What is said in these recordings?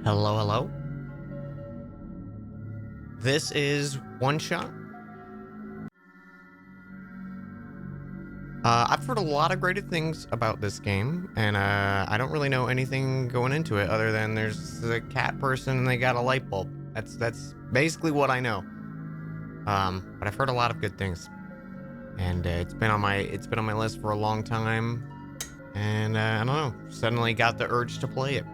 Hello, hello. This is OneShot. I've heard a lot of great things about this game, and I don't really know anything going into it other than there's a cat person and they got a light bulb. That's basically what I know. But I've heard a lot of good things, and it's been on my list for a long time, and I don't know, suddenly got the urge to play it.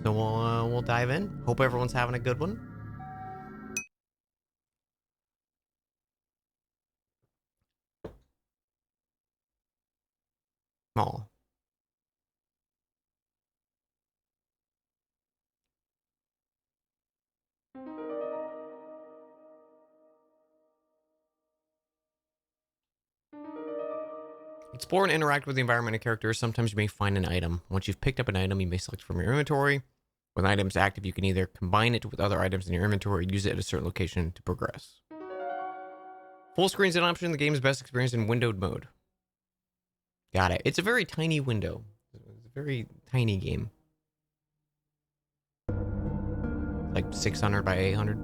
So we'll dive in. Hope everyone's having a good one. Aw. Explore and interact with the environment and characters. Sometimes you may find an item. Once you've picked up an item, you may select from your inventory. When the item is active, you can either combine it with other items in your inventory or use it at a certain location to progress. Full screen is an option. The game is best experienced in windowed mode. Got it. It's a very tiny window. It's a very tiny game. Like 600 by 800.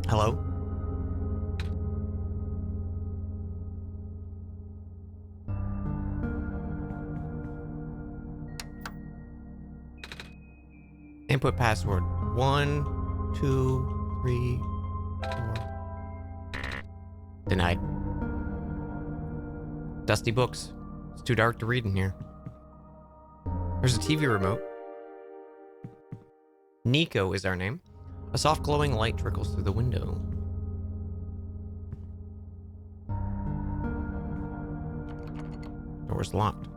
Hello? Input password 1, 2, 3, 4. Denied. Dusty books. It's too dark to read in here. There's a TV remote. Nico is our name. A soft glowing light trickles through the window. Door's locked.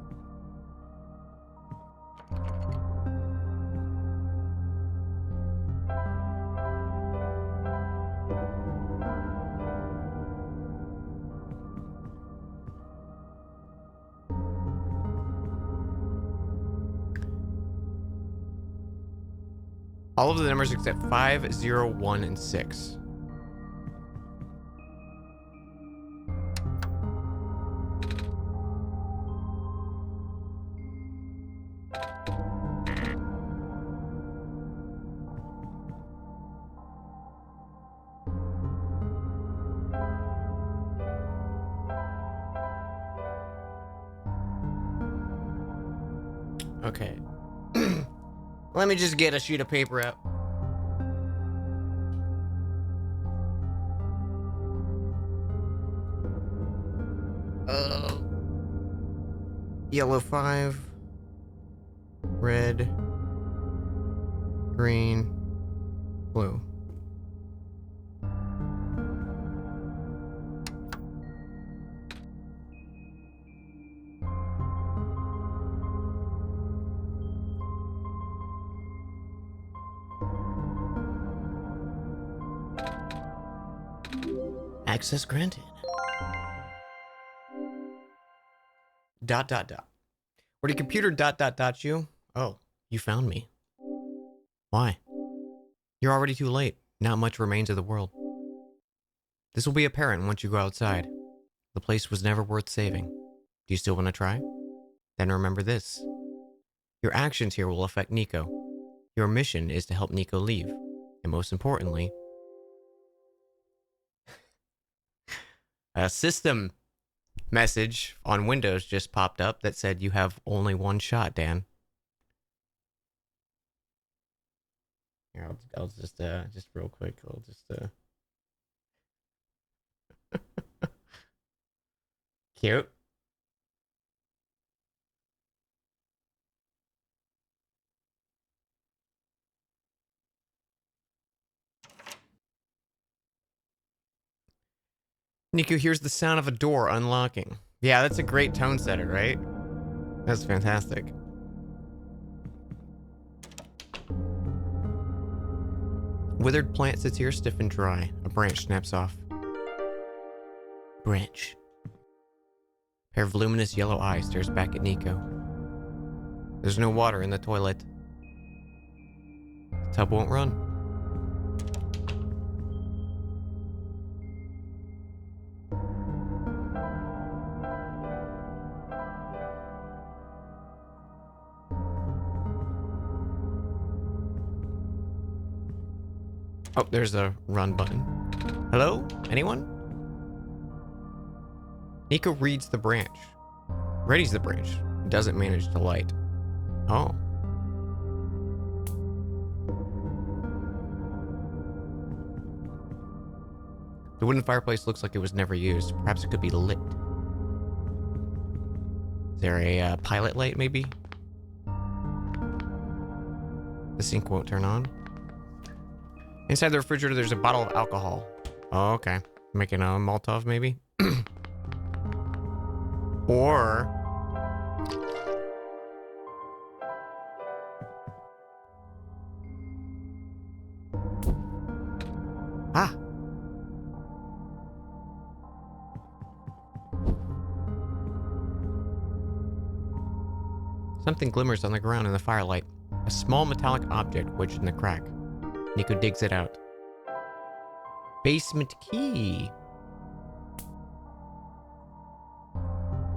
All of the numbers except 5, 0, 1, and 6. Okay. Let me just get a sheet of paper out. Yellow 5. Red. Green. Blue. Access granted. ... Where did computer ... you? Oh, you found me. Why? You're already too late. Not much remains of the world. This will be apparent once you go outside. The place was never worth saving. Do you still want to try? Then remember this. Your actions here will affect Nico. Your mission is to help Nico leave. And most importantly, a system message on Windows just popped up that said you have only one shot, Dan. Here, I'll just real quick, I'll just cute. Nico hears the sound of a door unlocking. Yeah, that's a great tone setter, right? That's fantastic. Withered plant sits here stiff and dry. A branch snaps off. Branch. A pair of luminous yellow eyes stares back at Nico. There's no water in the toilet. The tub won't run. Oh, there's a run button. Hello? Anyone? Nico reads the branch. Readies the branch. Doesn't manage to light. Oh. The wooden fireplace looks like it was never used. Perhaps it could be lit. Is there a pilot light, maybe? The sink won't turn on. Inside the refrigerator, there's a bottle of alcohol. Oh, okay. Making a Molotov, maybe? Or... Ah! Something glimmers on the ground in the firelight. A small metallic object wedged in the crack. Nico digs it out. Basement key.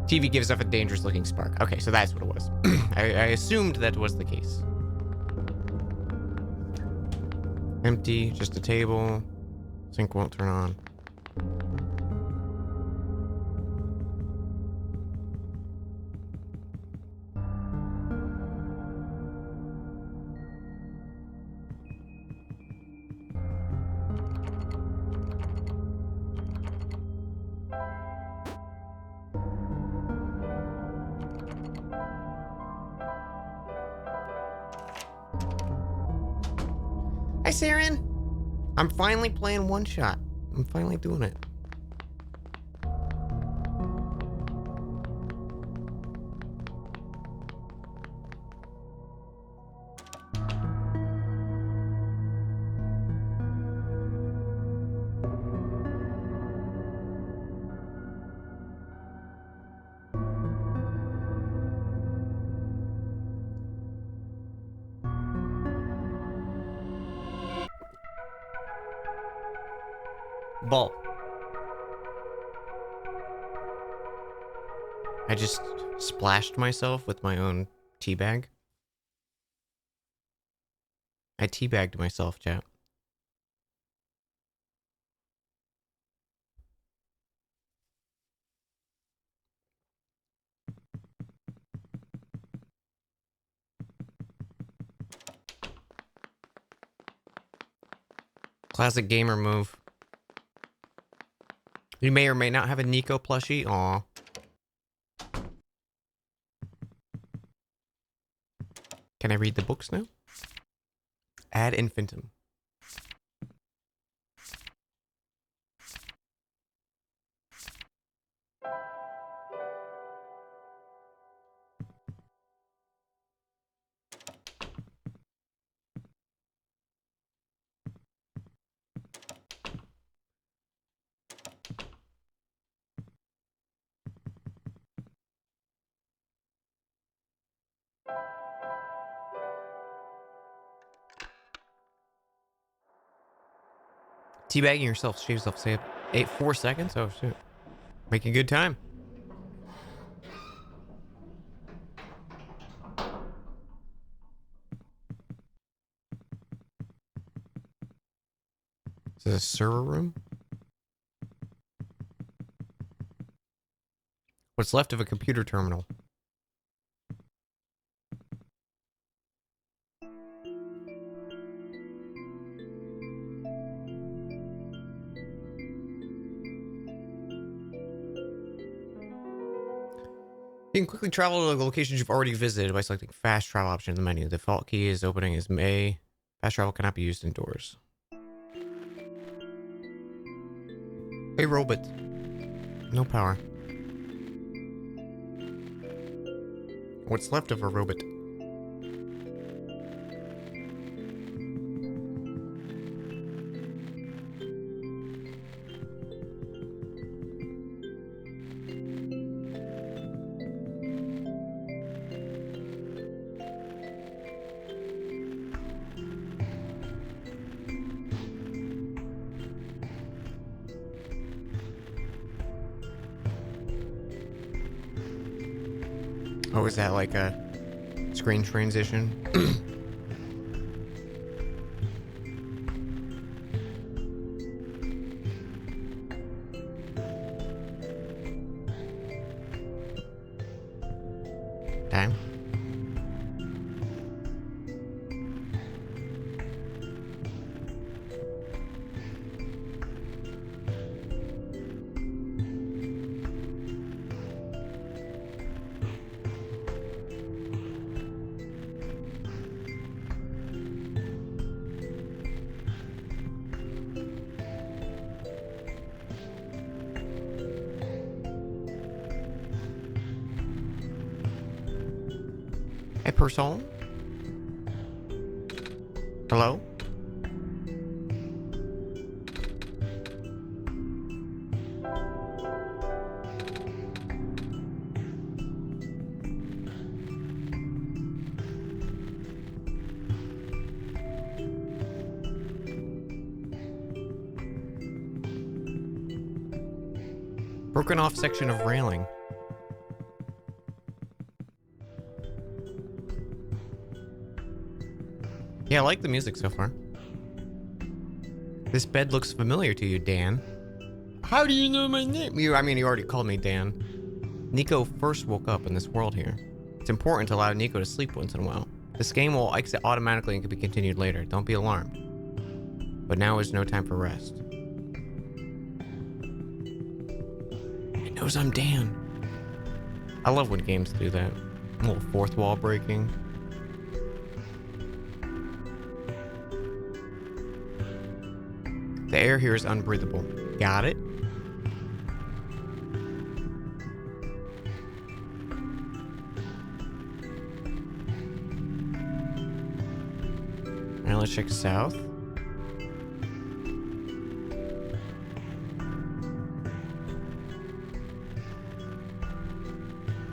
TV gives off a dangerous looking spark. Okay, so that's what it was. I assumed that was the case. Empty, just a table. Sink won't turn on. Hi, Saren. I'm finally playing OneShot. I'm finally doing it. Ball. I just splashed myself with my own tea bag. I teabagged myself, chat. Classic gamer move. You may or may not have a Nico plushie. Aw. Can I read the books now? Ad infinitum. Teabagging yourself, shave yourself, say it. 4 seconds? Oh, shit. Making good time. Is this a server room? What's left of a computer terminal? You can quickly travel to the locations you've already visited by selecting fast travel option in the menu. The default key is opening is May. Fast travel cannot be used indoors. A robot. No power. What's left of a robot? Oh, is that like a screen transition? Damn. Hey, person? Hello? Broken off section of railing. Yeah, I like the music so far. This bed looks familiar to you, Dan. How do you know my name? You already called me Dan. Nico first woke up in this world here. It's important to allow Nico to sleep once in a while. This game will exit automatically and can be continued later. Don't be alarmed. But now is no time for rest. It knows I'm Dan. I love when games do that. A little fourth wall breaking. The air here is unbreathable. Got it? Now let's check south.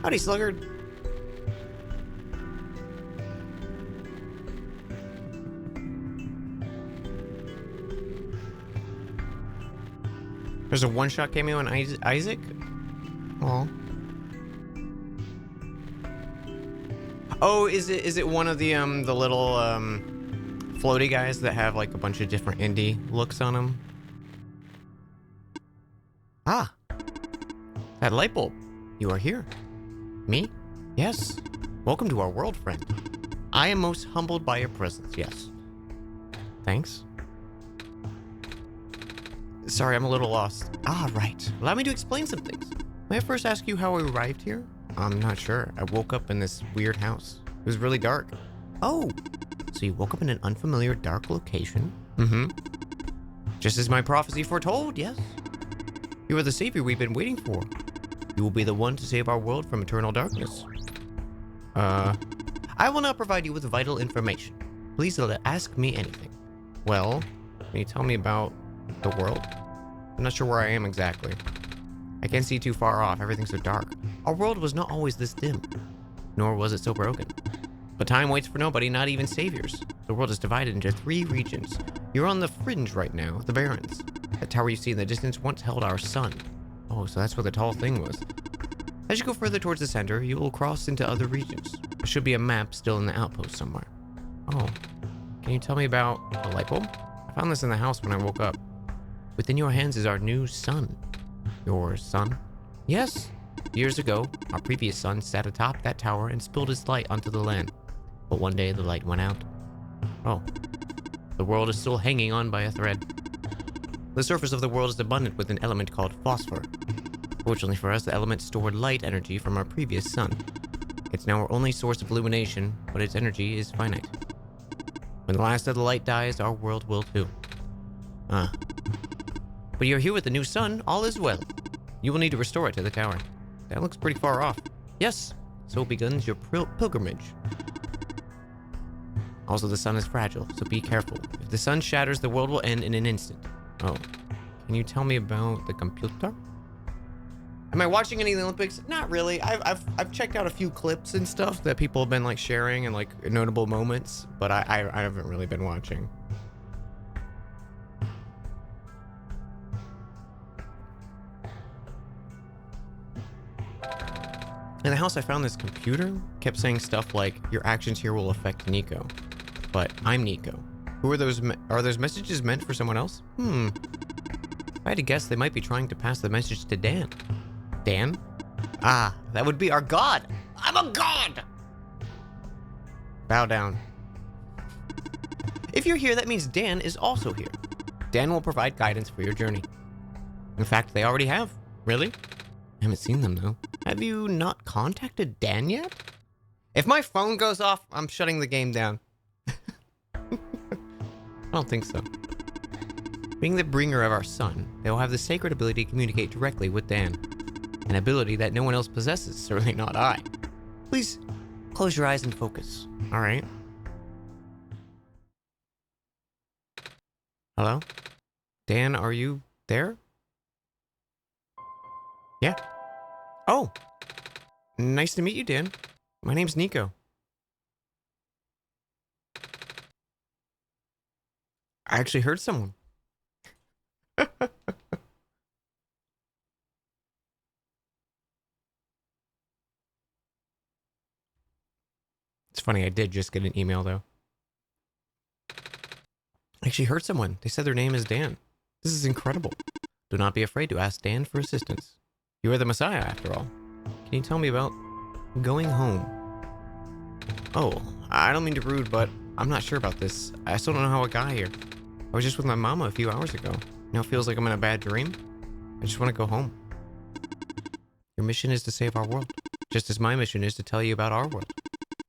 Howdy, sluggard. There's a one-shot cameo on Isaac. Oh. Oh, is it one of the little floaty guys that have like a bunch of different indie looks on them? Ah, that light bulb. You are here. Me? Yes. Welcome to our world, friend. I am most humbled by your presence, yes. Thanks. Sorry, I'm a little lost. Ah, right. Allow me to explain some things. May I first ask you how I arrived here? I'm not sure. I woke up in this weird house. It was really dark. Oh, so you woke up in an unfamiliar dark location? Mm-hmm. Just as my prophecy foretold, yes. You are the savior we've been waiting for. You will be the one to save our world from eternal darkness. I will now provide you with vital information. Please ask me anything. Well, can you tell me about the world? I'm not sure where I am exactly. I can't see too far off. Everything's so dark. Our world was not always this dim, nor was it so broken. But time waits for nobody, not even saviors. The world is divided into 3 regions. You're on the fringe right now, the barrens. That tower you see in the distance once held our sun. Oh, so that's where the tall thing was. As you go further towards the center, you will cross into other regions. There should be a map still in the outpost somewhere. Oh, can you tell me about the light bulb? I found this in the house when I woke up. Within your hands is our new sun. Your sun? Yes. Years ago, our previous sun sat atop that tower and spilled its light onto the land. But one day the light went out. Oh. The world is still hanging on by a thread. The surface of the world is abundant with an element called phosphor. Fortunately for us, the element stored light energy from our previous sun. It's now our only source of illumination, but its energy is finite. When the last of the light dies, our world will too. But you're here with the new sun, all is well. You will need to restore it to the tower. That looks pretty far off. Yes, so begins your pilgrimage. Also, the sun is fragile, so be careful. If the sun shatters, the world will end in an instant. Oh, can you tell me about the computer? Am I watching any of the Olympics? Not really. I've checked out a few clips and stuff that people have been like sharing and like notable moments, but I haven't really been watching. In the house, I found this computer. Kept saying stuff like, your actions here will affect Nico. But I'm Nico. Who are those? Are those messages meant for someone else? If I had to guess, they might be trying to pass the message to Dan. Dan? Ah, that would be our god! I'm a god! Bow down. If you're here, that means Dan is also here. Dan will provide guidance for your journey. In fact, they already have. Really? I haven't seen them, though. Have you not contacted Dan yet? If my phone goes off, I'm shutting the game down. I don't think so. Being the bringer of our sun, they will have the sacred ability to communicate directly with Dan. An ability that no one else possesses, certainly not I. Please, close your eyes and focus. Alright. Hello? Dan, are you there? Yeah. Oh! Nice to meet you, Dan. My name's Nico. I actually heard someone. It's funny, I did just get an email, though. I actually heard someone. They said their name is Dan. This is incredible. Do not be afraid to ask Dan for assistance. You are the Messiah, after all. Can you tell me about going home? Oh, I don't mean to be rude, but I'm not sure about this. I still don't know how I got here. I was just with my mama a few hours ago. Now it feels like I'm in a bad dream. I just want to go home. Your mission is to save our world, just as my mission is to tell you about our world.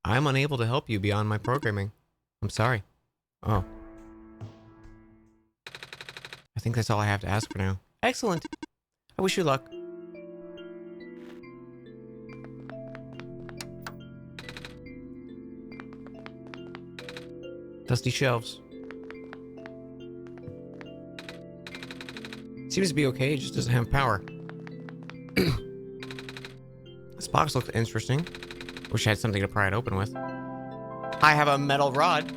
I'm unable to help you beyond my programming. I'm sorry. Oh. I think that's all I have to ask for now. Excellent. I wish you luck. Dusty shelves. Seems to be okay, it just doesn't have power. This box looks interesting. Wish I had something to pry it open with. I have a metal rod.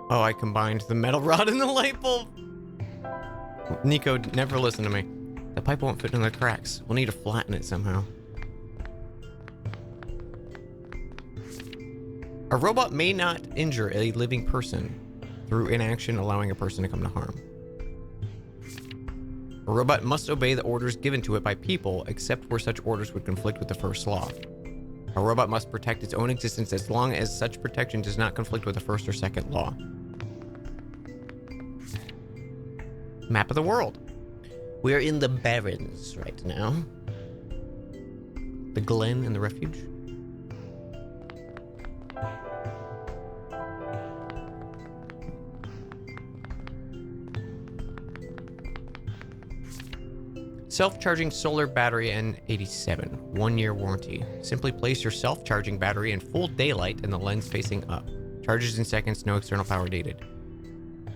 Oh, I combined the metal rod and the light bulb. Nico, never listen to me. The pipe won't fit in the cracks. We'll need to flatten it somehow. A robot may not injure a living person through inaction, allowing a person to come to harm. A robot must obey the orders given to it by people, except where such orders would conflict with the first law. A robot must protect its own existence as long as such protection does not conflict with the first or second law. Map of the world. We are in the barrens right now. The glen and the refuge. Self-charging solar battery N87, 1-year warranty. Simply place your self-charging battery in full daylight and the lens facing up. Charges in seconds, no external power needed.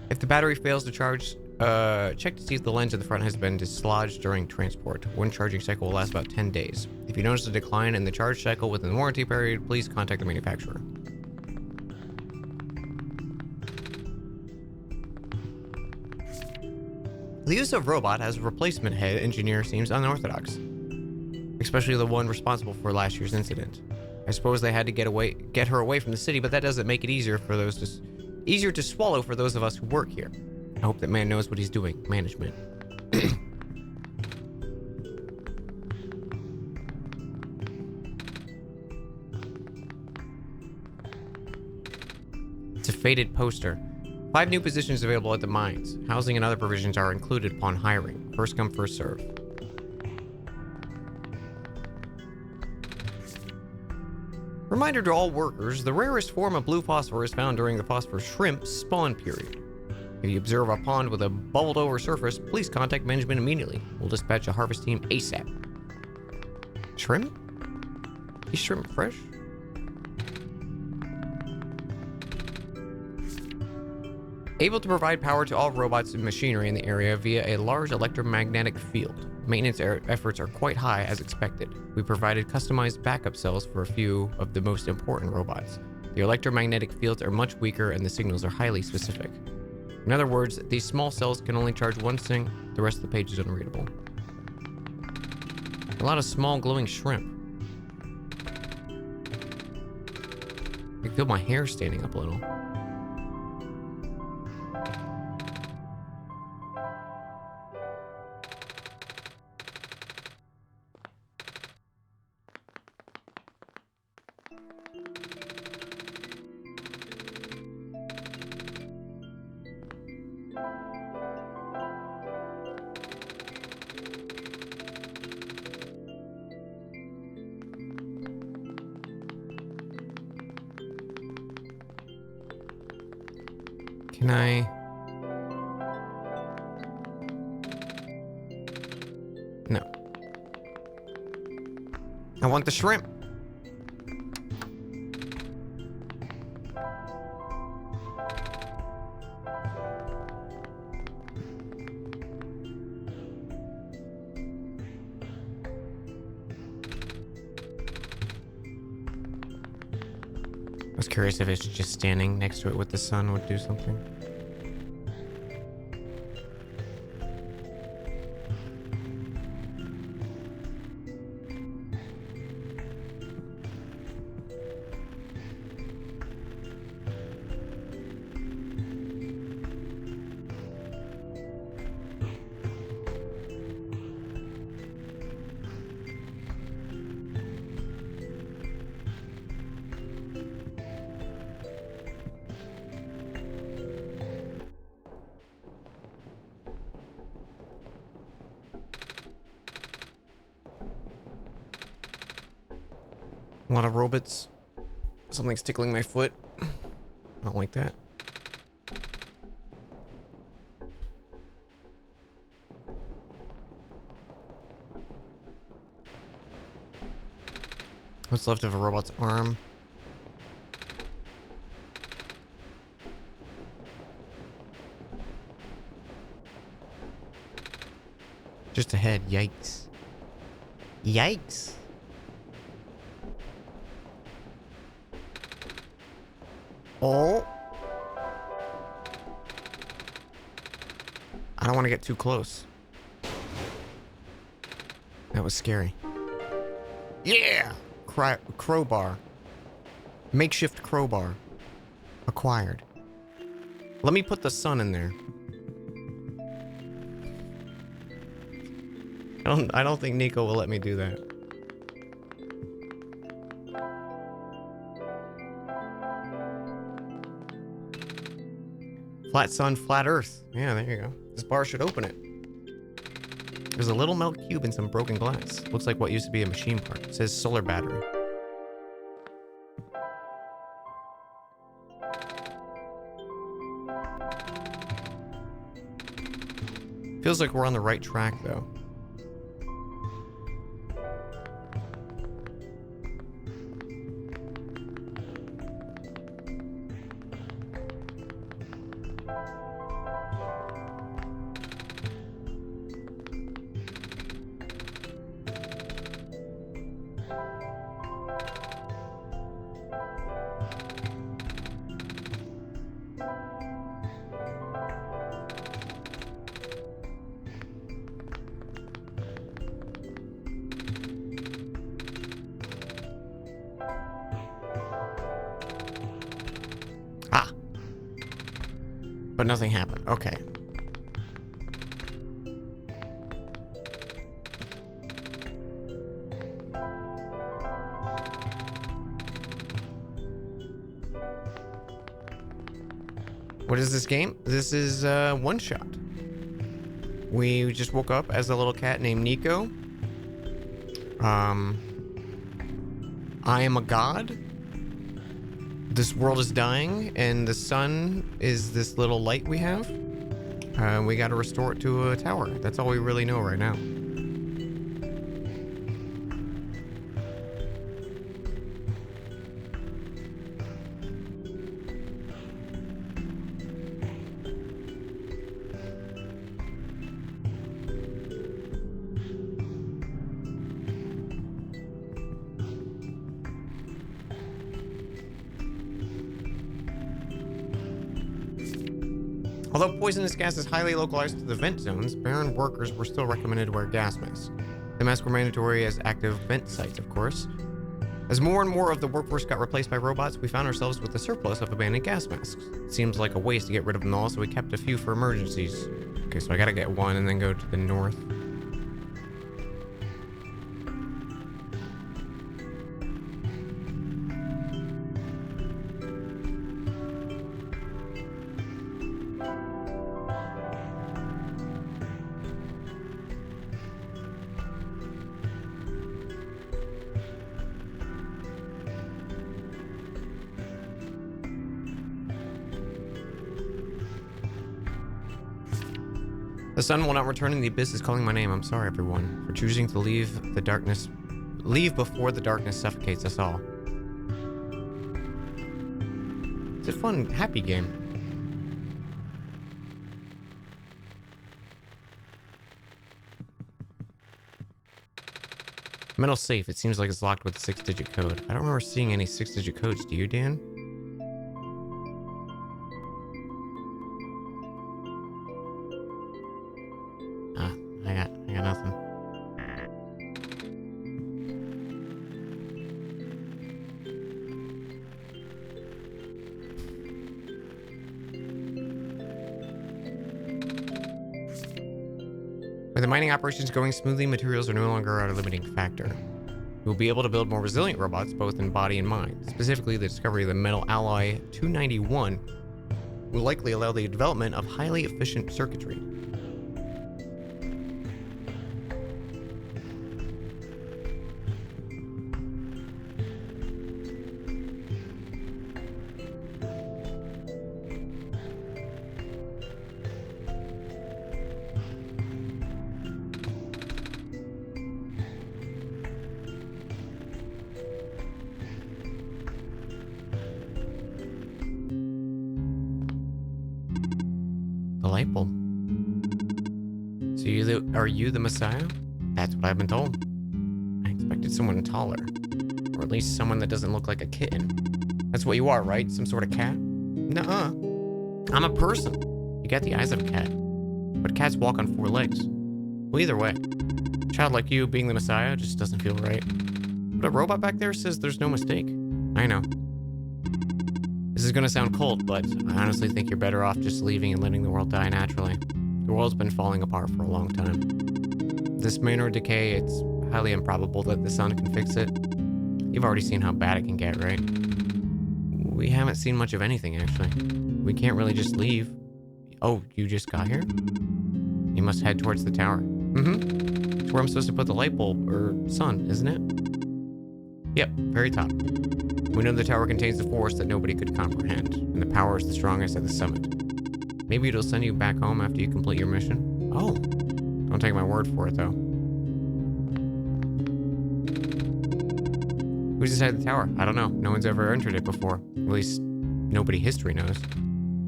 If the battery fails to charge, check to see if the lens in the front has been dislodged during transport. One charging cycle will last about 10 days. If you notice a decline in the charge cycle within the warranty period, please contact the manufacturer. The use of robot as a replacement head engineer seems unorthodox, especially the one responsible for last year's incident. I suppose they had to get her away from the city, but that doesn't make it easier to swallow for those of us who work here. I hope that man knows what he's doing. Management. It's a faded poster. 5 new positions available at the mines. Housing and other provisions are included upon hiring. First come, first serve. Reminder to all workers, the rarest form of blue phosphor is found during the phosphor shrimp spawn period. If you observe a pond with a bubbled over surface, please contact management immediately. We'll dispatch a harvest team ASAP. Shrimp? Is shrimp fresh? Able to provide power to all robots and machinery in the area via a large electromagnetic field. Maintenance efforts are quite high as expected. We provided customized backup cells for a few of the most important robots. The electromagnetic fields are much weaker and the signals are highly specific. In other words, these small cells can only charge one thing, the rest of the page is unreadable. A lot of small glowing shrimp. I can feel my hair standing up a little. Can I? No. I want the shrimp. I was curious if it's just standing next to it with the sun would do something. A lot of robots. Something's tickling my foot. I don't like that. What's left of a robot's arm? Just a head. Yikes. Yikes. Oh. I don't want to get too close. That was scary. Yeah! Crowbar. Makeshift crowbar. Acquired. Let me put the sun in there. I don't think Nico will let me do that. Flat sun, flat earth. Yeah, there you go. This bar should open it. There's a little melt cube and some broken glass. Looks like what used to be a machine part. It says solar battery. Feels like we're on the right track, though. But nothing happened. Okay. What is this game? This is OneShot. We just woke up as a little cat named Nico. I am a god. This world is dying, and the sun is this little light we have. We got to restore it to a tower. That's all we really know right now. Although poisonous gas is highly localized to the vent zones, barren workers were still recommended to wear gas masks. The masks were mandatory as active vent sites, of course. As more and more of the workforce got replaced by robots, we found ourselves with a surplus of abandoned gas masks. It seems like a waste to get rid of them all, so we kept a few for emergencies. Okay, so I gotta get one and then go to the north. The sun will not return and the abyss is calling my name. I'm sorry, everyone, for choosing to leave the darkness. Leave before the darkness suffocates us all. It's a fun, happy game. Metal safe. It seems like it's locked with a 6-digit code. I don't remember seeing any 6-digit codes. Do you, Dan? I got nothing. With the mining operations going smoothly, materials are no longer our limiting factor. We will be able to build more resilient robots, both in body and mind. Specifically, the discovery of the metal alloy 291 will likely allow the development of highly efficient circuitry. Light bulb. So are you the Messiah? That's what I've been told. I expected someone taller. Or at least someone that doesn't look like a kitten. That's what you are, right? Some sort of cat? Nuh-uh. I'm a person. You got the eyes of a cat. but cats walk on 4 legs. Well, either way, a child like you being the Messiah just doesn't feel right. But a robot back there says there's no mistake. I know. This is gonna sound cold, but I honestly think you're better off just leaving and letting the world die naturally. The world's been falling apart for a long time. This minor decay, it's highly improbable that the sun can fix it. You've already seen how bad it can get, right? We haven't seen much of anything, actually. We can't really just leave. Oh, you just got here? You must head towards the tower. Mm-hmm. It's where I'm supposed to put the light bulb, or sun, isn't it? Yep, very top. We know the tower contains the force that nobody could comprehend, and the power is the strongest at the summit. Maybe it'll send you back home after you complete your mission? Oh. Don't take my word for it, though. Who's inside the tower? I don't know. No one's ever entered it before. At least, nobody history knows.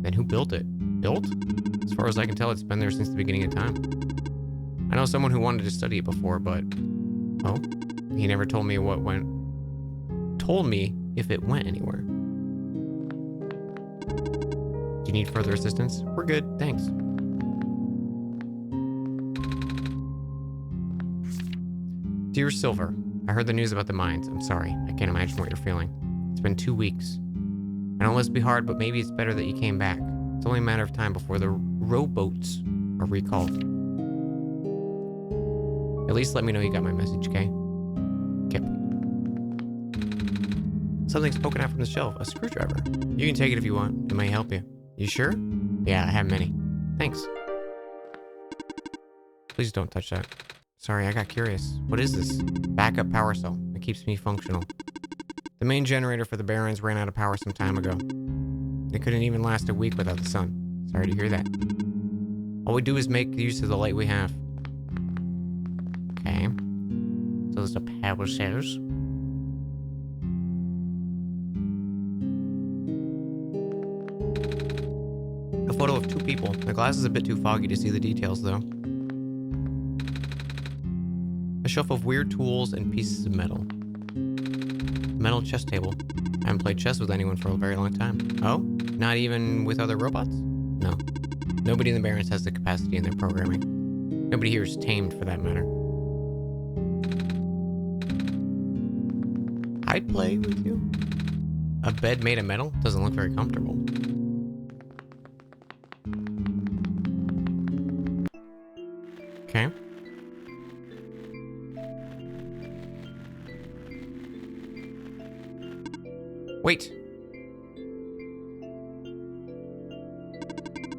Then who built it? Built? As far as I can tell, it's been there since the beginning of time. I know someone who wanted to study it before, but... Oh? He never told me if it went anywhere. Do you need further assistance? We're good, thanks. Dear Silver, I heard the news about the mines. I'm sorry. I can't imagine what you're feeling. It's been 2 weeks. I know it must be hard, but maybe it's better that you came back. It's only a matter of time before the rowboats are recalled. At least let me know you got my message, okay? Kip. Something's poking out from the shelf. A screwdriver. You can take it if you want. It may help you. You sure? Yeah, I have many. Thanks. Please don't touch that. Sorry, I got curious. What is this? Backup power cell. It keeps me functional. The main generator for the barrens ran out of power some time ago. It couldn't even last a week without the sun. Sorry to hear that. All we do is make use of the light we have. Okay. So there's the power cells. A photo of 2 people. The glass is a bit too foggy to see the details, though. A shelf of weird tools and pieces of metal. Metal chess table. I haven't played chess with anyone for a very long time. Oh? Not even with other robots? No. Nobody in the Barrens has the capacity in their programming. Nobody here is tamed, for that matter. I'd play with you. A bed made of metal? Doesn't look very comfortable. Okay. Wait.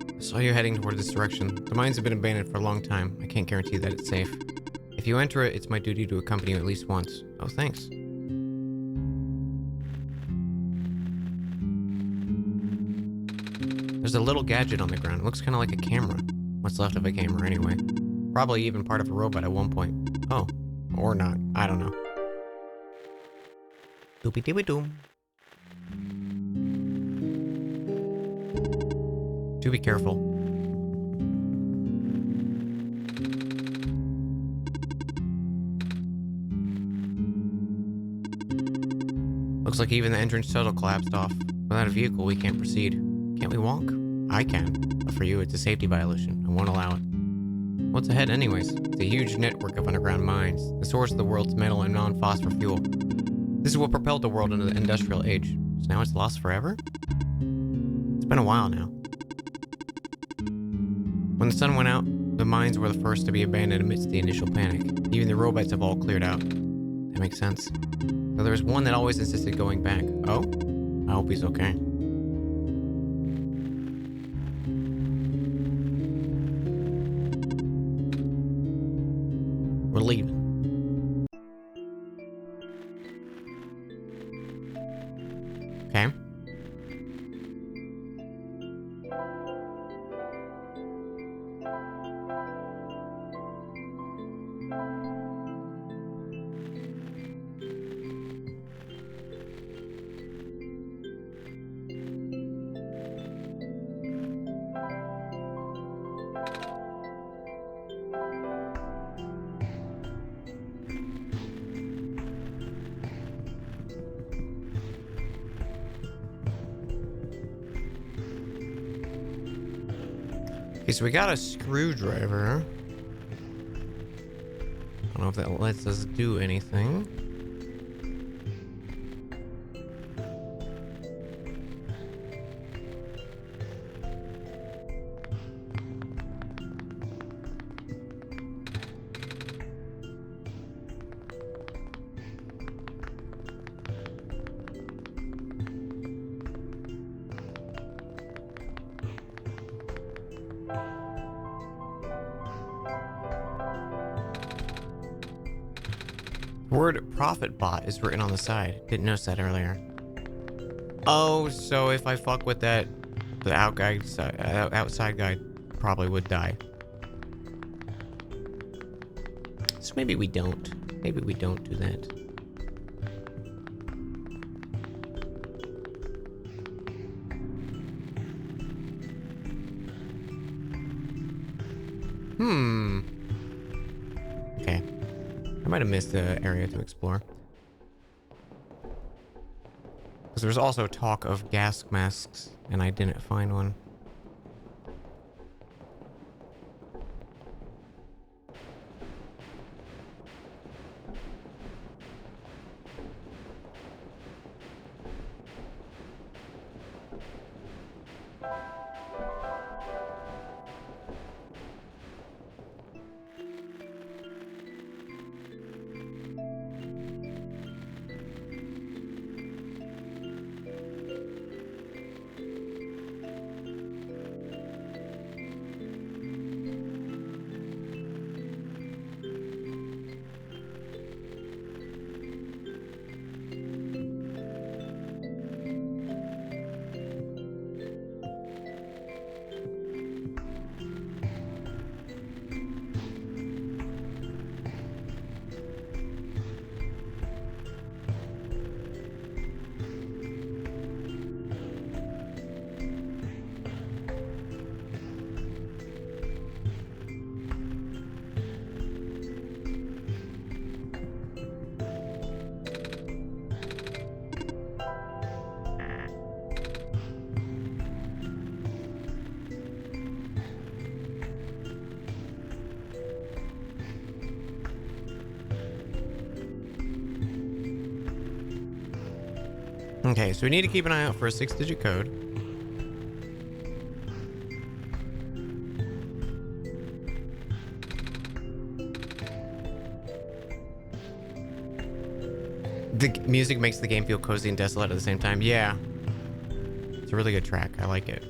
I saw you heading toward this direction. The mines have been abandoned for a long time. I can't guarantee that it's safe. If you enter it, it's my duty to accompany you at least once. Oh, thanks. There's a little gadget on the ground. It looks kind of like a camera. What's left of a camera, anyway. Probably even part of a robot at one point. Oh. Or not. I don't know. Doopy-dooby-doom. Do be careful. Looks like even the entrance shuttle collapsed off. Without a vehicle, we can't proceed. Can't we walk? I can. But for you, it's a safety violation. I won't allow it. What's ahead anyways? It's a huge network of underground mines, the source of the world's metal and non-phosphor fuel. This is what propelled the world into the industrial age. So now it's lost forever? It's been a while now. When the sun went out, the mines were the first to be abandoned amidst the initial panic. Even the robots have all cleared out. That makes sense. Though there was one that always insisted going back. Oh? I hope he's okay. We're leaving. Okay. Okay, so we got a screwdriver. I don't know if that lets us do anything. Word profit bot is written on the side. Didn't notice that earlier. Oh, so if I fuck with that, the outside guy probably would die. So maybe we don't. Maybe we don't do that. Okay. I might have missed the area to explore. Because there's also talk of gas masks, and I didn't find one. Okay, so we need to keep an eye out for a 6-digit code. The music makes the game feel cozy and desolate at the same time. Yeah. It's a really good track. I like it.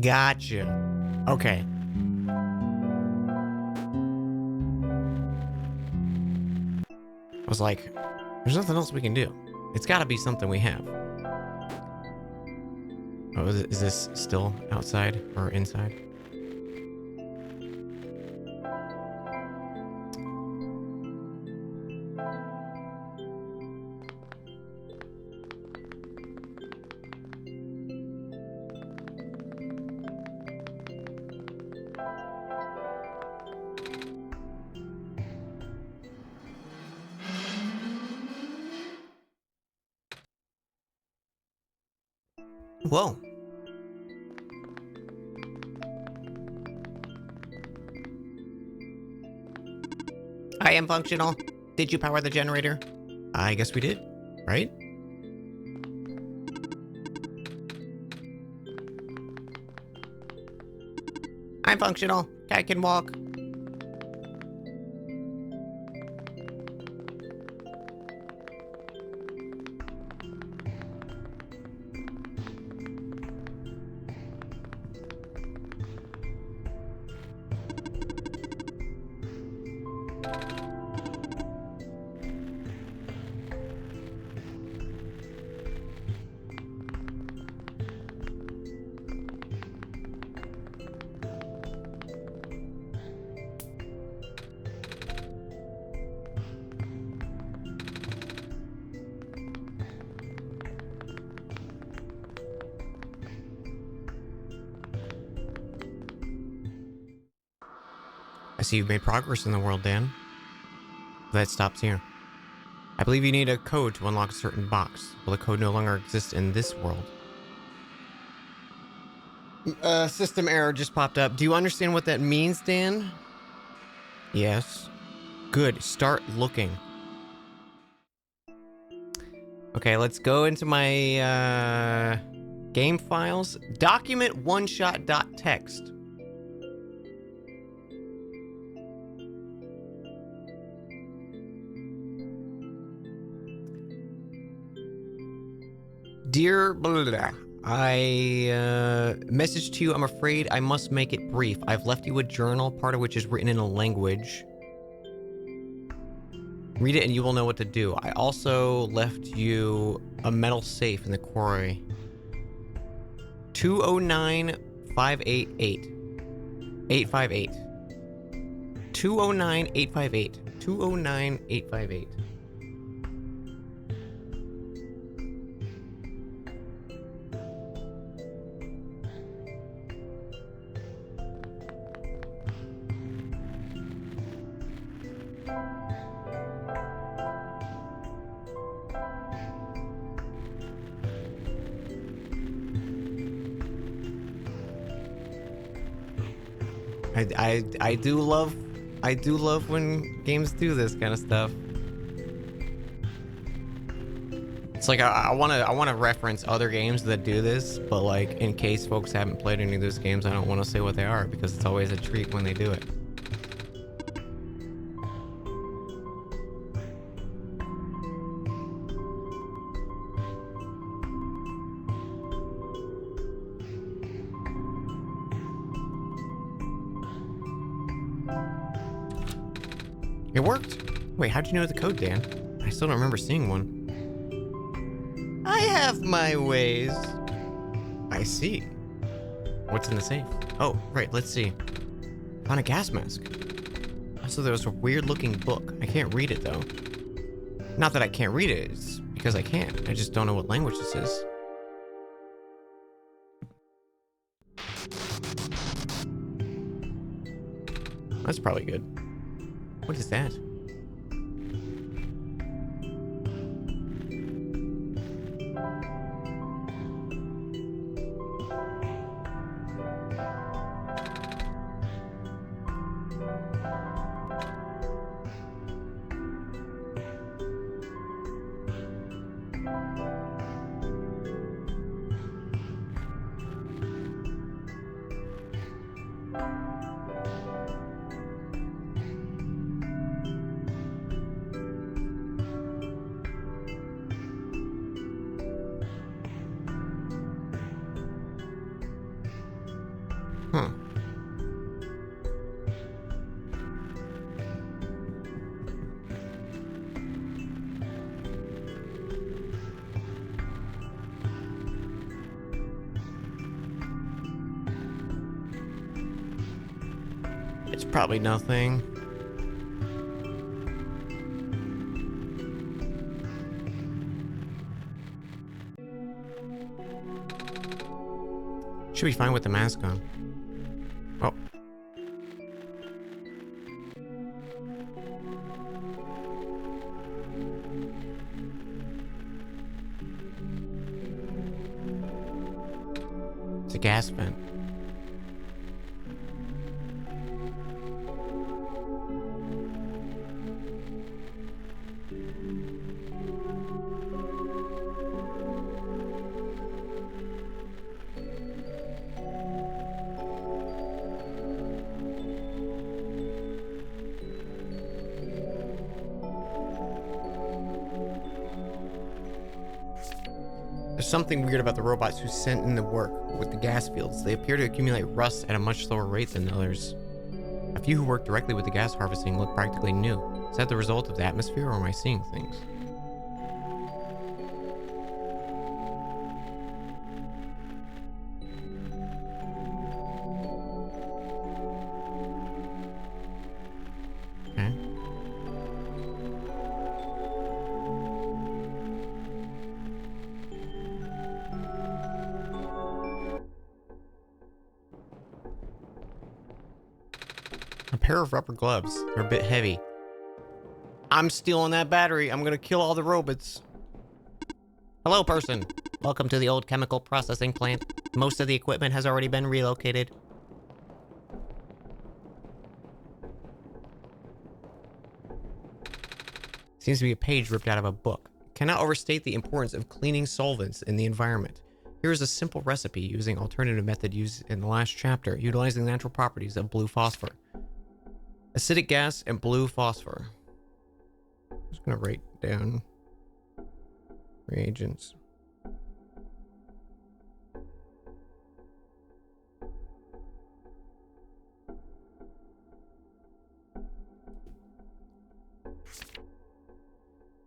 Gotcha. Okay. I was like, there's nothing else we can do. It's got to be something we have. Oh, is this still outside or inside? Whoa. I am functional. Did you power the generator? I guess we did, right? I'm functional. I can walk. I see you've made progress in the world, Dan. That stops here. I believe you need a code to unlock a certain box. Well, the code no longer exists in this world. System error just popped up. Do you understand what that means, Dan? Yes. Good. Start looking. Okay, let's go into my game files. Document OneShot.txt. Dear blah, blah, blah, I message to you. I'm afraid I must make it brief. I've left you a journal, part of which is written in a language. Read it and you will know what to do. I also left you a metal safe in the quarry. 209-588. 858. 209-858. 209-858. I do love when games do this kind of stuff. It's like I wanna reference other games that do this, but like in case folks haven't played any of those games, I don't want to say what they are because it's always a treat when they do it. It worked. Wait, how'd you know the code, Dan? I still don't remember seeing one. I have my ways. I see. What's in the safe? Oh, right, let's see. Found a gas mask. Also, there was a weird-looking book. I can't read it, though. Not that I can't read it, it's because I can't. I just don't know what language this is. That's probably good. What is that? Huh. It's probably nothing. Should be fine with the mask on. Oh. It's a gas vent. There's something weird about the robots who sent in the work with the gas fields. They appear to accumulate rust at a much slower rate than others. A few who work directly with the gas harvesting look practically new. Is that the result of the atmosphere, or am I seeing things? Okay. A pair of rubber gloves. They're a bit heavy. I'm stealing that battery. I'm gonna kill all the robots. Hello, person. Welcome to the old chemical processing plant. Most of the equipment has already been relocated. Seems to be a page ripped out of a book. Cannot overstate the importance of cleaning solvents in the environment. Here is a simple recipe using alternative method used in the last chapter, utilizing the natural properties of blue phosphor. Acidic gas and blue phosphor. I'm just gonna write down reagents.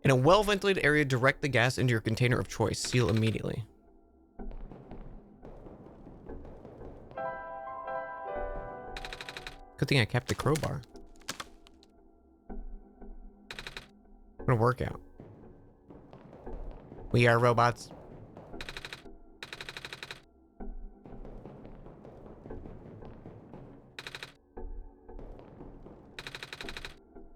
In a well-ventilated area, direct the gas into your container of choice. Seal immediately. Good thing I kept the crowbar. What a workout. We are robots.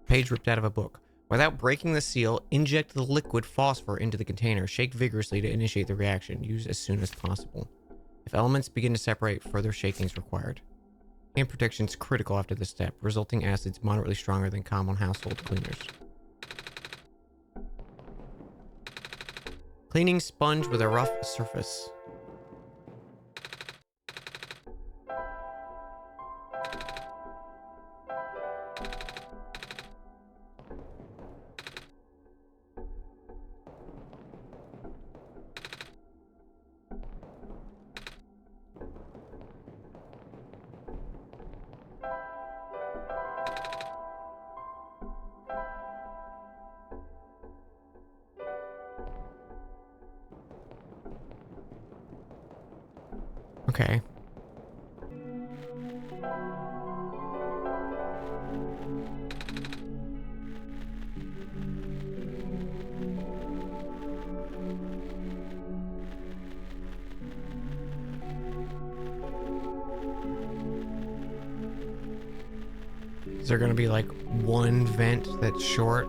Page ripped out of a book. Without breaking the seal, inject the liquid phosphor into the container. Shake vigorously to initiate the reaction. Use as soon as possible. If elements begin to separate, further shaking is required. Hand protection is critical after this step. Resulting acids moderately stronger than common household cleaners. Cleaning sponge with a rough surface. Okay. Is there gonna be like one vent that's short?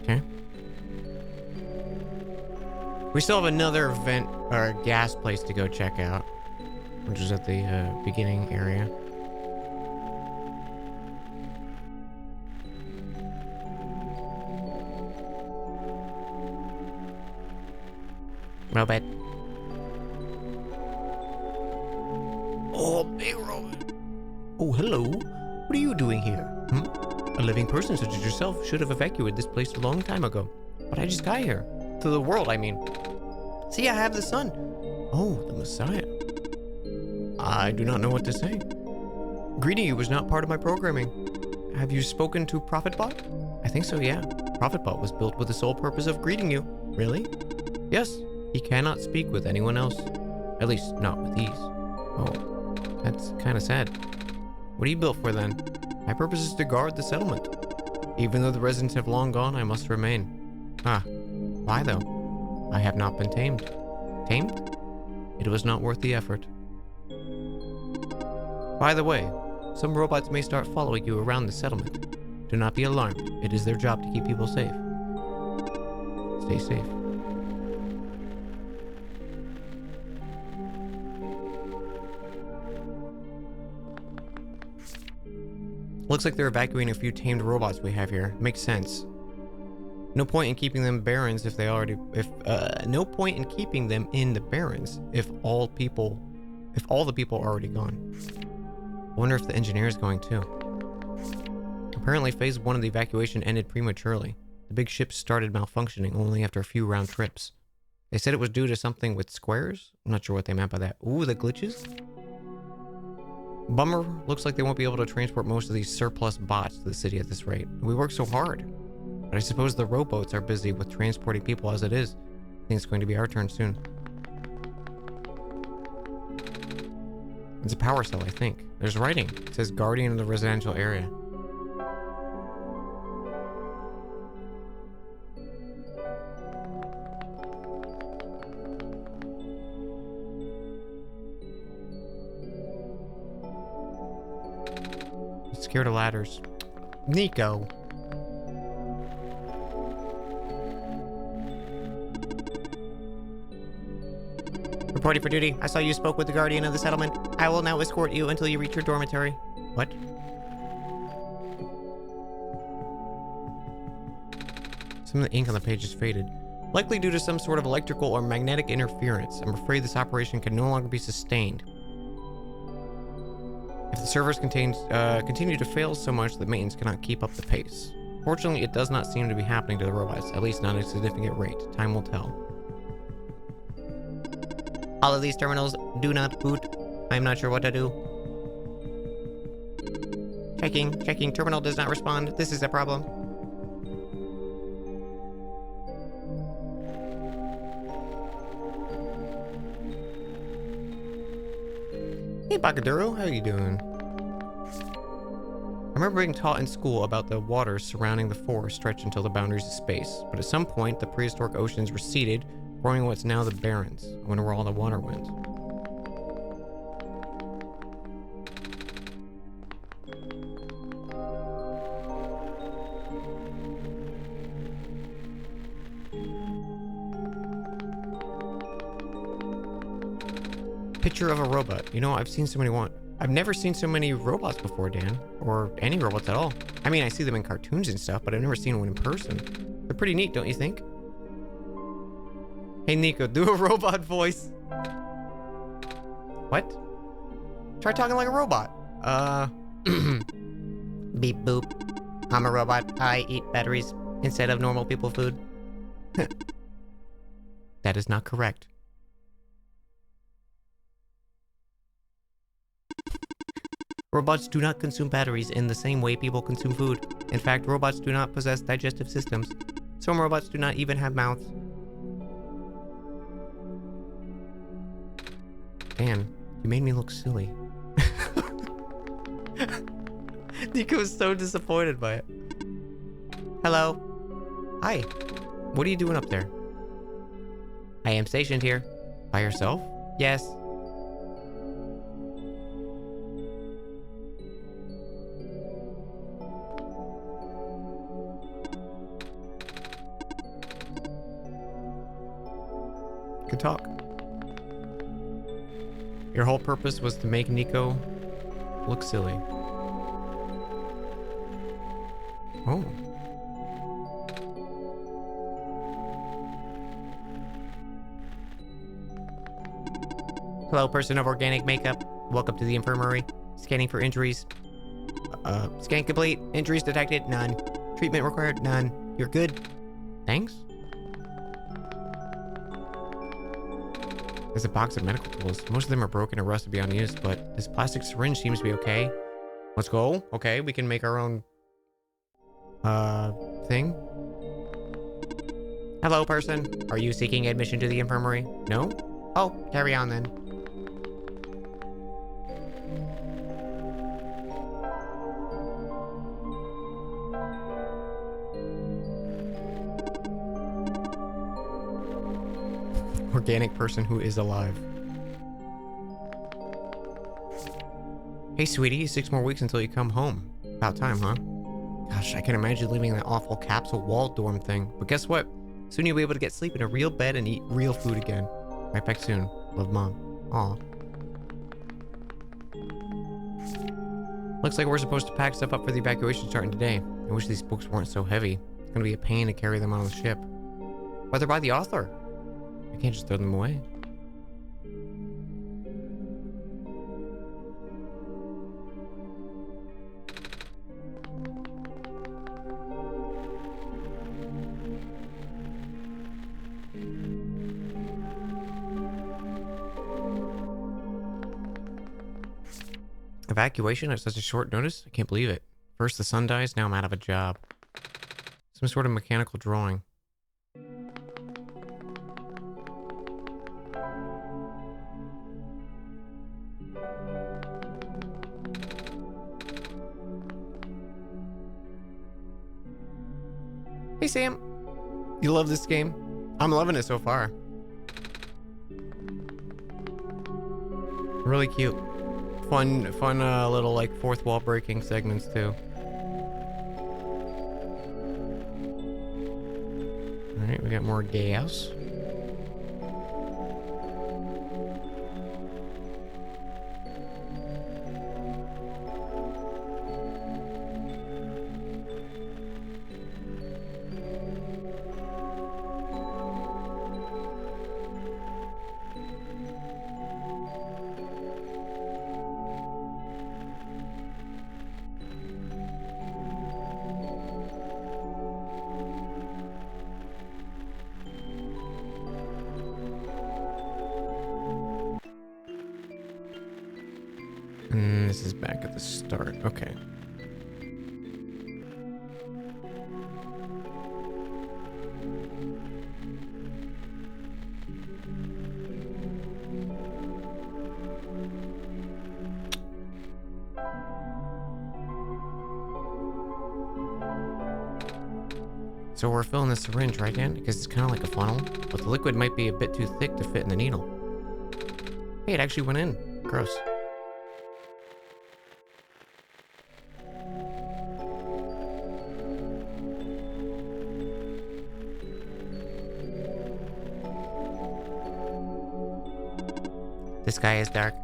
Okay. We still have another vent or gas place to go check out, which is at the beginning area. Robot. Oh, big robot. Oh, hello. What are you doing here? A living person such as yourself should have evacuated this place a long time ago. But I just got here. To the world, I mean. See, I have the sun. Oh, the Messiah. I do not know what to say. Greeting you was not part of my programming. Have you spoken to ProfitBot? I think so, yeah. ProfitBot was built with the sole purpose of greeting you. Really? Yes. He cannot speak with anyone else. At least, not with ease. Oh, that's kind of sad. What are you built for, then? My purpose is to guard the settlement. Even though the residents have long gone, I must remain. Ah, Why, though? I have not been tamed. Tamed? It was not worth the effort. By the way, some robots may start following you around the settlement. Do not be alarmed. It is their job to keep people safe. Stay safe. Looks like they're evacuating a few tamed robots we have here. Makes sense. No point in keeping them barrens if they already... no point in keeping them in the barrens if all the people are already gone. I wonder if the engineer is going too. Apparently phase 1 of the evacuation ended prematurely. The big ship started malfunctioning only after a few round trips. They said it was due to something with squares? I'm not sure what they meant by that. Ooh, the glitches? Bummer. Looks like they won't be able to transport most of these surplus bots to the city at this rate. We worked so hard. But I suppose the rowboats are busy with transporting people as it is. I think it's going to be our turn soon. It's a power cell, I think. There's writing. It says Guardian of the residential area. Scared of ladders. Nico. Reporting for duty. I saw you spoke with the guardian of the settlement. I will now escort you until you reach your dormitory. What? Some of the ink on the page is faded. Likely due to some sort of electrical or magnetic interference. I'm afraid this operation can no longer be sustained. If the servers continue to fail so much that maintenance cannot keep up the pace. Fortunately, it does not seem to be happening to the robots, at least not at a significant rate. Time will tell. All of these terminals do not boot. I am not sure what to do. Checking. Terminal does not respond. This is a problem. Hey, Bakaduro, how are you doing? I remember being taught in school about the waters surrounding the forest stretch until the boundaries of space, but at some point the prehistoric oceans receded, forming what's now the barrens. I wonder where all the water went. Picture of a robot. You know, I've never seen so many robots before, Dan. Or any robots at all. I mean, I see them in cartoons and stuff, but I've never seen one in person. They're pretty neat, don't you think? Hey, Nico, do a robot voice. What? Try talking like a robot. Beep boop. I'm a robot. I eat batteries instead of normal people food. That is not correct. Robots do not consume batteries in the same way people consume food. In fact, robots do not possess digestive systems. Some robots do not even have mouths. Dan, you made me look silly. Nico was so disappointed by it. Hello. Hi. What are you doing up there? I am stationed here. By yourself? Yes. Good talk. Your whole purpose was to make Nico look silly. Oh. Hello, person of organic makeup. Welcome to the infirmary. Scanning for injuries. Scan complete. Injuries detected. None. Treatment required. None. You're good. Thanks. There's a box of medical tools. Most of them are broken or rusted beyond use, but this plastic syringe seems to be okay. Let's go. Okay, we can make our own thing. Hello, person. Are you seeking admission to the infirmary? No? Oh, carry on then. Organic person who is alive. Hey, sweetie, 6 more weeks until you come home. About time, huh? Gosh, I can imagine leaving that awful capsule wall dorm thing. But guess what? Soon you'll be able to get sleep in a real bed and eat real food again. Right back soon. Love, Mom. Aw. Looks like we're supposed to pack stuff up for the evacuation starting today. I wish these books weren't so heavy. It's gonna be a pain to carry them on the ship. But they're by the author. I can't just throw them away. Evacuation at such a short notice? I can't believe it. First the sun dies, now I'm out of a job. Some sort of mechanical drawing. Hey Sam, you love this game? I'm loving it so far. Really cute. Fun little like fourth wall breaking segments too. Alright, we got more gas. This is back at the start. Okay. So we're filling the syringe, right, Dan? Because it's kind of like a funnel, but the liquid might be a bit too thick to fit in the needle. Hey, it actually went in. Gross. The sky is dark.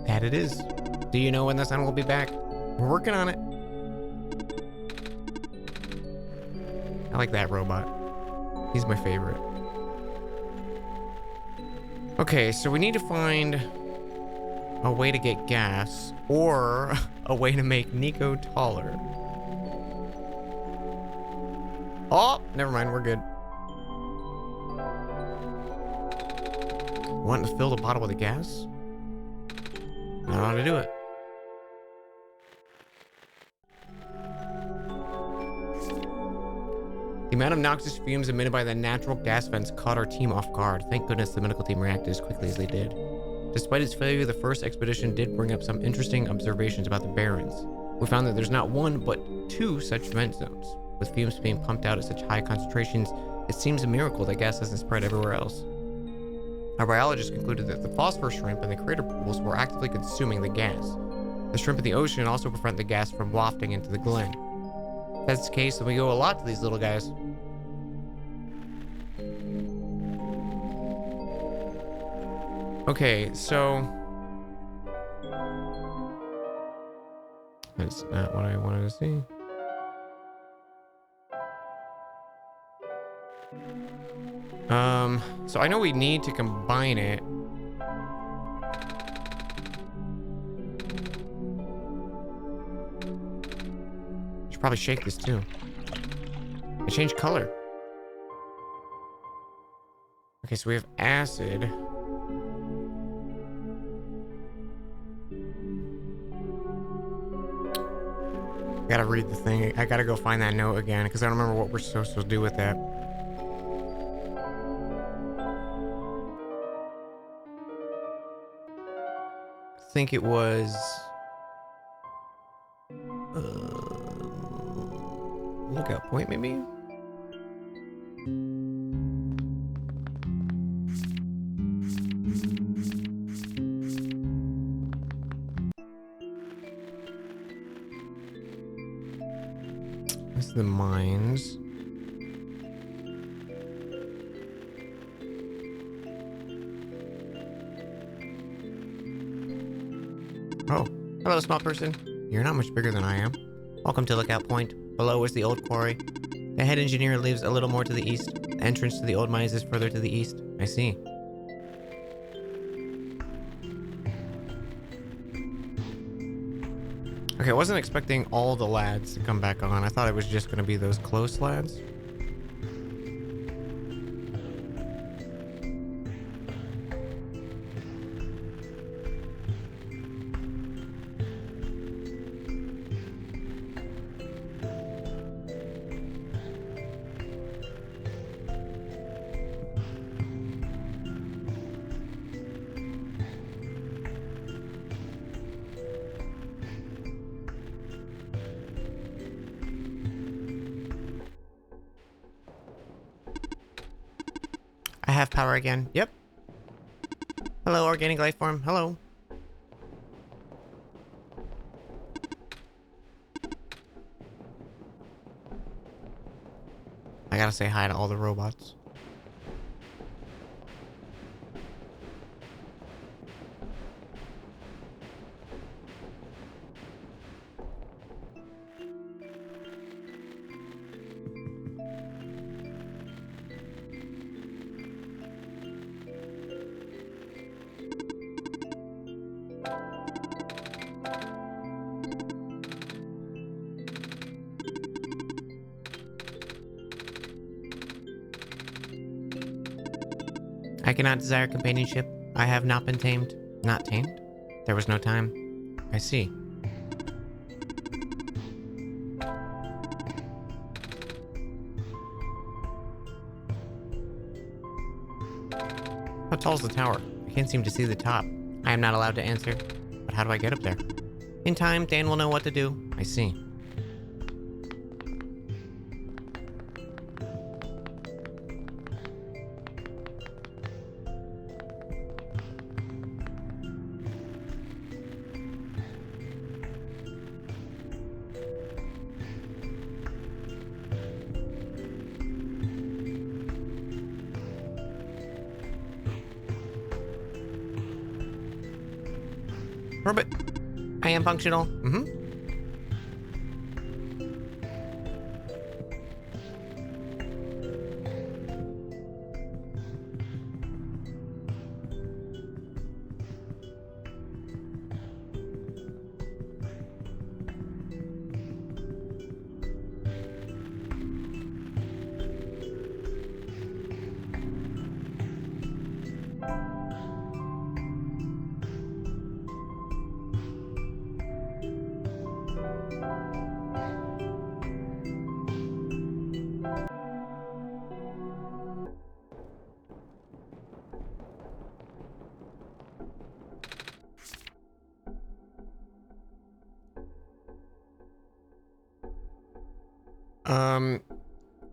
That it is. Do you know when the sun will be back? We're working on it. I like that robot. He's my favorite. Okay, so we need to find a way to get gas or a way to make Nico taller. Oh, never mind, we're good. Want to fill the bottle with the gas? I don't know how to do it. The amount of noxious fumes emitted by the natural gas vents caught our team off guard. Thank goodness the medical team reacted as quickly as they did. Despite its failure, the first expedition did bring up some interesting observations about the barrens. We found that there's not one, but 2 such vent zones. With fumes being pumped out at such high concentrations, it seems a miracle that gas hasn't spread everywhere else. Our biologists concluded that the phosphor shrimp in the crater pools were actively consuming the gas. The shrimp in the ocean also prevent the gas from wafting into the glen. If that's the case, then we owe a lot to these little guys. Okay, so... that's not what I wanted to see. So I know we need to combine it. Should probably shake this too. It changed color. Okay, so we have acid. I gotta read the thing. I gotta go find that note again because I don't remember what we're supposed to do with that. I think it was lookout point, maybe. the mines. Oh, hello, small person. You're not much bigger than I am. Welcome to Lookout Point. Below is the old quarry. The head engineer lives a little more to the east. The entrance to the old mines is further to the east. I see. Okay, I wasn't expecting all the lads to come back on. I thought it was just going to be those close lads. I have power again. Yep. Hello, organic life form. Hello. I gotta say hi to all the robots. I cannot desire companionship. I have not been tamed. Not tamed? There was no time. I see. How tall is the tower? I can't seem to see the top. I am not allowed to answer. But how do I get up there? In time, Dan will know what to do. I see. Robot, I am functional.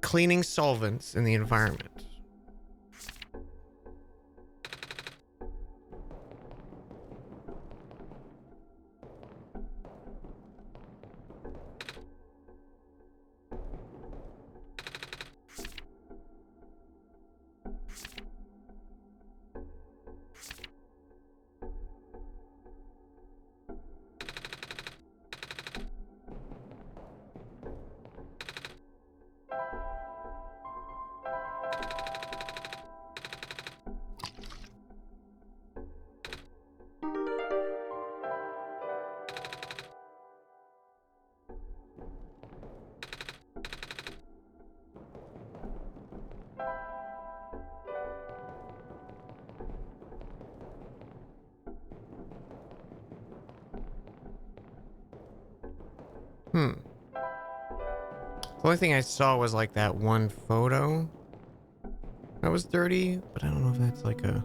Cleaning solvents in the environment. The only thing I saw was like that one photo that was dirty, but I don't know if that's like a...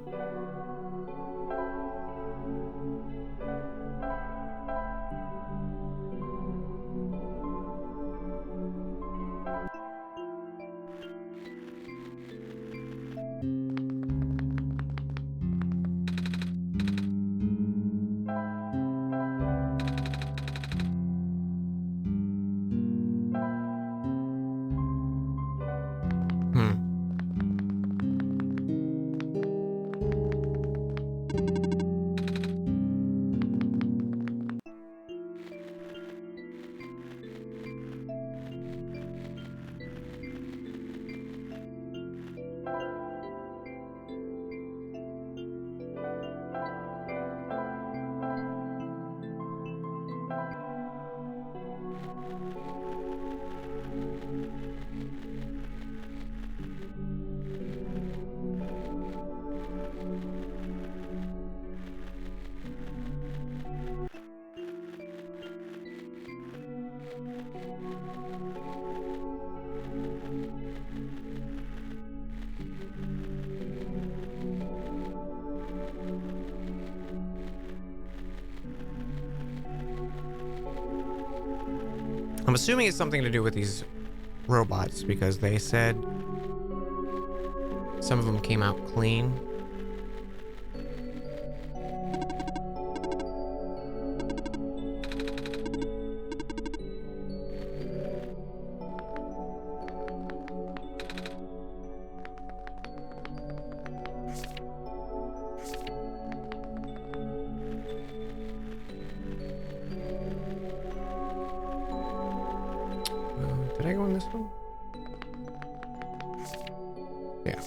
assuming it's something to do with these robots because they said some of them came out clean. Did I go in this one? Yeah.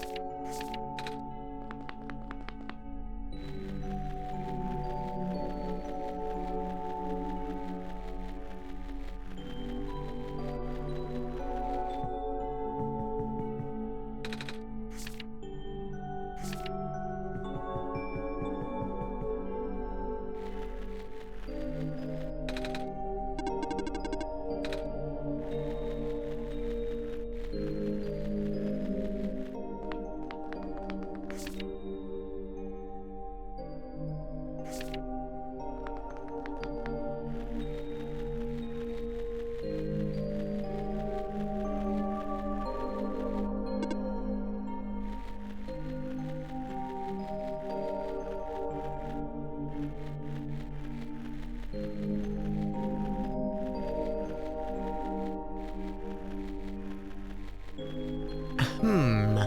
Hmm.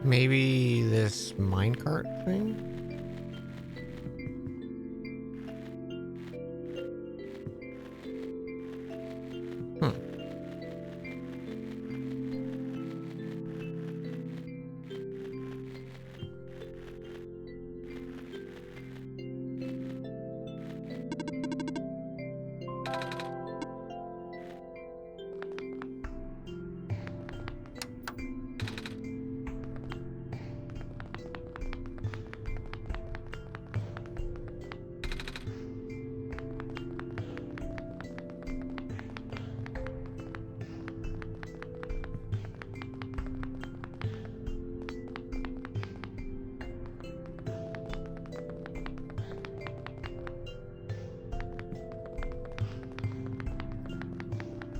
Maybe this minecart thing? Hmm.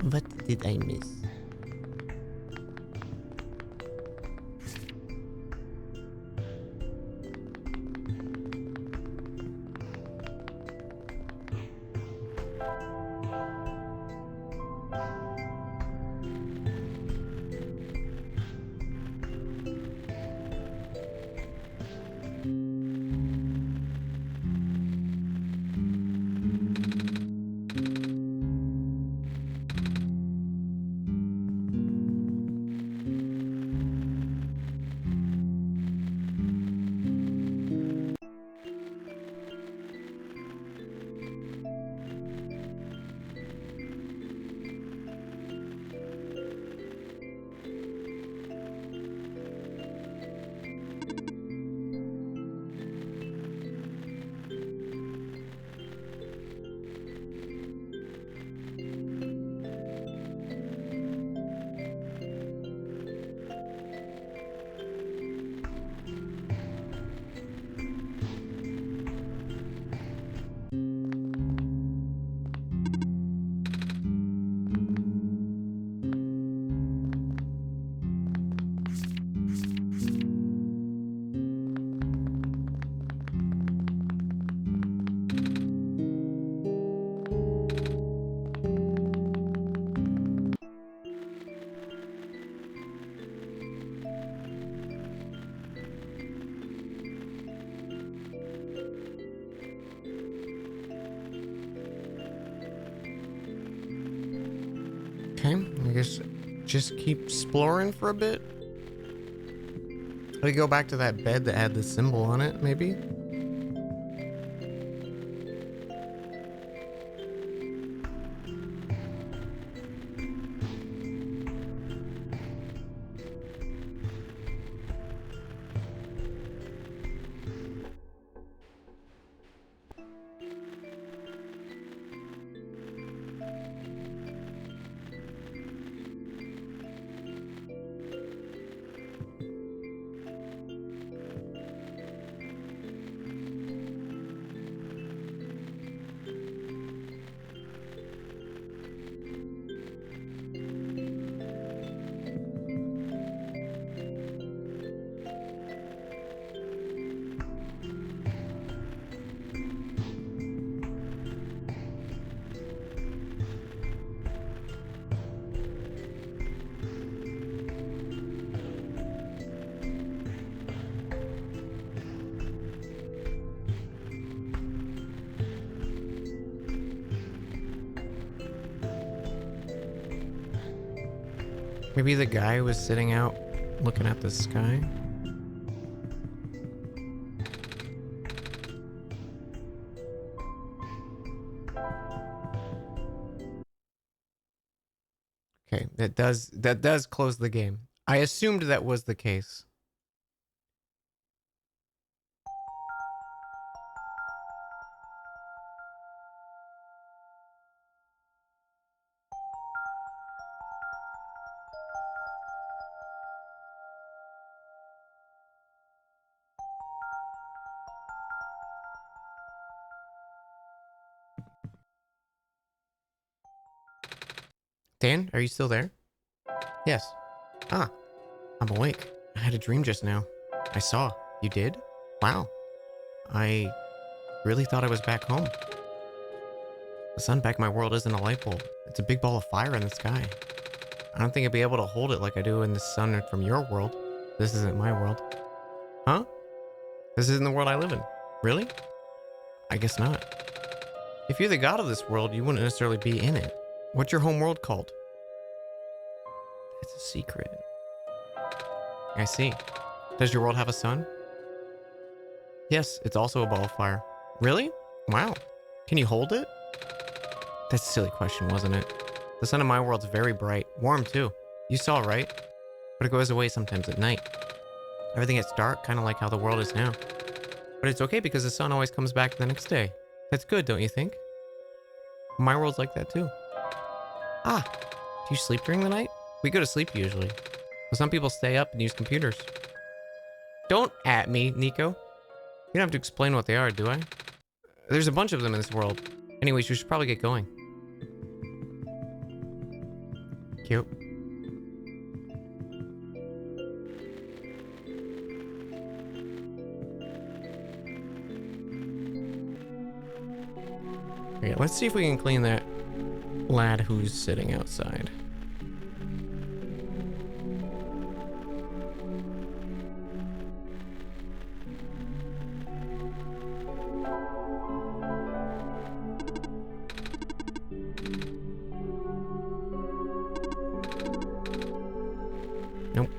What did I miss? guess just keep exploring for a bit. We go back to that bed that had the symbol on it, maybe? Maybe the guy was sitting out looking at the sky. Okay, that does close the game. I assumed that was the case. Dan, are you still there? Yes. Ah, I'm awake. I had a dream just now. I saw. You did? Wow. I really thought I was back home. The sun back in my world isn't a light bulb. It's a big ball of fire in the sky. I don't think I'd be able to hold it like I do in the sun from your world. This isn't my world. Huh? This isn't the world I live in. Really? I guess not. If you're the god of this world, you wouldn't necessarily be in it. What's your home world called? It's a secret. I see. Does your world have a sun? Yes, it's also a ball of fire. Really? Wow. Can you hold it? That's a silly question, wasn't it? The sun in my world's very bright. Warm, too. You saw, right? But it goes away sometimes at night. Everything gets dark, kind of like how the world is now. But it's okay because the sun always comes back the next day. That's good, don't you think? My world's like that, too. Ah, do you sleep during the night? We go to sleep usually. But some people stay up and use computers. Don't at me, Nico. You don't have to explain what they are, do I? There's a bunch of them in this world. Anyways, you should probably get going. Cute. Okay, let's see if we can clean that lad who's sitting outside. Nope.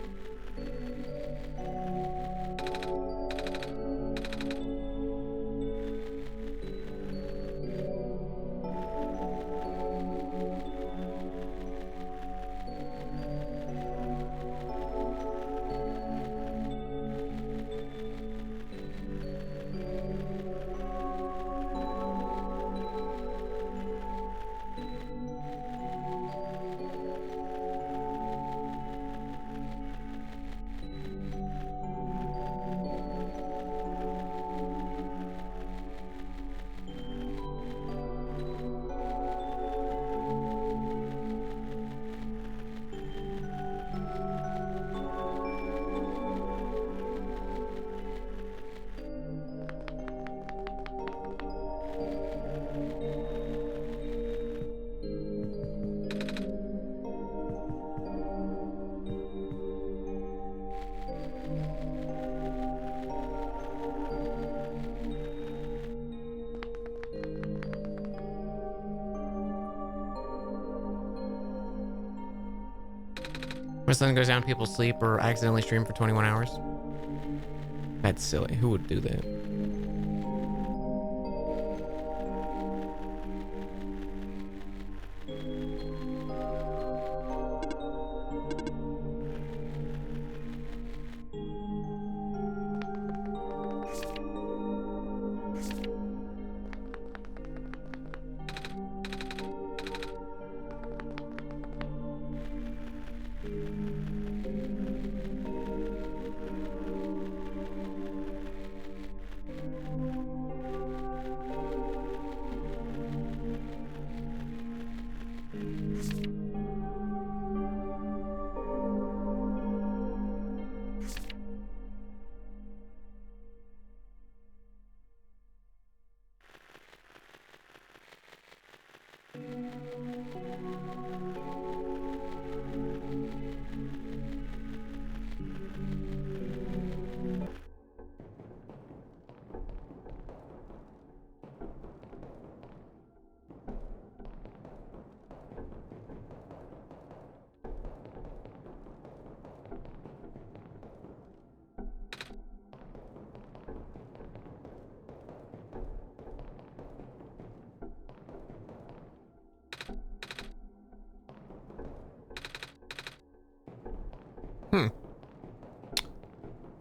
My sun goes down, people sleep or accidentally stream for 21 hours. That's silly. Who would do that?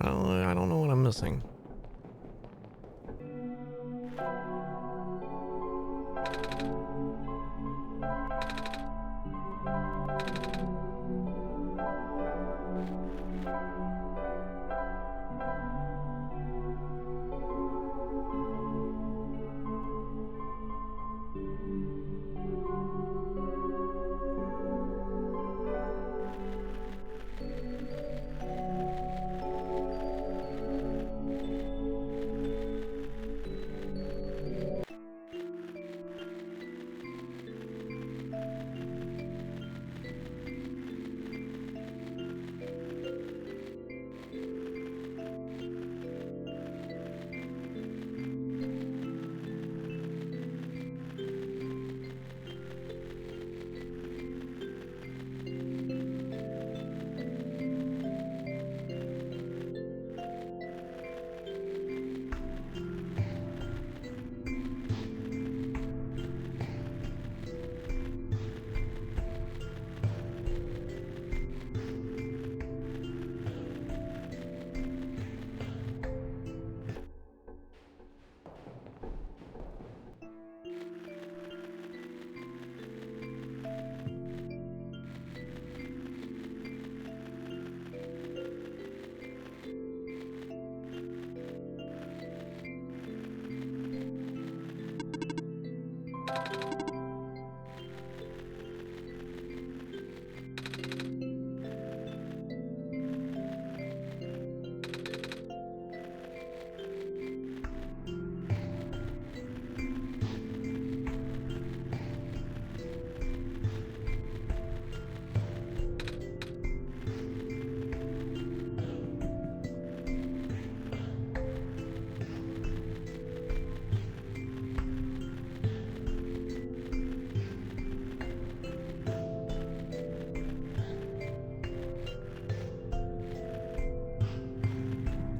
I don't know what I'm missing.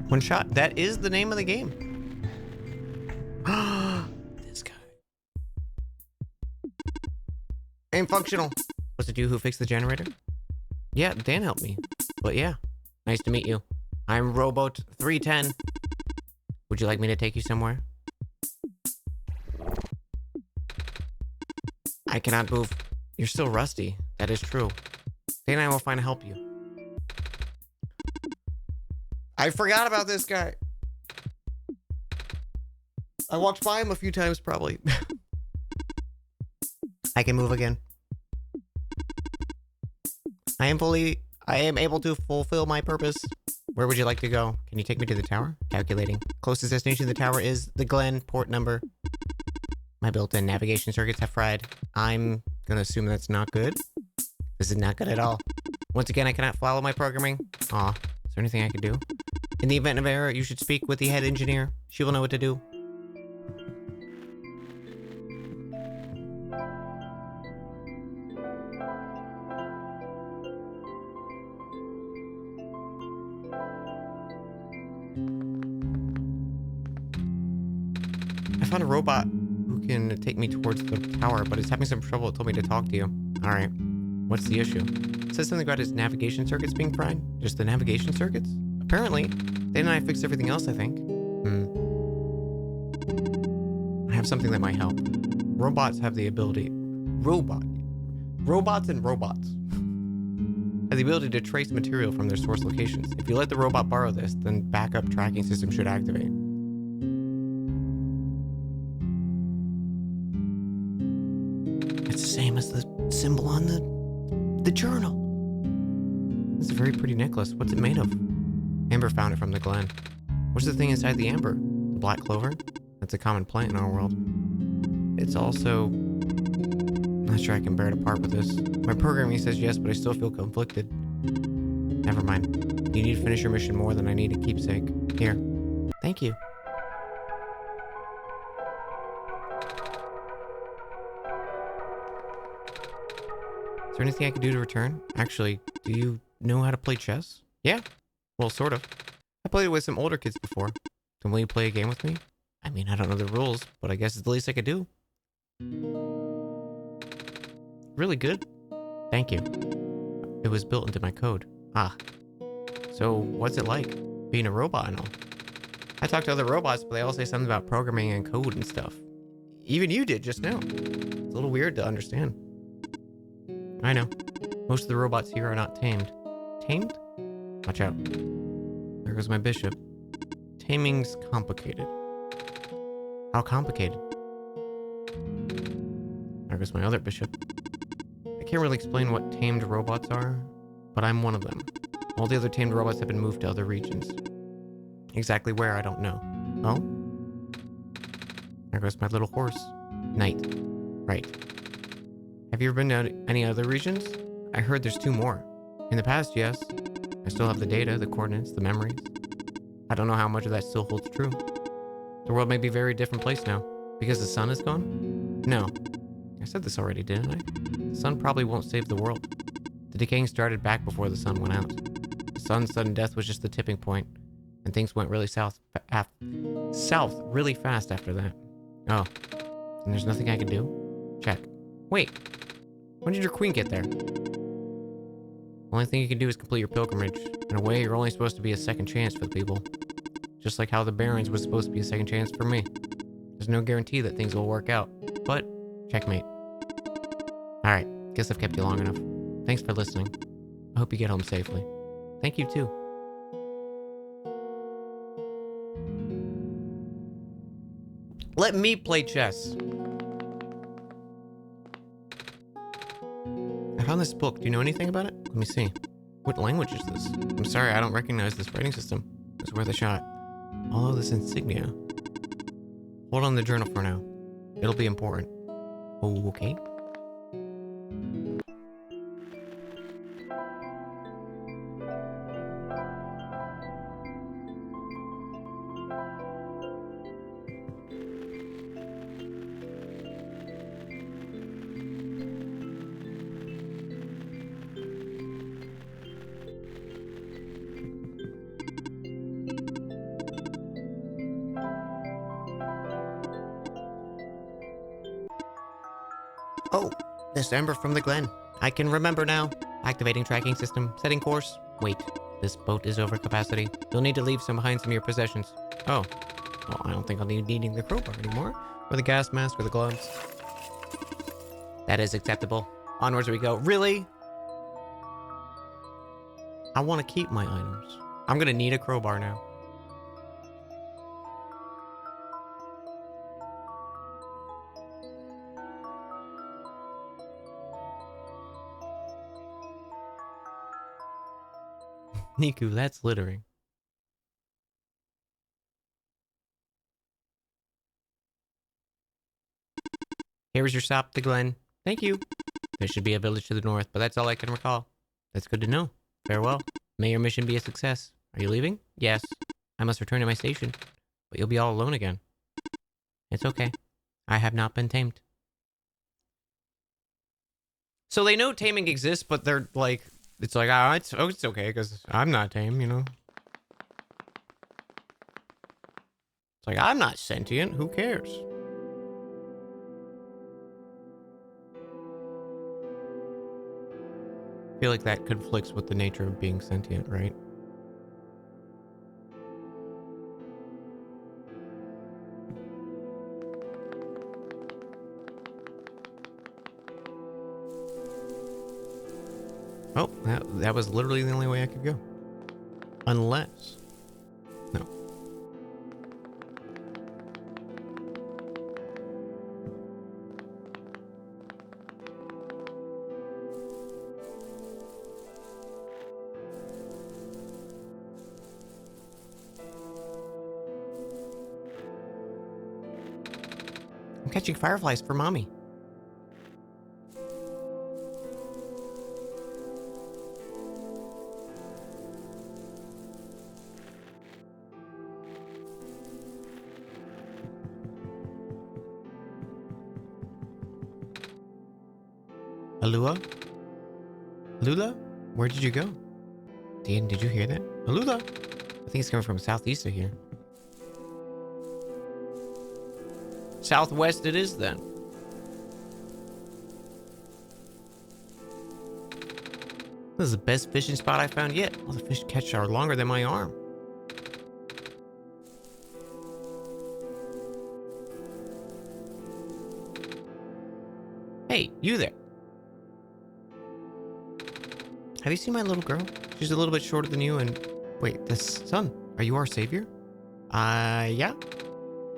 OneShot. That is the name of the game. This guy. Aim functional. Was it you who fixed the generator? Yeah, Dan helped me. But yeah, nice to meet you. I'm Robot 310. Would you like me to take you somewhere? I cannot move. You're still rusty. That is true. Dan and I will find help you. I forgot about this guy. I walked by him a few times, probably. I can move again. I am able to fulfill my purpose. Where would you like to go? Can you take me to the tower? Calculating. Closest destination to the tower is the Glen port number. My built-in navigation circuits have fried. I'm gonna assume that's not good. This is not good at all. Once again, I cannot follow my programming. Aw, is there anything I can do? In the event of error, you should speak with the head engineer. She will know what to do. found a robot who can take me towards the tower, but it's having some trouble. It told me to talk to you. All right. What's the issue? It says something about his navigation circuits being fried. Just the navigation circuits? Apparently. Then I fixed everything else, I think. I have something that might help. Robots have the ability... Robots and robots. Have the ability to trace material from their source locations. If you let the robot borrow this, then backup tracking system should activate. It's the same as the symbol on the journal. It's a very pretty necklace. What's it made of? Amber found it from the glen. What's the thing inside the amber? The black clover? That's a common plant in our world. It's also... I'm not sure I can bear to part with this. My programming says yes, but I still feel conflicted. Never mind. You need to finish your mission more than I need a keepsake. Here. Thank you. Is there anything I can do to return? Actually, do you know how to play chess? Yeah. Well, sort of. I played it with some older kids before. Then will you play a game with me? I mean, I don't know the rules, but I guess it's the least I could do. Really good? Thank you. It was built into my code. Ah. So, what's it like? Being a robot and all? I talked to other robots, but they all say something about programming and code and stuff. Even you did just now. It's a little weird to understand. I know. Most of the robots here are not tamed. Tamed? Watch out. There goes my bishop. Taming's complicated. How complicated? There goes my other bishop. I can't really explain what tamed robots are, but I'm one of them. All the other tamed robots have been moved to other regions. Exactly where, I don't know. Oh? There goes my little horse. Knight. Right. Have you ever been to any other regions? I heard there's 2 more. In the past, yes. I still have the data, the coordinates, the memories. I don't know how much of that still holds true. The world may be a very different place now. Because the sun is gone? No. I said this already, didn't I? The sun probably won't save the world. The decaying started back before the sun went out. The sun's sudden death was just the tipping point, and things went really south really fast after that. Oh. And there's nothing I can do? Check. Wait. When did your queen get there? The only thing you can do is complete your pilgrimage. In a way, you're only supposed to be a second chance for the people. Just like how the barrens was supposed to be a second chance for me. There's no guarantee that things will work out, but checkmate. Alright, guess I've kept you long enough. Thanks for listening. I hope you get home safely. Thank you too. Let me play chess. I found this book. Do you know anything about it? Let me see. What language is this? I'm sorry, I don't recognize this writing system. It's worth a shot. All of this insignia. Hold on the journal for now. It'll be important. Oh, okay. Oh, this ember from the glen. I can remember now. Activating tracking system. Setting course. Wait, this boat is over capacity. You'll need to leave some behind some of your possessions. Oh. Well, I don't think I'll need needing the crowbar anymore. Or the gas mask or the gloves. That is acceptable. Onwards we go. Really? I want to keep my items. I'm gonna need a crowbar now. Niku, that's littering. Here's your stop, the glen. Thank you. There should be a village to the north, but that's all I can recall. That's good to know. Farewell. May your mission be a success. Are you leaving? Yes. I must return to my station. But you'll be all alone again. It's okay. I have not been tamed. So they know taming exists, but they're like... It's like, it's okay, because I'm not tame, you know? It's like, I'm not sentient, who cares? I feel like that conflicts with the nature of being sentient, right? Oh, that was literally the only way I could go. Unless... No. I'm catching fireflies for mommy. Alua? Alula? Where did you go? Dan, did you hear that? Alula? I think it's coming from southeast of here. Southwest it is then. This is the best fishing spot I found yet. All the fish catch are longer than my arm. Hey, you there. Have you seen my little girl? She's a little bit shorter than you and... Wait, the sun. Are you our savior? Yeah?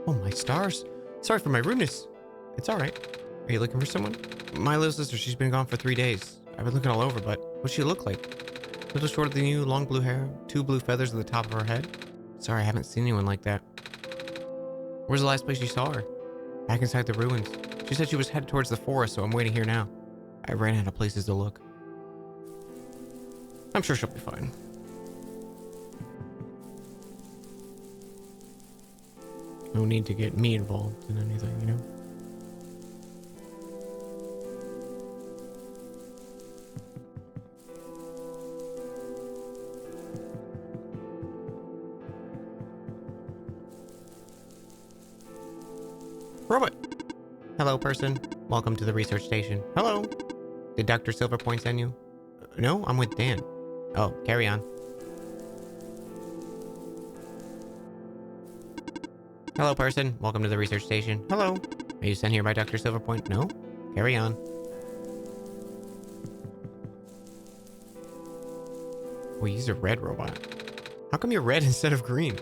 Oh, my stars. Sorry for my rudeness. It's alright. Are you looking for someone? My little sister, she's been gone for 3 days. I've been looking all over, but what's she look like? A little shorter than you, long blue hair, 2 blue feathers at the top of her head. Sorry, I haven't seen anyone like that. Where's the last place you saw her? Back inside the ruins. She said she was headed towards the forest, so I'm waiting here now. I ran out of places to look. I'm sure she'll be fine. No need to get me involved in anything, you know? Robot! Hello, person. Welcome to the research station. Hello! Did Dr. Silverpoint send you? No, I'm with Dan. Oh, carry on. Hello, person. Welcome to the research station. Hello. Are you sent here by Dr. Silverpoint? No? Carry on. Oh, he's a red robot. How come you're red instead of green?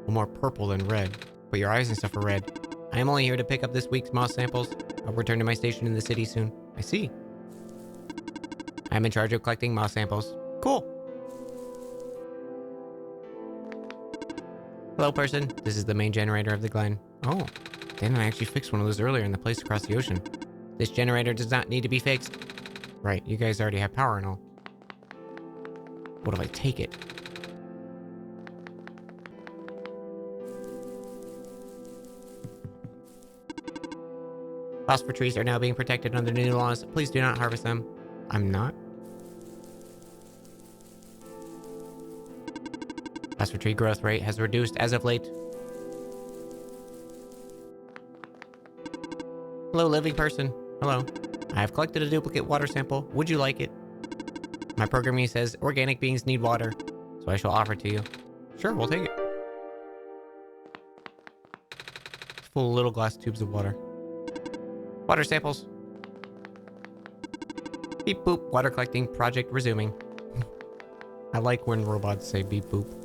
Well, more purple than red. But your eyes and stuff are red. I am only here to pick up this week's moss samples. I'll return to my station in the city soon. I see. I'm in charge of collecting moss samples. Cool. Hello, person. This is the main generator of the glen. Oh, Dan and I actually fixed one of those earlier in the place across the ocean. This generator does not need to be fixed. Right, you guys already have power and all. What if I take it? Phosphor trees are now being protected under new laws. Please do not harvest them. I'm not. Phosphor tree growth rate has reduced as of late. Hello, living person. Hello. I have collected a duplicate water sample. Would you like it? My programming says organic beings need water, so I shall offer it to you. Sure, we'll take it. It's full of little glass tubes of water. Water samples. Beep boop. Water collecting project resuming. I like when robots say beep boop.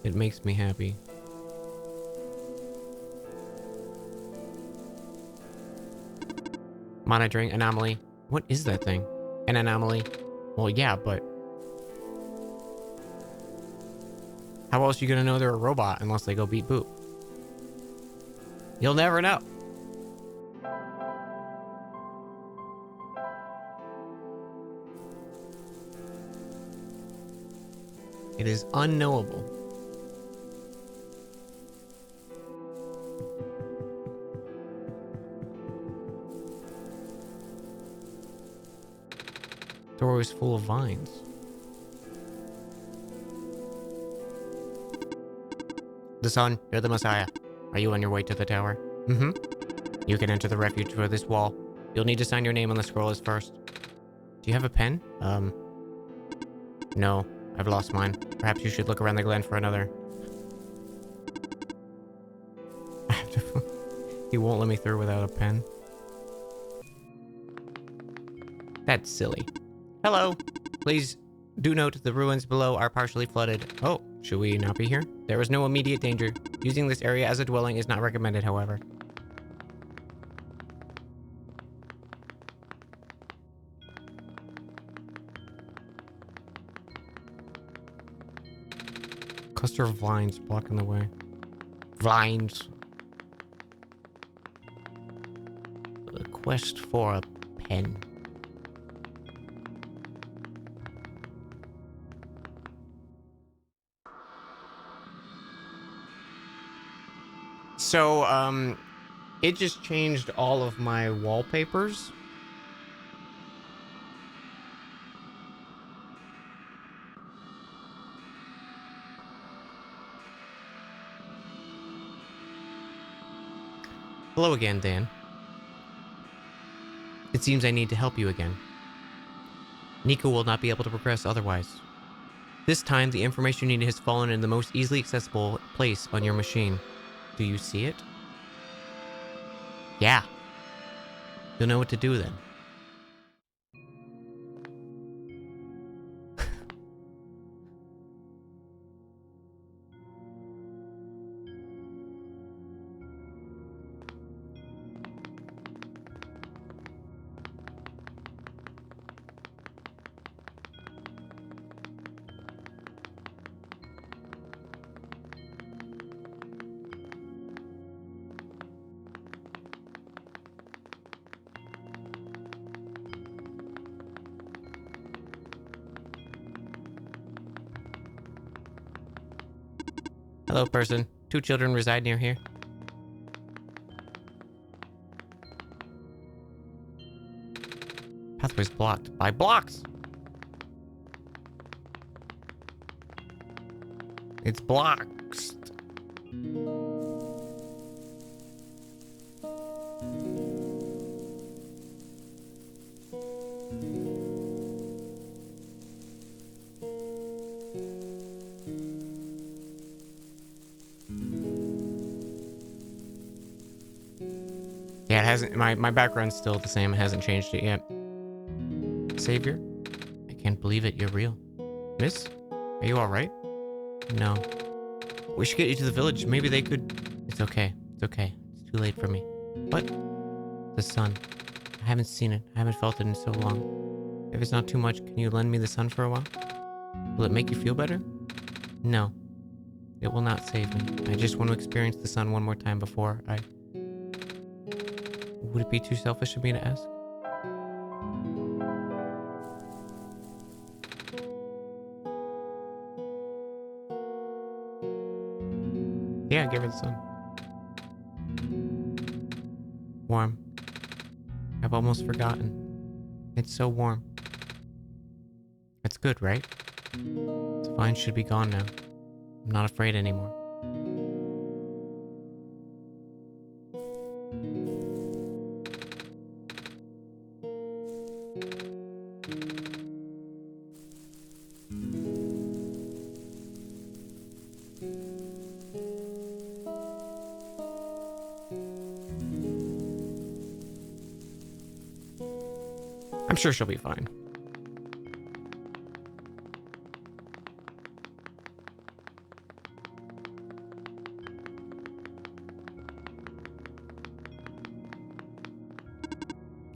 It makes me happy. Monitoring anomaly. What is that thing? An anomaly? Well, yeah, but... how else are you gonna know they're a robot unless they go beep boop? You'll never know. It is unknowable. The door is full of vines. The Sun, you're the Messiah. Are you on your way to the tower? Mm-hmm. You can enter the refuge for this wall. You'll need to sign your name on the scroll as first. Do you have a pen? No. I've lost mine. Perhaps you should look around the glen for another. He won't let me through without a pen. That's silly. Hello. Please do note the ruins below are partially flooded. Oh, should we not be here? There is no immediate danger. Using this area as a dwelling is not recommended, however. Cluster of vines blocking the way. Vines. A quest for a pen. So, it just changed all of my wallpapers. Hello again, Dan. It seems I need to help you again. Nico will not be able to progress otherwise. This time, the information you need has fallen in the most easily accessible place on your machine. Do you see it? Yeah. You'll know what to do then. Hello, person. 2 children reside near here. Pathway's blocked by blocks. It's blocks. Yeah, it hasn't. My background's still the same. It hasn't changed it yet. Savior? I can't believe it. You're real. Miss? Are you alright? No. We should get you to the village. Maybe they could... It's okay. It's okay. It's too late for me. What? The sun. I haven't seen it. I haven't felt it in so long. If it's not too much, can you lend me the sun for a while? Will it make you feel better? No. It will not save me. I just want to experience the sun one more time before I... Would it be too selfish of me to ask? Yeah, give her the sun. Warm. I've almost forgotten. It's so warm. It's good, right? The vine should be gone now. I'm not afraid anymore. I'm sure she'll be fine.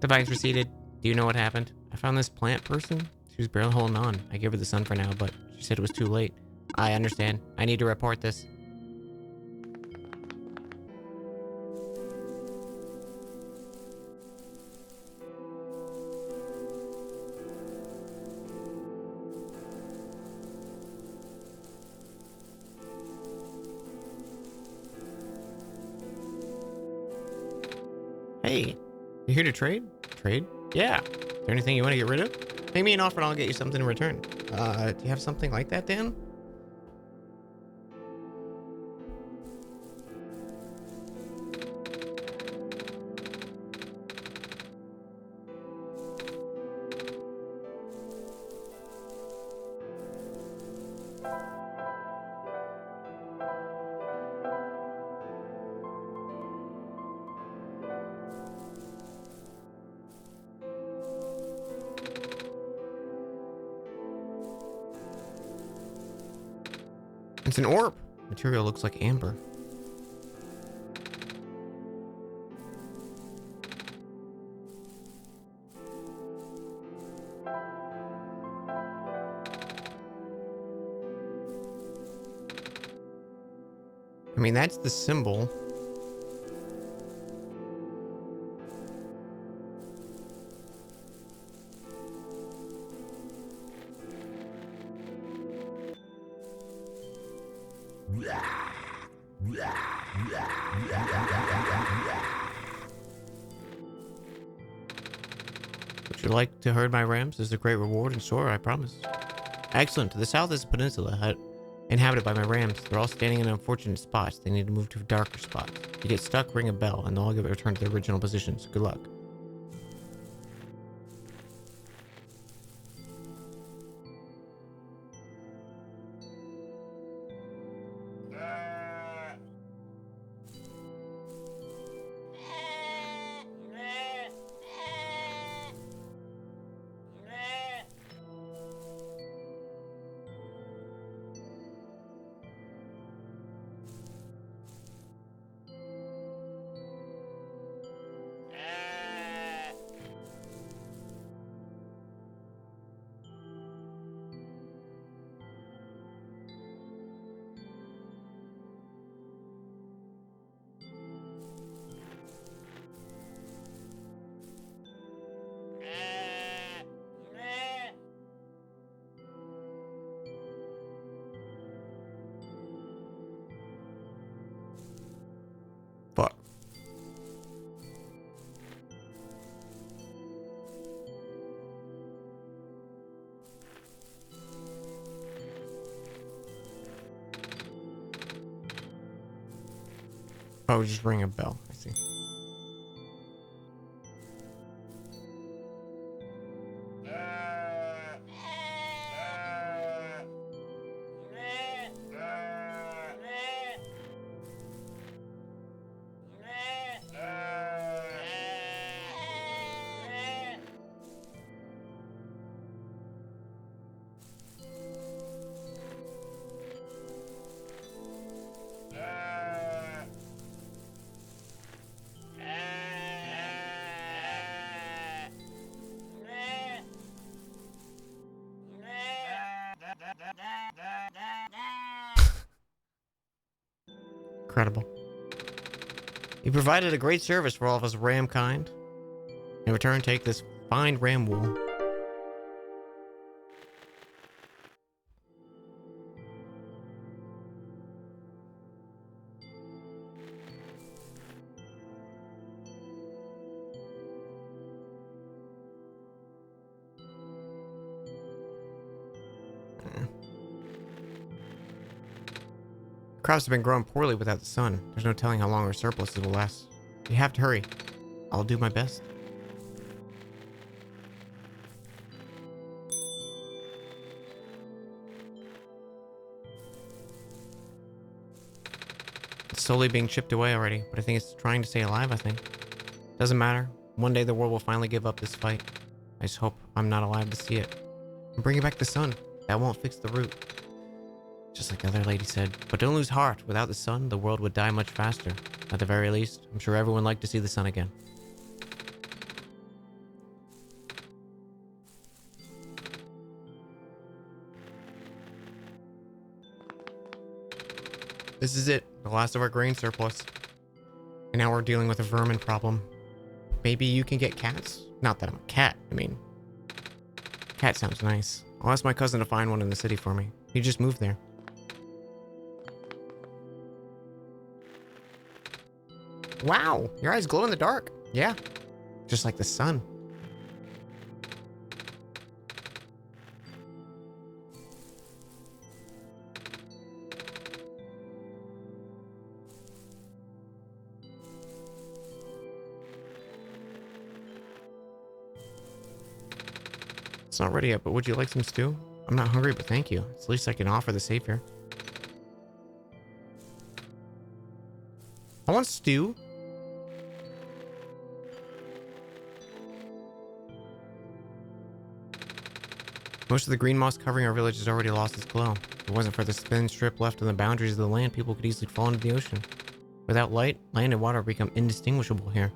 The vines receded. Do you know what happened? I found this plant person. She was barely holding on. I gave her the sun for now, but she said it was too late. I understand. I need to report this. Hey, you here to trade? Trade? Yeah. Is there anything you want to get rid of? Make me an offer and I'll get you something in return. Do you have something like that, Dan? It's an orb. Material looks like amber. I mean, that's the symbol. Would you like to herd my rams? There's a great reward in store, I promise. Excellent. To the south is a peninsula inhabited by my rams. They're all standing in unfortunate spots. They need to move to darker spots. If you get stuck, ring a bell, and they'll all get returned to their original positions. Good luck. Fuck. Oh, just ring a bell. I see. Incredible. You provided a great service for all of us ram kind. In return, take this fine ram wool. Crops have been growing poorly without the sun. There's no telling how long our surpluses will last. You have to hurry. I'll do my best. It's slowly being chipped away already, but I think it's trying to stay alive, I think. Doesn't matter. One day the world will finally give up this fight. I just hope I'm not alive to see it. And bringing back the sun. That won't fix the root. Just like the other lady said. But don't lose heart. Without the sun, the world would die much faster. At the very least, I'm sure everyone would like to see the sun again. This is it. The last of our grain surplus. And now we're dealing with a vermin problem. Maybe you can get cats? Not that I'm a cat. I mean, cat sounds nice. I'll ask my cousin to find one in the city for me. He just moved there. Wow, your eyes glow in the dark. Yeah, just like the sun. It's not ready yet, but would you like some stew? I'm not hungry, but thank you. It's the least I can offer the savior. I want stew. Most of the green moss covering our village has already lost its glow. If it wasn't for the thin strip left on the boundaries of the land, people could easily fall into the ocean. Without light, land and water become indistinguishable here.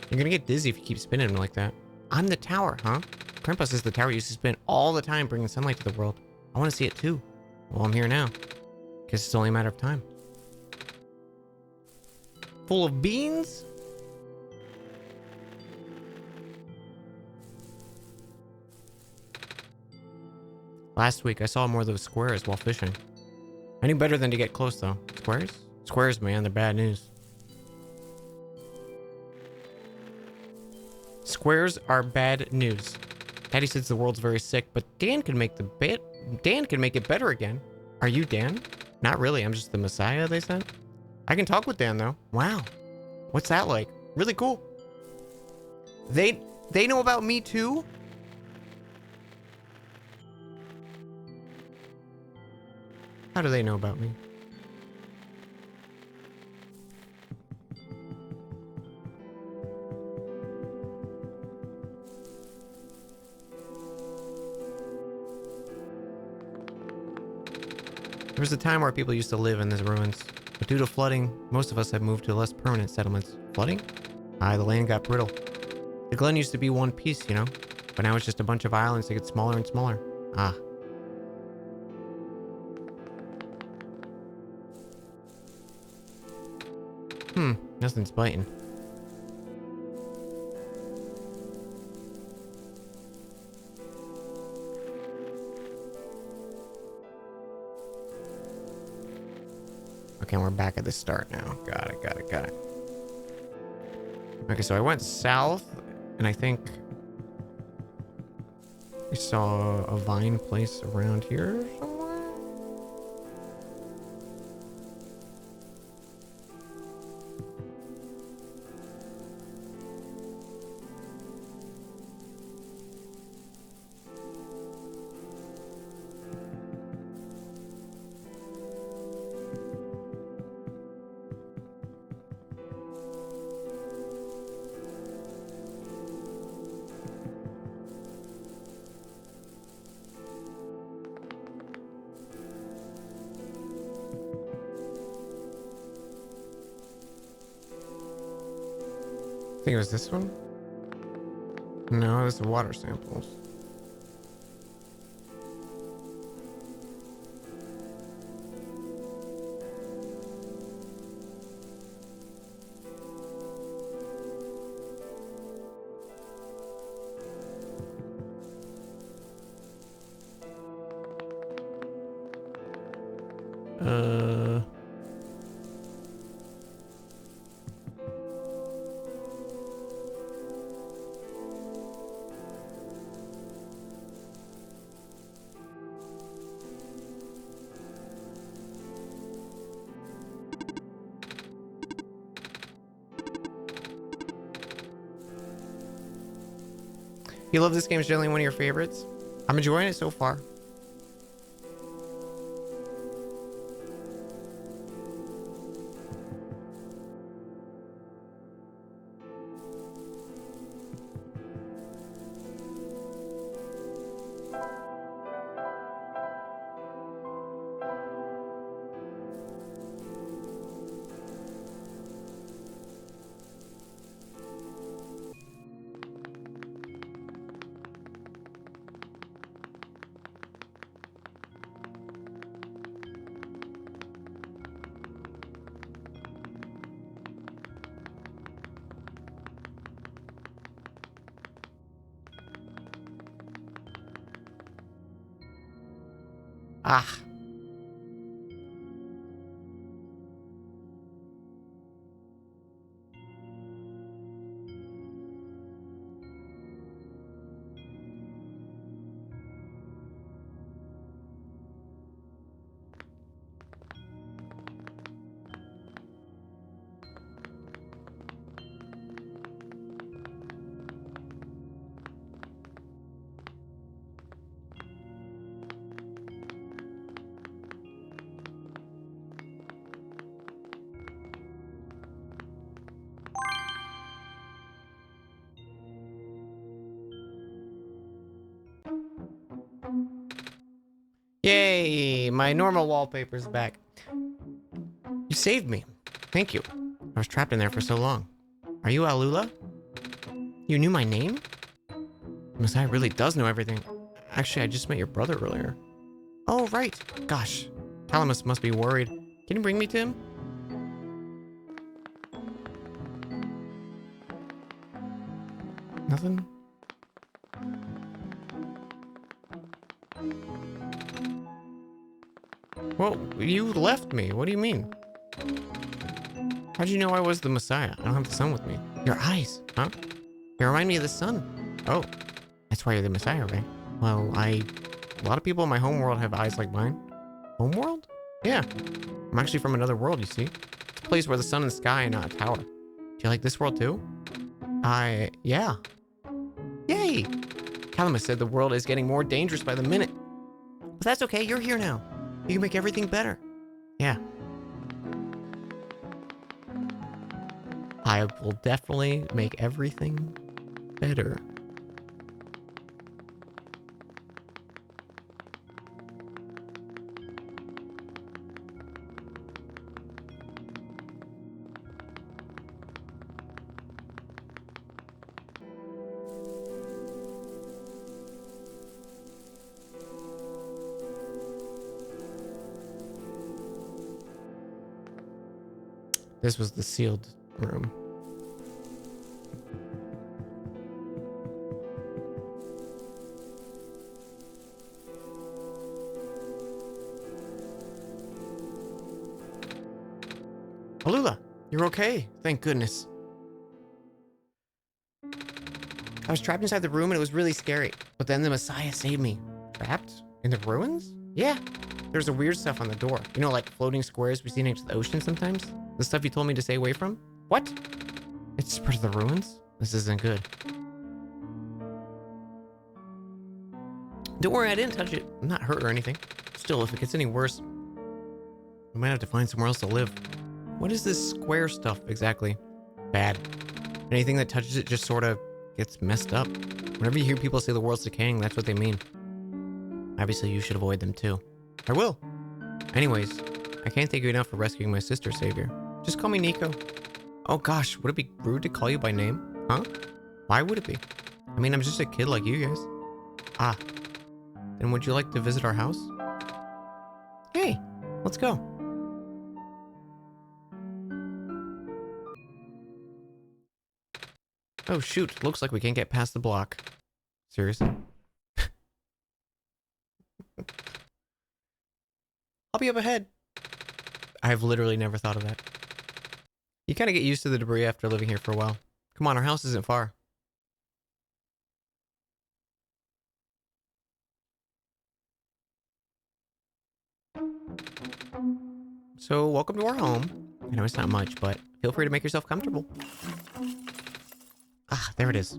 You're gonna get dizzy if you keep spinning them like that. I'm the tower, huh? Krampus is the tower used to spin all the time, bringing sunlight to the world. I want to see it too. Well, I'm here now. Guess it's only a matter of time. Full of beans? Last week, I saw more of those squares while fishing. I knew better than to get close, though. Squares? Squares, man, they're bad news. Squares are bad news. Daddy says the world's very sick, but Dan can make it better again. Are you Dan? Not really, I'm just the Messiah they sent. I can talk with Dan, though. Wow. What's that like? Really cool. They know about me, too? How do they know about me? There was a time where people used to live in these ruins, but due to flooding, most of us have moved to less permanent settlements. Flooding? The land got brittle. The glen used to be one piece, you know, but now it's just a bunch of islands that get smaller and smaller. Nothing's biting. Okay, we're back at the start now. Got it. Okay, so I went south, and I think I saw a vine place around here somewhere. I think it was this one. No, this is water samples. You love this game? Is generally one of your favorites? I'm enjoying it so far. Ah. Yay! My normal wallpaper's back. You saved me. Thank you. I was trapped in there for so long. Are you Alula? You knew my name? Messiah really does know everything. Actually, I just met your brother earlier. Oh, right. Gosh. Calamus must be worried. Can you bring me to him? Nothing? Well, you left me. What do you mean? How'd you know I was the Messiah? I don't have the sun with me. Your eyes, huh? You remind me of the sun. Oh, that's why you're the Messiah, right? Well, a lot of people in my homeworld have eyes like mine. Homeworld? Yeah. I'm actually from another world, you see. It's a place where the sun and the sky and not a tower. Do you like this world too? Yeah. Yay! Calamus said the world is getting more dangerous by the minute. But that's okay, you're here now. You can make everything better. Yeah. I will definitely make everything better. This was the sealed room. Alula, you're okay. Thank goodness. I was trapped inside the room and it was really scary. But then the Messiah saved me. Trapped? In the ruins? Yeah. There's a weird stuff on the door. You know, like floating squares we see next to the ocean sometimes? The stuff you told me to stay away from? What? It's part of the ruins? This isn't good. Don't worry, I didn't touch it. I'm not hurt or anything. Still, if it gets any worse, we might have to find somewhere else to live. What is this square stuff exactly? Bad. Anything that touches it just sort of gets messed up. Whenever you hear people say the world's decaying, that's what they mean. Obviously, you should avoid them too. I will. Anyways, I can't thank you enough for rescuing my sister, Savior. Just call me Nico. Oh gosh, would it be rude to call you by name? Huh? Why would it be? I mean, I'm just a kid like you guys. Ah. Then would you like to visit our house? Hey, let's go. Oh shoot, looks like we can't get past the block. Seriously? I'll be up ahead. I've literally never thought of that. You kind of get used to the debris after living here for a while. Come on, our house isn't far. So, welcome to our home. I know it's not much, but feel free to make yourself comfortable. Ah, there it is.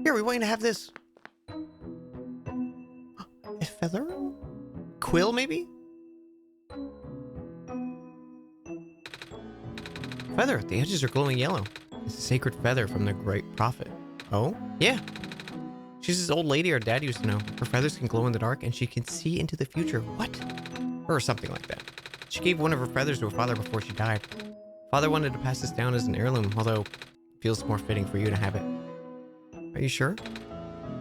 Here, we want you to have this. A feather? Quill, maybe? Feather. The edges are glowing yellow. It's a sacred feather from the great prophet. Oh? Yeah. She's this old lady our dad used to know. Her feathers can glow in the dark and she can see into the future. What? Or something like that. She gave one of her feathers to her father before she died. Father wanted to pass this down as an heirloom, although it feels more fitting for you to have it. Are you sure?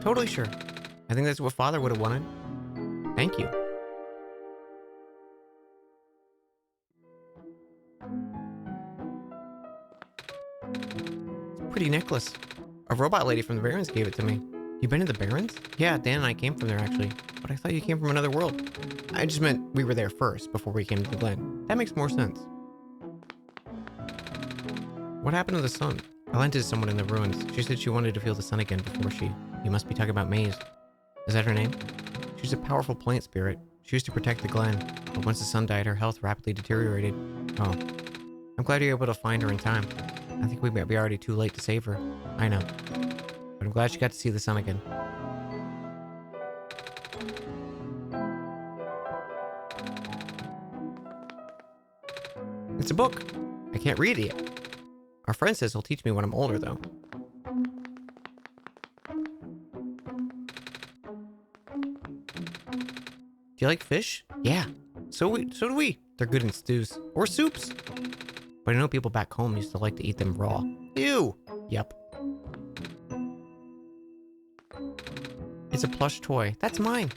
Totally sure. I think that's what Father would have wanted. Thank you. It's a pretty necklace. A robot lady from the barrens gave it to me. You been to the barrens? Yeah, Dan and I came from there actually. But I thought you came from another world. I just meant we were there first before we came to the glen. That makes more sense. What happened to the sun? I lent it to someone in the ruins. She said she wanted to feel the sun again before she... You must be talking about Maze. Is that her name? She's a powerful plant spirit. She used to protect the glen. But once the sun died, her health rapidly deteriorated. Oh. I'm glad you're able to find her in time. I think we might be already too late to save her. I know. But I'm glad she got to see the sun again. It's a book. I can't read it yet. Our friend says he'll teach me when I'm older, though. you like fish? Yeah. So do we. They're good in stews. Or soups. But I know people back home used to like to eat them raw. Ew. Yep. It's a plush toy. That's mine.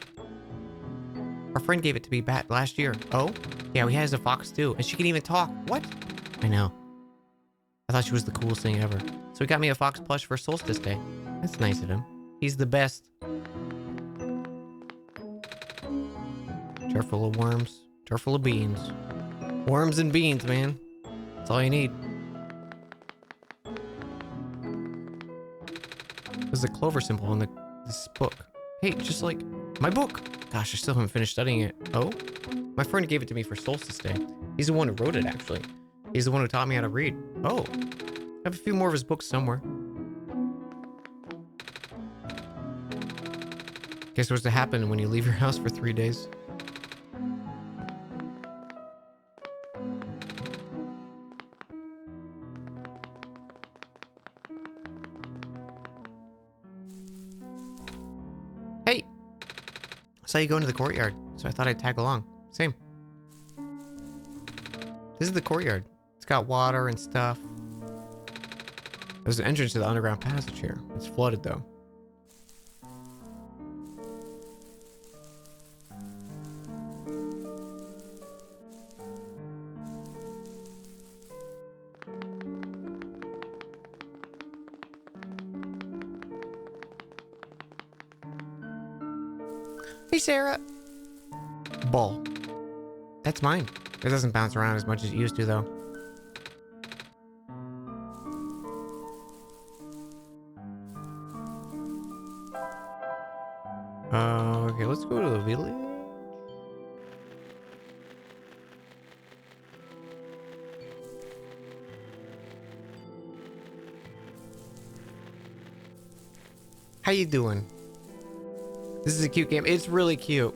Our friend gave it to me back last year. Oh? Yeah, he has a fox too. And she can even talk. What? I know. I thought she was the coolest thing ever. So he got me a fox plush for Solstice Day. That's nice of him. He's the best. Jar full of worms. Jar full of beans. Worms and beans, man. That's all you need. There's a clover symbol on this book. Hey, just like my book. Gosh, I still haven't finished studying it. Oh? My friend gave it to me for Solstice Day. He's the one who wrote it, actually. He's the one who taught me how to read. Oh. I have a few more of his books somewhere. Guess what's to happen when you leave your house for 3 days? Hey! I saw you go into the courtyard, so I thought I'd tag along. Same. This is the courtyard. It's got water and stuff. There's an entrance to the underground passage here. It's flooded, though. Hey, Sarah. Ball. That's mine. It doesn't bounce around as much as it used to, though. Okay, let's go to the village. How you doing? This is a cute game. It's really cute.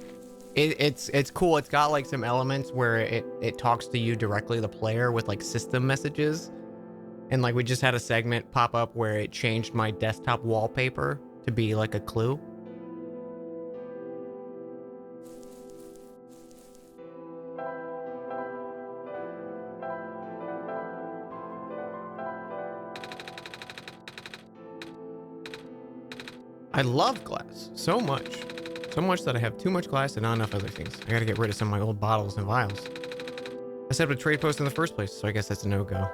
It's cool. It's got like some elements where it talks to you directly, the player, with like system messages. And like we just had a segment pop up where it changed my desktop wallpaper to be like a clue. I love glass so much. So much that I have too much glass and not enough other things. I gotta get rid of some of my old bottles and vials. I set up a trade post in the first place, so I guess that's a no-go.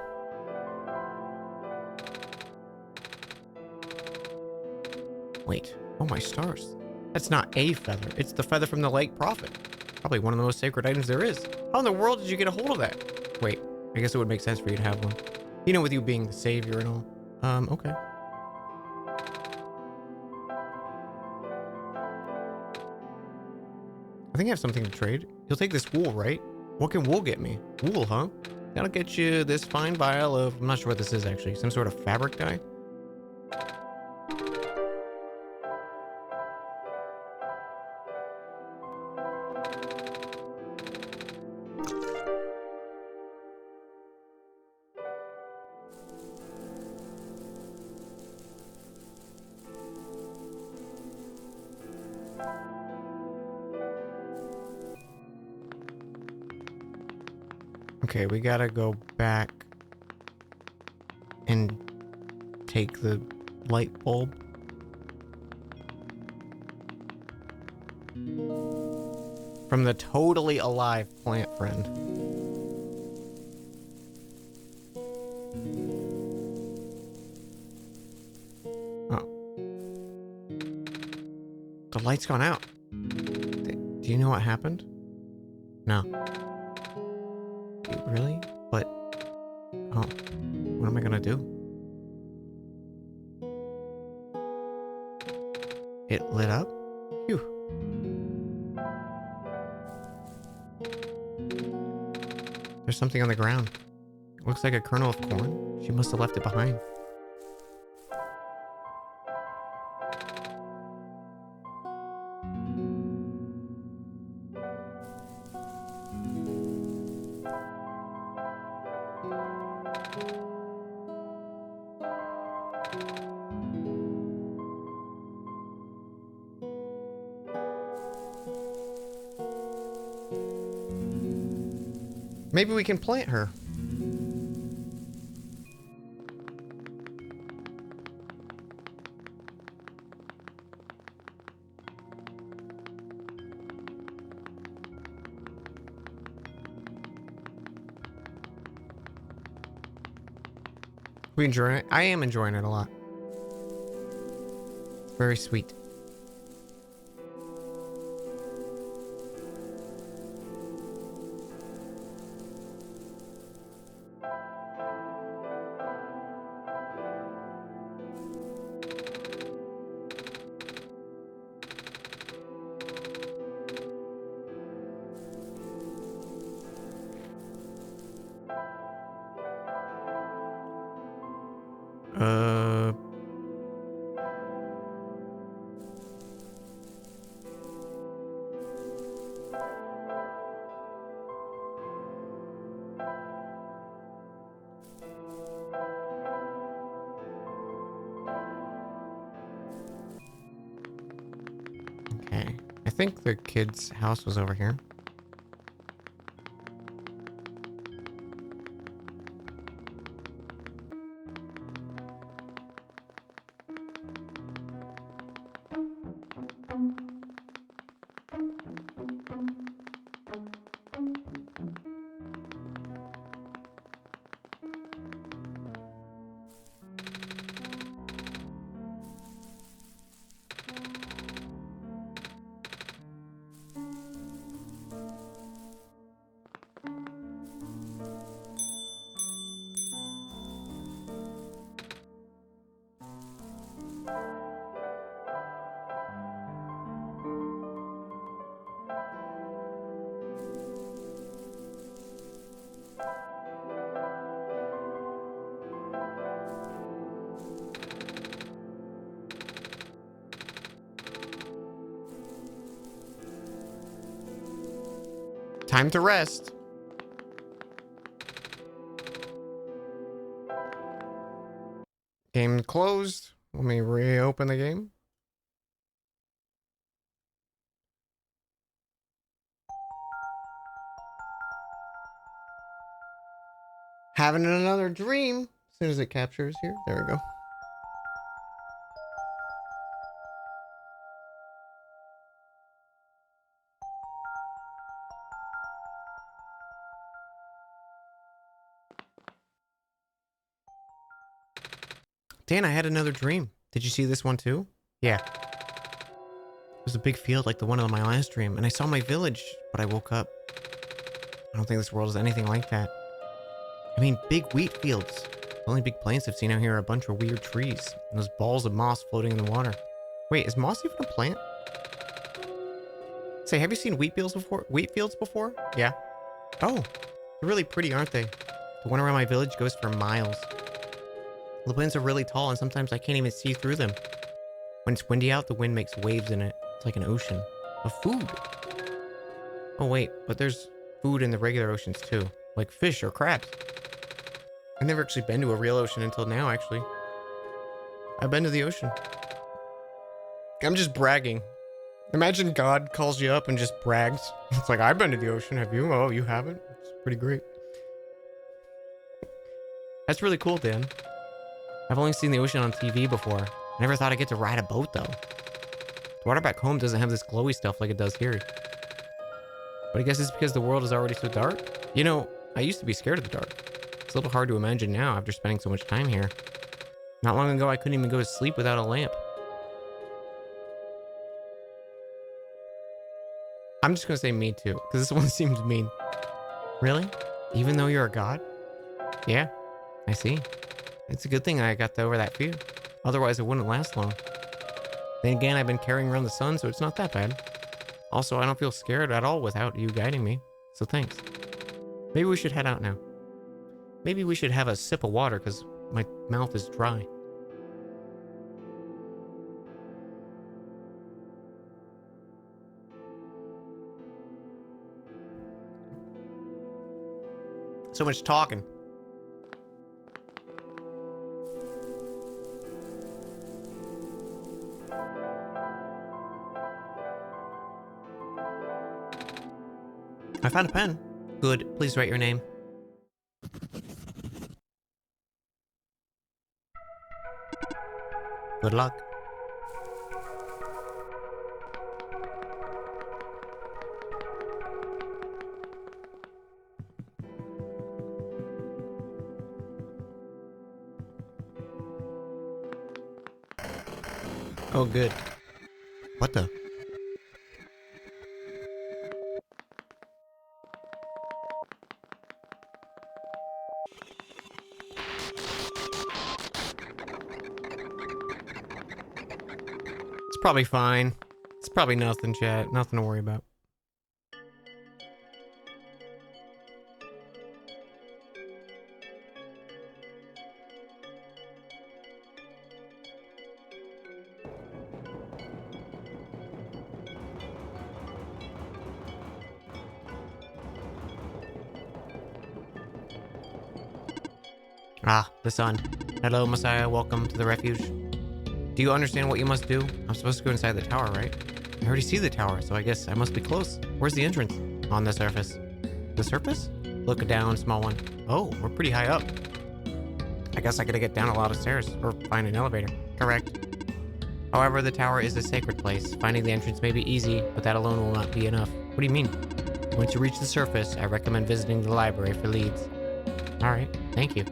Wait, oh my stars. That's not a feather, it's the feather from the Lake Prophet. Probably one of the most sacred items there is. How in the world did you get a hold of that? Wait, I guess it would make sense for you to have one. You know, with you being the savior and all. Okay. I think I have something to trade. You'll take this wool, right? What can wool get me? Wool, huh? That'll get you this fine vial of... I'm not sure what this is, actually. Some sort of fabric dye? Okay, we gotta go back and take the light bulb. From the totally alive plant friend. Oh. The light's gone out. Do you know what happened? No. Really? But... oh. What am I gonna do? It lit up? Phew. There's something on the ground. Looks like a kernel of corn. She must have left it behind. Maybe we can plant her. We enjoying it? I am enjoying it a lot. It's very sweet. Okay. I think the kid's house was over here. Time to rest. Game closed. Let me reopen the game. Having another dream. As soon as it captures here. There we go. Dan, I had another dream. Did you see this one too? Yeah. It was a big field like the one on my last dream, and I saw my village, but I woke up. I don't think this world is anything like that. I mean, big wheat fields. The only big plants I've seen out here are a bunch of weird trees, and those balls of moss floating in the water. Wait, is moss even a plant? Say, have you seen wheat fields before? Wheat fields before? Yeah. Oh, they're really pretty, aren't they? The one around my village goes for miles. The plants are really tall, and sometimes I can't even see through them. When it's windy out, the wind makes waves in it. It's like an ocean of food. Oh wait, but there's food in the regular oceans too, like fish or crabs. I've never actually been to a real ocean until now, actually. I've been to the ocean. I'm just bragging. Imagine God calls you up and just brags. It's like, I've been to the ocean, have you? Oh, you haven't? It's pretty great. That's really cool, Dan. I've only seen the ocean on TV before. I never thought I'd get to ride a boat, though. The water back home doesn't have this glowy stuff like it does here. But I guess it's because the world is already so dark. You know, I used to be scared of the dark. It's a little hard to imagine now after spending so much time here. Not long ago, I couldn't even go to sleep without a lamp. I'm just gonna say me too, because this one seems mean. Really? Even though you're a god? Yeah, I see. It's a good thing I got over that fear. Otherwise, it wouldn't last long. Then again, I've been carrying around the sun, so it's not that bad. Also, I don't feel scared at all without you guiding me, so thanks. Maybe we should head out now. Maybe we should have a sip of water, because my mouth is dry. So much talking. I found a pen. Good. Please write your name. Good luck. Oh, good. What the? It's probably fine. It's probably nothing, chat. Nothing to worry about. Ah, the sun. Hello, Messiah. Welcome to the refuge. Do you understand what you must do? I'm supposed to go inside the tower, right? I already see the tower, so I guess I must be close. Where's the entrance? On the surface. The surface? Look down, small one. Oh, we're pretty high up. I guess I gotta get down a lot of stairs, or find an elevator. Correct. However, the tower is a sacred place. Finding the entrance may be easy, but that alone will not be enough. What do you mean? Once you reach the surface, I recommend visiting the library for leads. Alright, thank you.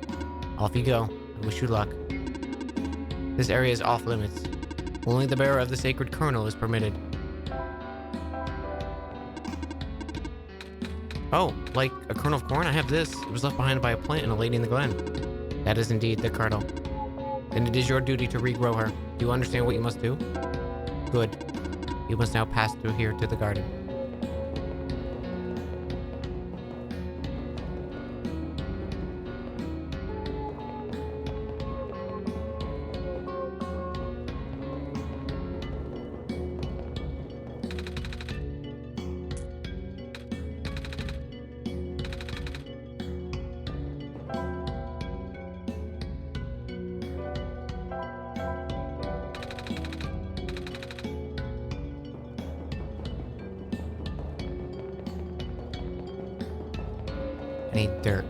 Off you go. I wish you luck. This area is off limits. Only the bearer of the sacred kernel is permitted. Oh, like a kernel of corn? I have this. It was left behind by a plant and a lady in the glen. That is indeed the kernel. Then it is your duty to regrow her. Do you understand what you must do? Good. You must now pass through here to the garden. I need dirt.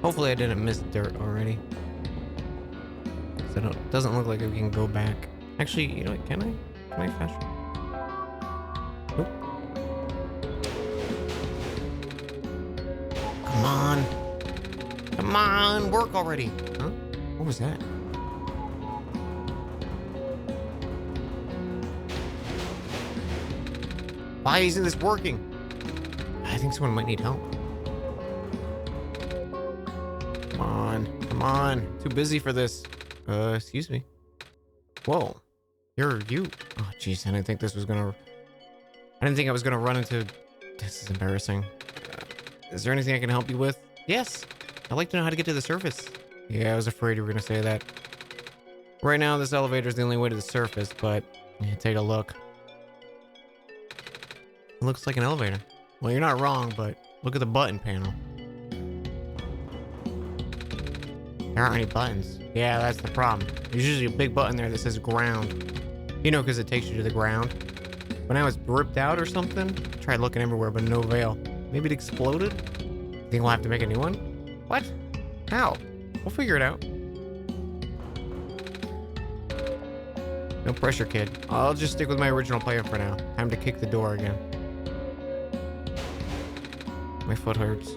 Hopefully I didn't miss dirt already. So it doesn't look like we can go back. Actually, you know what? Can I? Can I fast? Nope. Come on. Come on, work already. Huh? What was that? Why isn't this working? I think someone might need help. Come on. Come on. Too busy for this. Excuse me. Whoa. You're you. Oh, jeez. I didn't think this was gonna... I didn't think I was gonna run into... This is embarrassing. Is there anything I can help you with? Yes. I'd like to know how to get to the surface. Yeah, I was afraid you were gonna say that. Right now, this elevator is the only way to the surface, but... Yeah, take a look. It looks like an elevator. Well, you're not wrong, but look at the button panel. There aren't any buttons. Yeah, that's the problem. There's usually a big button there that says ground. You know, because it takes you to the ground. When I was ripped out or something, I tried looking everywhere, but no avail. Maybe it exploded? Think we'll have to make a new one? What? How? We'll figure it out. No pressure, kid. I'll just stick with my original plan for now. Time to kick the door again. My foot hurts.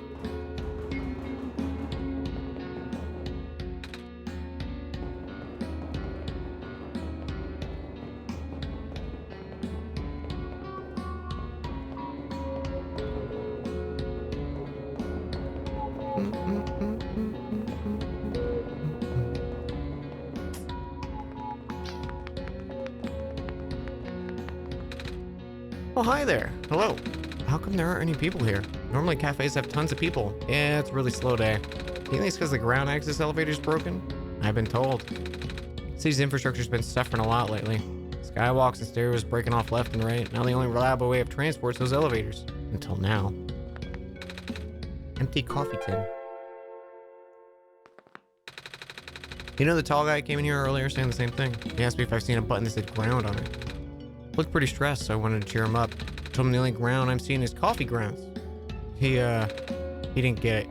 Oh, hi there. Hello. How come there aren't any people here? Normally cafes have tons of people. Yeah, it's a really slow day. Do you think it's because the ground access elevator's broken? I've been told. City's infrastructure's been suffering a lot lately. Skywalks and stairs breaking off left and right. Now the only reliable way of transport is those elevators. Until now. Empty coffee tin. You know, the tall guy came in here earlier saying the same thing. He asked me if I've seen a button that said ground on it. Looked pretty stressed, so I wanted to cheer him up. Told him the only ground I'm seeing is coffee grounds. He didn't get it.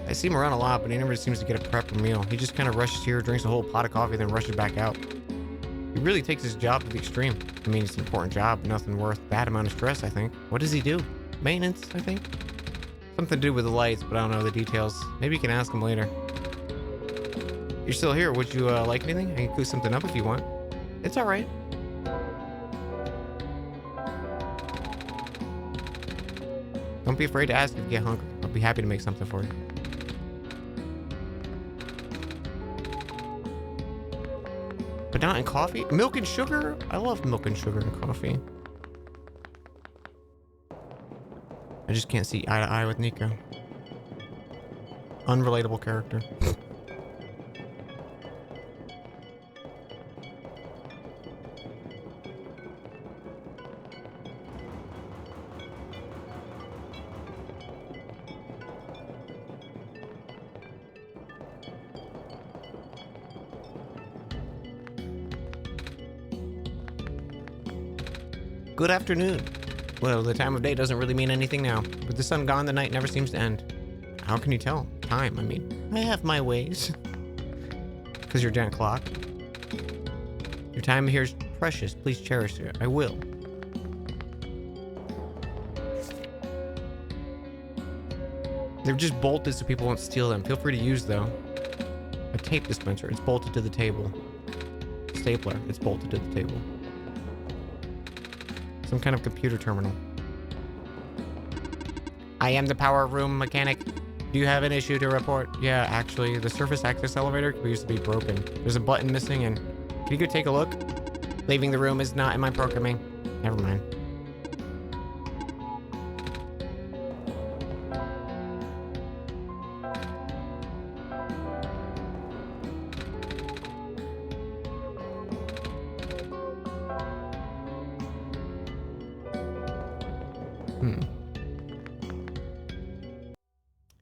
I see him around a lot, but he never seems to get a prep or meal. He just kind of rushes here, drinks a whole pot of coffee, then rushes back out. He really takes his job to the extreme. I mean, it's an important job, but nothing worth that amount of stress, I think. What does he do? Maintenance, I think? Something to do with the lights, but I don't know the details. Maybe you can ask him later. You're still here. Would you like anything? I can cook something up if you want. It's all right. Don't be afraid to ask if you get hungry. I'll be happy to make something for you. But not in coffee? Milk and sugar? I love milk and sugar in coffee. I just can't see eye to eye with Nico. Unrelatable character. Good afternoon. Well, the time of day doesn't really mean anything now. With the sun gone, the night never seems to end. How can you tell? Time, I mean. I have my ways. Because you're a giant clock. Your time here is precious. Please cherish it. I will. They're just bolted so people won't steal them. Feel free to use, though. A tape dispenser. It's bolted to the table. Stapler. It's bolted to the table. Some kind of computer terminal. I am the power room mechanic. Do you have an issue to report? Yeah, actually, the surface access elevator used to be broken. There's a button missing and... Can you go take a look? Leaving the room is not in my programming. Never mind.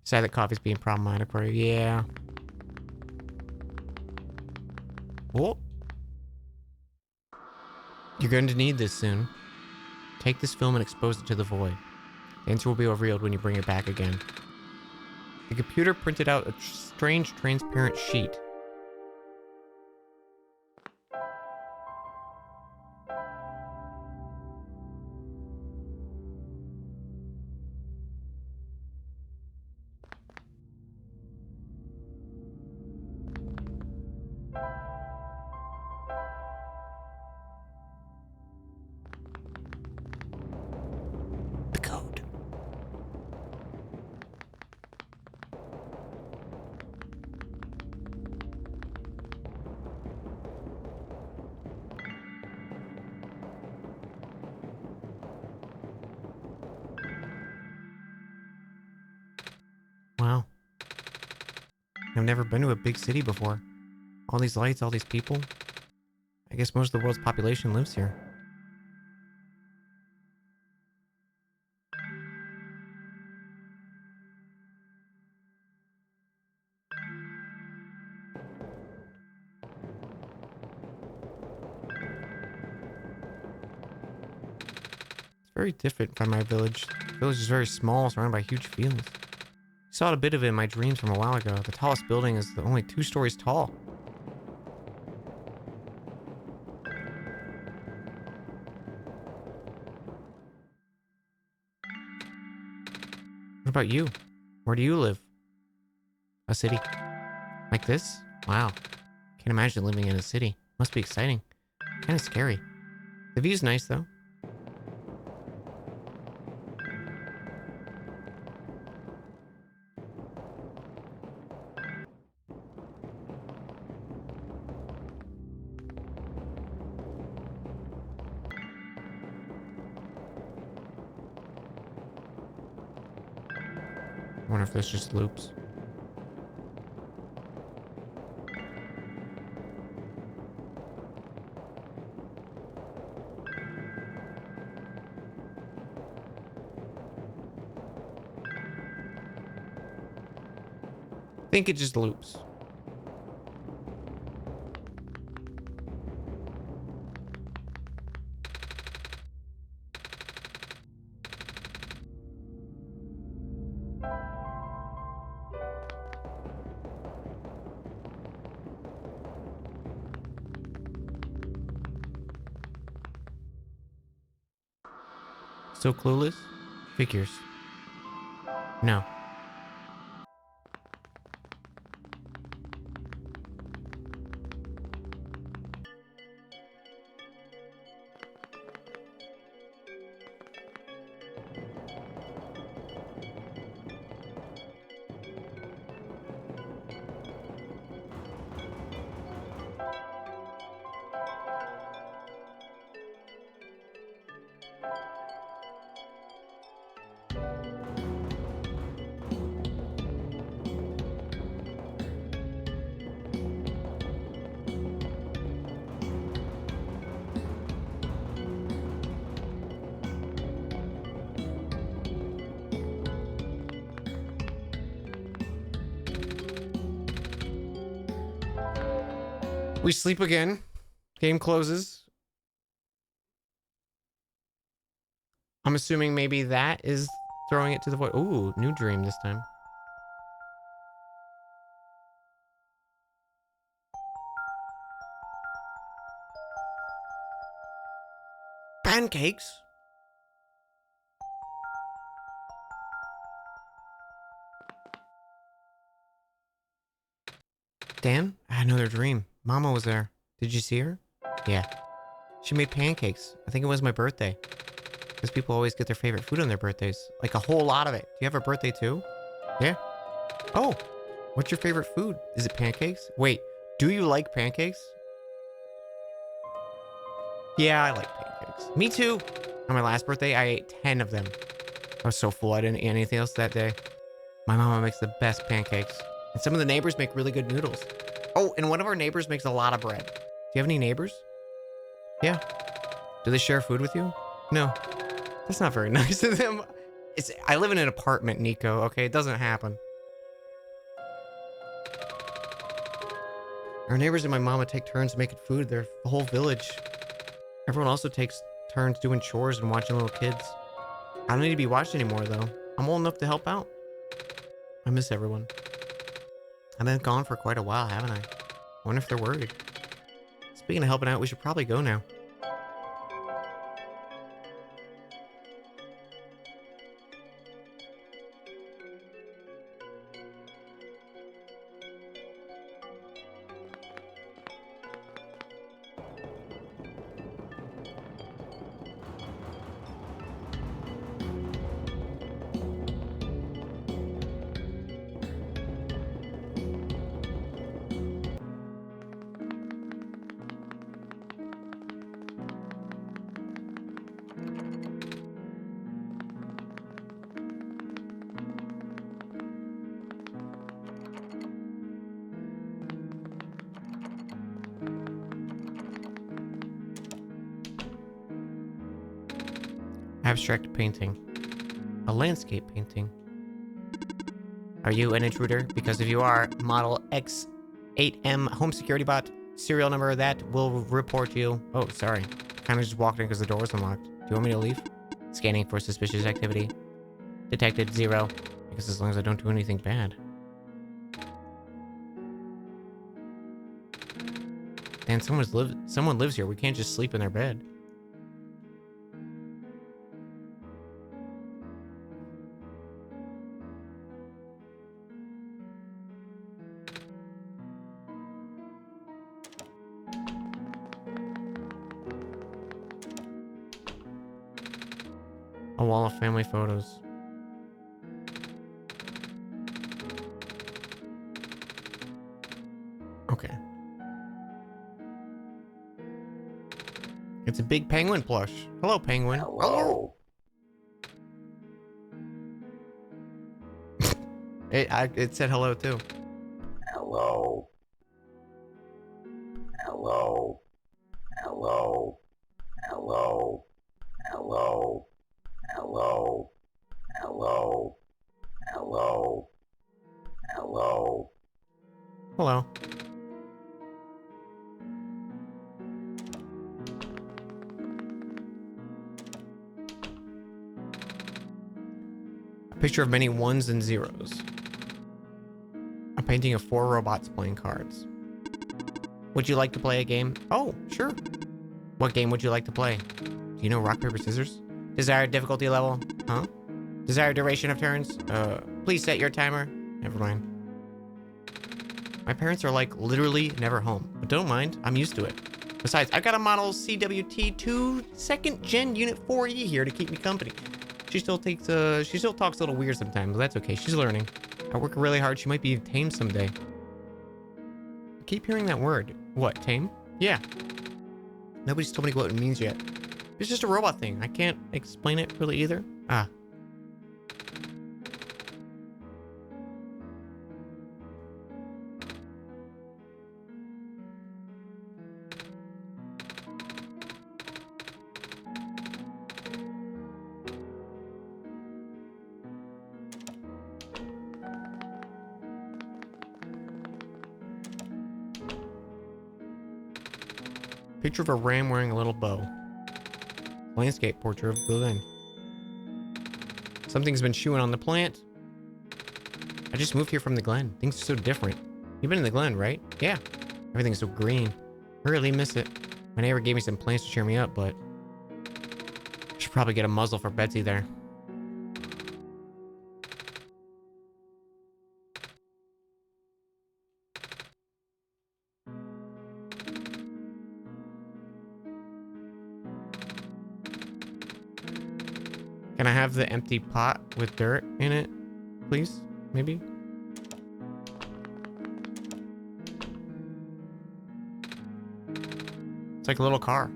Sad that coffee's being problematic for you. Yeah. Whoa. You're going to need this soon. Take this film and expose it to the void. The answer will be revealed when you bring it back again. The computer printed out a strange transparent sheet. Wow. I've never been to a big city before. All these lights, all these people. I guess most of the world's population lives here. It's very different from my village. The village is very small, surrounded by huge fields. I saw a bit of it in my dreams from a while ago. The tallest building is only 2 stories tall. What about you? Where do you live? A city? Like this? Wow. Can't imagine living in a city. Must be exciting. Kind of scary. The view's nice, though. I wonder if this just loops. think it just loops. Still clueless? Figures. No. We sleep again. Game closes. I'm assuming maybe that is throwing it to the void. Ooh, new dream this time. Pancakes? Dan? I had another dream. Mama was there. Did you see her? Yeah. She made pancakes. I think it was my birthday. Because people always get their favorite food on their birthdays. Like a whole lot of it. Do you have a birthday too? Yeah. Oh, what's your favorite food? Is it pancakes? Wait, do you like pancakes? Yeah, I like pancakes. Me too. On my last birthday, I ate 10 of them. I was so full I didn't eat anything else that day. My mama makes the best pancakes. And some of the neighbors make really good noodles. Oh, and one of our neighbors makes a lot of bread. Do you have any neighbors? Yeah. Do they share food with you? No. That's not very nice of them. I live in an apartment, Nico, okay? It doesn't happen. Our neighbors and my mama take turns making food. They're the whole village. Everyone also takes turns doing chores and watching little kids. I don't need to be watched anymore, though. I'm old enough to help out. I miss everyone. I've been gone for quite a while, haven't I? I wonder if they're worried. Speaking of helping out, we should probably go now. Abstract painting. A landscape painting. Are you an intruder? Because if you are, model X8M home security bot, serial number that will report you. Oh, sorry. Kind of just walked in because the door was unlocked. Do you want me to leave? Scanning for suspicious activity. Detected 0. I guess as long as I don't do anything bad. And someone lives here. We can't just sleep in their bed. A wall of family photos. Okay. It's a big penguin plush. Hello, penguin. Hello. It said hello too. Hello. Hello. Hello. Hello. Hello. Hello. Hello. Hello. Hello. Hello. A picture of many ones and zeros. A painting of 4 robots playing cards. Would you like to play a game? Oh, sure. What game would you like to play? Do you know rock, paper, scissors? Desired difficulty level? Huh? Desired duration of turns? Please set your timer. Never mind. My parents are like literally never home, but don't mind, I'm used to it. Besides, I've got a model CWT2 2nd Gen Unit 4E here to keep me company. She still talks a little weird sometimes, but that's okay, she's learning. I work really hard, she might be tame someday. I keep hearing that word. What, tame? Yeah. Nobody's told me what it means yet. It's just a robot thing. I can't explain it really either. Ah. Picture of a ram wearing a little bow. Landscape portrait of glen. Something's been chewing on the plant. I just moved here from the glen. Things are so different. You've been in the glen, right? Yeah. Everything's so green. I really miss it. My neighbor gave me some plants to cheer me up, but I should probably get a muzzle for Betsy there. Can I have the empty pot with dirt in it, please? Maybe? It's like a little car.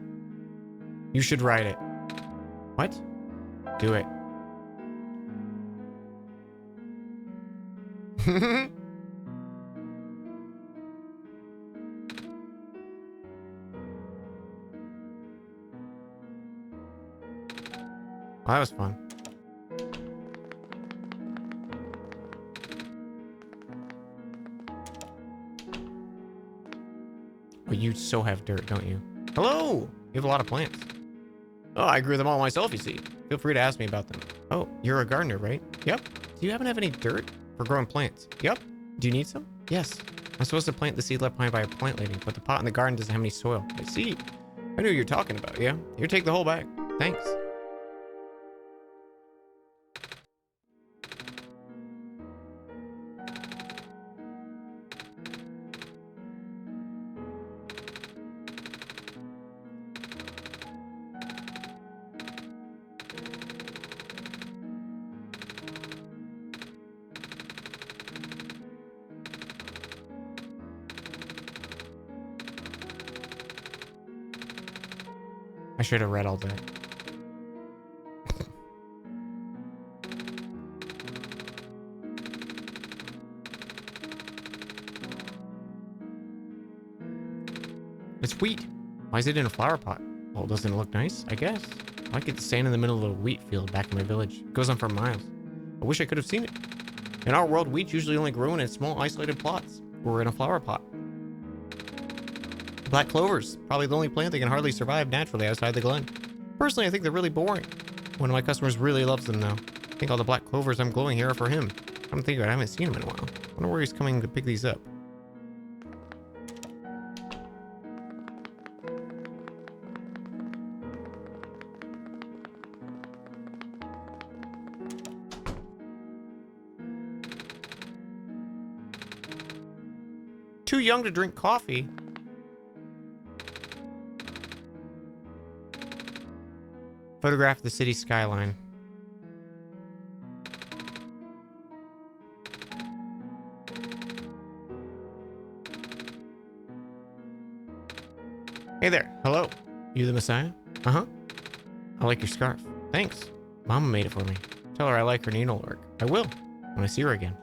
You should ride it. What? Do it. Well, that was fun. Oh, you so have dirt, don't you? Hello! You have a lot of plants. Oh, I grew them all myself, you see. Feel free to ask me about them. Oh, you're a gardener, right? Yep. Do you happen to have any dirt for growing plants? Yep. Do you need some? Yes. I'm supposed to plant the seed left behind by a plant lady, but the pot in the garden doesn't have any soil. I see. I knew what you're talking about, yeah? Here, take the whole bag. Thanks. I should have read all that. It's wheat. Why is it in a flower pot? Well, doesn't it look nice? I guess. I like it standing in the middle of a wheat field back in my village. It goes on for miles. I wish I could have seen it. In our world, wheat's usually only grown in small, isolated plots, or in a flower pot. Black clovers, probably the only plant that can hardly survive naturally outside the glen. Personally, I think they're really boring. One of my customers really loves them, though. I think all the black clovers I'm glowing here are for him. I'm thinking I haven't seen him in a while. I wonder where he's coming to pick these up. Too young to drink coffee. Photograph the city skyline. Hey there. Hello. You the Messiah? Uh-huh. I like your scarf. Thanks. Mama made it for me. Tell her I like her needle work. I will, when I see her again.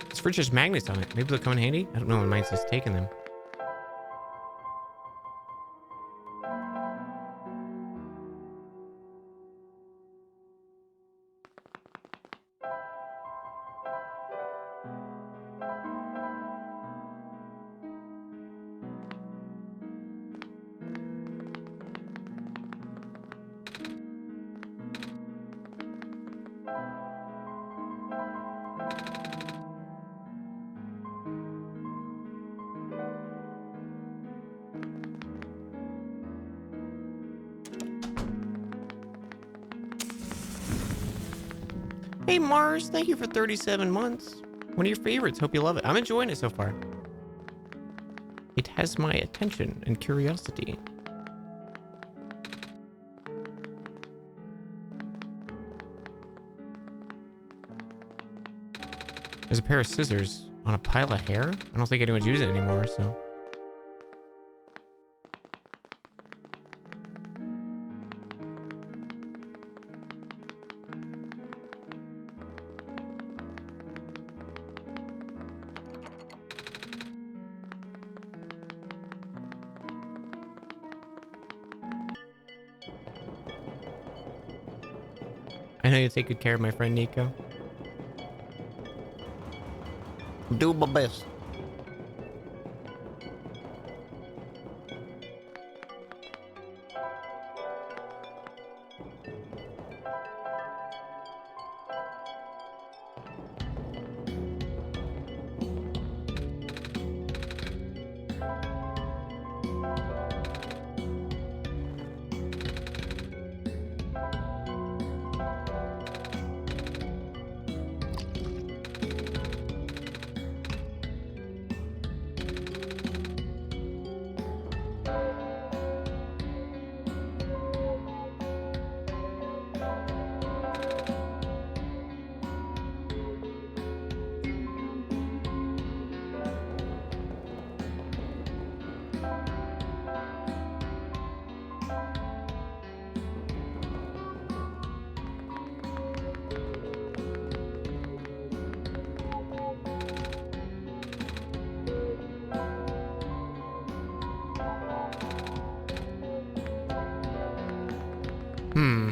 This fridge has magnets on it. Maybe they'll come in handy? I don't know when mine says taking them. Hey Mars, thank you for 37 months. One of your favorites. Hope you love it. I'm enjoying it so far. It has my attention and curiosity. There's a pair of scissors on a pile of hair. I don't think anyone's using it anymore, so. I know you take good care of my friend Nico. Do my best. Hmm.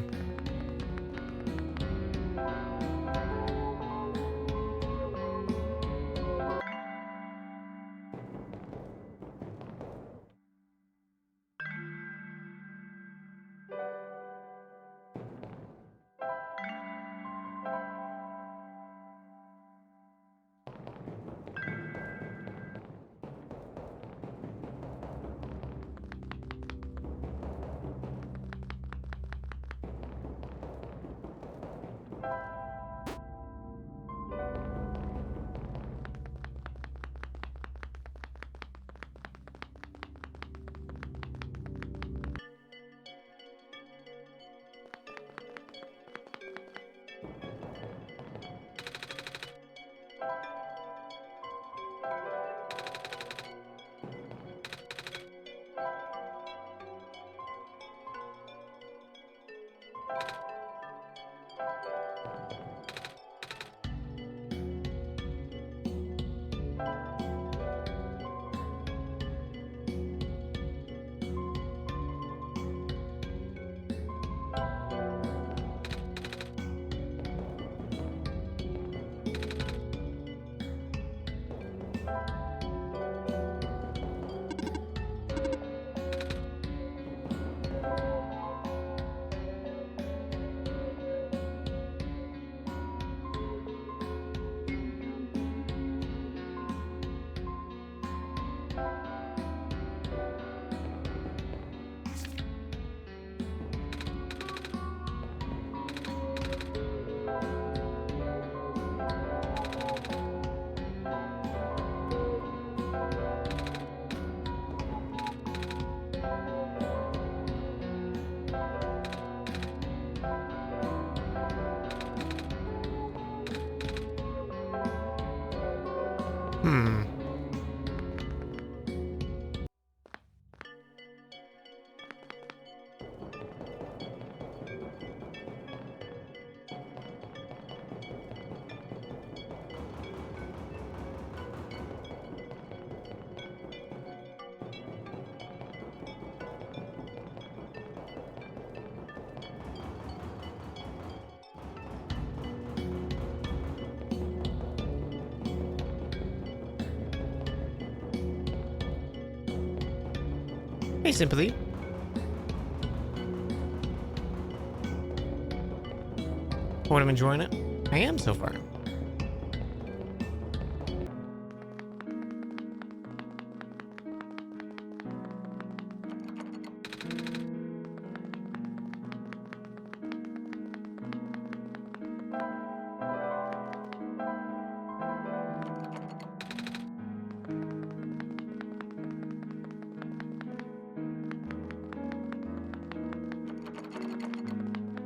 Hmm. Hey, Sympathy. What, I'm enjoying it? I am so far.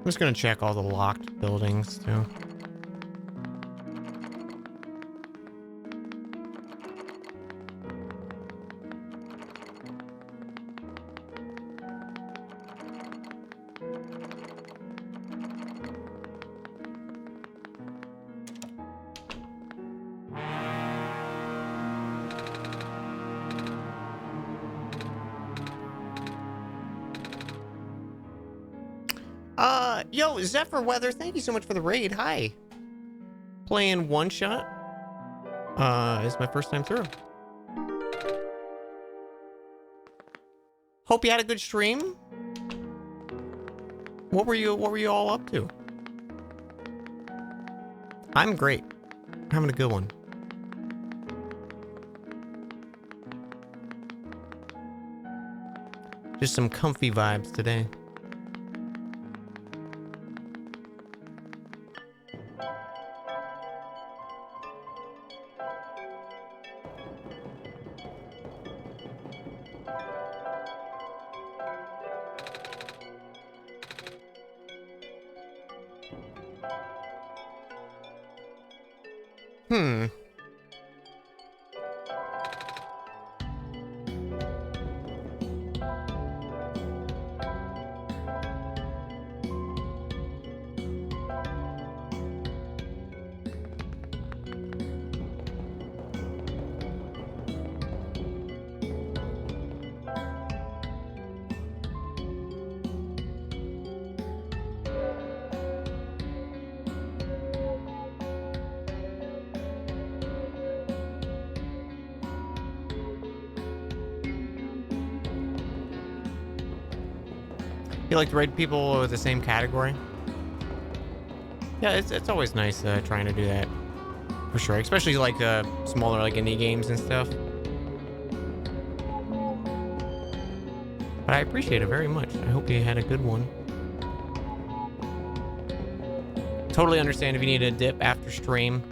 I'm just gonna check all the locked buildings too. Yo, Zephyr Weather, thank you so much for the raid. Hi. Playing OneShot. It's my first time through. Hope you had a good stream. What were you all up to? I'm great. Having a good one. Just some comfy vibes today. You like to rate people with the same category? Yeah, it's always nice trying to do that, for sure. Especially like smaller like indie games and stuff. But I appreciate it very much. I hope you had a good one. Totally understand if you need a dip after stream.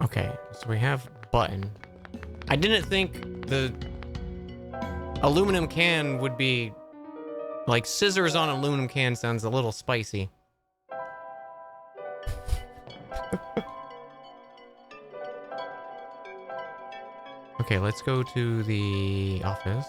Okay, so we have button. I didn't think the aluminum can would be like scissors on aluminum can sounds a little spicy. Okay, let's go to the office.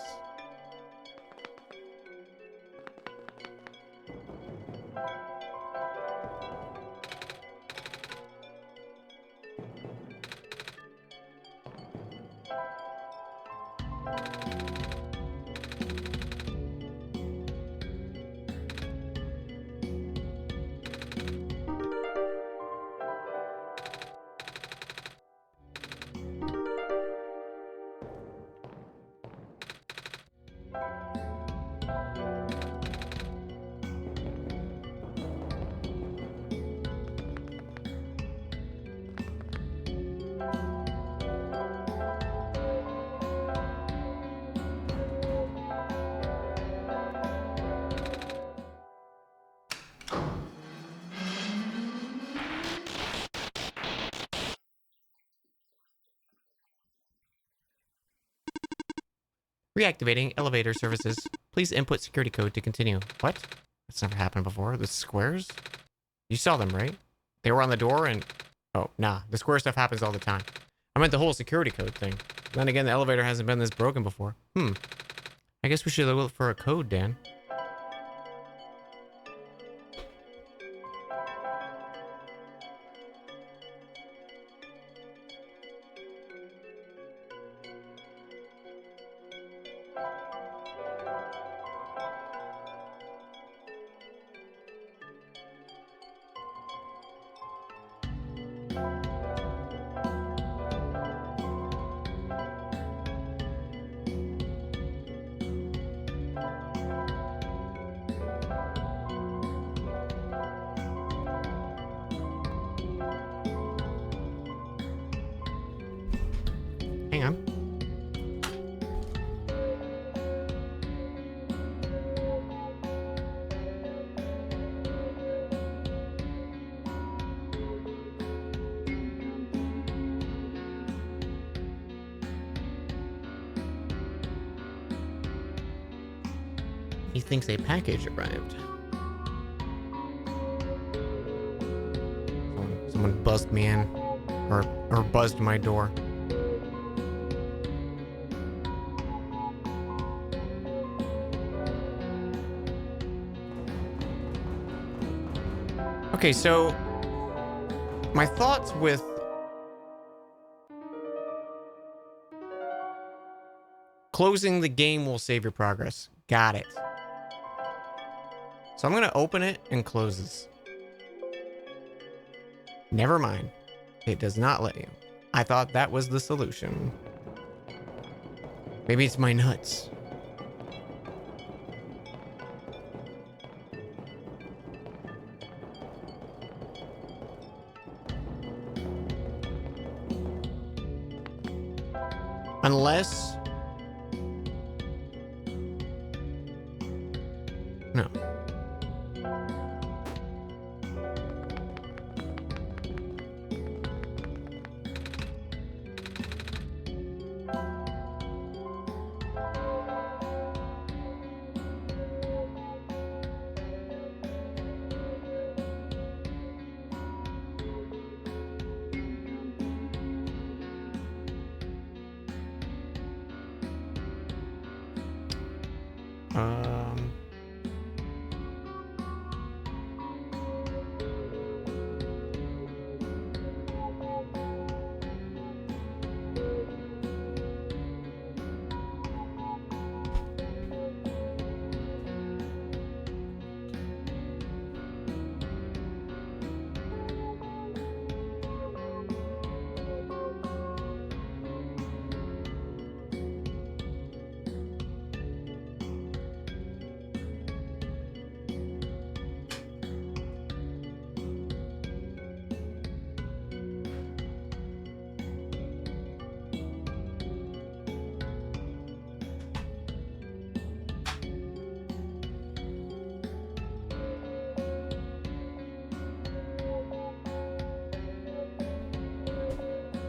Reactivating elevator services. Please input security code to continue. What? That's never happened before. The squares? You saw them, right? They were on the door and... Oh, nah. The square stuff happens all the time. I meant the whole security code thing. Then again, the elevator hasn't been this broken before. I guess we should look for a code, Dan. Hang on. He thinks a package arrived. Someone buzzed me in. Or buzzed my door. Okay, so my thoughts with closing the game will save your progress. Got it. So I'm gonna open it and close this. Never mind. It does not let you. I thought that was the solution. Maybe it's my nuts. Unless... No.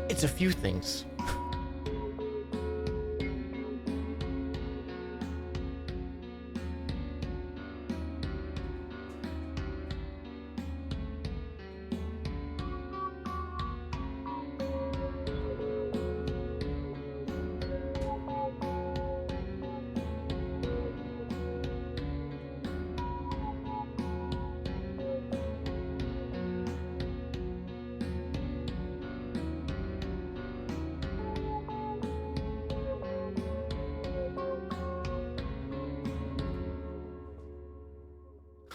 It's a few things.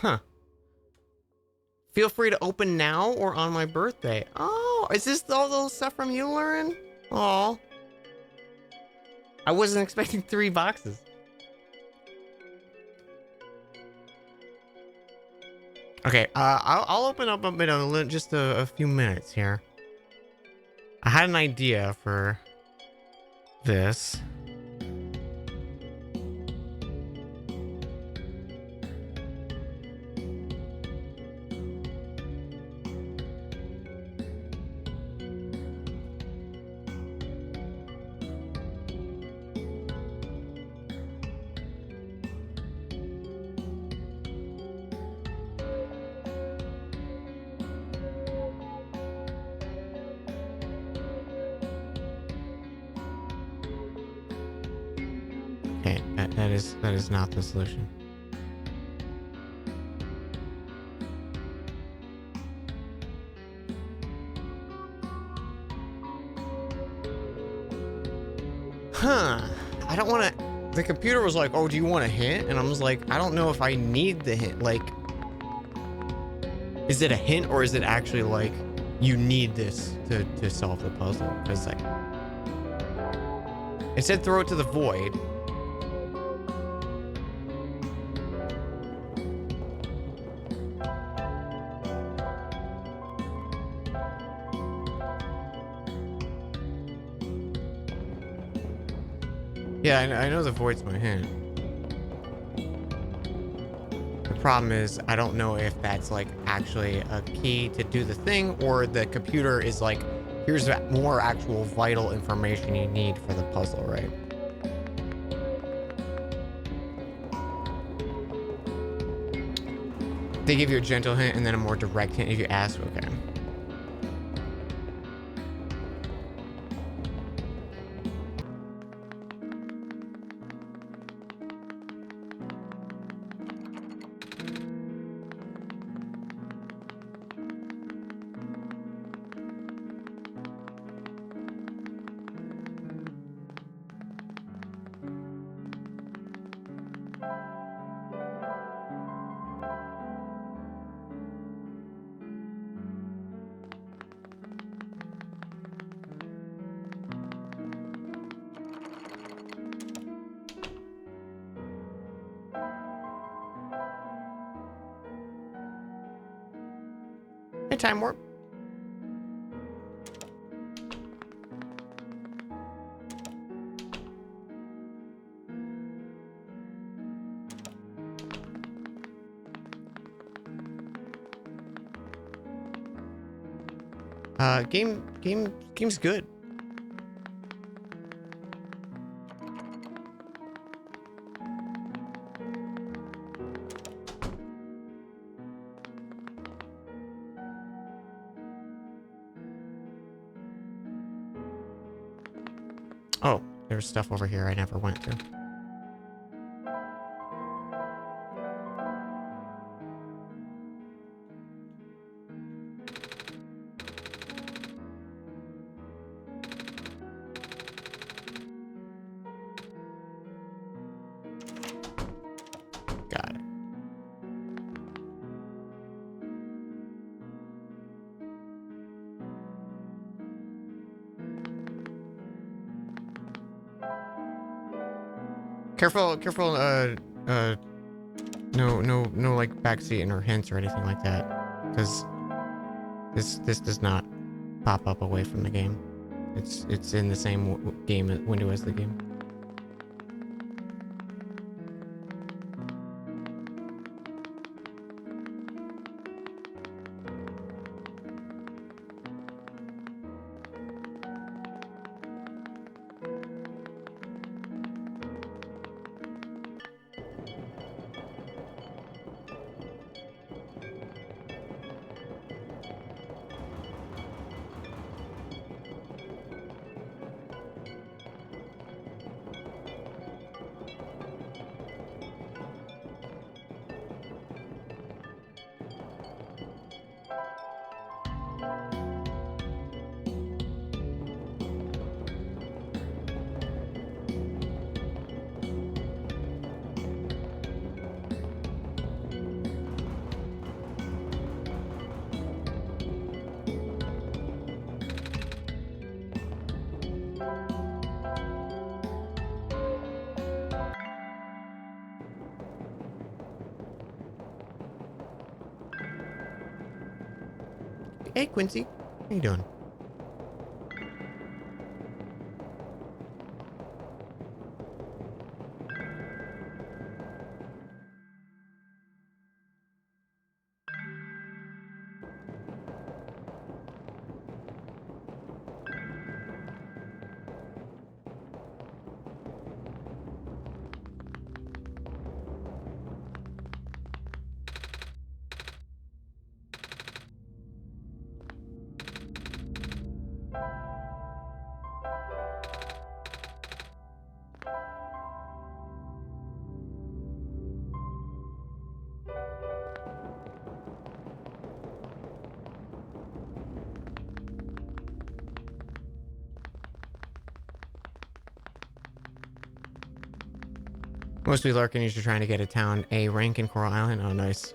Huh. Feel free to open now or on my birthday. Oh, is this all the stuff from you, Lauren? Oh. I wasn't expecting 3 boxes. Okay, I'll open up a bit of just a few minutes here. I had an idea for this. Okay, that is not the solution. Huh. I don't want to... The computer was like, oh, do you want a hint? And I was like, I don't know if I need the hint. Like, is it a hint or is it actually like, you need this to solve the puzzle? Because like, it said throw it to the void. Yeah, I know the void's my hint. The problem is, I don't know if that's like actually a key to do the thing, or the computer is like, here's more actual vital information you need for the puzzle, right? They give you a gentle hint and then a more direct hint if you ask. Okay. Hey, time warp. Game's good. Oh, there's stuff over here I never went to. Got it. Careful, no, like backseating or hints or anything like that, because this does not pop up away from the game. It's in the same game window as the game. Hey, Quincy. How you doing? Mostly lurking as you're trying to get a town A rank in Coral Island. Oh, nice.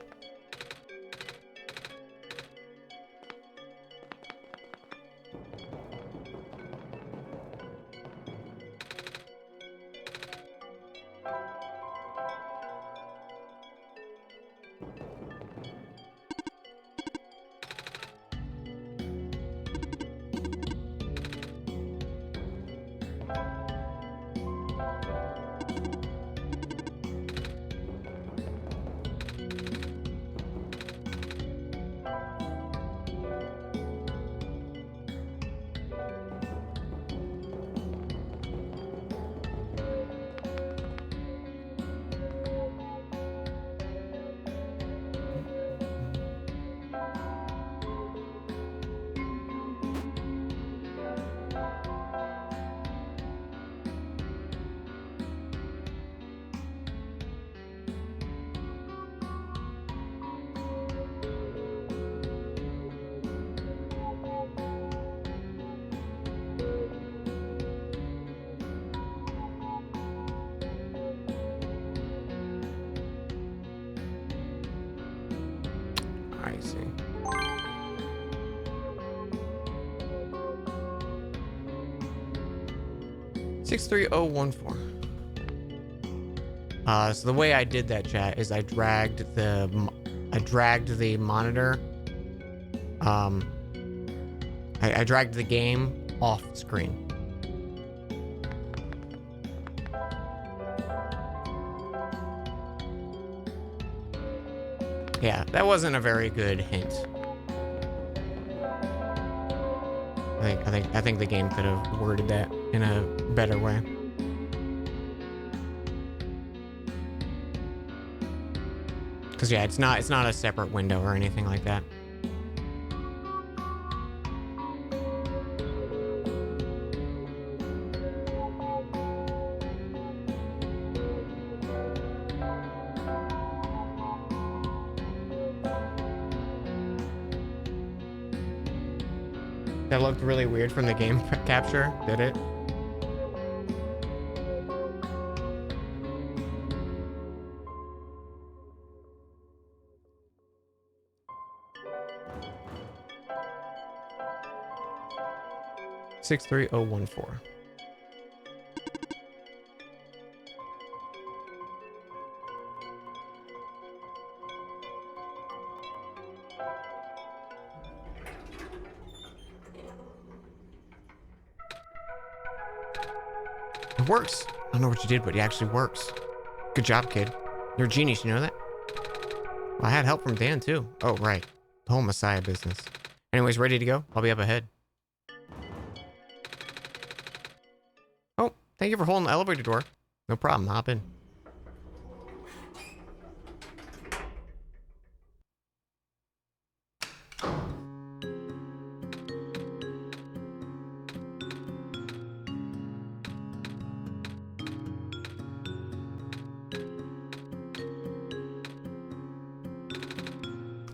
I see. $63014. So the way I did that, chat, is I dragged the monitor. I dragged the game off screen. Yeah, that wasn't a very good hint. I think the game could have worded that in a better way. Cause yeah, it's not a separate window or anything like that. That looked really weird from the game capture, did it? $63014. It works. I don't know what you did, but it actually works. Good job, kid. You're a genius, you know that? Well, I had help from Dan, too. Oh, right. The whole Messiah business. Anyways, ready to go? I'll be up ahead. Oh, thank you for holding the elevator door. No problem. Hop in.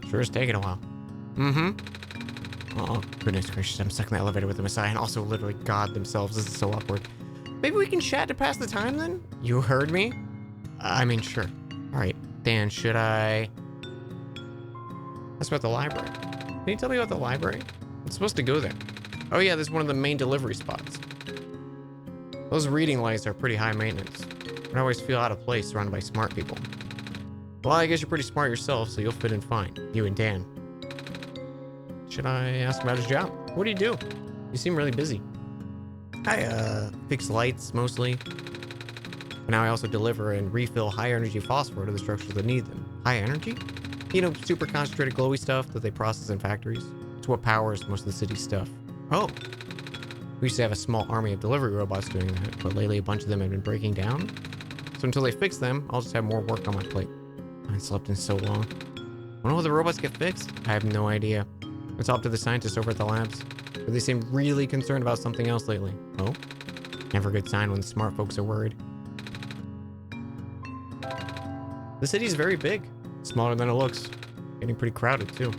Sure is taking a while. Mm-hmm. Oh, goodness gracious. I'm stuck in the elevator with the Messiah and also literally God themselves. This is so awkward. Maybe we can chat to pass the time then? You heard me? I mean, sure. All right. Dan, should I... That's about the library. Can you tell me about the library? I'm supposed to go there. Oh yeah, this is one of the main delivery spots. Those reading lights are pretty high maintenance. I always feel out of place surrounded by smart people. Well, I guess you're pretty smart yourself, so you'll fit in fine. You and Dan. Should I ask about his job? What do you do? You seem really busy. I, fix lights, mostly. But now I also deliver and refill high-energy phosphor to the structures that need them. High energy? You know, super concentrated glowy stuff that they process in factories. It's what powers most of the city's stuff. Oh. We used to have a small army of delivery robots doing that, but lately a bunch of them have been breaking down. So until they fix them, I'll just have more work on my plate. I haven't slept in so long. When will the robots get fixed? I have no idea. It's up to the scientists over at the labs. But they seem really concerned about something else lately. Oh? Never a good sign when the smart folks are worried. The city's very big. Smaller than it looks. Getting pretty crowded, too.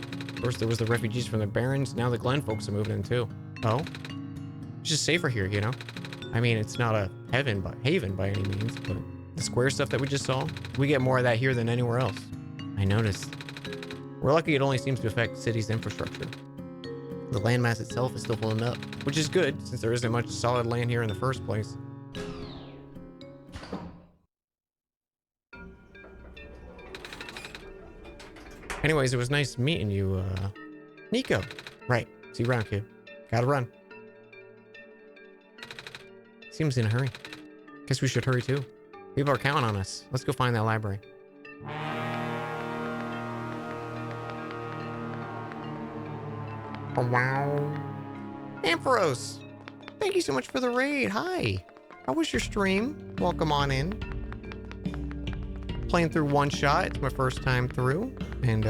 First there was the refugees from the barrens, now the Glen folks are moving in, too. Oh? It's just safer here, you know? I mean, it's not a haven by any means, but the square stuff that we just saw, we get more of that here than anywhere else. I noticed. We're lucky it only seems to affect city's infrastructure. The landmass itself is still holding up, which is good since there isn't much solid land here in the first place. Anyways, it was nice meeting you, Nico. Right. See you around, kid. Gotta run. Seems in a hurry. Guess we should hurry too. People are counting on us. Let's go find that library. Oh, wow. Ampharos! Thank you so much for the raid. Hi. How was your stream? Welcome on in. Playing through OneShot. It's my first time through. And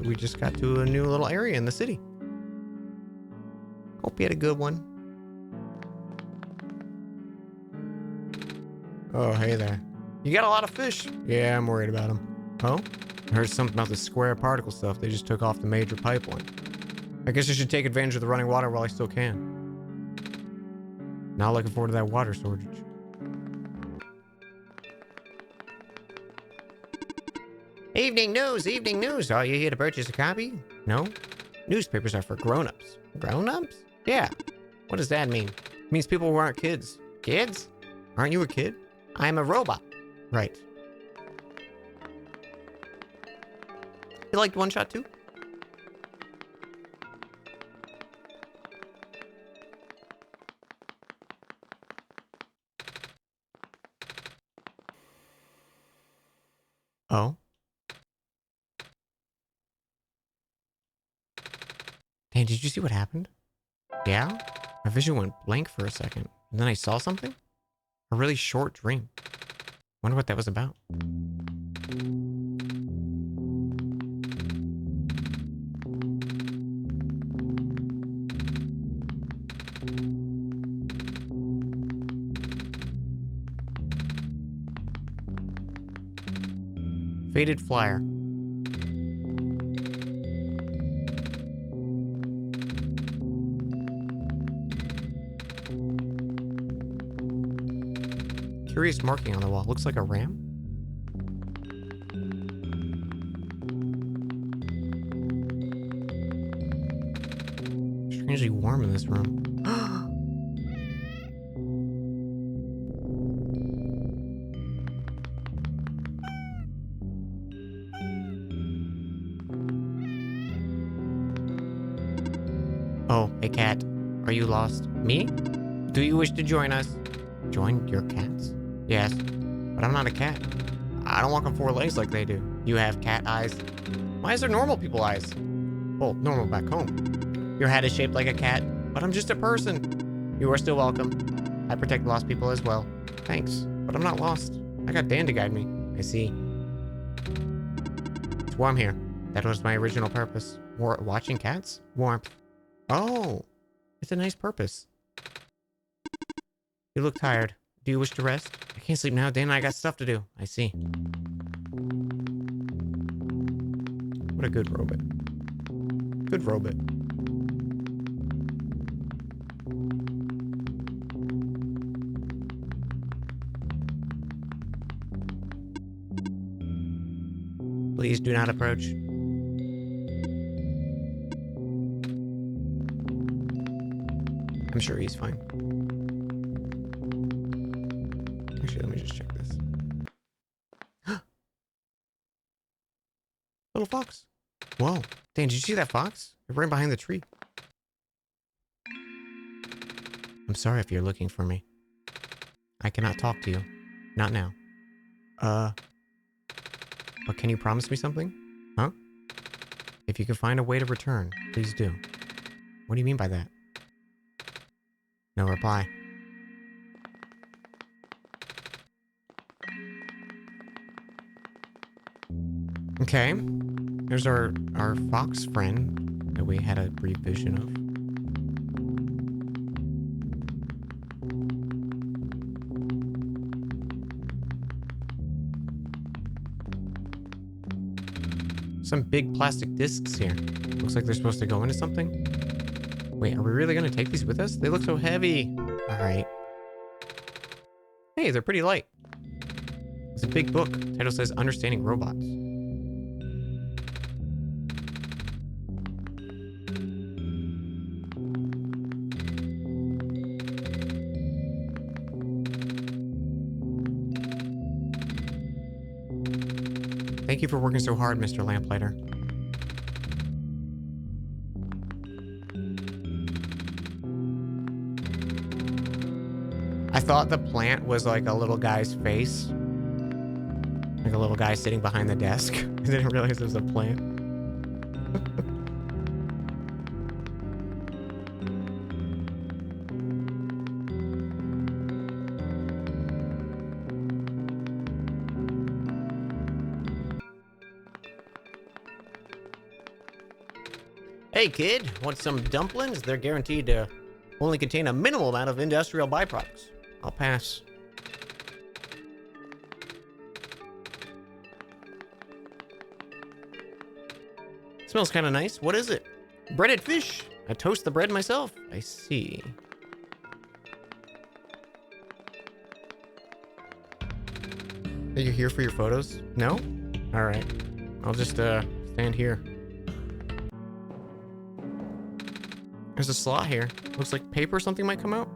we just got to a new little area in the city. Hope you had a good one. Oh, hey there. You got a lot of fish. Yeah, I'm worried about them. Oh? I heard something about the square particle stuff they just took off the major pipeline. I guess I should take advantage of the running water while I still can. Not looking forward to that water shortage. Evening news, evening news. Are you here to purchase a copy? No? Newspapers are for grown-ups. Grown-ups? Yeah. What does that mean? It means people who aren't kids. Kids? Aren't you a kid? I'm a robot. Right. You liked OneShot too? Oh? Dan, did you see what happened? Yeah? My vision went blank for a second, and then I saw something? A really short dream. Wonder what that was about. Faded flyer. Curious marking on the wall. Looks like a ram. Strangely warm in this room. Oh, hey cat. Are you lost? Me? Do you wish to join us? Join your cats? Yes, but I'm not a cat. I don't walk on four legs like they do. You have cat eyes. Why is there normal people eyes? Well, normal back home. Your hat is shaped like a cat, but I'm just a person. You are still welcome. I protect lost people as well. Thanks, but I'm not lost. I got Dan to guide me. I see. It's warm here. That was my original purpose. Watching cats? Warmth. Oh, it's a nice purpose. You look tired. Do you wish to rest? I can't sleep now, Dan and I got stuff to do. I see. What a good robot. Good robot. Please do not approach. I'm sure he's fine. Actually, let me just check this. Little fox. Whoa. Dan, did you see that fox? It ran behind the tree. I'm sorry if you're looking for me. I cannot talk to you. Not now. But can you promise me something? Huh? If you can find a way to return, please do. What do you mean by that? No reply. Okay. There's our fox friend that we had a brief vision of. Some big plastic discs here. Looks like they're supposed to go into something. Wait, are we really gonna take these with us? They look so heavy. All right. Hey, they're pretty light. It's a big book. The title says Understanding Robots. Thank you for working so hard, Mr. Lamplighter. I thought the plant was like a little guy's face. Like a little guy sitting behind the desk. I didn't realize it was a plant. Hey kid, want some dumplings? They're guaranteed to only contain a minimal amount of industrial byproducts. I'll pass. Smells kind of nice. What is it? Breaded fish. I toast the bread myself. I see. Are you here for your photos? No? All right. I'll just stand here. There's a slot here. Looks like paper or something might come out.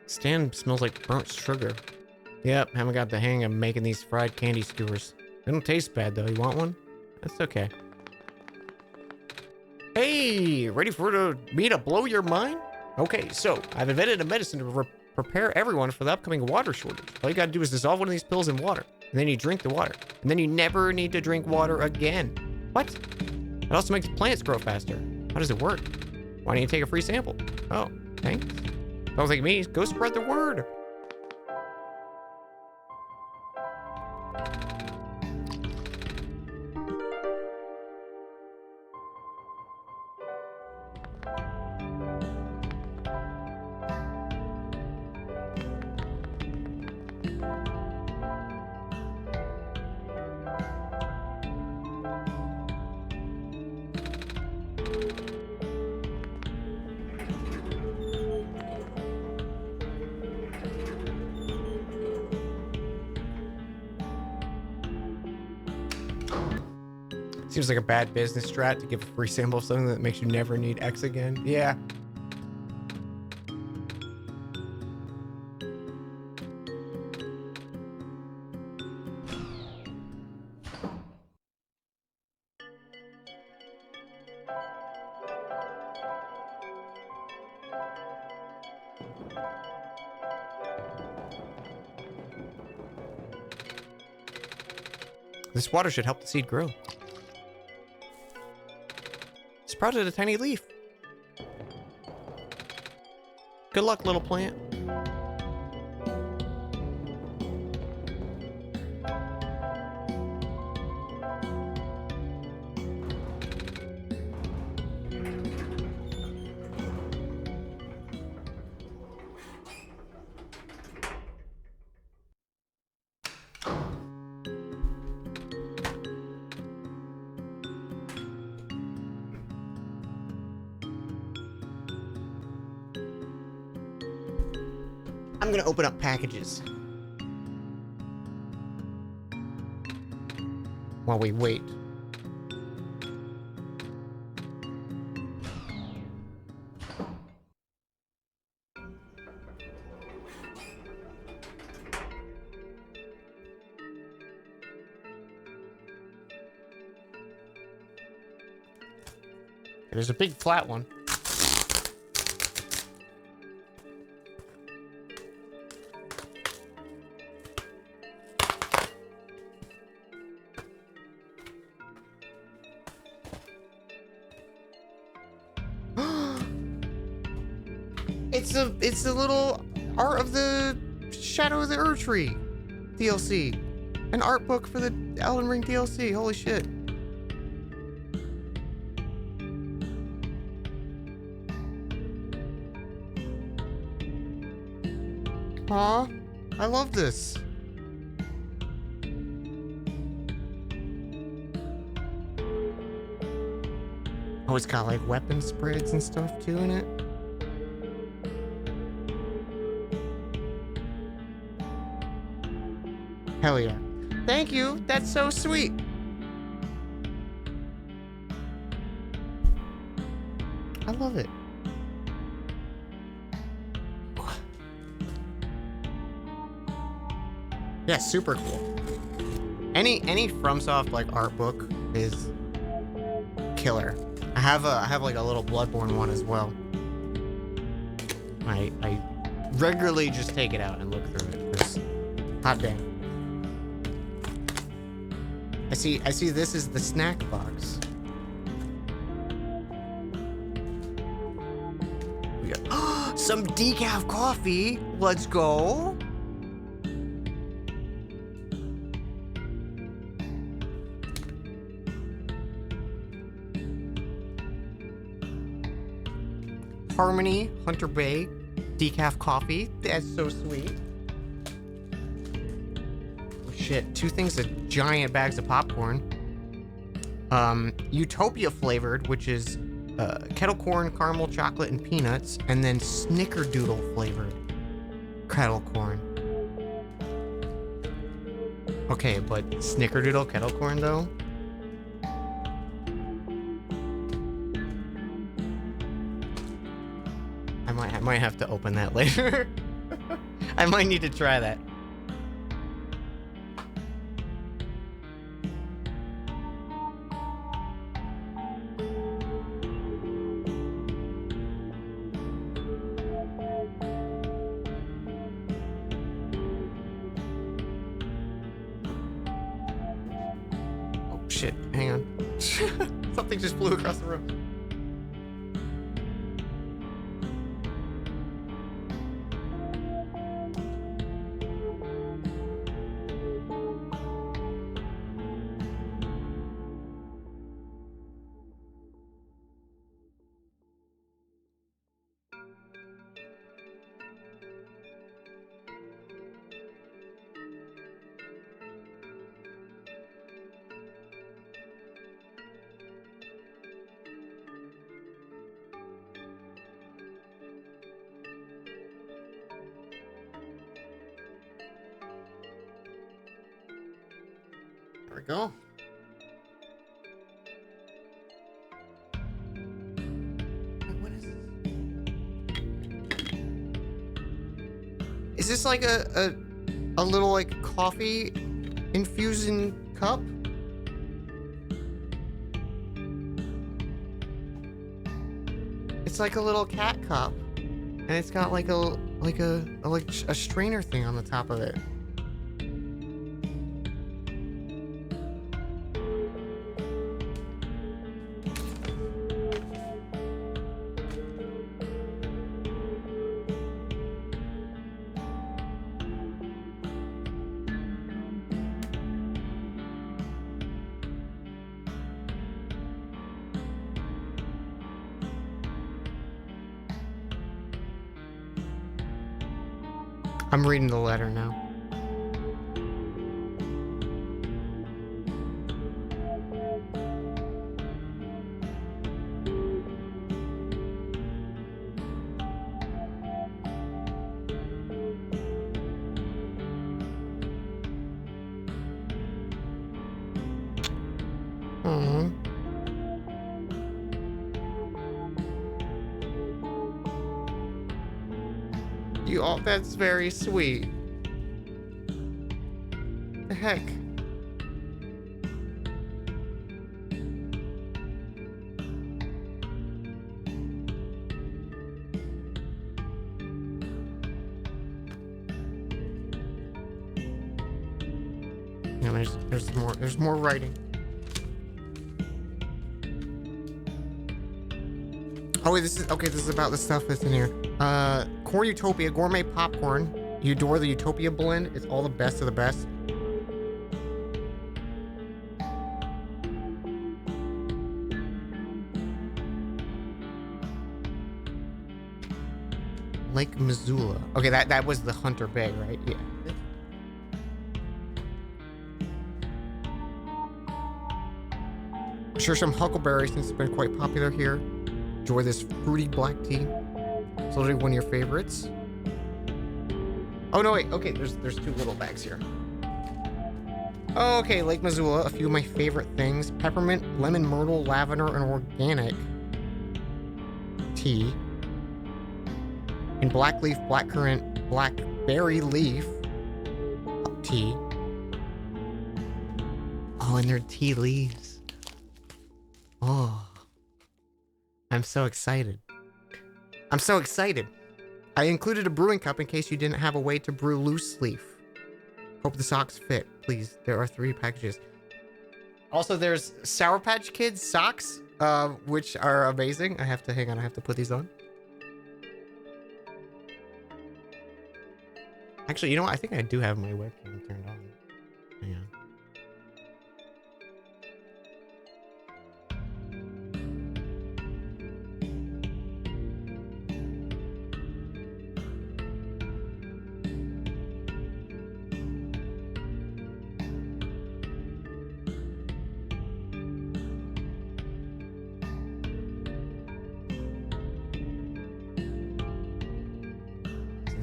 Stand smells like burnt sugar. Yep, haven't got the hang of making these fried candy skewers. They don't taste bad though. You want one? That's okay. Hey, ready for me to blow your mind? Okay, so I've invented a medicine to prepare everyone for the upcoming water shortage. All you gotta do is dissolve one of these pills in water, and then you drink the water. And then you never need to drink water again. What? It also makes plants grow faster. How does it work? Why don't you take a free sample? Oh, thanks. Sounds like me. Go spread the word. Seems like a bad business strat to give a free sample of something that makes you never need X again. Yeah. This water should help the seed grow. Sprouted a tiny leaf. Good luck, little plant. I'm gonna open up packages while we wait. There's a big flat one. It's the little art of the Shadow of the Ur Tree DLC. An art book for the Elden Ring DLC. Holy shit. Aw, I love this. Oh, it's got like weapon spreads and stuff too in it. Hell yeah. Thank you. That's so sweet. I love it. Yeah, super cool. Any FromSoft like art book is killer. I have like a little Bloodborne one as well. I regularly just take it out and look through it. Because hot dang. I see this is the snack box. We got some decaf coffee. Let's go. Harmony Hunter Bay decaf coffee. That's so sweet. Oh, shit. 2 things of giant bags of popcorn. Utopia flavored, which is kettle corn, caramel, chocolate, and peanuts, and then snickerdoodle flavored kettle corn. Okay, but snickerdoodle kettle corn though? I might have to open that later. I might need to try that. Oh shit, hang on. Something just flew across the room. There we go. What is this? Is this like a little like coffee infusion cup? It's like a little cat cup, and it's got like a strainer thing on the top of it. I'm reading the letter now. Aww. Oh, that's very sweet. The heck? Yeah, there's more writing. Oh wait, this is about the stuff that's in here. Corn Utopia gourmet popcorn. You adore the Utopia blend. It's all the best of the best. Lake Missoula. Okay, that was the Hunter Bay, right? Yeah. Sure, some huckleberry since it's been quite popular here. Enjoy this fruity black tea. It's literally one of your favorites. Oh no, wait. Okay, there's 2 little bags here. Oh, okay, Lake Missoula. A few of my favorite things: peppermint, lemon, myrtle, lavender, and organic tea. And black leaf, blackcurrant, blackberry leaf tea. Oh, and they're tea leaves. Oh, I'm so excited. I'm so excited. I included a brewing cup in case you didn't have a way to brew loose leaf. Hope the socks fit, please. There are 3 packages. Also, there's Sour Patch Kids socks, which are amazing. I have to put these on. Actually, you know what? I think I do have my webcam turned on. Hang on.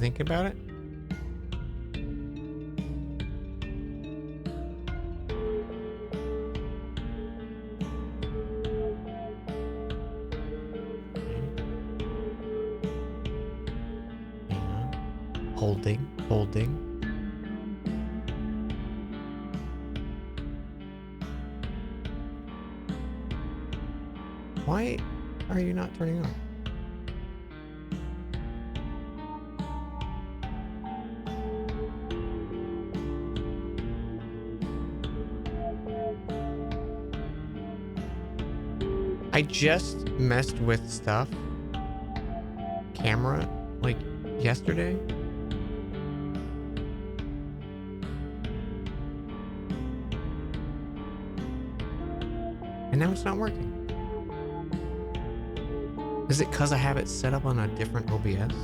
thinking about it? Yeah. Holding. Why are you not turning on? I just messed with stuff. Camera, like, yesterday. And now it's not working. Is it because I have it set up on a different OBS?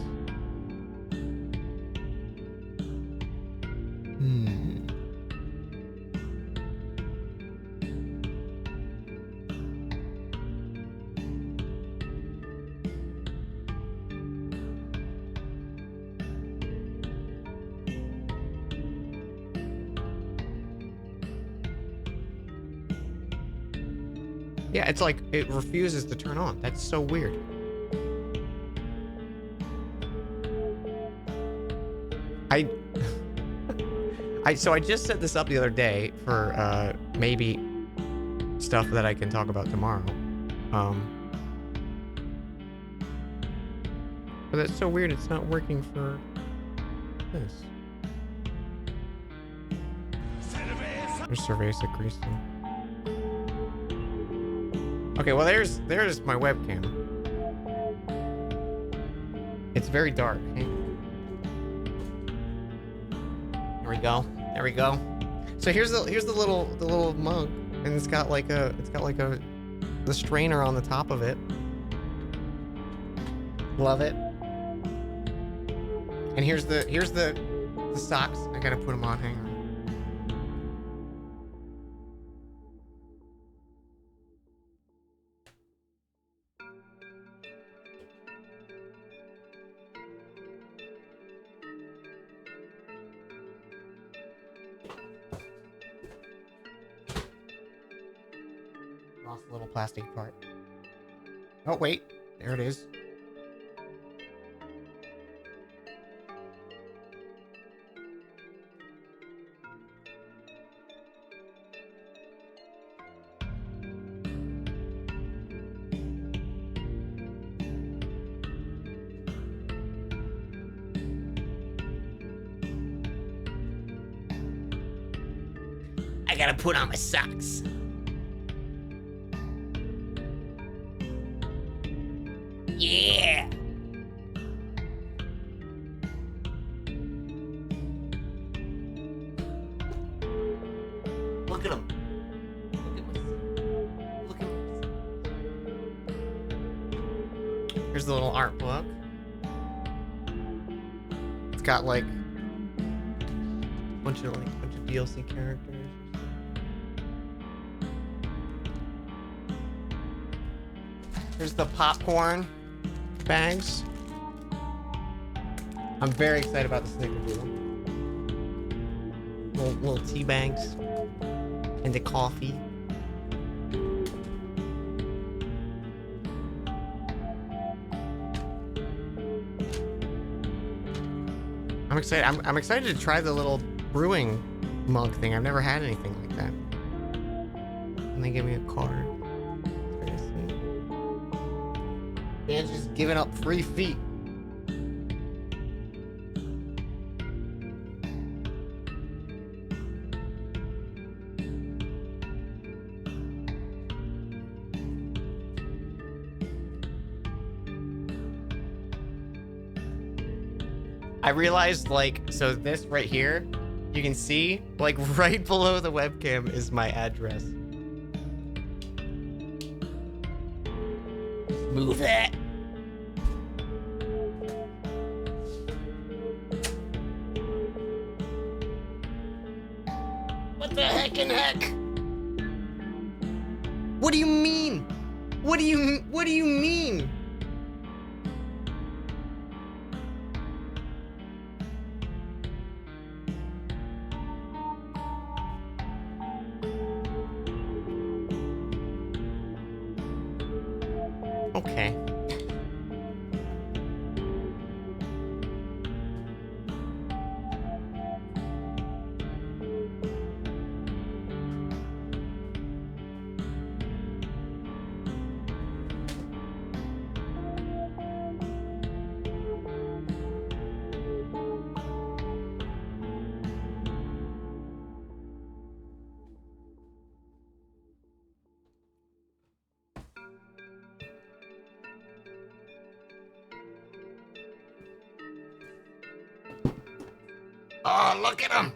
Yeah, it's like it refuses to turn on. That's so weird. So I just set this up the other day for maybe stuff that I can talk about tomorrow. But that's so weird. It's not working for this. There's Cerveza Cristo. Okay, well there's my webcam. It's very dark. Okay? There we go. So here's the little mug, and it's got like the strainer on the top of it. Love it. And here's the socks. I gotta put them on. Hang on. Lost a little plastic part. Oh wait, there it is. I gotta put on my socks. Yeah. Look at him. Look at him. Here's the little art book. It's got like a bunch of DLC characters. Here's the popcorn bags. I'm very excited about the snickerdoodle. Little tea bags and the coffee. I'm excited. I'm excited to try the little brewing mug thing. I've never had anything like that. And they gave me a card. Dan's just giving up free feet. I realized, like, so this right here, you can see, like, right below the webcam is my address. Move that. What the heck? What do you mean? What do you mean? Okay. Oh, look at him!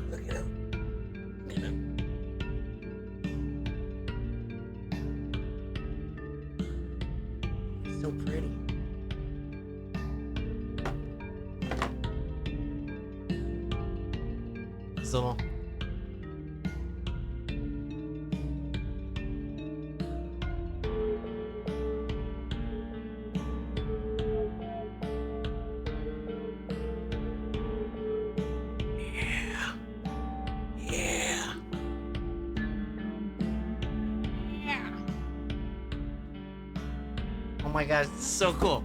Look at him. Look at him. He's so pretty. This little. Yeah. Yeah. Yeah. Oh my god, it's so cool.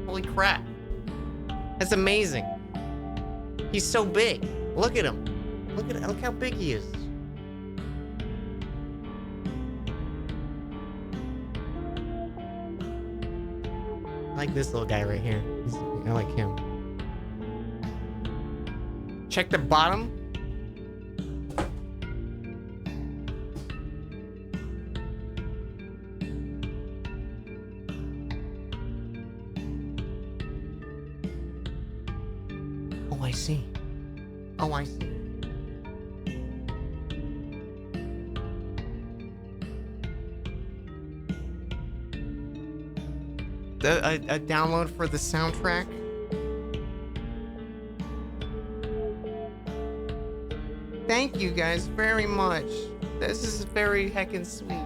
Holy crap. That's amazing. He's so big. Look at him. Look how big he is. I like this little guy right here. I like him. Check the bottom. Oh, I see. Oh, I see. A download for the soundtrack. Thank you guys very much. This is very heckin' sweet.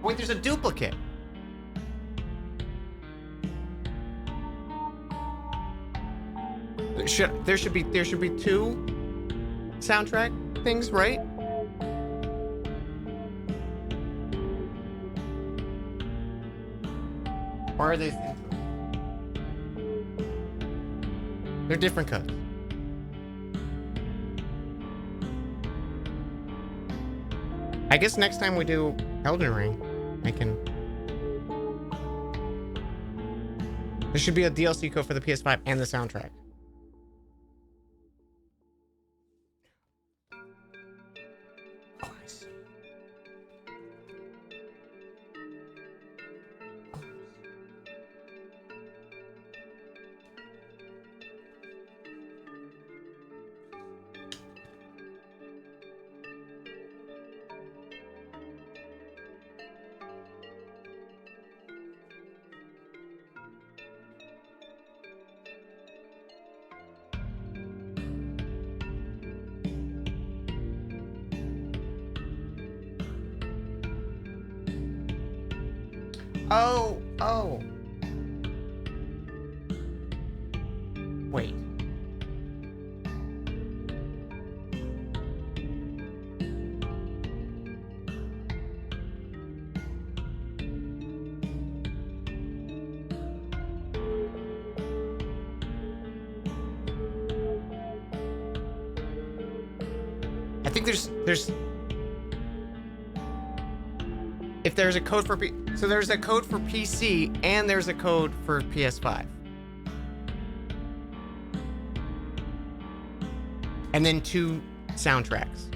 Wait, there's a duplicate. There should be two soundtrack things, right? Or are they? They're different codes. I guess next time we do Elden Ring, I can. There should be a DLC code for the PS5 and the soundtrack. Oh. Wait. I think there's if there's a code for so there's a code for PC and there's a code for PS5. And then two soundtracks.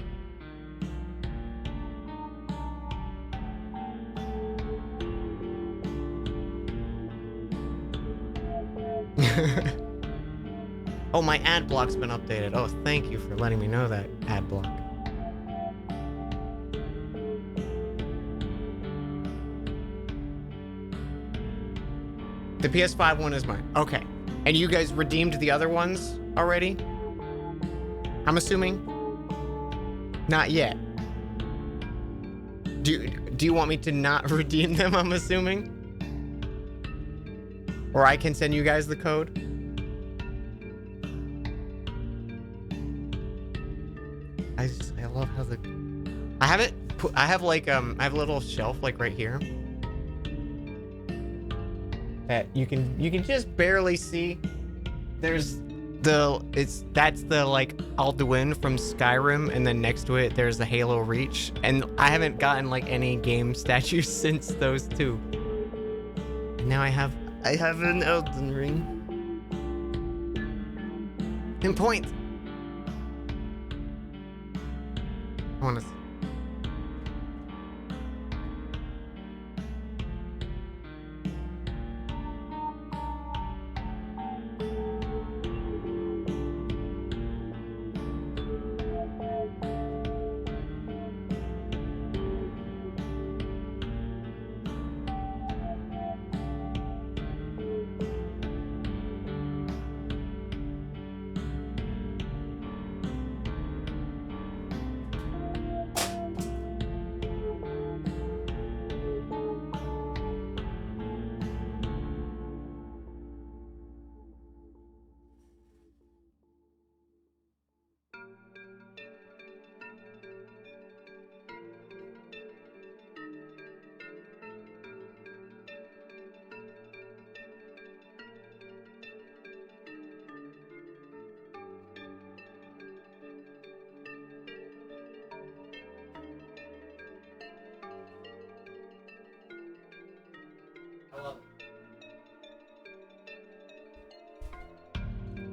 Oh, my ad block's been updated. Oh, thank you for letting me know that, ad block. The PS5 one is mine. Okay. And you guys redeemed the other ones already? I'm assuming? Not yet. Do you want me to not redeem them, I'm assuming? Or I can send you guys the code? I love how I have it, I have like, I have a little shelf like right here. That you can just barely see. There's that's the like Alduin from Skyrim, and then next to it there's the Halo Reach, and I haven't gotten like any game statues since those two. And now I have an Elden Ring. In point. I want to.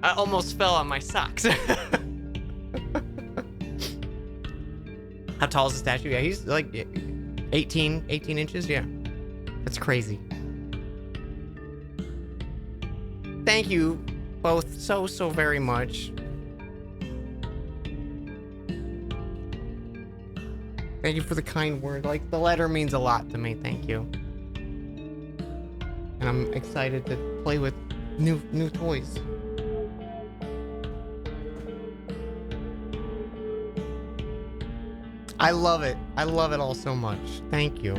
I almost fell on my socks. How tall is the statue? Yeah, he's like 18 inches. Yeah, that's crazy. Thank you both so very much. Thank you for the kind word. Like, the letter means a lot to me. Thank you. And I'm excited to play with new toys. I love it. I love it all so much. Thank you.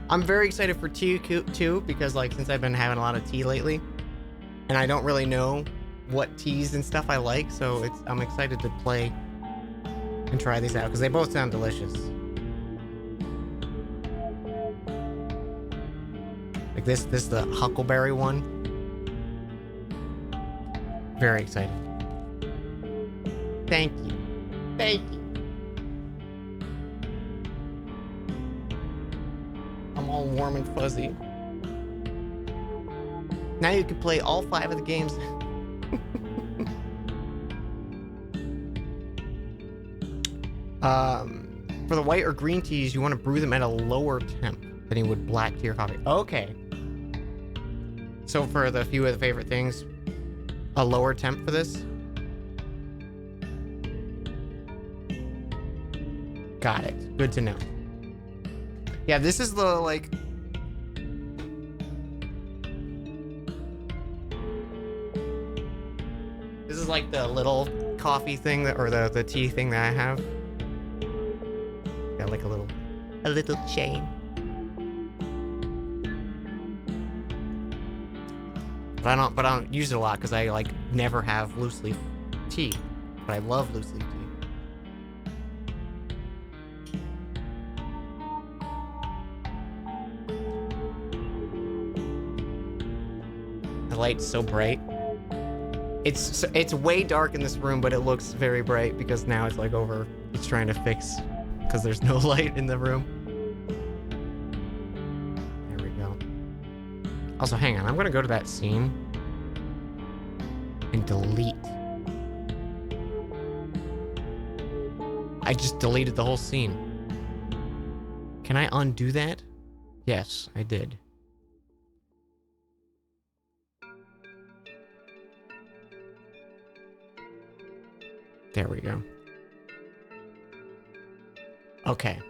I'm very excited for tea too, because like since I've been having a lot of tea lately, and I don't really know what teas and stuff I like, so I'm excited to play and try these out because they both sound delicious. Like this the huckleberry one. Very excited. Thank you. Thank you. I'm all warm and fuzzy. Now you can play all 5 of the games. For the white or green teas, you want to brew them at a lower temp than you would black tea or coffee. Okay. So for the few of the favorite things, a lower temp for this? Got it. Good to know. Yeah, this is the, like... This is like the little coffee thing that, or the tea thing that I have. Got like a little chain. But I don't use it a lot because I like never have loose leaf tea. But I love loose leaf tea. The light's so bright. It's way dark in this room, but it looks very bright because now it's like over. It's trying to fix because there's no light in the room. There we go. Also, hang on. I'm gonna go to that scene and delete. I just deleted the whole scene. Can I undo that? Yes, I did. There we go. Okay.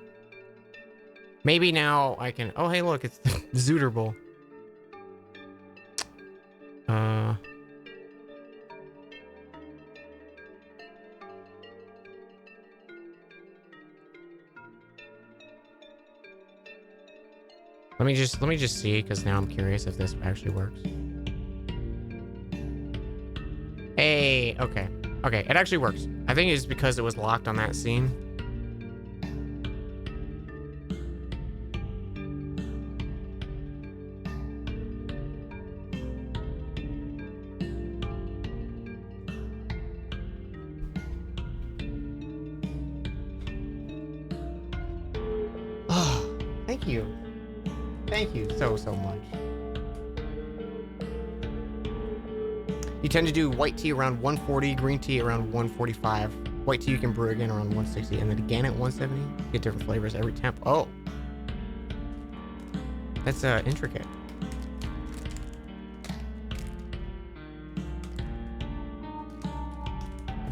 Maybe now I can... Oh, hey, look, it's the Zooter Bowl. Let me just see, because now I'm curious if this actually works. Hey, okay. Okay, it actually works. I think it's because it was locked on that scene. Oh, thank you. Thank you so much. You tend to do white tea around 140, green tea around 145. White tea you can brew again around 160, and then again at 170. You get different flavors every temp. Oh, that's intricate.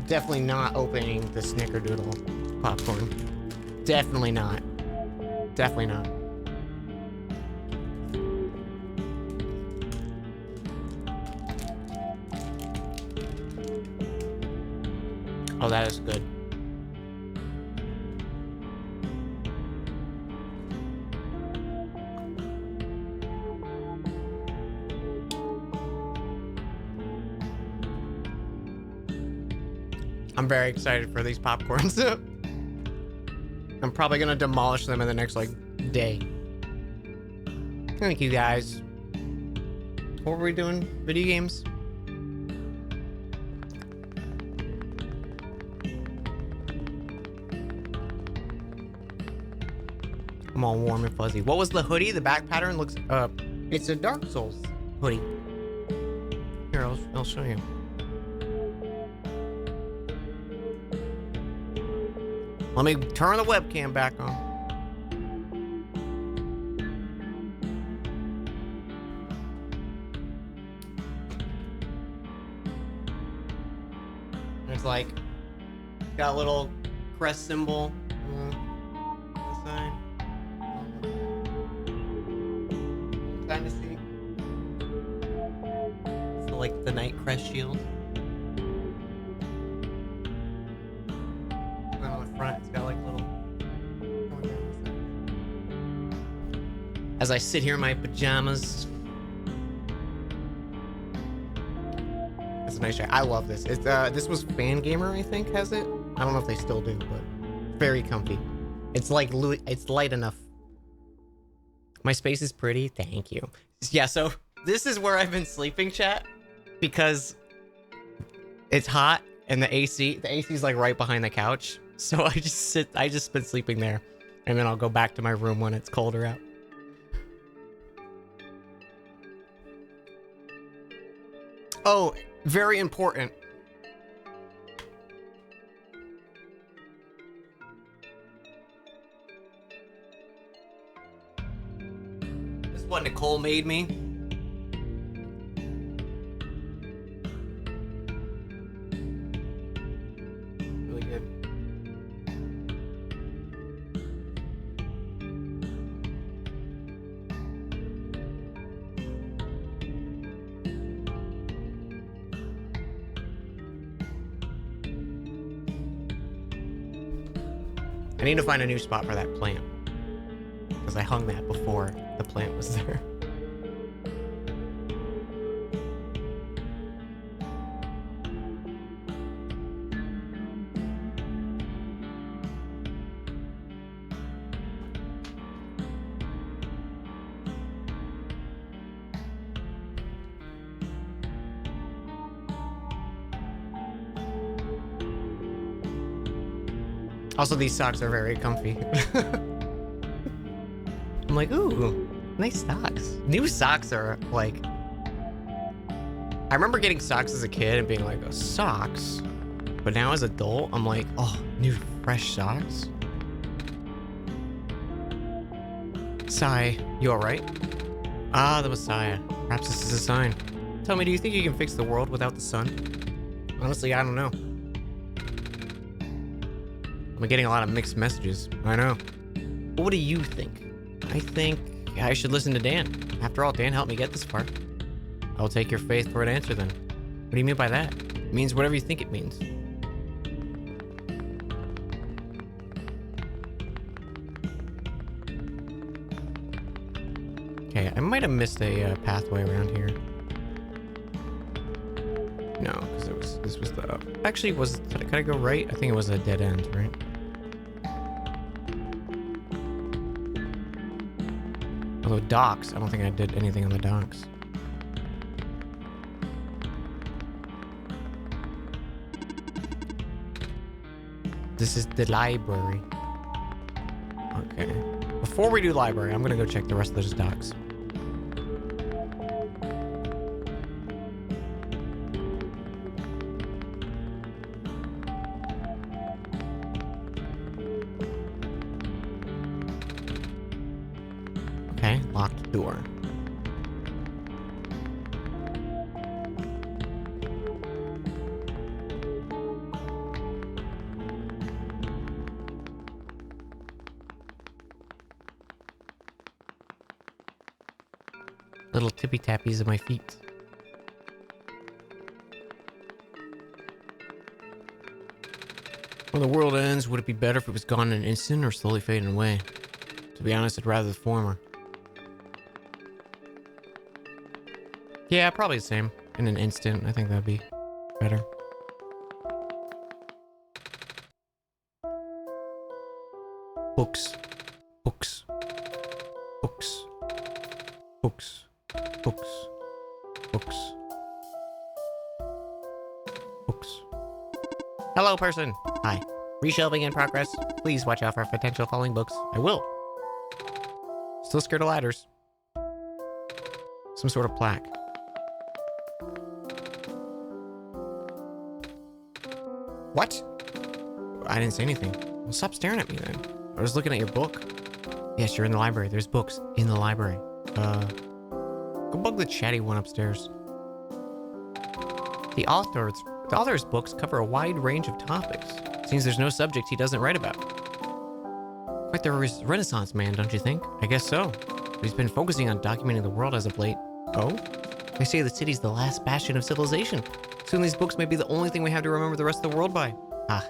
Definitely not opening the Snickerdoodle popcorn. Definitely not. Definitely not. Oh, that is good. I'm very excited for these popcorns. I'm probably gonna demolish them in the next, like, day. Thank you, guys. What were we doing? Video games? I'm all warm and fuzzy. What was the hoodie? The back pattern looks, it's a Dark Souls hoodie. Here, I'll show you. Let me turn the webcam back on. It's like, got a little crest symbol on the side. Trying to see. So like the Knight Crest shield. And on the front, it's got like little. As I sit here in my pajamas. That's a nice shot. I love this. It's this was Fangamer, I think, has it. I don't know if they still do, but very comfy. It's like it's light enough. My space is pretty. Thank you. Yeah, so this is where I've been sleeping, chat, because it's hot and the AC is like right behind the couch. So I just been sleeping there, and then I'll go back to my room when it's colder out. Oh, very important. This is what Nicole made me. Really good. I need to find a new spot for that plant, because I hung that before the plant was there. Also, these socks are very comfy. I'm like, ooh, nice socks. New socks are like... I remember getting socks as a kid and being like, oh, socks? But now as an adult, I'm like, oh, new fresh socks? Sigh, you alright? Ah, the Messiah. Perhaps this is a sign. Tell me, do you think you can fix the world without the sun? Honestly, I don't know. I'm getting a lot of mixed messages. I know. But what do you think? I think I should listen to Dan. After all, Dan helped me get this far. I will take your faith for an answer then. What do you mean by that? It means whatever you think it means. Okay, I might have missed a pathway around here. No, because this was the up. Actually, could I go right? I think it was a dead end, right? Although docks, I don't think I did anything on the docks. This is the library. Okay. Before we do library, I'm gonna go check the rest of those docks. Okay, locked door. Little tippy tappies of my feet. When the world ends, would it be better if it was gone in an instant or slowly fading away? To be honest, I'd rather the former. Yeah, probably the same. In an instant, I think that'd be better. Books. Books. Books. Books. Books. Books. Books. Hello, person. Hi. Reshelving in progress. Please watch out for potential falling books. I will. Still scared of ladders. Some sort of plaque. What? I didn't say anything. Well, stop staring at me then. I was looking at your book. Yes, you're in the library. There's books in the library. Go bug the chatty one upstairs. The author's books cover a wide range of topics. Seems there's no subject he doesn't write about. Quite the Renaissance man, don't you think? I guess so. But he's been focusing on documenting the world as of late. Oh? They say the city's the last bastion of civilization. Soon these books may be the only thing we have to remember the rest of the world by. Ah.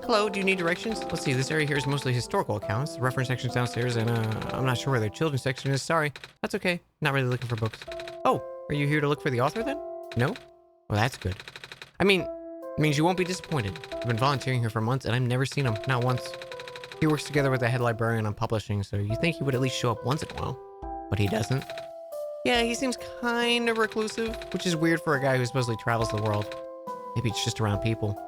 Hello, do you need directions? Let's see, this area here is mostly historical accounts. The reference section's downstairs, and I'm not sure where the children's section is. Sorry. That's okay. Not really looking for books. Oh, are you here to look for the author then? No? Well, that's good. I mean, it means you won't be disappointed. I've been volunteering here for months, and I've never seen him. Not once. He works together with the head librarian on publishing, so you think he would at least show up once in a while. But he doesn't. Yeah, he seems kind of reclusive, which is weird for a guy who supposedly travels the world. Maybe it's just around people.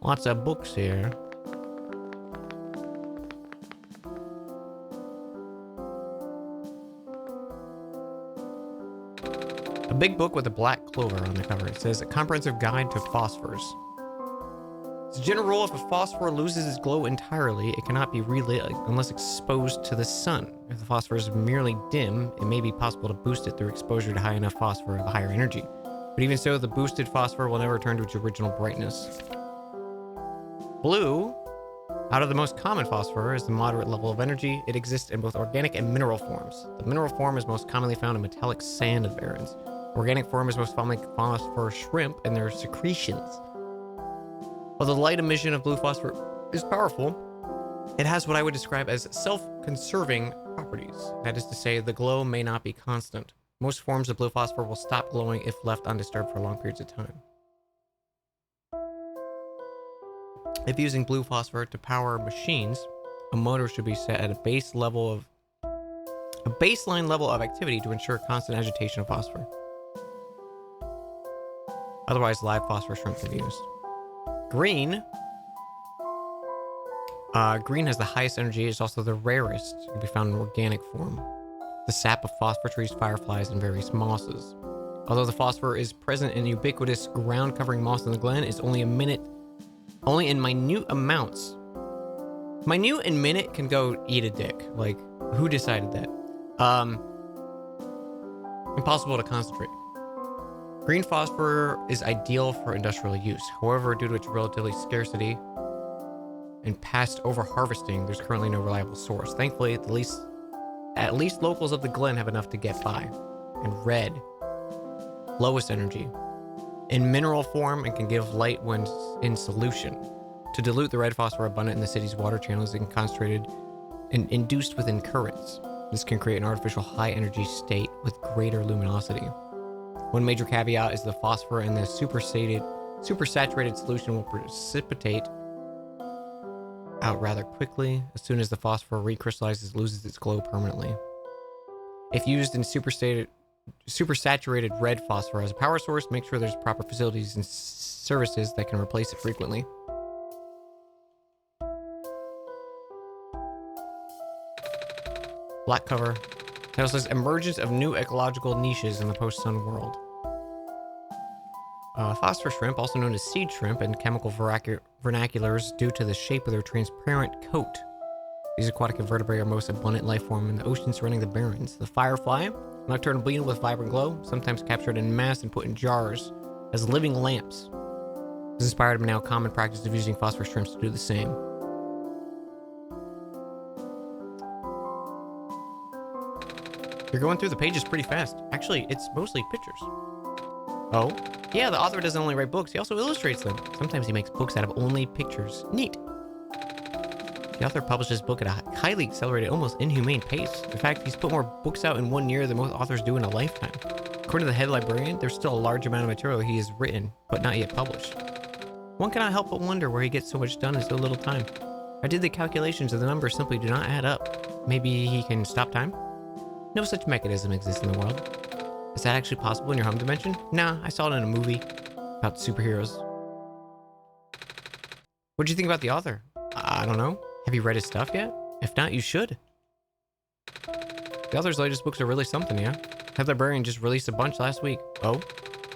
Lots of books here. A big book with a black clover on the cover. It says, A Comprehensive Guide to Phosphors. As a general rule, if a phosphor loses its glow entirely, it cannot be relit unless exposed to the sun. If the phosphor is merely dim, it may be possible to boost it through exposure to high enough phosphor of a higher energy. But even so, the boosted phosphor will never return to its original brightness. Blue, out of the most common phosphor, is the moderate level of energy. It exists in both organic and mineral forms. The mineral form is most commonly found in metallic sand of barrens. Organic form is most commonly found for shrimp and their secretions. While the light emission of blue phosphor is powerful, it has what I would describe as self-conserving properties. That is to say, the glow may not be constant. Most forms of blue phosphor will stop glowing if left undisturbed for long periods of time. If using blue phosphor to power machines, a motor should be set at a baseline level of activity to ensure constant agitation of phosphor. Otherwise, live phosphor shouldn't be used. Green. Green has the highest energy. It's also the rarest. It can be found in organic form. the sap of phosphor trees, fireflies, and various mosses. Although the phosphor is present in ubiquitous ground-covering moss in the glen, it's only in minute amounts. Minute and minute can go eat a dick. Like, who decided that? Impossible to concentrate. Green phosphor is ideal for industrial use. However, due to its relatively scarcity and past over-harvesting, there's currently no reliable source. Thankfully, at least locals of the glen have enough to get by. And red, lowest energy, in mineral form and can give light when in solution. To dilute the red phosphor abundant in the city's water channels and concentrated and induced within currents. This can create an artificial high-energy state with greater luminosity. One major caveat is the phosphor in the supersaturated solution will precipitate out rather quickly. As soon as the phosphor recrystallizes, it loses its glow permanently. If used in supersaturated red phosphor as a power source, make sure there's proper facilities and services that can replace it frequently. Black cover. Title says emergence of new ecological niches in the post-sun world. Phosphor shrimp, also known as seed shrimp in chemical vernaculars due to the shape of their transparent coat. These aquatic invertebrates are most abundant life form in the ocean surrounding the barrens. The firefly, nocturnal beetle with vibrant glow, sometimes captured in mass and put in jars as living lamps. This inspired a now common practice of using phosphor shrimps to do the same. You're going through the pages pretty fast. Actually, it's mostly pictures. Oh? Yeah, the author doesn't only write books, he also illustrates them. Sometimes he makes books out of only pictures. Neat. The author published his book at a highly accelerated, almost inhumane pace. In fact, he's put more books out in 1 year than most authors do in a lifetime. According to the head librarian, there's still a large amount of material he has written, but not yet published. One cannot help but wonder where he gets so much done in so little time. I did the calculations and the numbers simply do not add up. Maybe he can stop time? No such mechanism exists in the world. Is that actually possible in your home dimension? Nah, I saw it in a movie about superheroes. What'd you think about the author? I don't know. Have you read his stuff yet? If not, you should. The author's latest books are really something, yeah? Head Librarian just released a bunch last week. Oh?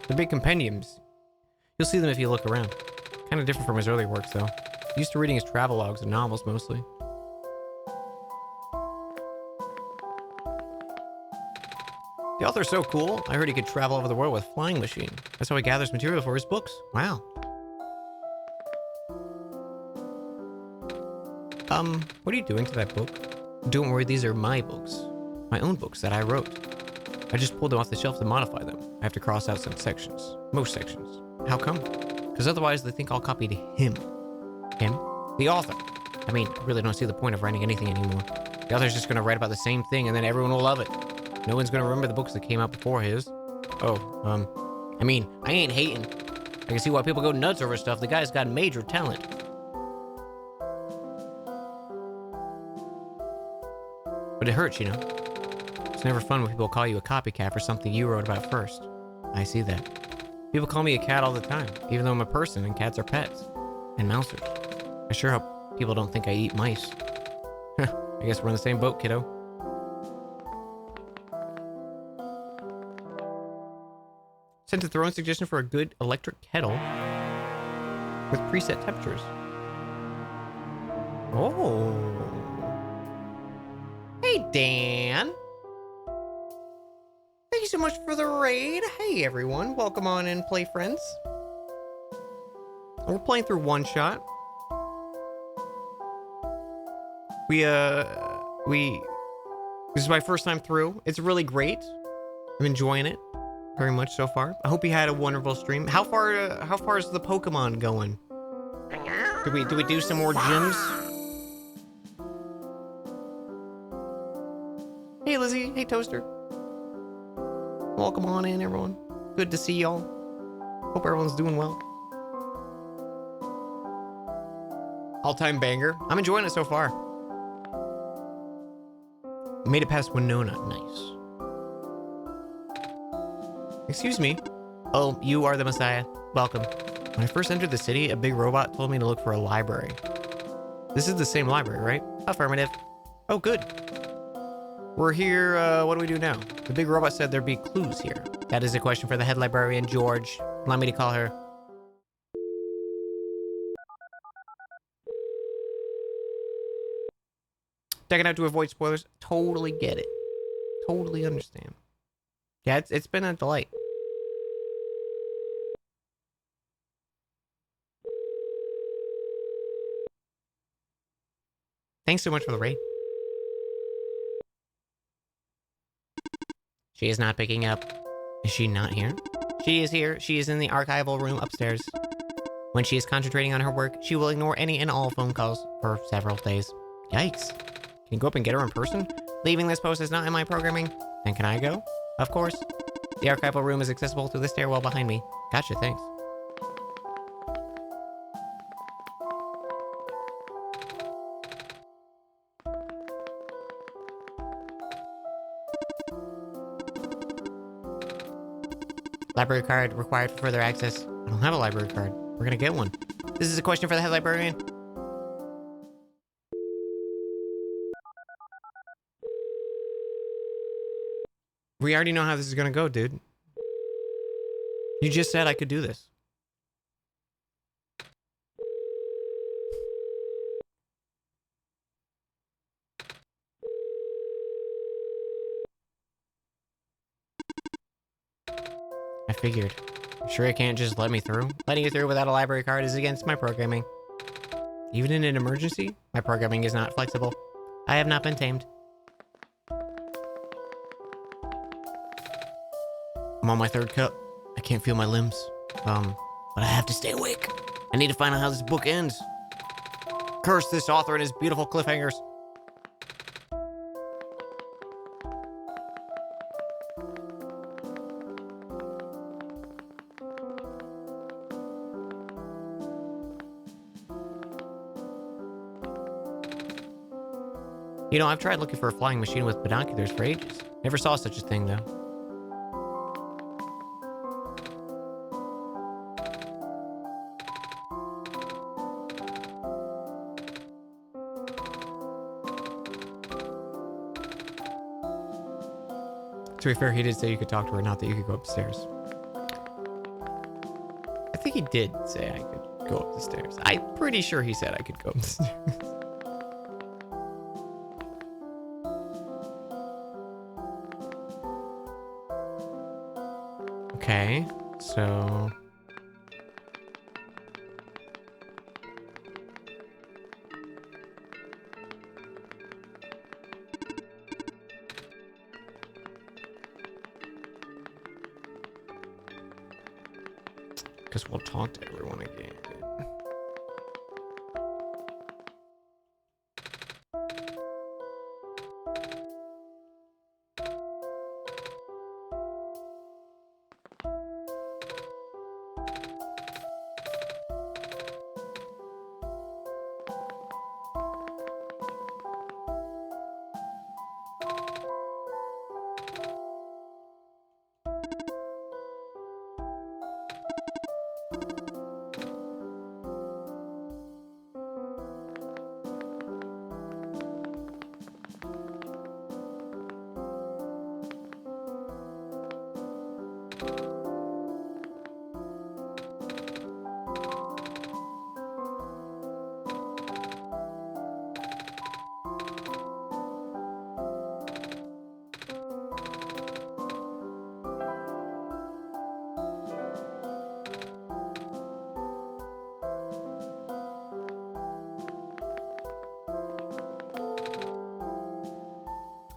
They're big compendiums. You'll see them if you look around. Kind of different from his earlier works, though. Used to reading his travelogues and novels, mostly. The author's so cool, I heard he could travel over the world with a flying machine. That's how he gathers material for his books. Wow. What are you doing to that book? Don't worry, these are my books. My own books that I wrote. I just pulled them off the shelf to modify them. I have to cross out some sections. Most sections. How come? Because otherwise they think I'll copy him. Him? The author. I mean, I really don't see the point of writing anything anymore. The author's just gonna write about the same thing and then everyone will love it. No one's gonna remember the books that came out before his. Oh, I mean, I ain't hating. I can see why people go nuts over stuff. The guy's got major talent. But it hurts, you know? It's never fun when people call you a copycat for something you wrote about first. I see that. People call me a cat all the time, even though I'm a person and cats are pets. And mousers. I sure hope people don't think I eat mice. I guess we're in the same boat, kiddo. Sent a throwing suggestion for a good electric kettle with preset temperatures. Oh. Hey, Dan. Thank you so much for the raid. Hey, everyone. Welcome on in, play friends. We're playing through OneShot. This is my first time through. It's really great. I'm enjoying it very much so far. I hope you had a wonderful stream. How far is the Pokemon going? Do we do some more gyms? Hey, Lizzie. Hey, Toaster. Welcome on in, everyone. Good to see y'all. Hope everyone's doing well. All-time banger. I'm enjoying it so far. Made it past Winona. Nice. Excuse me. Oh, you are the Messiah. Welcome. When I first entered the city, a big robot told me to look for a library. This is the same library, right? Affirmative. Oh, good. We're here, what do we do now? The big robot said there'd be clues here. That is a question for the head librarian, George. Allow me to call her. Checking out to avoid spoilers. Totally get it. Totally understand. Yeah, it's been a delight. Thanks so much for the raid. She is not picking up. Is she not here? She is here. She is in the archival room upstairs. When she is concentrating on her work, she will ignore any and all phone calls for several days. Yikes. Can you go up and get her in person? Leaving this post is not in my programming. Then can I go? Of course. The archival room is accessible through the stairwell behind me. Gotcha, thanks. Library card required for further access. I don't have a library card. We're gonna get one. This is a question for the head librarian. We already know how this is gonna go, dude. You just said I could do this. I figured. I'm sure it can't just let me through. Letting you through without a library card is against my programming. Even in an emergency, my programming is not flexible. I have not been tamed. I'm on my third cup. I can't feel my limbs. But I have to stay awake. I need to find out how this book ends. Curse this author and his beautiful cliffhangers. You know, I've tried looking for a flying machine with binoculars for ages. Never saw such a thing, though. To be fair, he did say you could talk to her, not that you could go upstairs. I think he did say I could go up the stairs. I'm pretty sure he said I could go up the stairs. Okay, so... Because we'll talk to everyone again.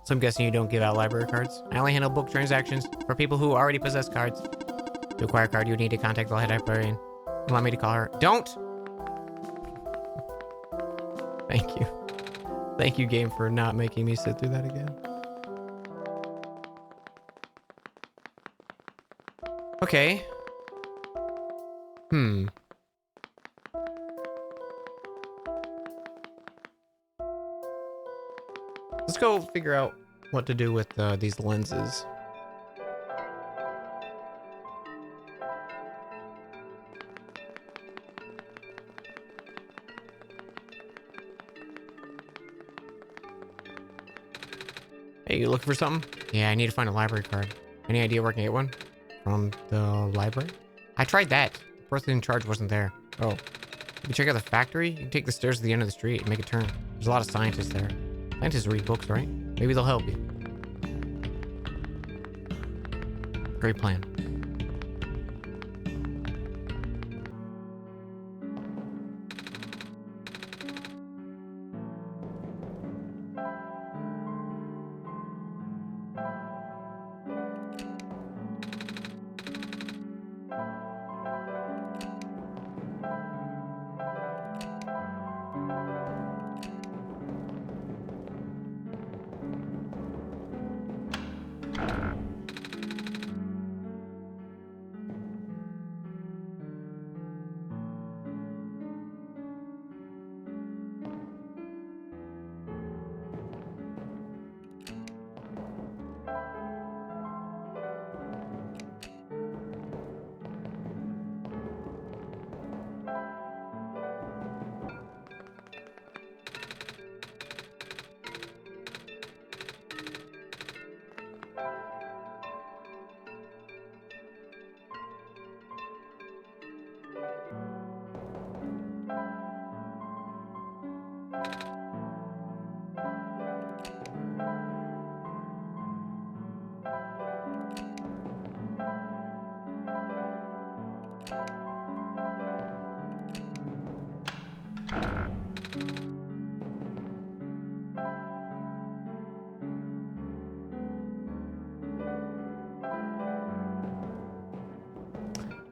So I'm guessing you don't give out library cards. I only handle book transactions for people who already possess cards. To acquire a card, you would need to contact the head librarian. Allow me to call her. Don't! Thank you. Thank you, game, for not making me sit through that again. Okay. Let's go figure out what to do with these lenses. Hey, you looking for something? Yeah, I need to find a library card. Any idea where I can get one? From the library? I tried that. The person in charge wasn't there. Oh. You can check out the factory. You can take the stairs to the end of the street and make a turn. There's a lot of scientists there. Scientists read books, right? Maybe they'll help you. Great plan.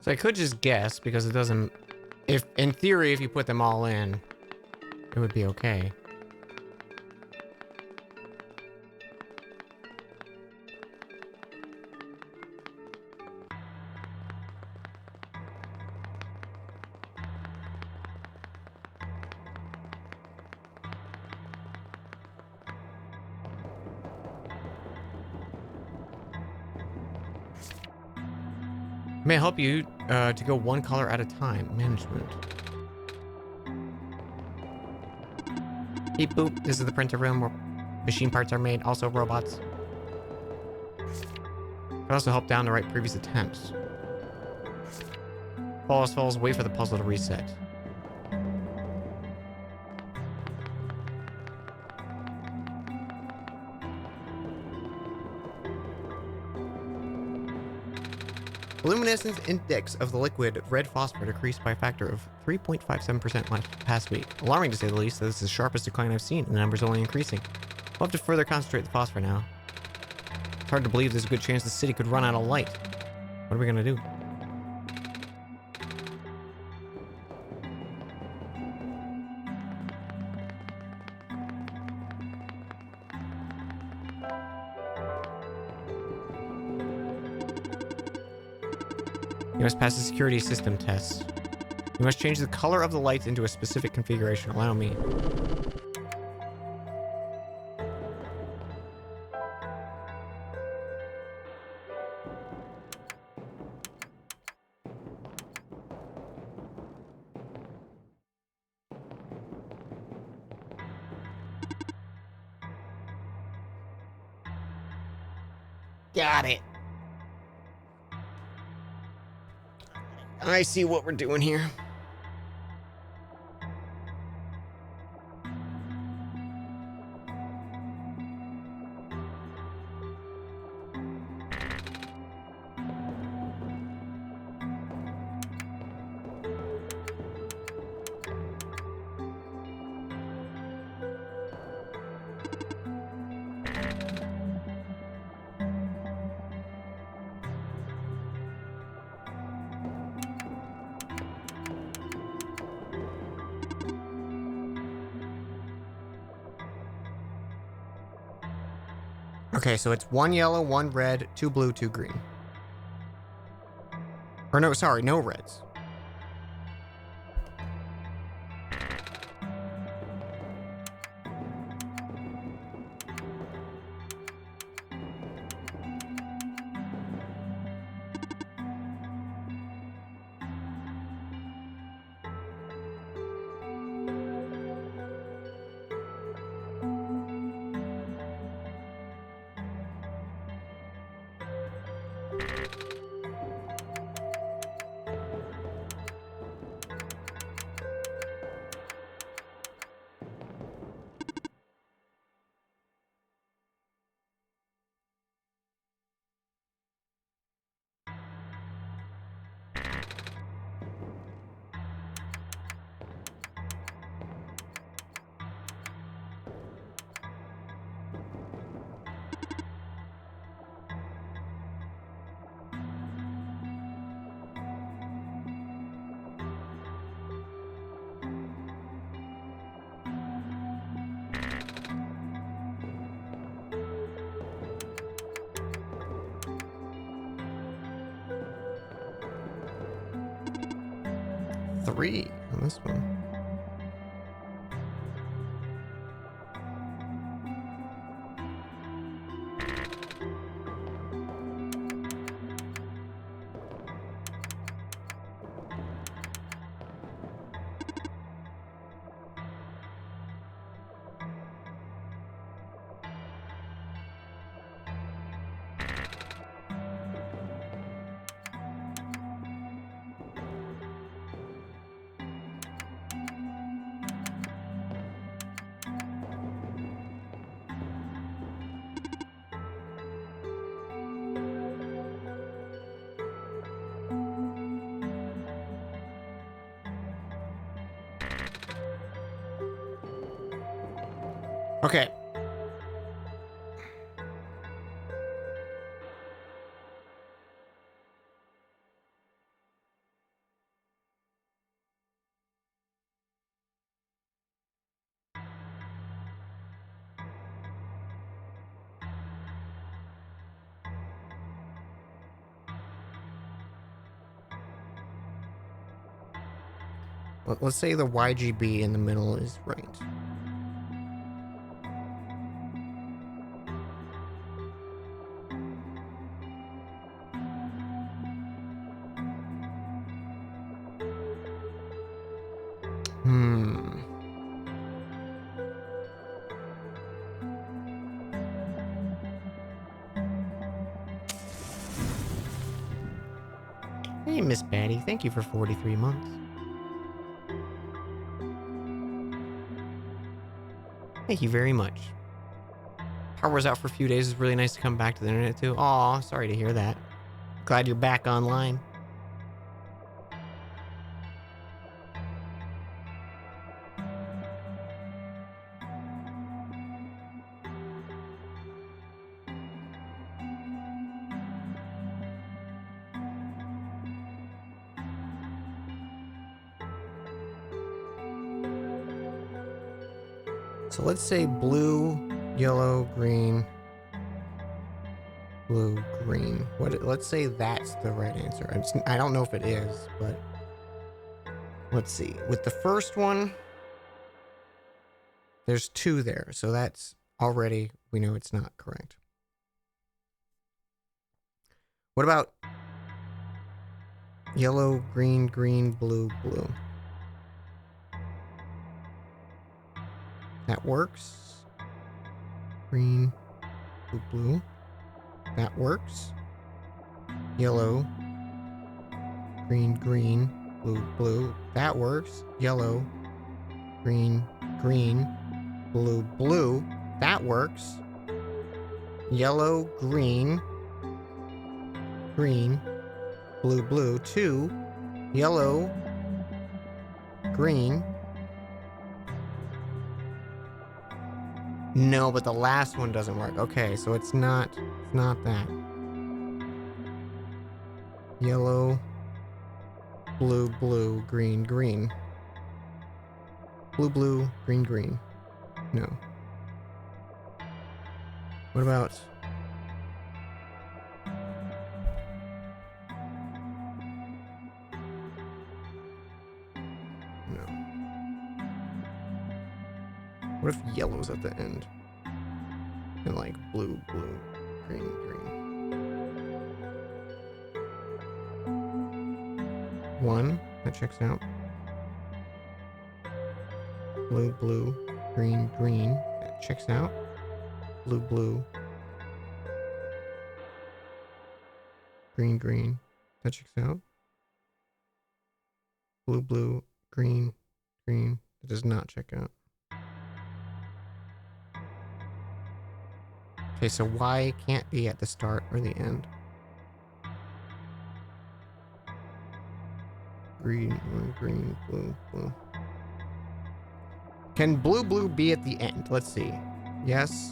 So I could just guess because it doesn't... If, in theory, if you put them all in, it would be okay. May I help you to go one color at a time. Management. Beep boop. This is the printer room where machine parts are made. Also robots. Could also help down to write previous attempts. Falls. Wait for the puzzle to reset. Luminescence index of the liquid red phosphor decreased by a factor of 3.57% past week. Alarming to say the least, this is the sharpest decline I've seen, and the number's only increasing. We'll have to further concentrate the phosphor now. It's hard to believe there's a good chance the city could run out of light. What are we gonna do? You must pass the security system test. You must change the color of the lights into a specific configuration. Allow me. Got it. I see what we're doing here. Okay, so it's 1 yellow, 1 red, 2 blue, 2 green. Or no, sorry, no reds. Three on this one. Okay. Let's say the YGB in the middle is right. Hey, Miss Patty, thank you for 43 months. Thank you very much. Power was out for a few days. It's really nice to come back to the internet too. Aw, sorry to hear that. Glad you're back online. So let's say blue, yellow, green, blue, green. Let's say that's the right answer. I don't know if it is, but let's see. With the first one, there's 2 there, so that's already, we know it's not correct. What about yellow, green, green, blue, blue? That works. Green, blue, blue. That works. Yellow, green, green, blue, blue. That works. Yellow, green, green, blue, blue. That works. Yellow, green, green, blue, blue. 2. Yellow, green. No, but the last one doesn't work. Okay, so it's not that. Yellow, blue, blue, green, green. Blue, blue, green, green. No. What about... No. What if yellow's at the end? And like blue, blue, green, green. 1, that checks out. Blue, blue, green, green, that checks out. Blue, blue, green, green. That checks out. Blue, blue, green, green. That does not check out. Okay, so Y can't be at the start or the end. Green, green, blue, blue. Can blue, blue be at the end? Let's see. Yes.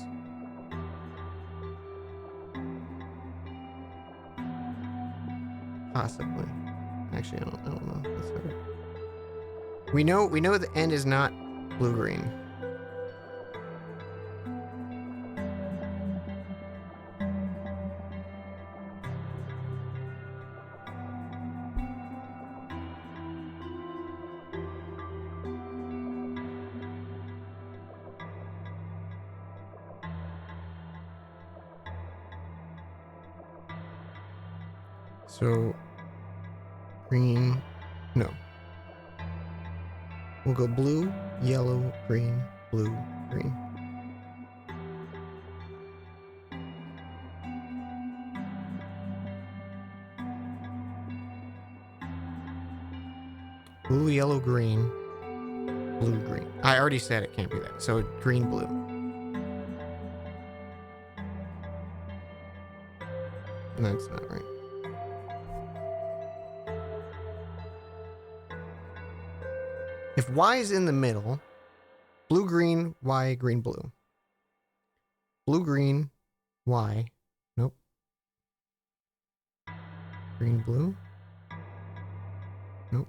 Possibly. Actually, I don't know. Let's have it. We know the end is not blue, green. So, green, no. We'll go blue, yellow, green, blue, green. Blue, yellow, green, blue, green. I already said it can't be that. So, green, blue. And that's not right. If Y is in the middle, blue, green, Y, green, blue. Blue, green, Y. Nope. Green, blue. Nope.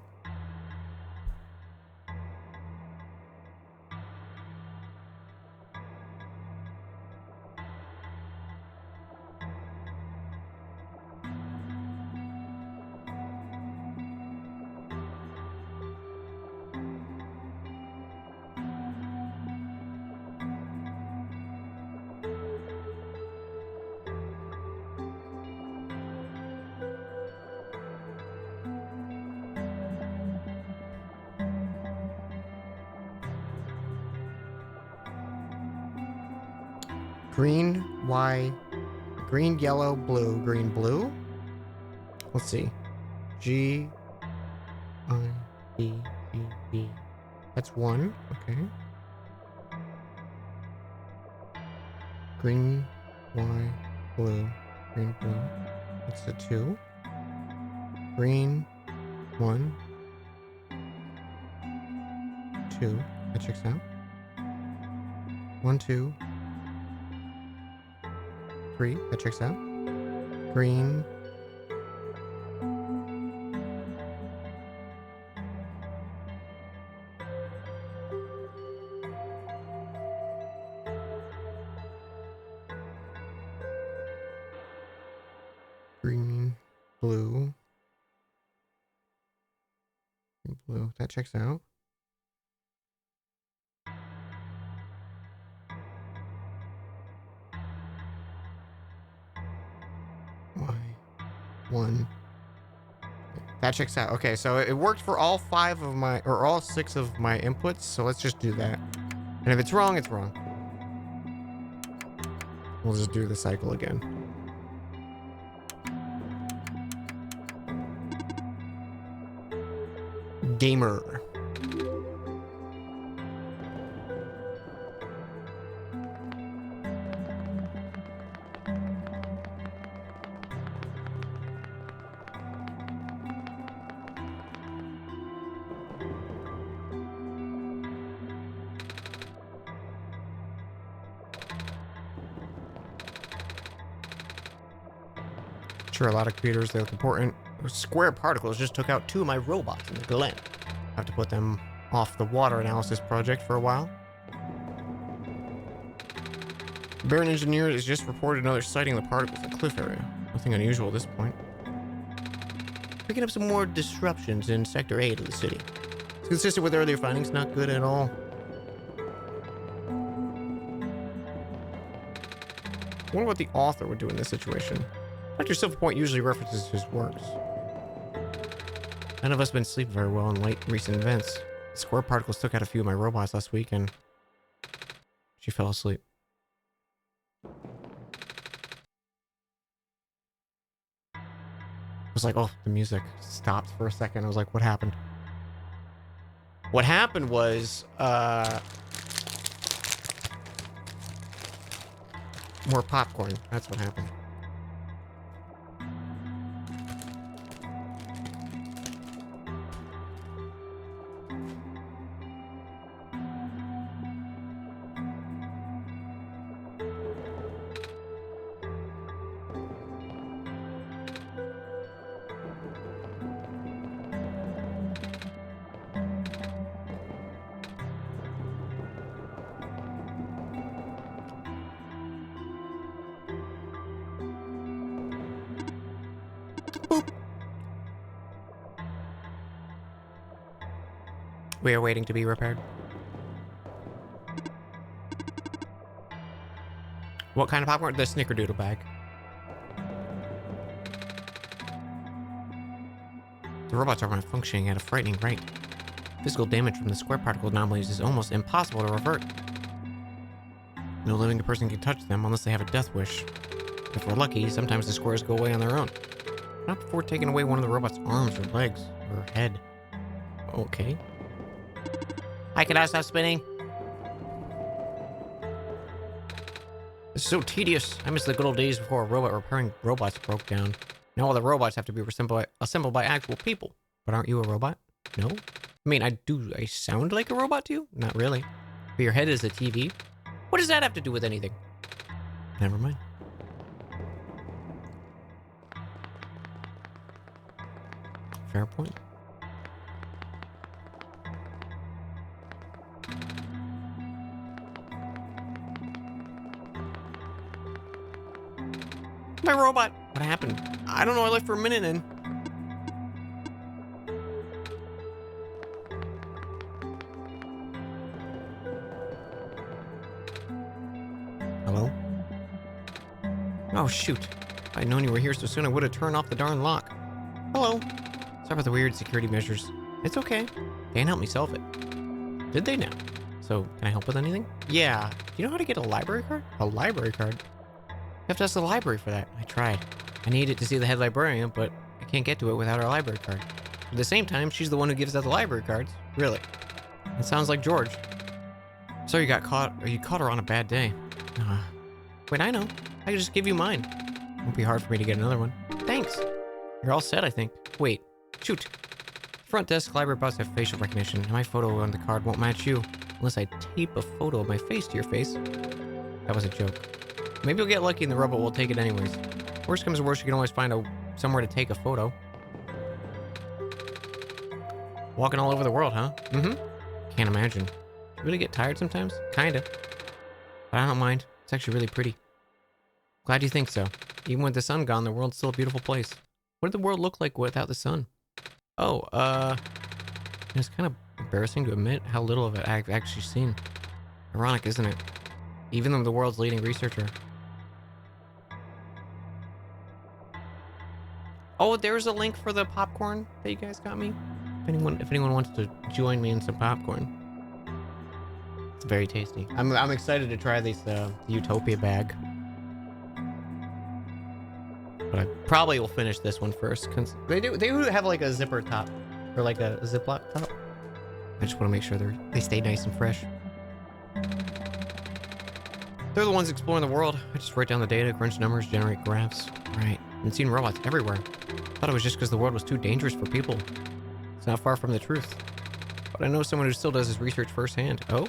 Green, Y, green, yellow, blue, green, blue. Let's see. G, I, B, G, B. That's one. Okay. Green, Y, blue, green, blue. That's a 2. Green, 1, 2. That checks out. 1, 2, 3. That checks out. Green. Green, blue. Green, blue. That checks out. Y. 1. That checks out. Okay, so it worked for all 5 of my, or all 6 of my inputs. So let's just do that. And if it's wrong, it's wrong. We'll just do the cycle again. Gamer. Sure, a lot of computers, they look important. Square particles just took out 2 of my robots in the glen. I have to put them off the water analysis project for a while. Baron engineer has just reported another sighting of the particles in the cliff area. Nothing unusual at this point. Picking up some more disruptions in Sector 8 of the city. It's consistent with earlier findings, not good at all. I wonder what the author would do in this situation. Dr. Silverpoint usually references his works. None of us have been sleeping very well in late recent events. The square particles took out a few of my robots last week and she fell asleep. was like, oh, the music stopped for a second. I was like, what happened? What happened was, more popcorn. That's what happened. Boop. We are waiting to be repaired. What kind of popcorn? The snickerdoodle bag. The robots are malfunctioning at a frightening rate. Physical damage from the square particle anomalies is almost impossible to revert. No living person can touch them unless they have a death wish. If we're lucky, sometimes the squares go away on their own. Not before taking away one of the robot's arms or legs, or head. Okay. Hi, can I stop spinning? This is so tedious. I miss the good old days before a robot repairing robots broke down. Now all the robots have to be assembled by actual people. But aren't you a robot? No? I mean, I sound like a robot to you? Not really. But your head is a TV? What does that have to do with anything? Never mind. Fair point. My robot! What happened? I don't know, I left for a minute and... Hello? Oh, shoot. If I'd known you were here so soon, I would have turned off the darn lock. Hello. Sorry about the weird security measures. It's okay. Dan helped me solve it. Did they now? So, can I help with anything? Yeah. Do you know how to get a library card? A library card? You have to ask the library for that. I tried. I need it to see the head librarian, but I can't get to it without our library card. At the same time, she's the one who gives out the library cards. Really. It sounds like George. So you got caught, or you caught her on a bad day. Wait, I know. I can just give you mine. Won't be hard for me to get another one. Thanks. You're all set, I think. Wait. Shoot. Front desk library bots have facial recognition, and my photo on the card won't match you unless I tape a photo of my face to your face. That was a joke. Maybe you'll get lucky and the robot will take it anyways. Worst comes to worst, you can always find somewhere to take a photo. Walking all over the world, huh? Mm-hmm. Can't imagine. You really get tired sometimes? Kinda. But I don't mind. It's actually really pretty. Glad you think so. Even with the sun gone, the world's still a beautiful place. What did the world look like without the sun? Oh, it's kind of embarrassing to admit how little of it I've actually seen. Ironic, isn't it? Even though I'm the world's leading researcher. Oh, there's a link for the popcorn that you guys got me. If anyone wants to join me in some popcorn. It's very tasty. I'm excited to try this Utopia bag. But I probably will finish this one first, cause they do have like a zipper top or like a Ziploc top. I just want to make sure they stay nice and fresh. They're the ones exploring the world. I just write down the data, crunch numbers, generate graphs. Right. And seen robots everywhere. Thought it was just because the world was too dangerous for people. It's not far from the truth. But I know someone who still does his research firsthand. Oh?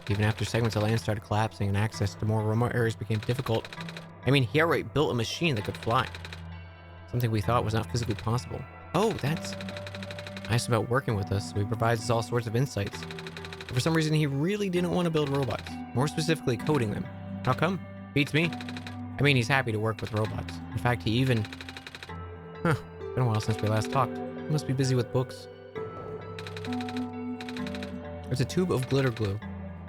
Even after segments of land started collapsing and access to more remote areas became difficult. I mean, he already built a machine that could fly. Something we thought was not physically possible. Oh, that's... I asked about working with us, so he provides us all sorts of insights. But for some reason, he really didn't want to build robots. More specifically, coding them. How come? Beats me. I mean, he's happy to work with robots. In fact, he even... Huh. It's been a while since we last talked. He must be busy with books. There's a tube of glitter glue.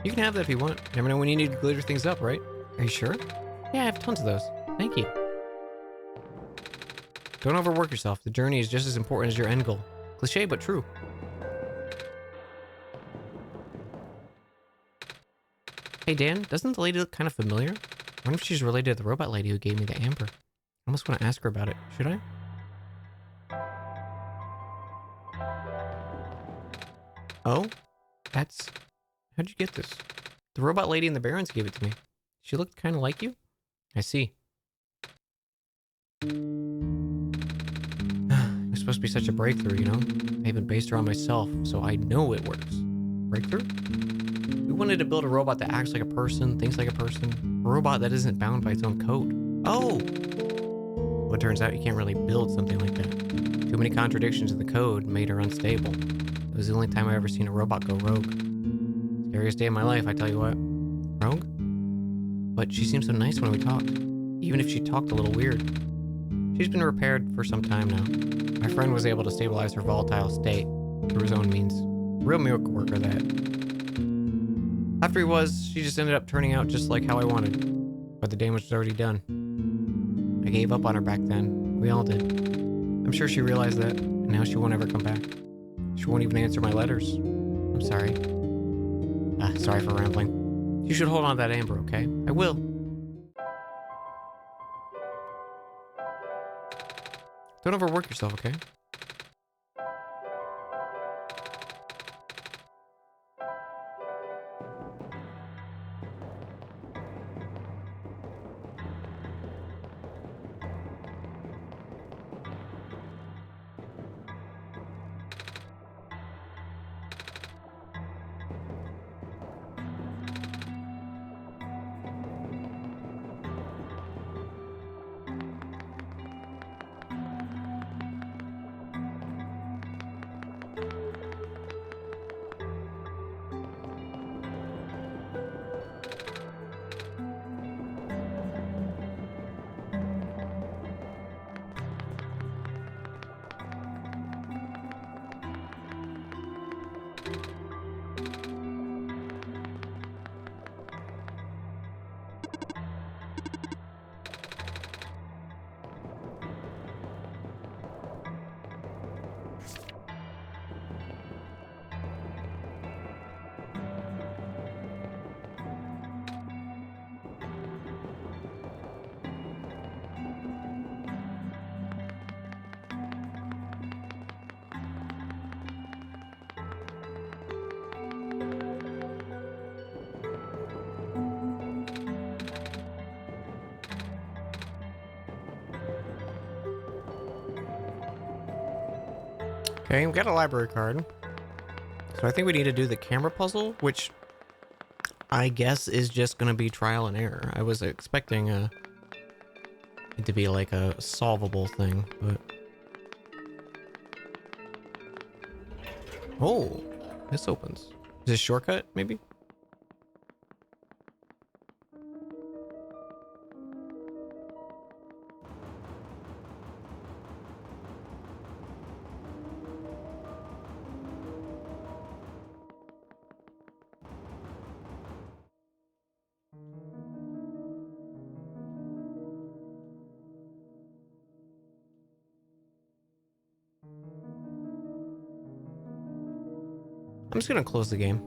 You can have that if you want. Never know when you need to glitter things up, right? Are you sure? Yeah, I have tons of those. Thank you. Don't overwork yourself. The journey is just as important as your end goal. Cliche, but true. Hey, Dan, doesn't the lady look kind of familiar? I wonder if she's related to the robot lady who gave me the amber. I almost want to ask her about it. Should I? Oh? That's... How'd you get this? The robot lady in the Barrens gave it to me. She looked kind of like you? I see. It's supposed to be such a breakthrough, you know? I even based her on myself, so I know it works. Breakthrough? We wanted to build a robot that acts like a person, thinks like a person. A robot that isn't bound by its own code. Oh! Well, it turns out you can't really build something like that. Too many contradictions in the code made her unstable. It was the only time I've ever seen a robot go rogue. Scariest day of my life, I tell you what. Rogue? But she seemed so nice when we talked. Even if she talked a little weird. She's been repaired for some time now. My friend was able to stabilize her volatile state through his own means. Real miracle worker, that. After he was, she just ended up turning out just like how I wanted. But the damage was already done. I gave up on her back then. We all did. I'm sure she realized that, and now she won't ever come back. She won't even answer my letters. I'm sorry. Sorry for rambling. You should hold on to that amber, okay? I will. Don't overwork yourself, okay? Okay, we got a library card. So I think we need to do the camera puzzle, which I guess is just gonna be trial and error. I was expecting it to be like a solvable thing, but... Oh, this opens. Is this a shortcut, maybe? I'm just gonna close the game.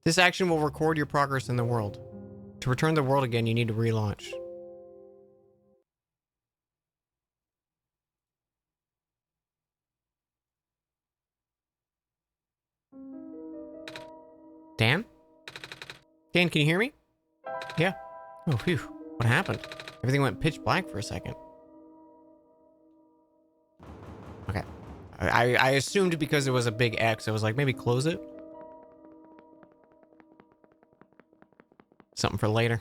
This action will record your progress in the world. To return to the world again, you need to relaunch. Dan? Dan, can you hear me? Yeah. Oh, phew. What happened? Everything went pitch black for a second. Okay. I assumed because it was a big X, I was like, maybe close it? Something for later.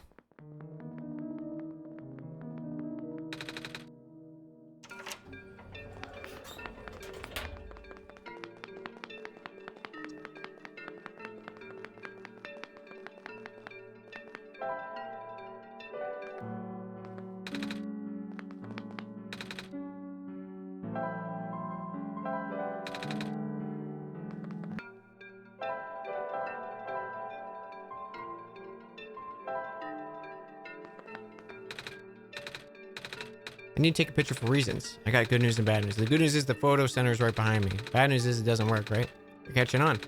I need to take a picture for reasons. I got good news and bad news. The good news is the photo center is right behind me. Bad news is it doesn't work, right? You're catching on.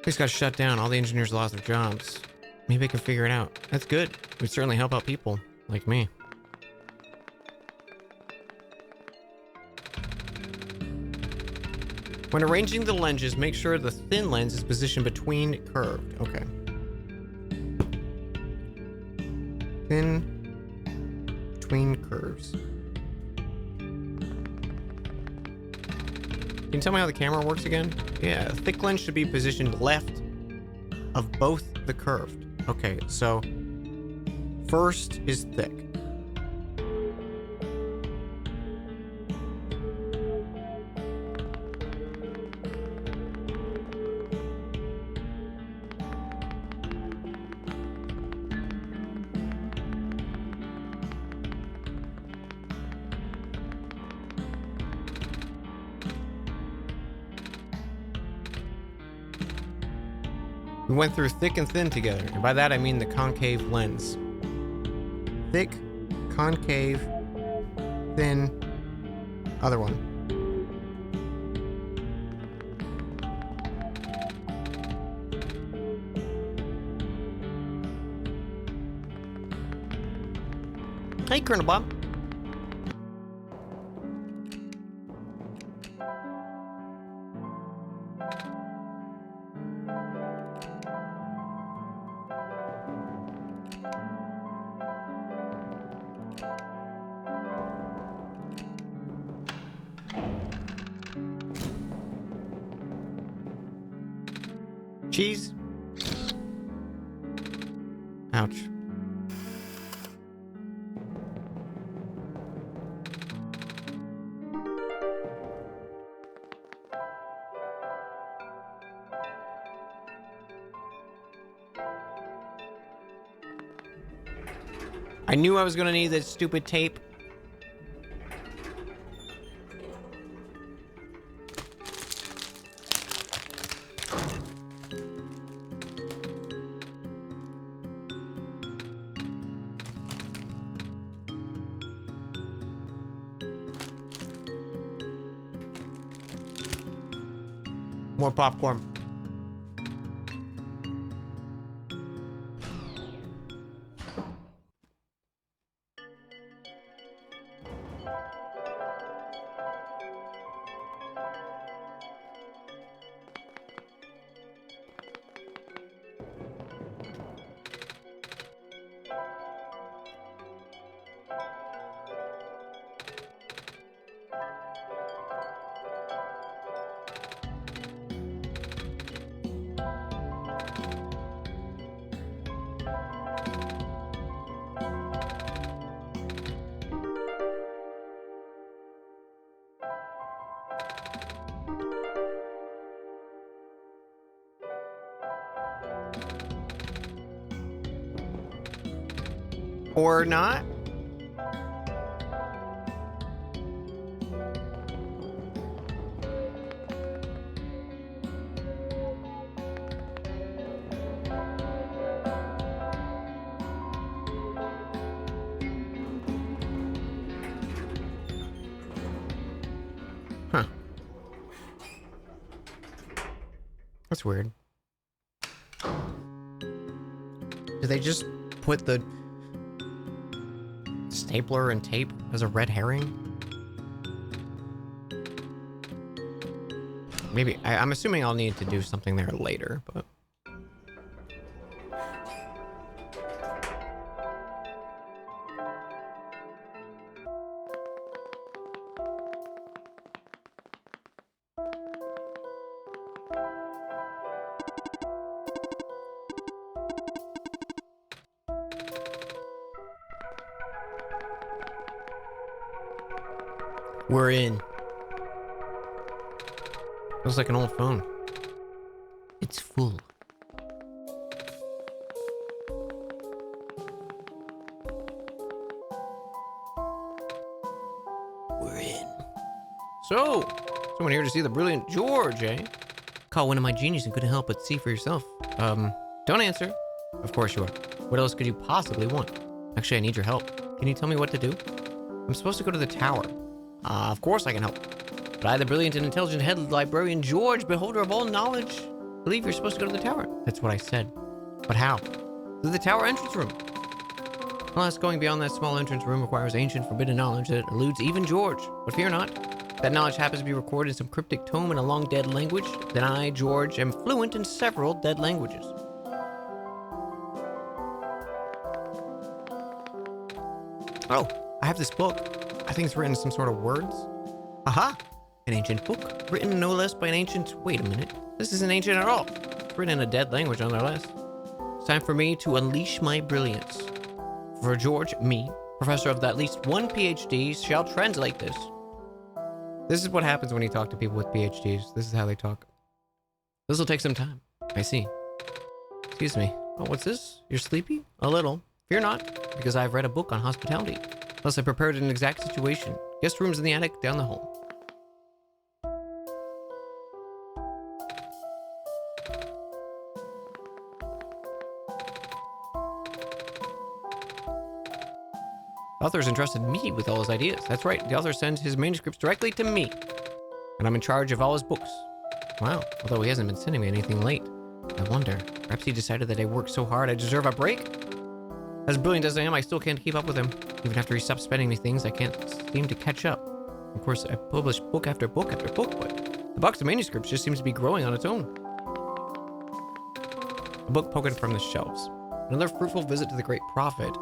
Place got shut down. All the engineers lost their jobs. Maybe I can figure it out. That's good. It would certainly help out people like me. When arranging the lenses, make sure the thin lens is positioned between curved. Okay. Thin between curves. Can you tell me how the camera works again? Yeah, thick lens should be positioned left of both the curved. Okay, so first is thick. We went through thick and thin together, and by that I mean the concave lens. Thick, concave, thin, other one. Hey, Colonel Bob. Cheese. Ouch. I knew I was gonna need that stupid tape. More popcorn. Or not? Huh. That's weird. Did they just put the stapler and tape as a red herring? Maybe. I'm assuming I'll need to do something there later, but... We're in. Feels like an old phone. It's full. We're in. So, someone here to see the brilliant George, eh? Call one of my genies and couldn't help but see for yourself. Don't answer. Of course you are. What else could you possibly want? Actually, I need your help. Can you tell me what to do? I'm supposed to go to the tower. Of course I can help. But I, the brilliant and intelligent head librarian George, beholder of all knowledge, believe you're supposed to go to the tower. That's what I said. But how? Through the tower entrance room. Unless going beyond that small entrance room requires ancient forbidden knowledge that eludes even George. But fear not. That knowledge happens to be recorded in some cryptic tome in a long-dead language, then I, George, am fluent in several dead languages. Oh, I have this book. I think it's written in some sort of words. Aha! An ancient book, written no less by an ancient... Wait a minute. This isn't ancient at all. It's written in a dead language, nonetheless. It's time for me to unleash my brilliance. For George, me, professor of at least one PhD, shall translate this. This is what happens when you talk to people with PhDs. This is how they talk. This will take some time. I see. Excuse me. Oh, what's this? You're sleepy? A little. Fear not, because I've read a book on hospitality. Plus, I prepared an exact situation. Guest rooms in the attic, down the hall. The author's entrusted me with all his ideas. That's right, the author sends his manuscripts directly to me. And I'm in charge of all his books. Wow, although he hasn't been sending me anything late. I wonder, perhaps he decided that I worked so hard I deserve a break? As brilliant as I am, I still can't keep up with him. Even after he stopped spending me things, I can't seem to catch up. Of course, I publish book after book after book, but the box of manuscripts just seems to be growing on its own. A book poked from the shelves. Another fruitful visit to the great prophet.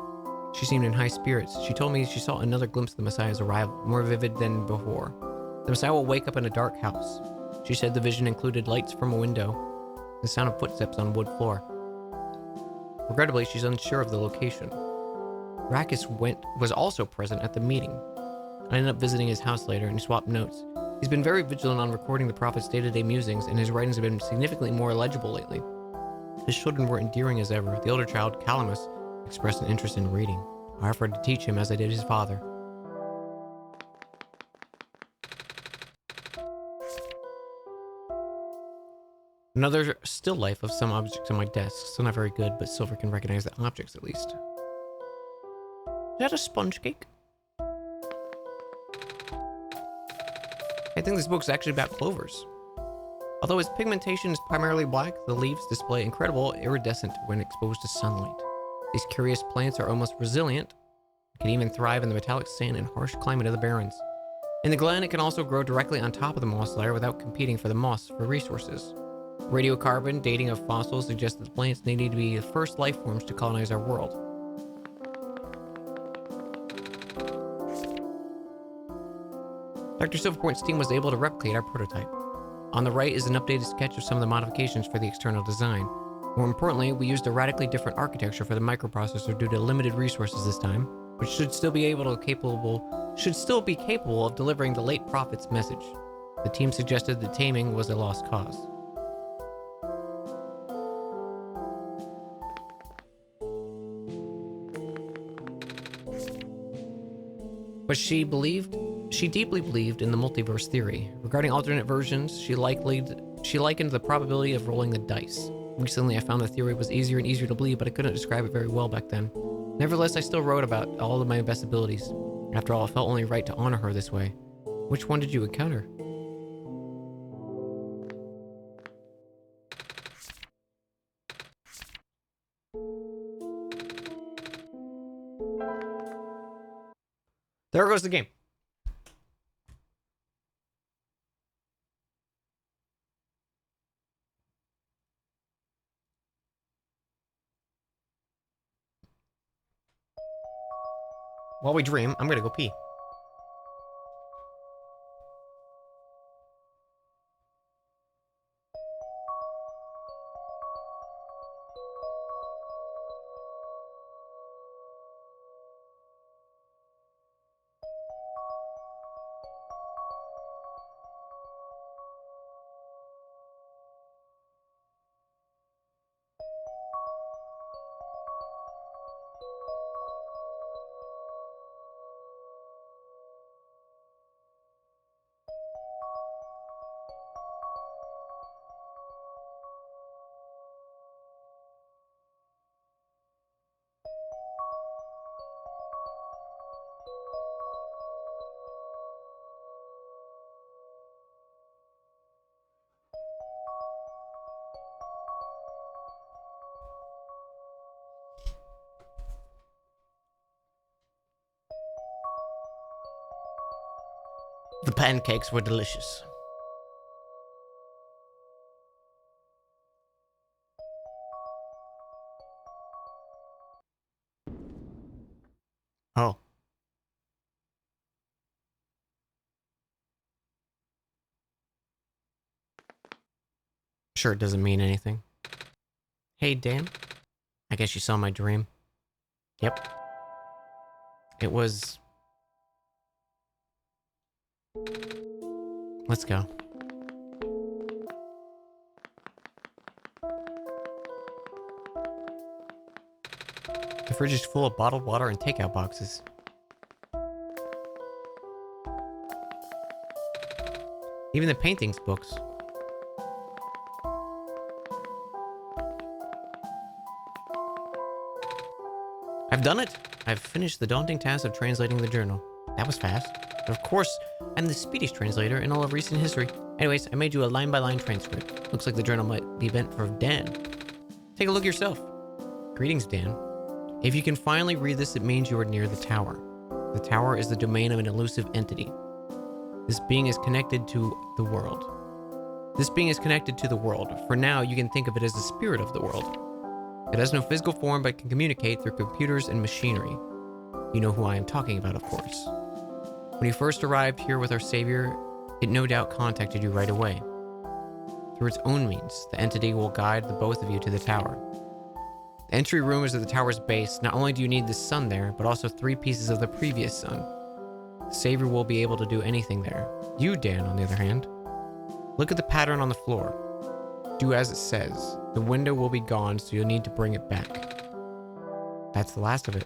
She seemed in high spirits. She told me she saw another glimpse of the Messiah's arrival, more vivid than before. The Messiah will wake up in a dark house. She said the vision included lights from a window, the sound of footsteps on wood floor. Regrettably, she's unsure of the location. Rackus was also present at the meeting. I ended up visiting his house later and swapped notes. He's been very vigilant on recording the prophet's day-to-day musings, and his writings have been significantly more legible lately. His children were endearing as ever. The older child, Calamus, expressed an interest in reading. I offered to teach him as I did his father. Another still life of some objects on my desk. Still not very good, but Silver can recognize the objects at least. Is that a sponge cake? I think this book's actually about clovers. Although its pigmentation is primarily black, the leaves display incredible iridescent when exposed to sunlight. These curious plants are almost resilient, and can even thrive in the metallic sand and harsh climate of the barrens. In the glen, it can also grow directly on top of the moss layer without competing for the moss for resources. Radiocarbon dating of fossils suggests that the plants need to be the first life forms to colonize our world. Dr. Silverpoint's team was able to replicate our prototype. On the right is an updated sketch of some of the modifications for the external design. More importantly, we used a radically different architecture for the microprocessor due to limited resources this time, which should still be capable of delivering the late prophet's message. The team suggested that taming was a lost cause. But she deeply believed in the multiverse theory. Regarding alternate versions, she likened the probability of rolling the dice. Recently, I found the theory was easier and easier to believe, but I couldn't describe it very well back then. Nevertheless, I still wrote about all of my best abilities. After all, it felt only right to honor her this way. Which one did you encounter? There goes the game. While we dream, I'm gonna go pee. The pancakes were delicious. Oh. Sure, it doesn't mean anything. Hey, Dan. I guess you saw my dream. Yep. It was... Let's go. The fridge is full of bottled water and takeout boxes. Even the paintings books. I've done it! I've finished the daunting task of translating the journal. That was fast. But of course, I'm the speediest translator in all of recent history. Anyways, I made you a line-by-line transcript. Looks like the journal might be meant for Dan. Take a look yourself. Greetings, Dan. If you can finally read this, it means you are near the tower. The tower is the domain of an elusive entity. This being is connected to the world. This being is connected to the world. For now, you can think of it as the spirit of the world. It has no physical form but can communicate through computers and machinery. You know who I am talking about, of course. When you first arrived here with our savior, it no doubt contacted you right away. Through its own means, the entity will guide the both of you to the tower. The entry room is at the tower's base. Not only do you need the sun there, but also 3 pieces of the previous sun. The savior will be able to do anything there. You, Dan, on the other hand, look at the pattern on the floor. Do as it says. The window will be gone, so you'll need to bring it back. That's the last of it.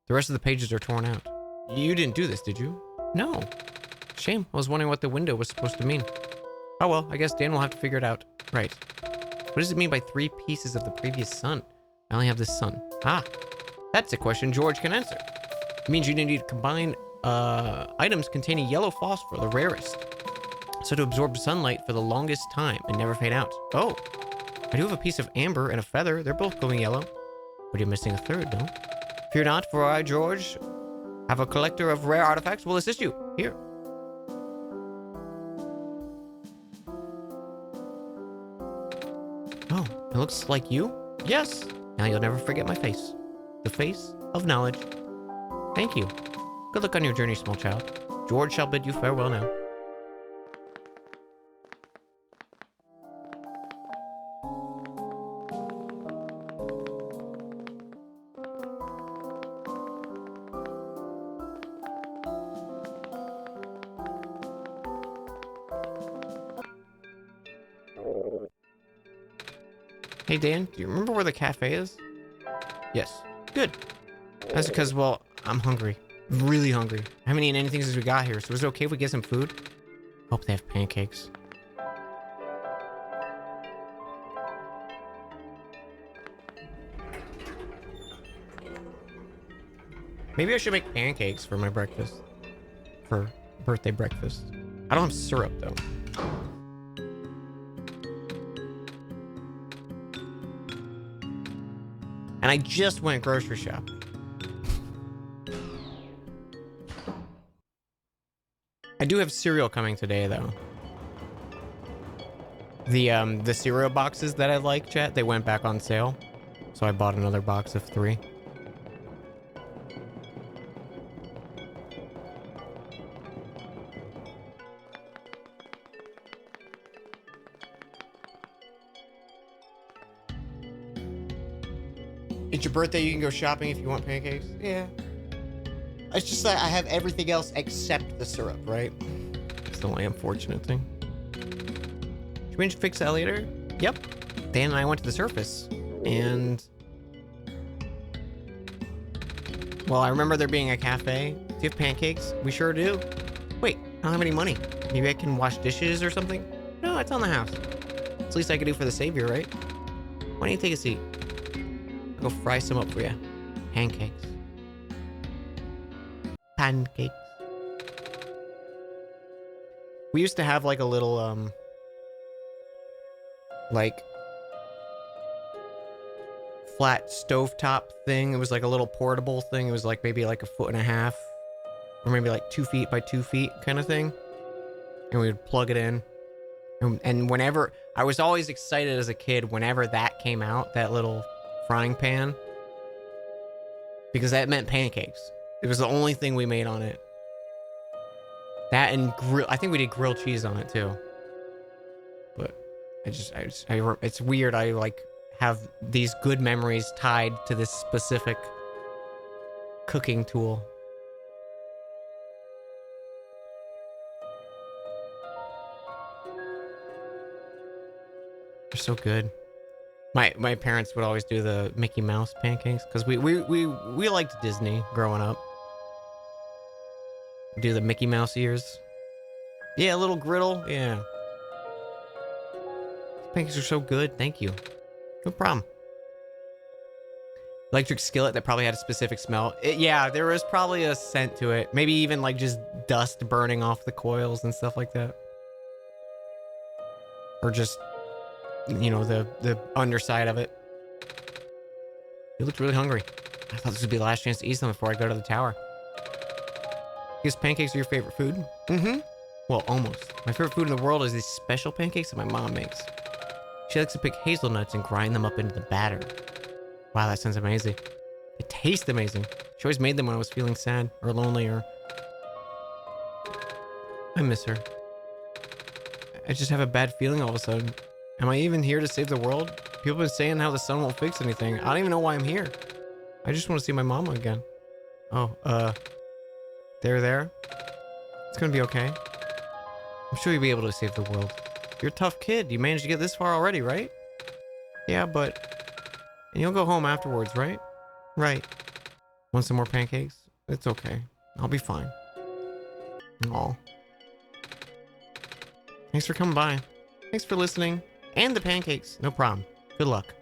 The rest of the pages are torn out. You didn't do this, did you? No. Shame. I was wondering what the window was supposed to mean. Oh well, I guess Dan will have to figure it out. Right. What does it mean by 3 pieces of the previous sun? I only have this sun. Ah, that's a question George can answer. It means you need to combine items containing yellow phosphor, the rarest, so to absorb sunlight for the longest time and never fade out. Oh, I do have a piece of amber and a feather. They're both glowing yellow. But you're missing a third, no? Fear not, for I, George, have a collector of rare artifacts will assist you. Here. Oh, it looks like you? Yes. Now you'll never forget my face. The face of knowledge. Thank you. Good luck on your journey, small child. George shall bid you farewell now. Hey Dan, do you remember where the cafe is? Yes. Good. That's because, well, I'm hungry. Really hungry. I haven't eaten anything since we got here, so is it okay if we get some food? Hope they have pancakes. Maybe I should make pancakes for my breakfast. For birthday breakfast. I don't have syrup, though. And I just went grocery shopping. I do have cereal coming today, though. The cereal boxes that I like, chat, they went back on sale. So I bought another box of 3. It's your birthday, you can go shopping if you want pancakes. Yeah. It's just that I have everything else except the syrup, right? It's the only unfortunate thing. Should we fix that later? Yep. Dan and I went to the surface. And... well, I remember there being a cafe. Do you have pancakes? We sure do. Wait, I don't have any money. Maybe I can wash dishes or something? No, it's on the house. It's the least I could do for the savior, right? Why don't you take a seat? I'll go fry some up for you. Pancakes. Pancakes. We used to have like a little, like, flat stovetop thing. It was like a little portable thing. It was like maybe like 1.5 feet or maybe like 2 feet by 2 feet kind of thing. And we would plug it in. And whenever, I was always excited as a kid whenever that came out, that little frying pan, because that meant pancakes. It was the only thing we made on it. That and I think we did grilled cheese on it too. But it's weird. I like have these good memories tied to this specific cooking tool. They're so good. My parents would always do the Mickey Mouse pancakes because we liked Disney growing up. Do the Mickey Mouse ears. Yeah, a little griddle. Yeah. Pancakes are so good. Thank you. No problem. Electric skillet that probably had a specific smell. Yeah, there was probably a scent to it. Maybe even like just dust burning off the coils and stuff like that. Or just, you know, the underside of it. You looked really hungry. I thought this would be the last chance to eat them before I go to the tower. Guess pancakes are your favorite food? Mm-hmm. Well, almost. My favorite food in the world is these special pancakes that my mom makes. She likes to pick hazelnuts and grind them up into the batter. Wow, that sounds amazing. They taste amazing. She always made them when I was feeling sad or lonely or... I miss her. I just have a bad feeling all of a sudden. Am I even here to save the world? People have been saying how the sun won't fix anything. I don't even know why I'm here. I just want to see my mama again. Oh, they're there? It's gonna be okay. I'm sure you'll be able to save the world. You're a tough kid. You managed to get this far already, right? Yeah, but... And you'll go home afterwards, right? Right. Want some more pancakes? It's okay. I'll be fine. Aw. Thanks for coming by. Thanks for listening. And the pancakes. No problem. Good luck.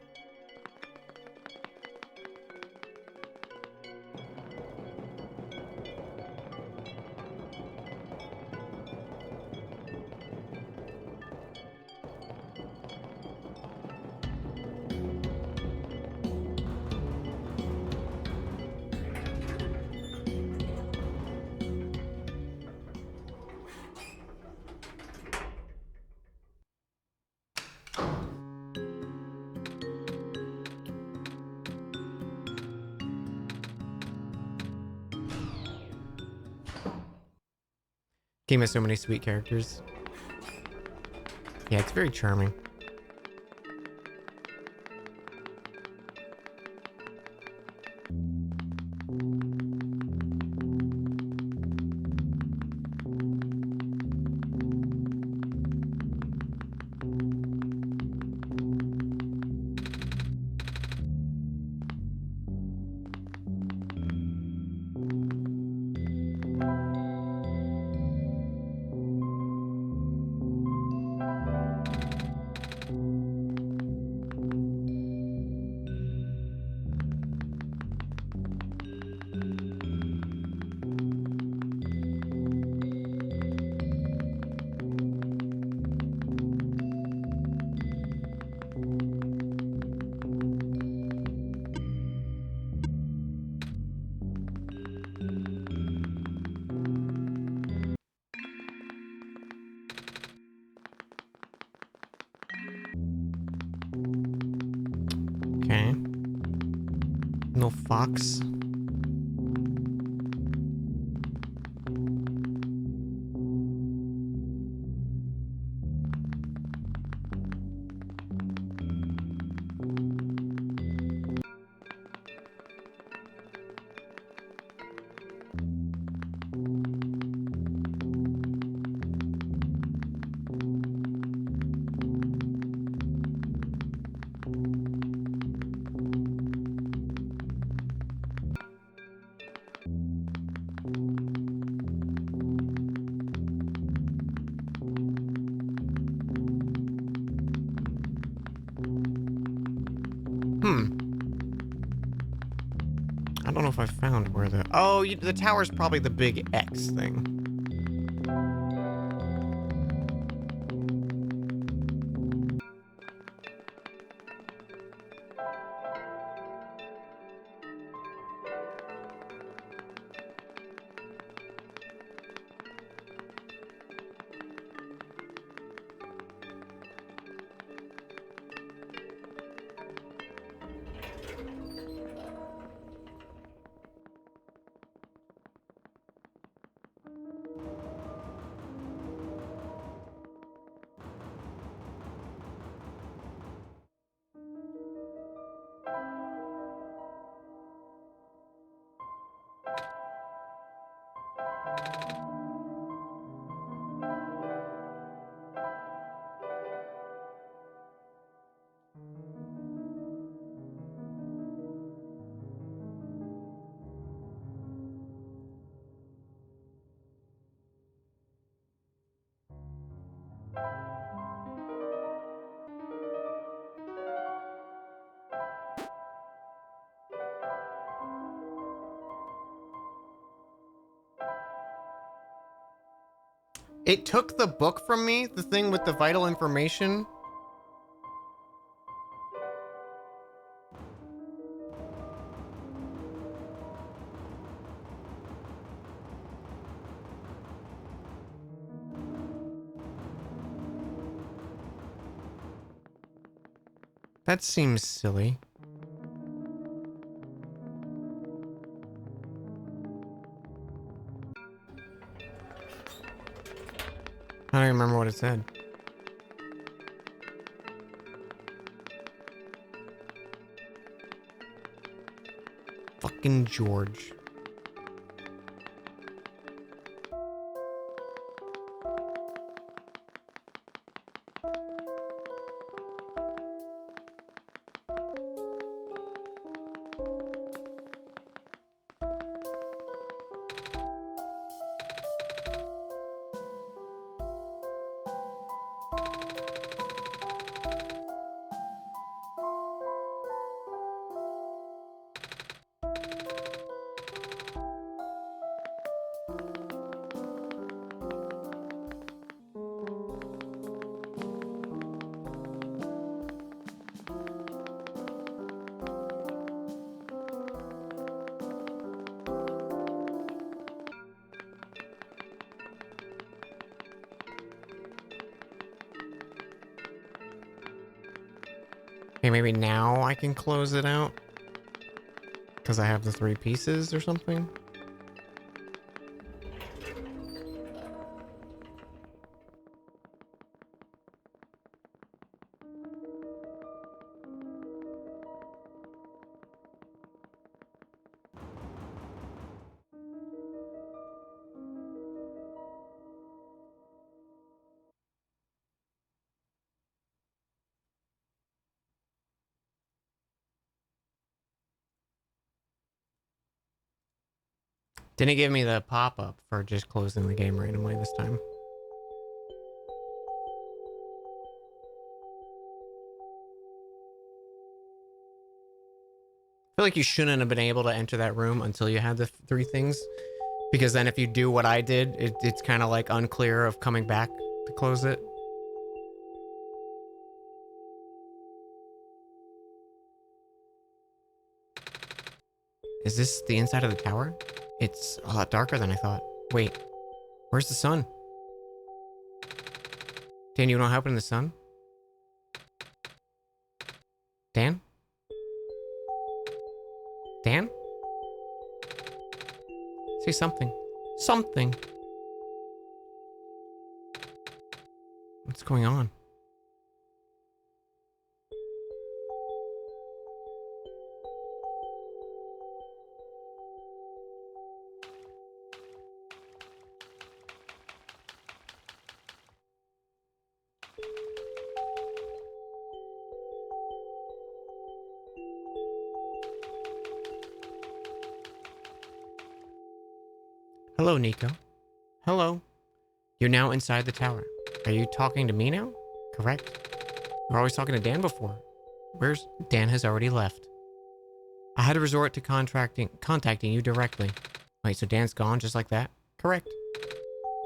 Game has so many sweet characters. Yeah, it's very charming. Okay. No fox. I don't know if I found where the... Oh, the tower's probably the big X thing. It took the book from me, the thing with the vital information. That seems silly. I don't even remember what it said. Fucking George. Okay, maybe now I can close it out. Because I have the 3 pieces or something. Didn't give me the pop-up for just closing the game randomly this time. I feel like you shouldn't have been able to enter that room until you had the 3 things. Because then if you do what I did, it's kind of like unclear of coming back to close it. Is this the inside of the tower? It's a lot darker than I thought. Wait, where's the sun? Dan, you know what happened in the sun? Dan? Dan? Say something. Something. What's going on? Hello, Nico. Hello. You're now inside the tower. Are you talking to me now? Correct. You were always talking to Dan before. Where's... Dan has already left. I had to resort to contacting you directly. Wait, so Dan's gone just like that? Correct.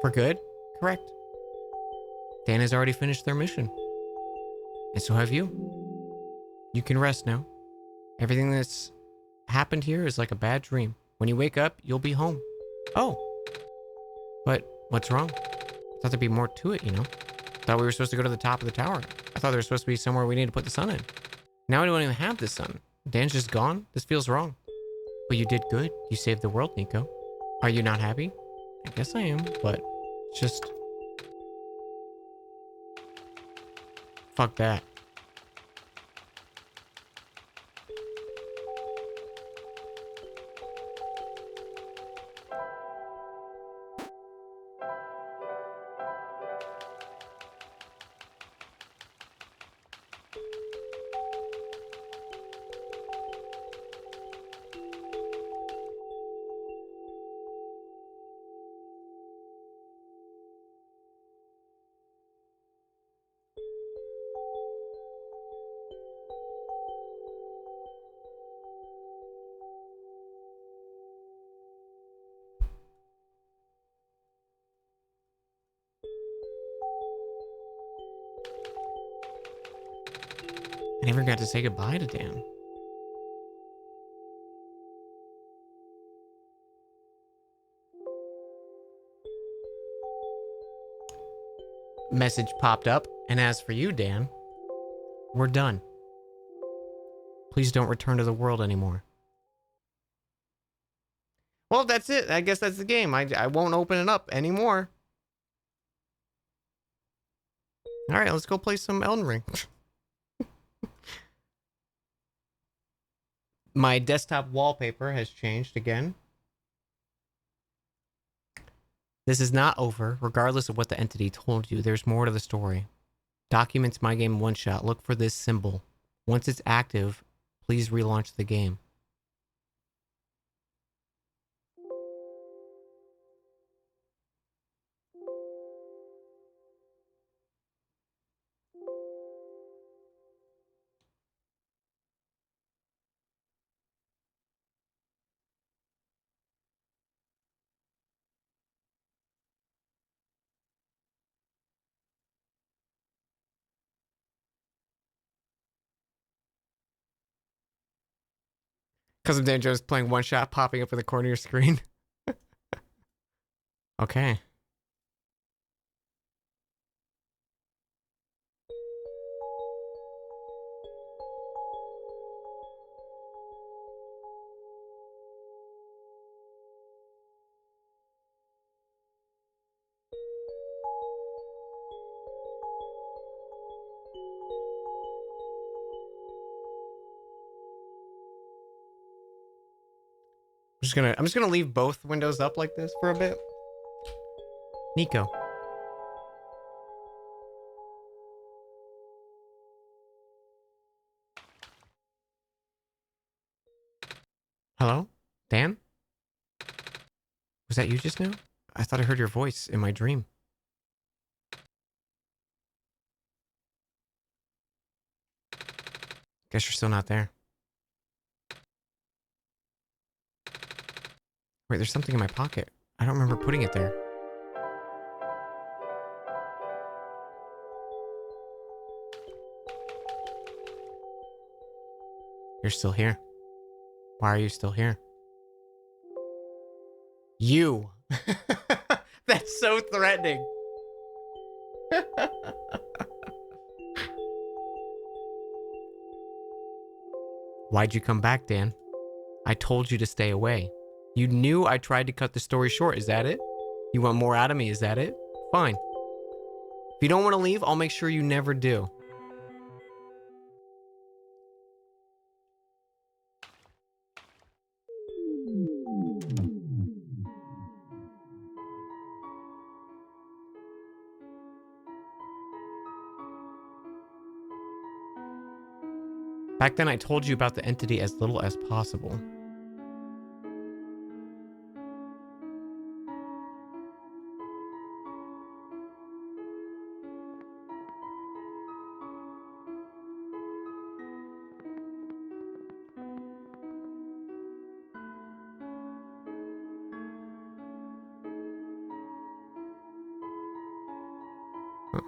For good? Correct. Dan has already finished their mission. And so have you. You can rest now. Everything that's happened here is like a bad dream. When you wake up, you'll be home. Oh. But what's wrong? I thought there'd be more to it, you know? Thought we were supposed to go to the top of the tower. I thought there was supposed to be somewhere we need to put the sun in. Now we don't even have the sun. Dan's just gone? This feels wrong. But you did good. You saved the world, Nico. Are you not happy? I guess I am, but it's just... Fuck that. I never got to say goodbye to Dan. Message popped up, and as for you, Dan, we're done. Please don't return to the world anymore. Well, that's it. I guess that's the game. I won't open it up anymore. All right, let's go play some Elden Ring. My desktop wallpaper has changed again. This is not over. Regardless of what the entity told you, there's more to the story. Documents my game OneShot. Look for this symbol. Once it's active, please relaunch the game. Because of Danjo's playing OneShot popping up in the corner of your screen. Okay. I'm just gonna leave both windows up like this for a bit. Nico. Hello? Dan? Was that you just now? I thought I heard your voice in my dream. Guess you're still not there. Wait, there's something in my pocket. I don't remember putting it there. You're still here. Why are you still here? You! That's so threatening. Why'd you come back, Dan? I told you to stay away. You knew I tried to cut the story short, is that it? You want more out of me, is that it? Fine. If you don't want to leave, I'll make sure you never do. Back then, I told you about the entity as little as possible. Huh.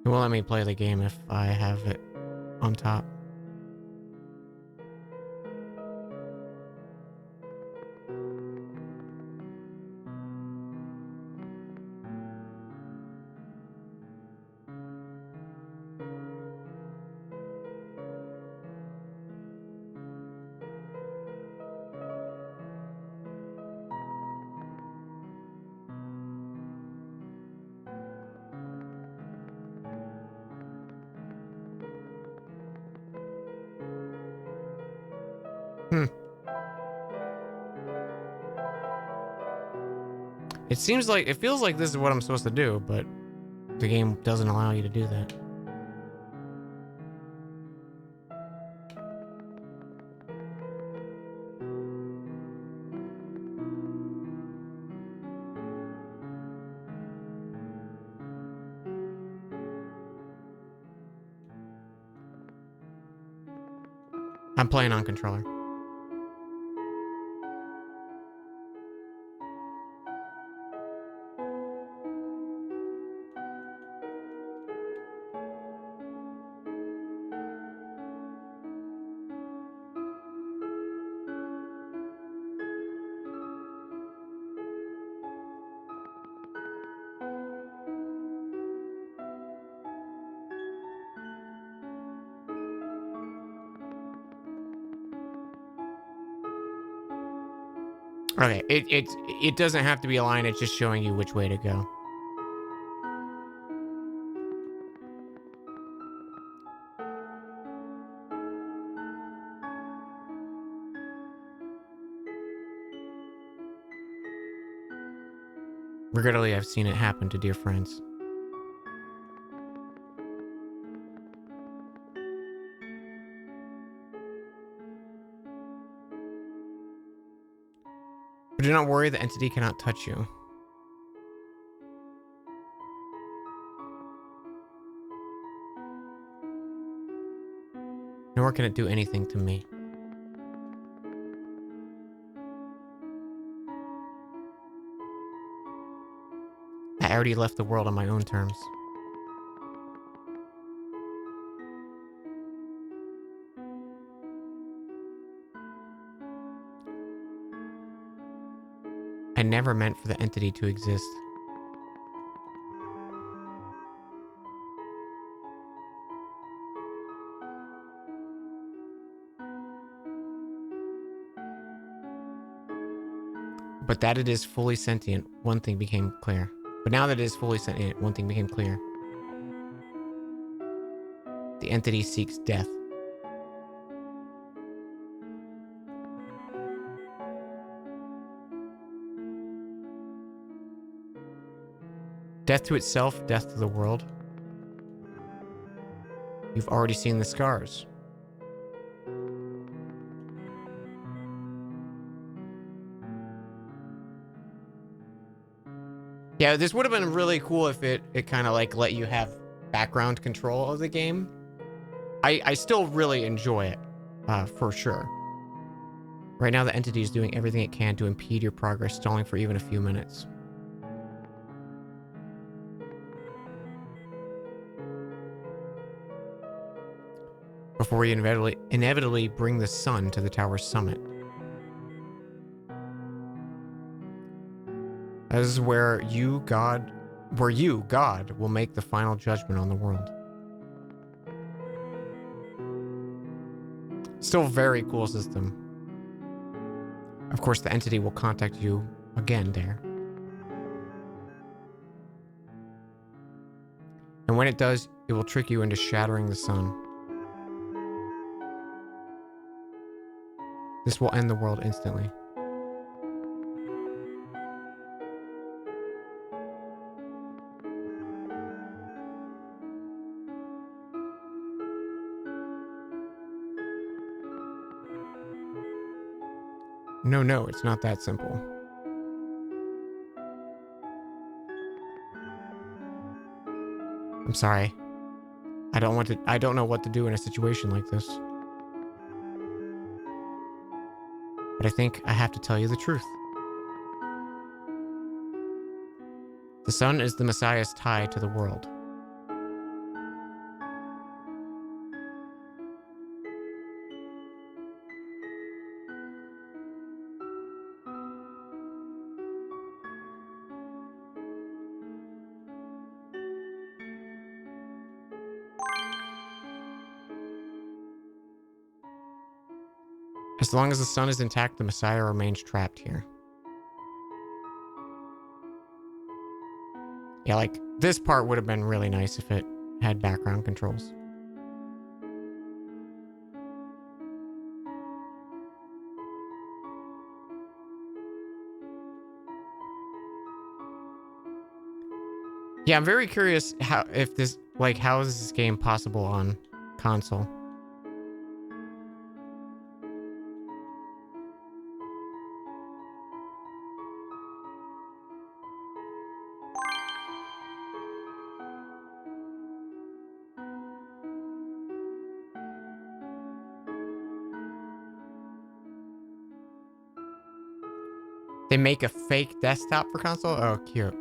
It won't let me play the game if I have it on top. It feels like this is what I'm supposed to do, but the game doesn't allow you to do that. I'm playing on controller. Okay, it doesn't have to be a line, it's just showing you which way to go. Regrettably, I've seen it happen to dear friends. But do not worry, the entity cannot touch you. Nor can it do anything to me. I already left the world on my own terms. I never meant for the entity to exist. But that it is fully sentient, one thing became clear. But now that it is fully sentient, one thing became clear. The entity seeks death. Death to itself, death to the world. You've already seen the scars. Yeah, this would have been really cool if it kind of like let you have background control of the game. I still really enjoy it, for sure. Right now, the entity is doing everything it can to impede your progress, stalling for even a few minutes. Before we inevitably bring the sun to the tower's summit. This is where you, God, will make the final judgment on the world. Still a very cool system. Of course, the entity will contact you again there. And when it does, it will trick you into shattering the sun. This will end the world instantly. No, it's not that simple. I'm sorry. I don't know what to do in a situation like this. But I think I have to tell you the truth. The sun is the Messiah's tie to the world. As long as the sun is intact, the Messiah remains trapped here. Yeah, like, this part would have been really nice if it had background controls. Yeah, I'm very curious how is this game possible on console? They make a fake desktop for console? Oh, cute.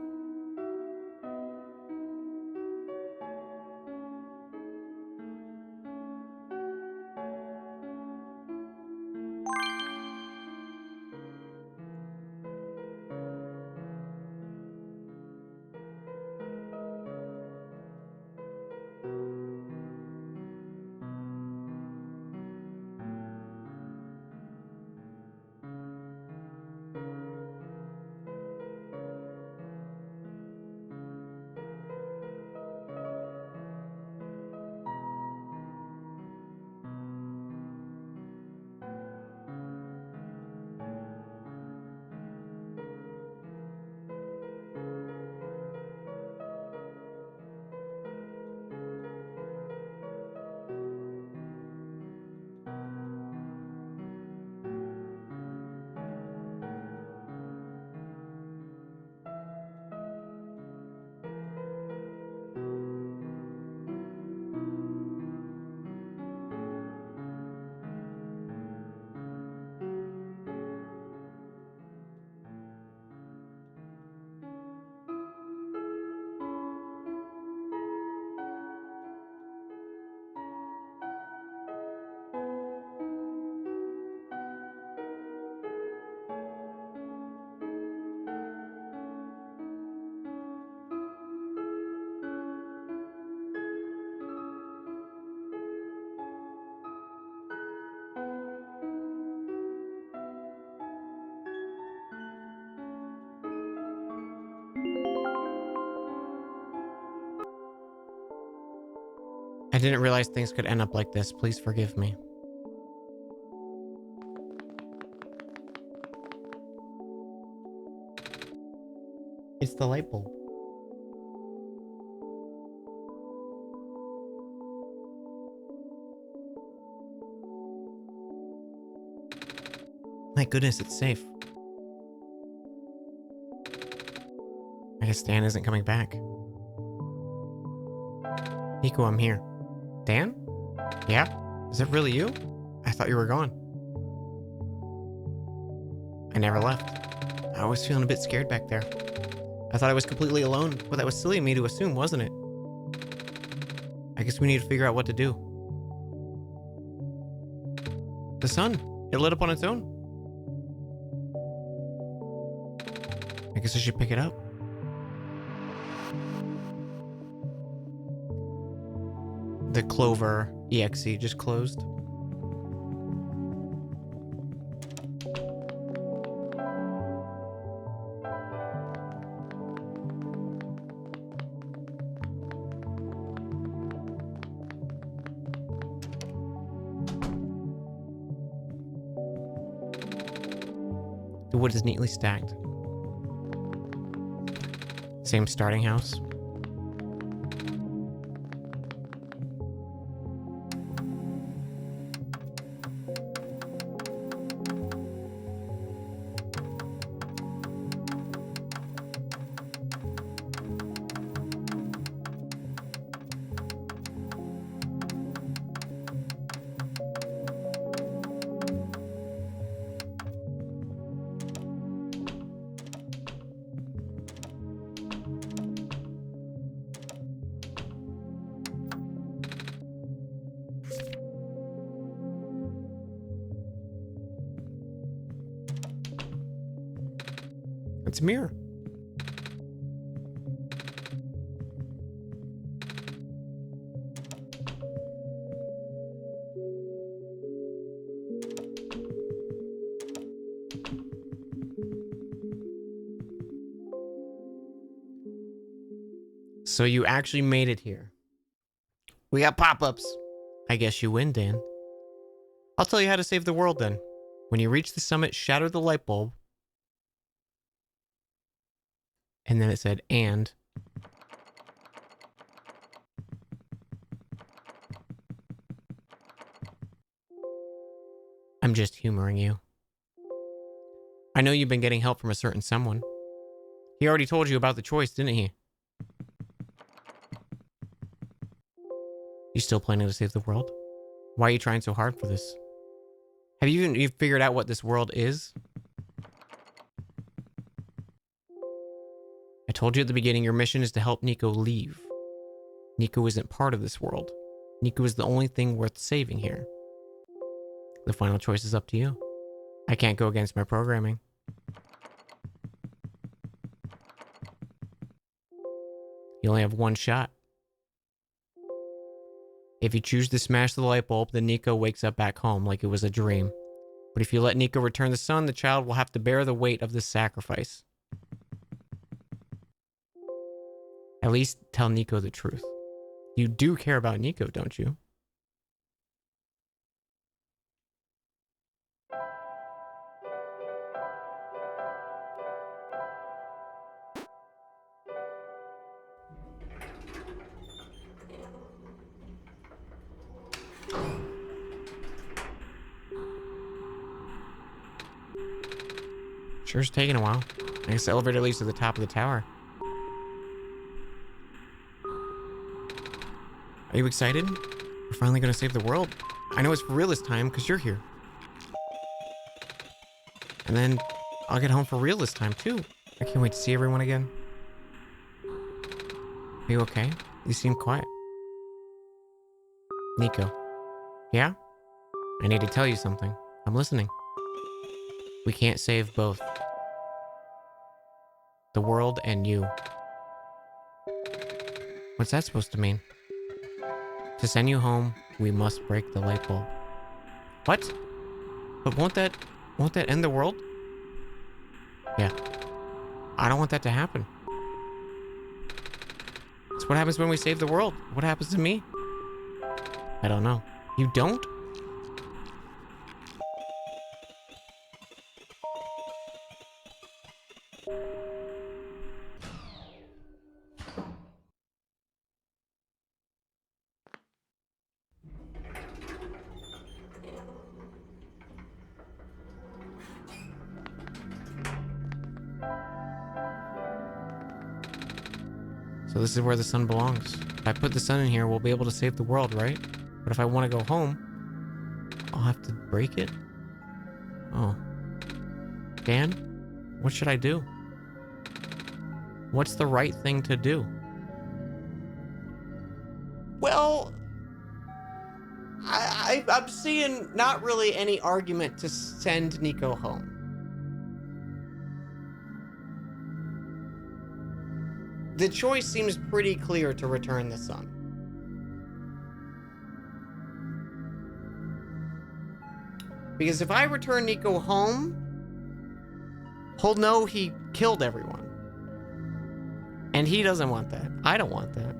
I didn't realize things could end up like this. Please forgive me. It's the light bulb. My goodness, it's safe. I guess Dan isn't coming back. Nico, I'm here. Dan? Yeah? Is it really you? I thought you were gone. I never left. I was feeling a bit scared back there. I thought I was completely alone, but that was silly of me to assume, wasn't it? I guess we need to figure out what to do. The sun. It lit up on its own. I guess I should pick it up. The Clover EXE just closed. The wood is neatly stacked. Same starting house. It's a mirror. So you actually made it here. We got pop-ups. I guess you win, Dan. I'll tell you how to save the world then. When you reach the summit, shatter the light bulb. And then it said, and. I'm just humoring you. I know you've been getting help from a certain someone. He already told you about the choice, didn't he? You still planning to save the world? Why are you trying so hard for this? Have you figured out what this world is? told you at the beginning, your mission is to help Nico leave. Nico isn't part of this world. Nico is the only thing worth saving here. The final choice is up to you. I can't go against my programming. You only have one shot. If you choose to smash the light bulb, then Nico wakes up back home like it was a dream. But if you let Nico return the sun, the child will have to bear the weight of this sacrifice. At least tell Nico the truth. You do care about Nico, don't you? Sure is taking a while. I guess the elevator leads to the top of the tower. Are you excited? We're finally gonna save the world. I know it's for real this time, because you're here. And then I'll get home for real this time, too. I can't wait to see everyone again. Are you okay? You seem quiet. Nico. Yeah? I need to tell you something. I'm listening. We can't save both. The world and you. What's that supposed to mean? To send you home, we must break the light bulb. What? But won't that end the world? Yeah. I don't want that to happen. It's what happens when we save the world. What happens to me? I don't know. You don't? So this is where the sun belongs. If I put the sun in here, we'll be able to save the world, right? But if I want to go home, I'll have to break it? Oh. Dan? What should I do? What's the right thing to do? Well, I'm seeing not really any argument to send Nico home. The choice seems pretty clear to return the sun. Because if I return Nico home, he'll know he killed everyone. And he doesn't want that. I don't want that.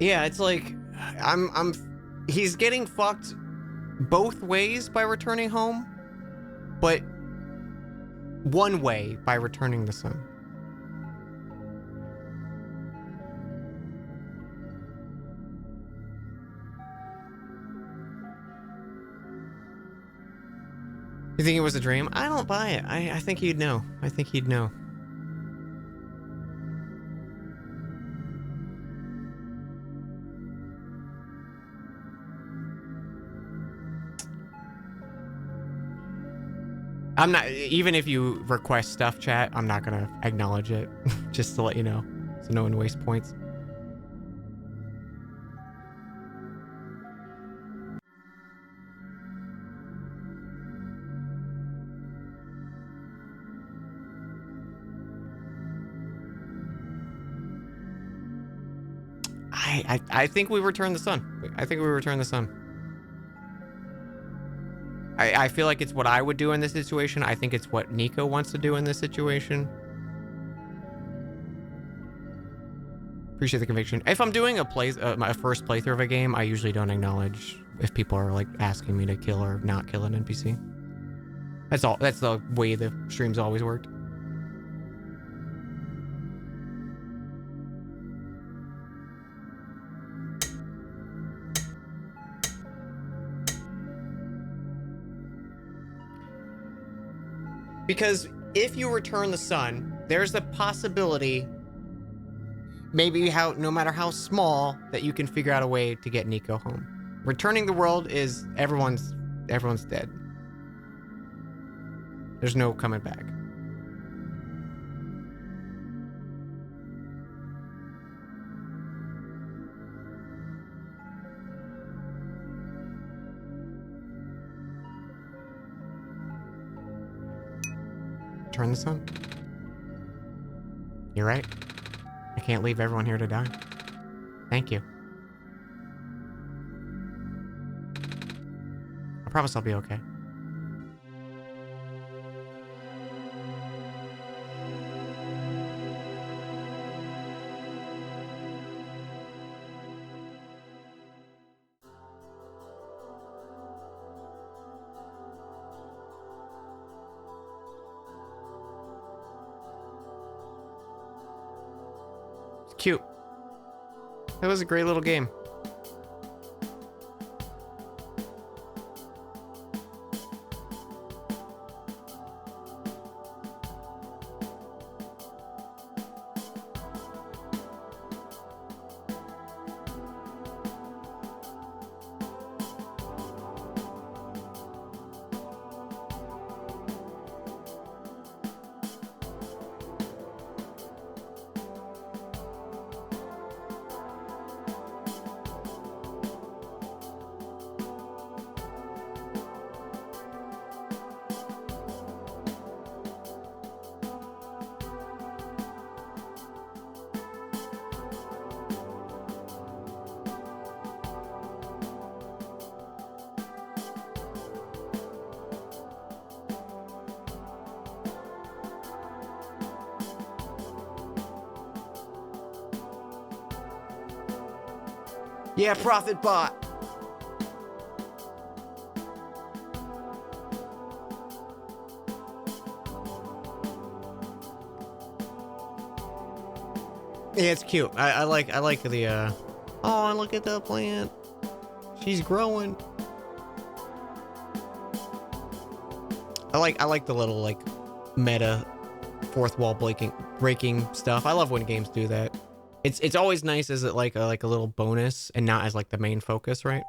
Yeah, it's like he's getting fucked both ways by returning home, but one way by returning the sun. You think it was a dream? I don't buy it. I think he'd know. I think he'd know. I'm not, even if you request stuff, chat, I'm not gonna acknowledge it. Just to let you know, so no one wastes points. I think we return the sun. I think we return the sun. I feel like it's what I would do in this situation. I think it's what Nico wants to do in this situation. Appreciate the conviction. If I'm doing my first playthrough of a game, I usually don't acknowledge if people are like asking me to kill or not kill an NPC. That's all. That's the way the streams always worked. Because if you return the sun, there's the possibility maybe how, no matter how small, that you can figure out a way to get Nico home. Returning the world is everyone's dead. There's no coming back. Turn this on. You're right. I can't leave everyone here to die. Thank you. I promise I'll be okay. It's cute. That was a great little game. Yeah, profit bot. Yeah, it's cute. I like the oh, look at the plant. She's growing. I like the little like meta fourth wall breaking stuff. I love when games do that. It's always nice as it like a little bonus and not as like the main focus, right?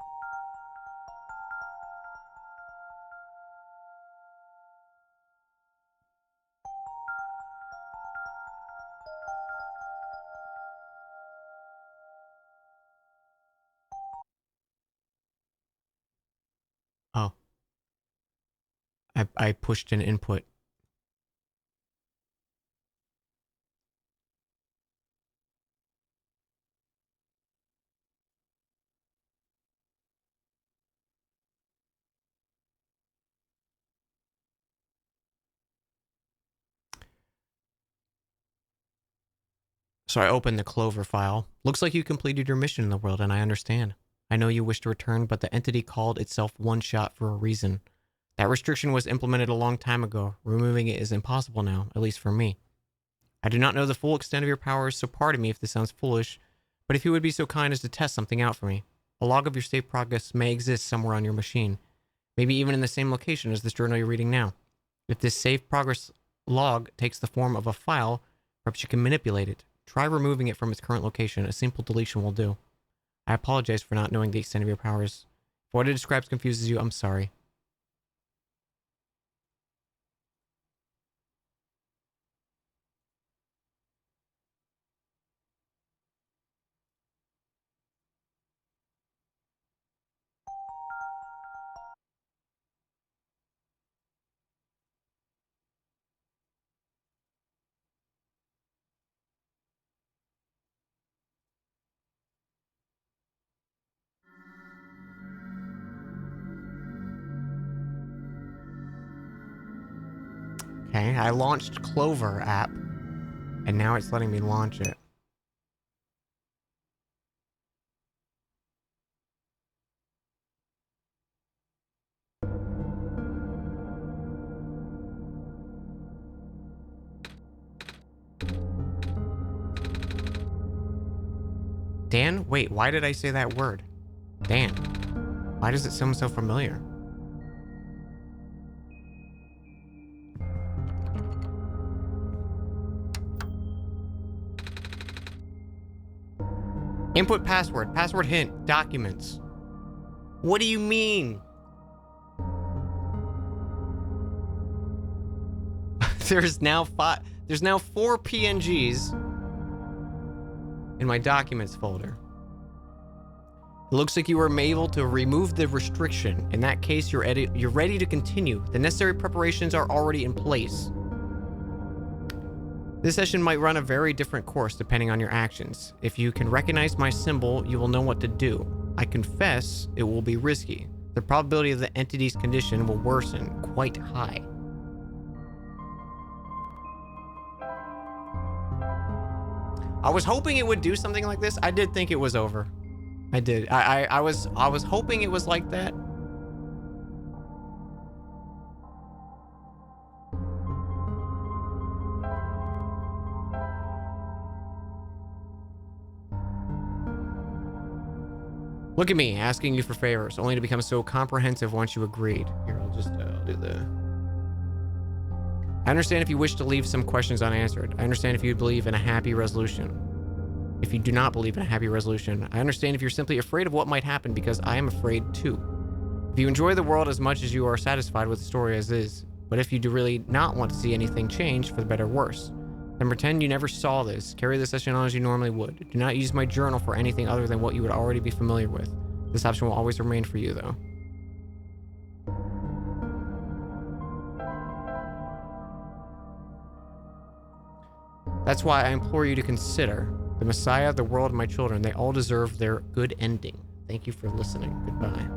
Oh, I pushed an input. So I opened the Clover file. Looks like you completed your mission in the world, and I understand. I know you wish to return, but the entity called itself OneShot for a reason. That restriction was implemented a long time ago. Removing it is impossible now, at least for me. I do not know the full extent of your powers, so pardon me if this sounds foolish, but if you would be so kind as to test something out for me. A log of your save progress may exist somewhere on your machine, maybe even in the same location as this journal you're reading now. If this save progress log takes the form of a file, perhaps you can manipulate it. Try removing it from its current location. A simple deletion will do. I apologize for not knowing the extent of your powers. If what it describes confuses you, I'm sorry. Okay, I launched Clover app, and now it's letting me launch it. Dan? Wait, why did I say that word? Dan. Why does it sound so familiar? Input password. Password hint. Documents. What do you mean? There's now 4 PNGs in my documents folder. It looks like you were able to remove the restriction. In that case, you're ready to continue. The necessary preparations are already in place. This session might run a very different course depending on your actions. If you can recognize my symbol, you will know what to do. I confess it will be risky. The probability of the entity's condition will worsen quite high. I was hoping it would do something like this. I did think it was over. I did. I was hoping it was like that. Look at me, asking you for favors, only to become so comprehensive once you agreed. Here, I'll do the... I understand if you wish to leave some questions unanswered. I understand if you believe in a happy resolution. If you do not believe in a happy resolution, I understand if you're simply afraid of what might happen, because I am afraid too. If you enjoy the world as much as you are satisfied with the story as is, but if you do really not want to see anything change for the better or worse, then pretend you never saw this. Carry the session on as you normally would. Do not use my journal for anything other than what you would already be familiar with. This option will always remain for you, though. That's why I implore you to consider the Messiah, the world, and my children. They all deserve their good ending. Thank you for listening. Goodbye.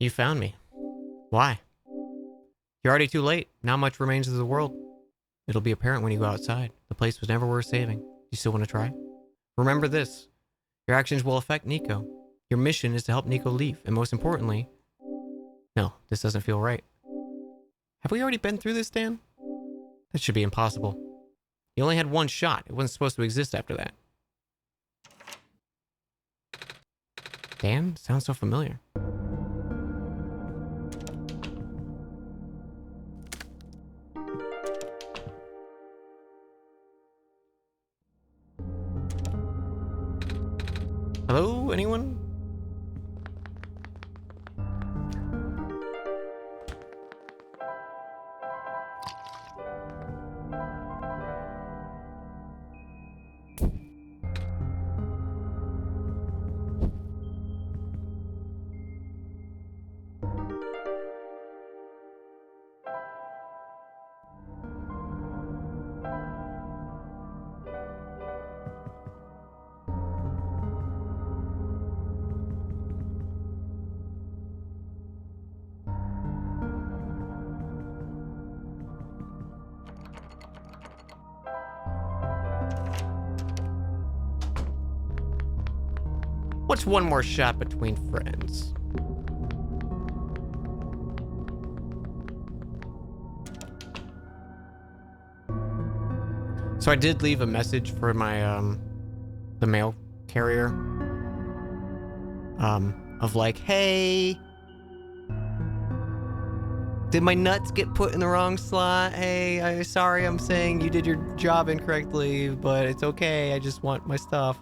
You found me. Why? You're already too late. Not much remains of the world. It'll be apparent when you go outside. The place was never worth saving. You still want to try? Remember this. Your actions will affect Nico. Your mission is to help Nico leave, and most importantly... No, this doesn't feel right. Have we already been through this, Dan? That should be impossible. You only had one shot. It wasn't supposed to exist after that. Dan? Sounds so familiar. Hello? Anyone? What's one more shot between friends? So I did leave a message for my, the mail carrier. Of like, hey, did my nuts get put in the wrong slot? Hey, sorry I'm saying you did your job incorrectly, but it's okay. I just want my stuff.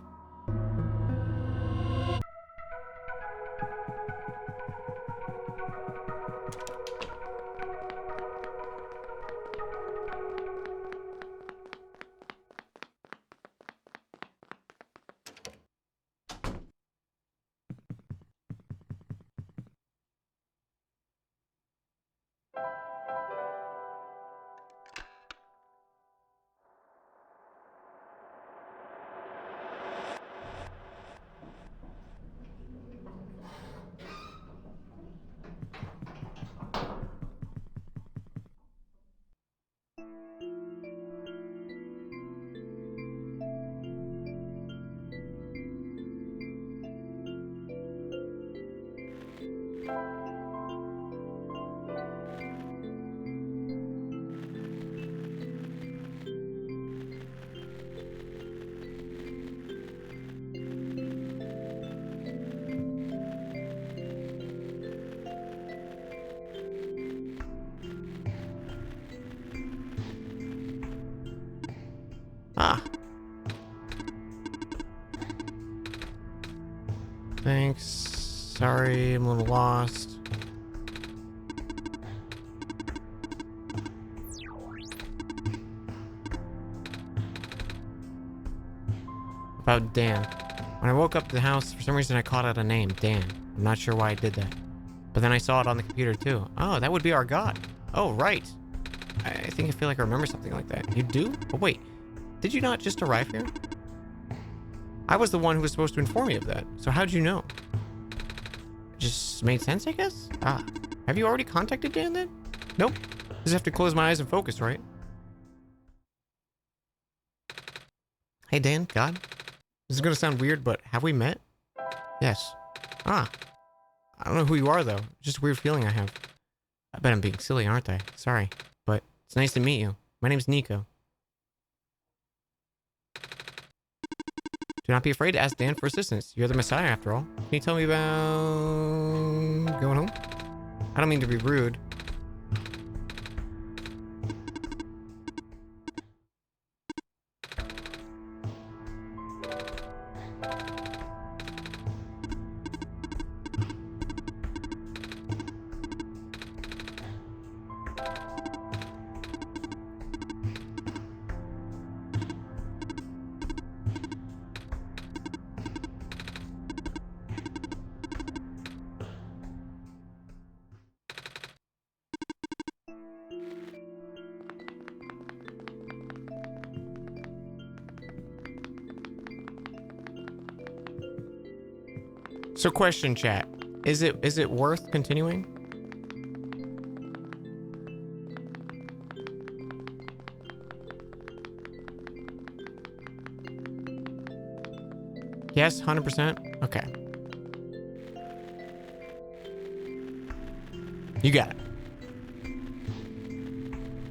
like, sorry, I'm a little lost. About Dan. When I woke up at the house, for some reason I called out a name, Dan. I'm not sure why I did that. But then I saw it on the computer too. Oh, that would be our god. Oh, right. I think I feel like I remember something like that. You do? But wait, did you not just arrive here? I was the one who was supposed to inform you of that. So how'd you know? It just made sense, I guess? Ah, have you already contacted Dan then? Nope. Just have to close my eyes and focus, right? Hey Dan, God. This is gonna sound weird, but have we met? Yes. Ah. I don't know who you are though. Just a weird feeling I have. I bet I'm being silly, aren't I? Sorry. But it's nice to meet you. My name's Nico. Do not be afraid to ask Dan for assistance. You're the Messiah after all. Can you tell me about going home? I don't mean to be rude. So question, chat. Is it worth continuing? Yes, 100%? Okay. You got it.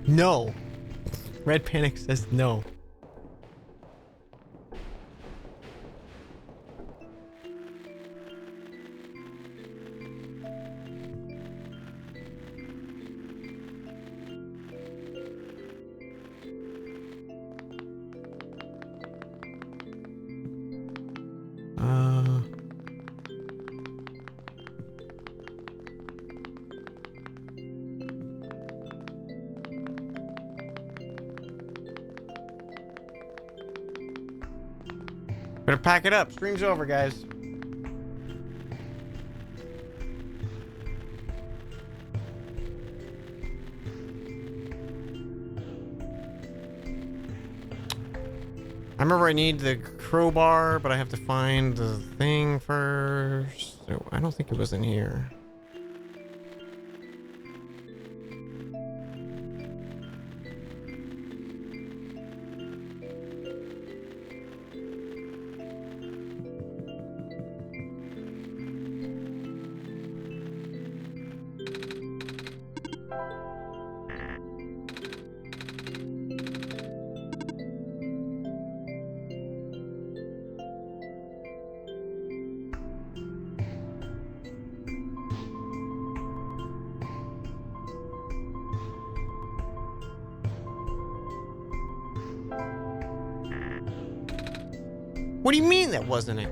No. Red Panic says no. Better pack it up. Stream's over, guys. I remember I need the crowbar, but I have to find the thing first. So I don't think it was in here. What do you mean that wasn't it?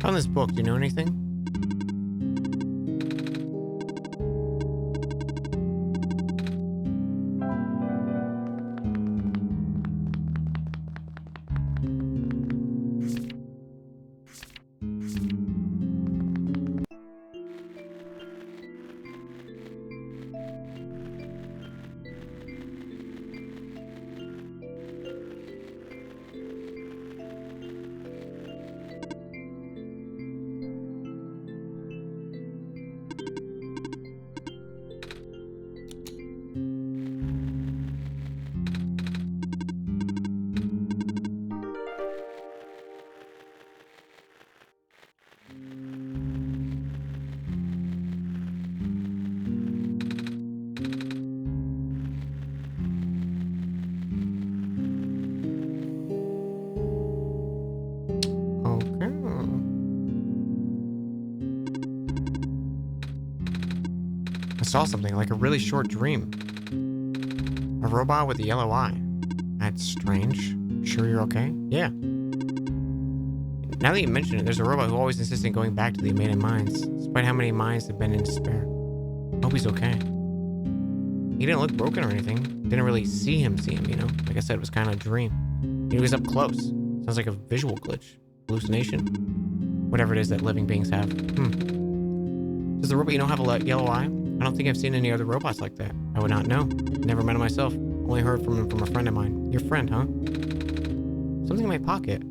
On this book, do you know anything? saw something like a really short dream. A robot with a yellow eye. That's strange. Sure you're okay? Yeah. Now that you mention it, there's a robot who always insisted on going back to the abandoned mines, despite how many mines have been in despair. Hope he's okay. He didn't look broken or anything. Didn't really see him, you know? Like I said, it was kind of a dream. He was up close. Sounds like a visual glitch. Hallucination. Whatever it is that living beings have. Does the robot have a yellow eye? I don't think I've seen any other robots like that. I would not know. Never met him myself. Only heard from him from a friend of mine. Your friend, huh? Something in my pocket.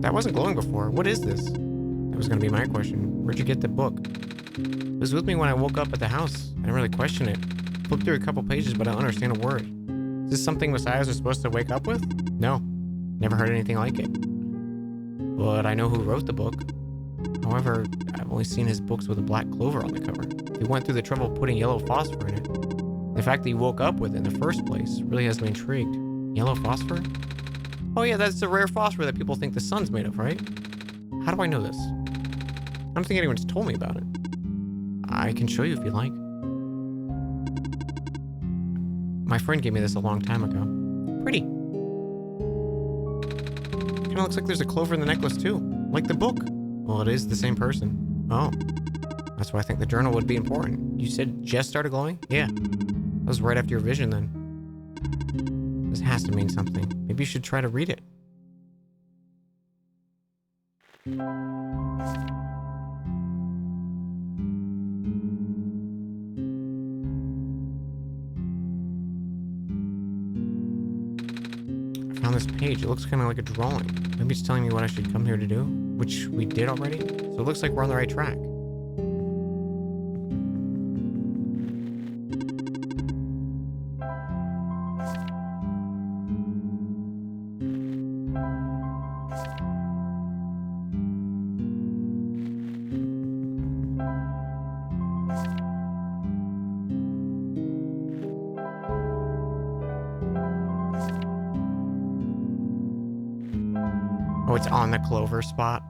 That wasn't glowing before. What is this? That was going to be my question. Where'd you get the book? It was with me when I woke up at the house. I didn't really question it. Flipped through a couple pages, but I don't understand a word. Is this something messiahs are supposed to wake up with? No. Never heard anything like it. But I know who wrote the book. However, I've only seen his books with a black clover on the cover. He went through the trouble of putting yellow phosphor in it. The fact that he woke up with it in the first place really has me intrigued. Yellow phosphor? Oh yeah, that's the rare phosphor that people think the sun's made of, right? How do I know this? I don't think anyone's told me about it. I can show you if you like. My friend gave me this a long time ago. Pretty. Kinda looks like there's a clover in the necklace too. Like the book. Well, it is the same person. Oh. That's why I think the journal would be important. You said just started glowing? Yeah. That was right after your vision then. This has to mean something. Maybe you should try to read it. I found this page. It looks kind of like a drawing. Maybe it's telling me what I should come here to do, which we did already. So it looks like we're on the right track. Oh, it's on the clover spot.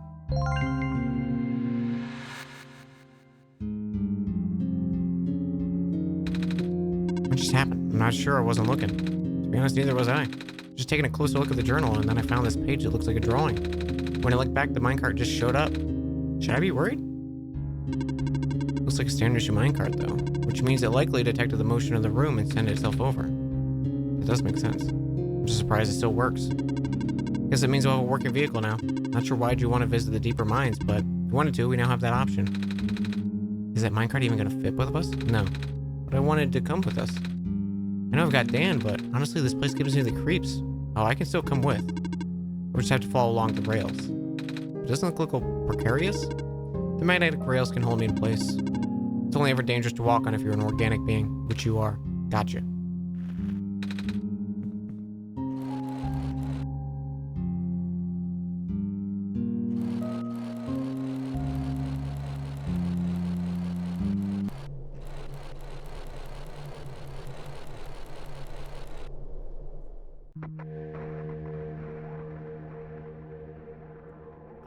What just happened? I'm not sure. I wasn't looking. To be honest, neither was I. Just taking a closer look at the journal, and then I found this page that looks like a drawing. When I looked back, the minecart just showed up. Should I be worried? Looks like a standard issue minecart, though, which means it likely detected the motion of the room and sent itself over. It does make sense. I'm just surprised it still works. Guess it means we'll have a working vehicle now. Not sure why'd you want to visit the deeper mines, but if you wanted to, we now have that option. Is that minecart even going to fit both of us? No. But I wanted to come with us. I know I've got Dan, but honestly, this place gives me the creeps. Oh, I can still come with. We'll just have to follow along the rails. It doesn't look a little precarious. The magnetic rails can hold me in place. It's only ever dangerous to walk on if you're an organic being, which you are. Gotcha.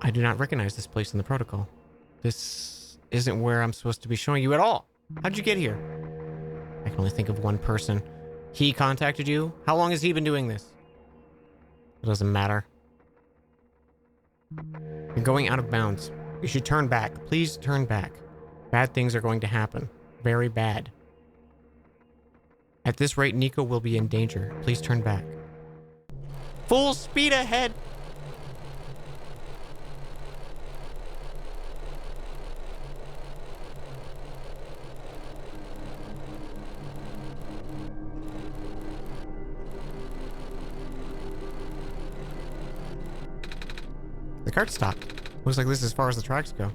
I do not recognize this place in the protocol. This isn't where I'm supposed to be showing you at all. How'd you get here? I can only think of one person. He contacted you? How long has he been doing this? It doesn't matter. You're going out of bounds. You should turn back. Please turn back. Bad things are going to happen. Very bad. At this rate, Nico will be in danger. Please turn back. Full speed ahead! The cart stopped. Looks like this is as far as the tracks go.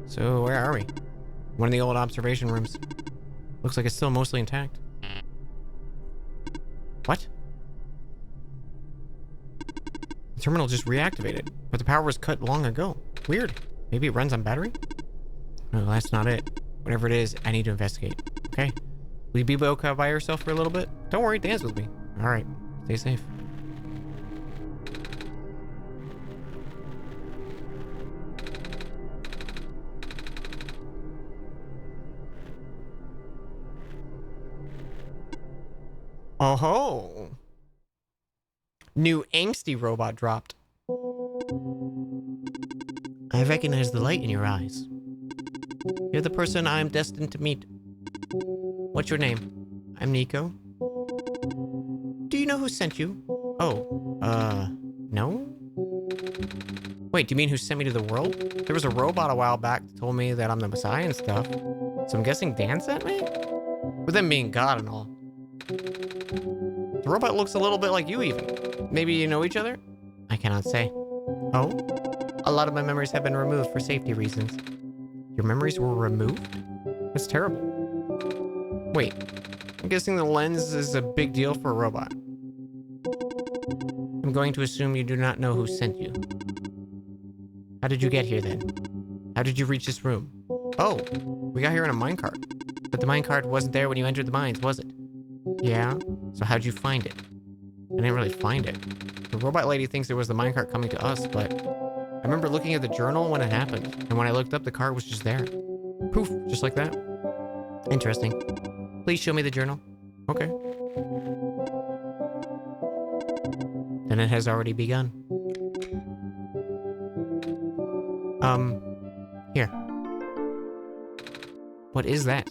So, where are we? One of the old observation rooms. Looks like it's still mostly intact. What? The terminal just reactivated, but the power was cut long ago. Weird. Maybe it runs on battery? No, that's not it. Whatever it is, I need to investigate. Okay? Will you be okay by yourself for a little bit? Don't worry, dance with me. Alright. Stay safe. Oh ho! New angsty robot dropped. I recognize the light in your eyes. You're the person I am destined to meet. What's your name? I'm Nico. Do you know who sent you? Oh, no? Wait, do you mean who sent me to the world? There was a robot a while back that told me that I'm the Messiah and stuff. So I'm guessing Dan sent me? With them being God and all. The robot looks a little bit like you even. Maybe you know each other? I cannot say. Oh? A lot of my memories have been removed for safety reasons. Your memories were removed? That's terrible. Wait, I'm guessing the lens is a big deal for a robot. I'm going to assume you do not know who sent you. How did you get here then? How did you reach this room? Oh, we got here in a minecart. But the minecart wasn't there when you entered the mines, was it? Yeah? So how'd you find it? I didn't really find it. The robot lady thinks it was the minecart coming to us, but I remember looking at the journal when it happened, and when I looked up, the cart was just there. Poof, just like that. Interesting. Please show me the journal. Okay. Then it has already begun. Here. What is that?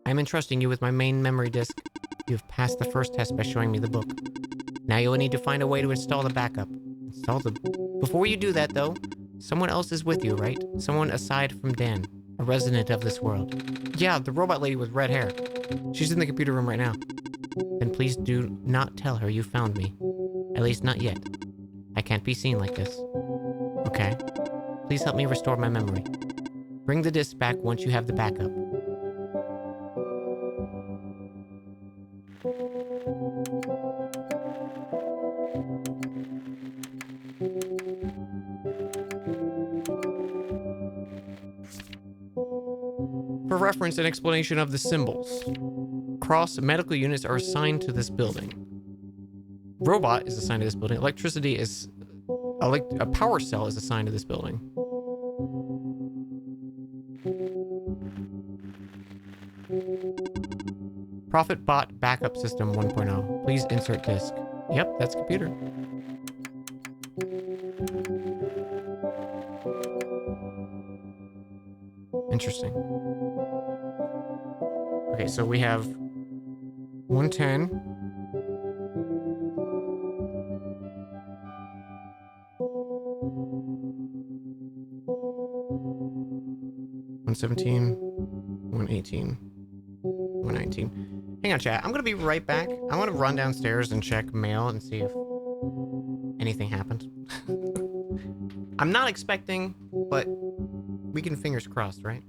I'm entrusting you with my main memory disk. You've passed the first test by showing me the book. Now you will need to find a way to install the backup. Before you do that, though, someone else is with you, right? Someone aside from Dan, a resident of this world. Yeah, the robot lady with red hair. She's in the computer room right now. Then please do not tell her you found me. At least not yet. I can't be seen like this. Okay. Please help me restore my memory. Bring the disk back once you have the backup. For reference and explanation of the symbols, cross medical units are assigned to this building. Robot is assigned to this building. Electricity is... a power cell is assigned to this building. Profit bot backup system 1.0. Please insert disk. Yep, that's computer. Interesting. Okay, so we have 110. 117. 118. 119. Hang on, chat. I'm gonna be right back. I want to run downstairs and check mail and see if anything happened. I'm not expecting, but we can fingers crossed, right?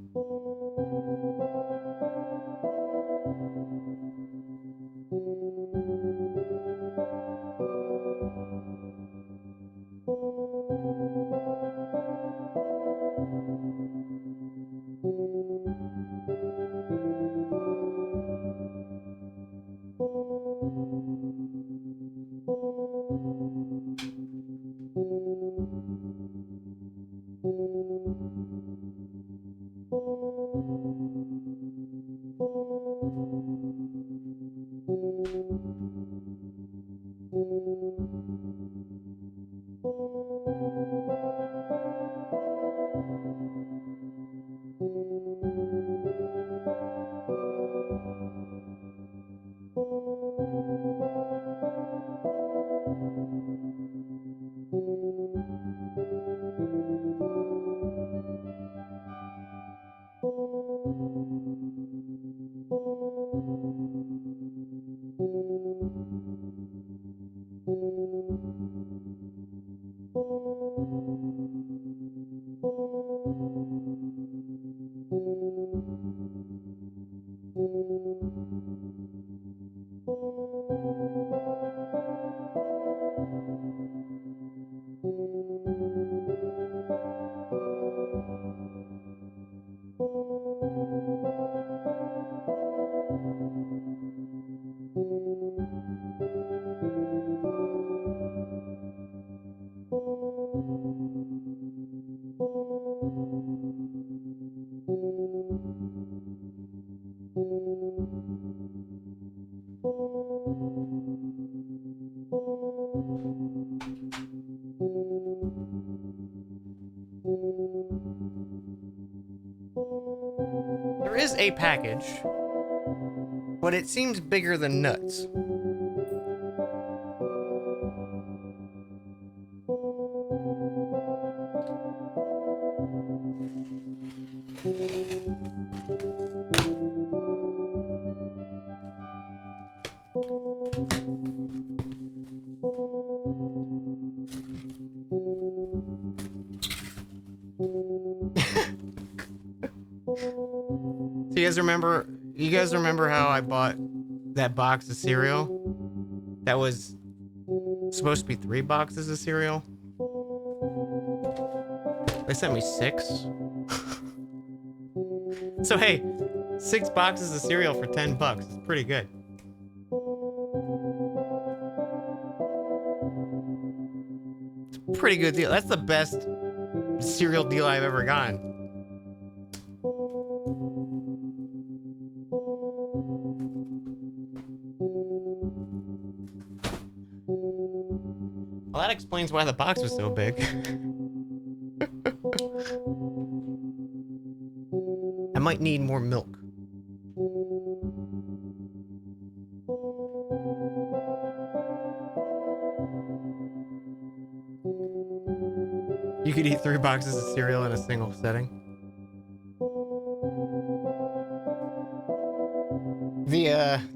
is a package, but it seems bigger than nuts. So you guys remember how I bought that box of cereal? That was supposed to be 3 boxes of cereal. They sent me 6. So hey, 6 boxes of cereal for $10 is pretty good. It's a pretty good deal. That's the best cereal deal I've ever gotten. Well, that explains why the box was so big. I might need more milk. You could eat 3 boxes of cereal in a single setting.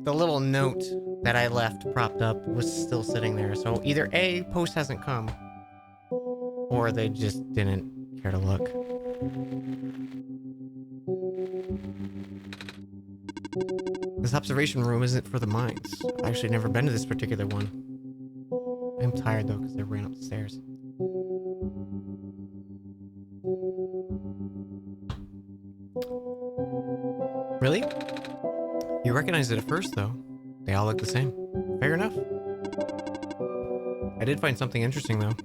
The little note that I left propped up was still sitting there, so either A, post hasn't come, or they just didn't care to look. This observation room isn't for the mines. I've actually never been to this particular one. I'm tired though, because I ran up the stairs. Really? You recognized it at first, though. They all look the same. Fair enough. I did find something interesting, though.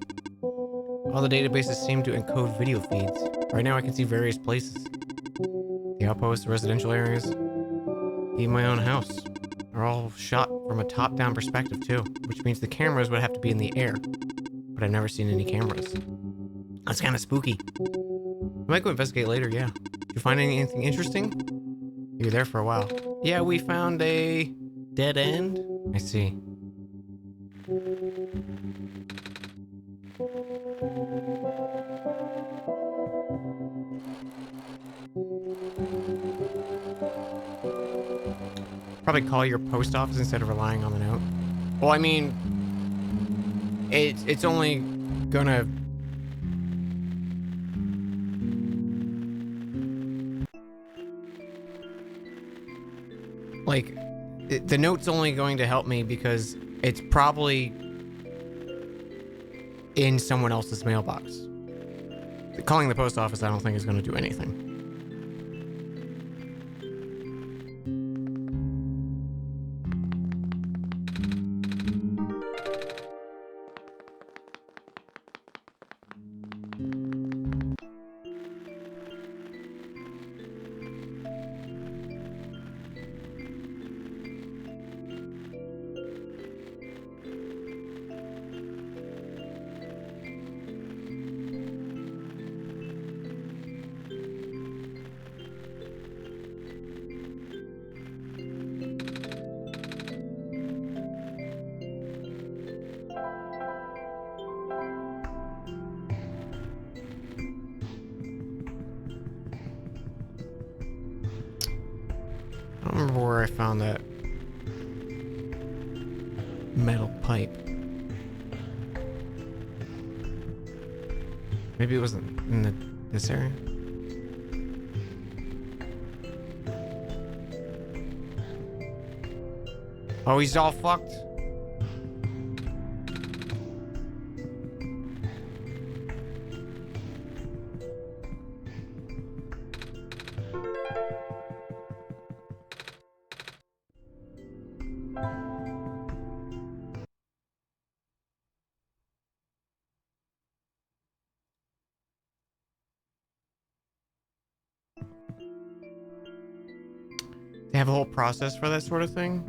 All the databases seem to encode video feeds. Right now I can see various places. The outposts, the residential areas, even my own house are all shot from a top-down perspective, too, which means the cameras would have to be in the air. But I've never seen any cameras. That's kind of spooky. I might go investigate later, yeah. Did you find anything interesting? You were there for a while. Yeah, we found a dead end. I see. Probably call your post office instead of relying on the note. Well, I mean, it's only gonna... Like, the note's only going to help me because it's probably in someone else's mailbox. Calling the post office, I don't think is going to do anything. I don't remember where I found that metal pipe. Maybe it wasn't in this area. Oh, he's all fucked. They have a whole process for that sort of thing.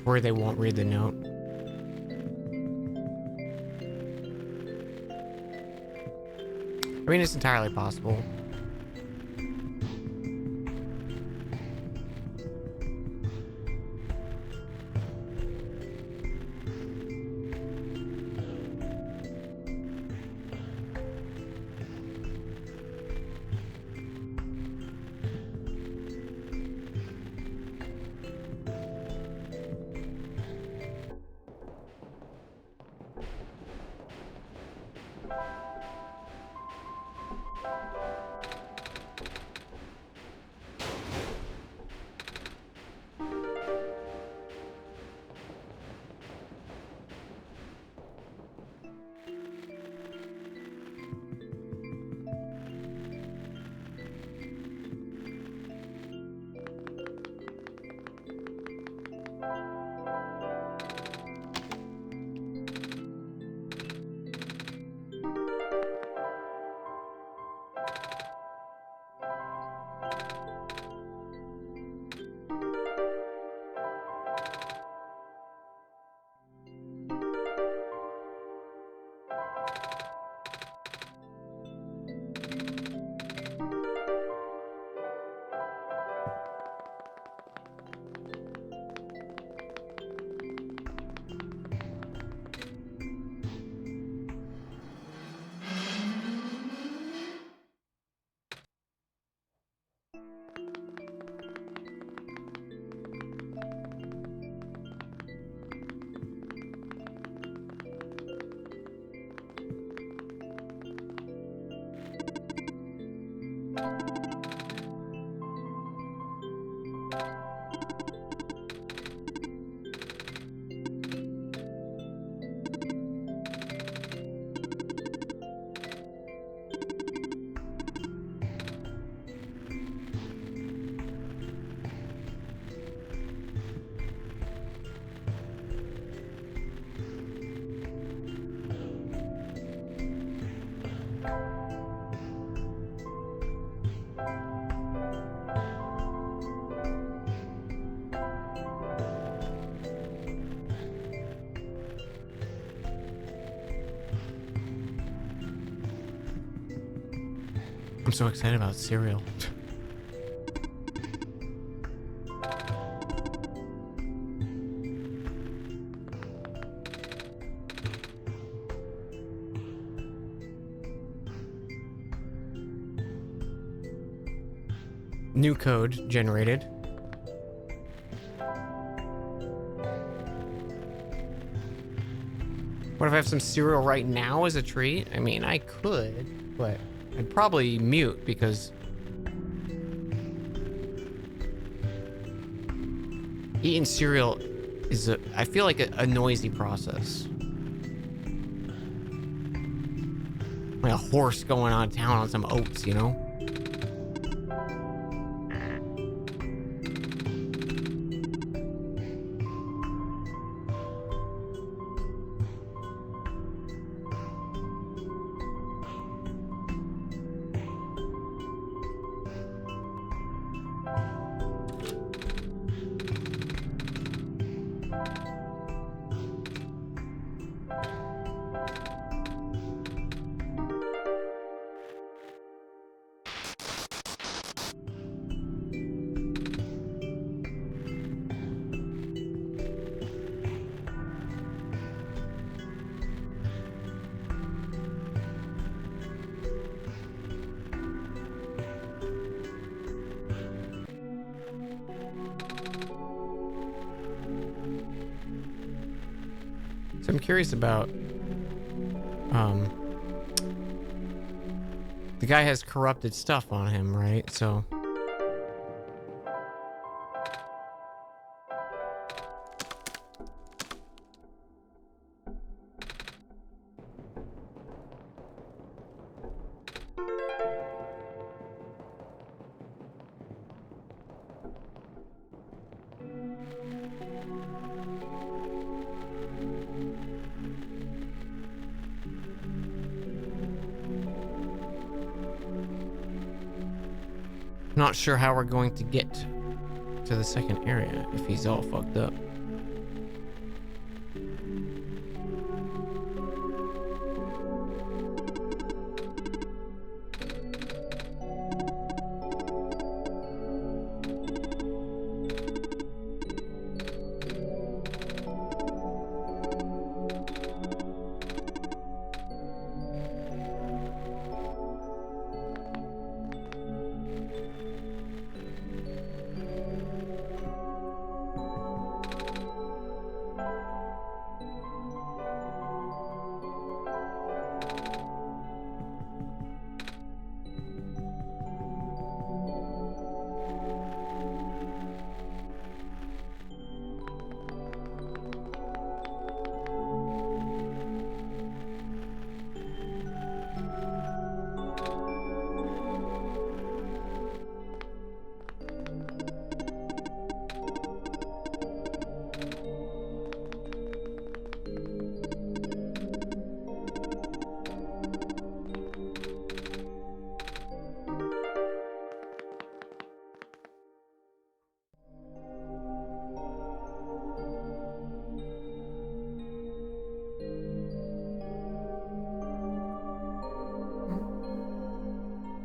Worried they won't read the note. I mean, it's entirely possible. I'm so excited about cereal. New code generated. What if I have some cereal right now as a treat? I mean, I could, but I'd probably mute because eating cereal is I feel like a noisy process. Like a horse going out of town on some oats, you know? So I'm curious about, the guy has corrupted stuff on him, right? So not sure how we're going to get to the second area if he's all fucked up.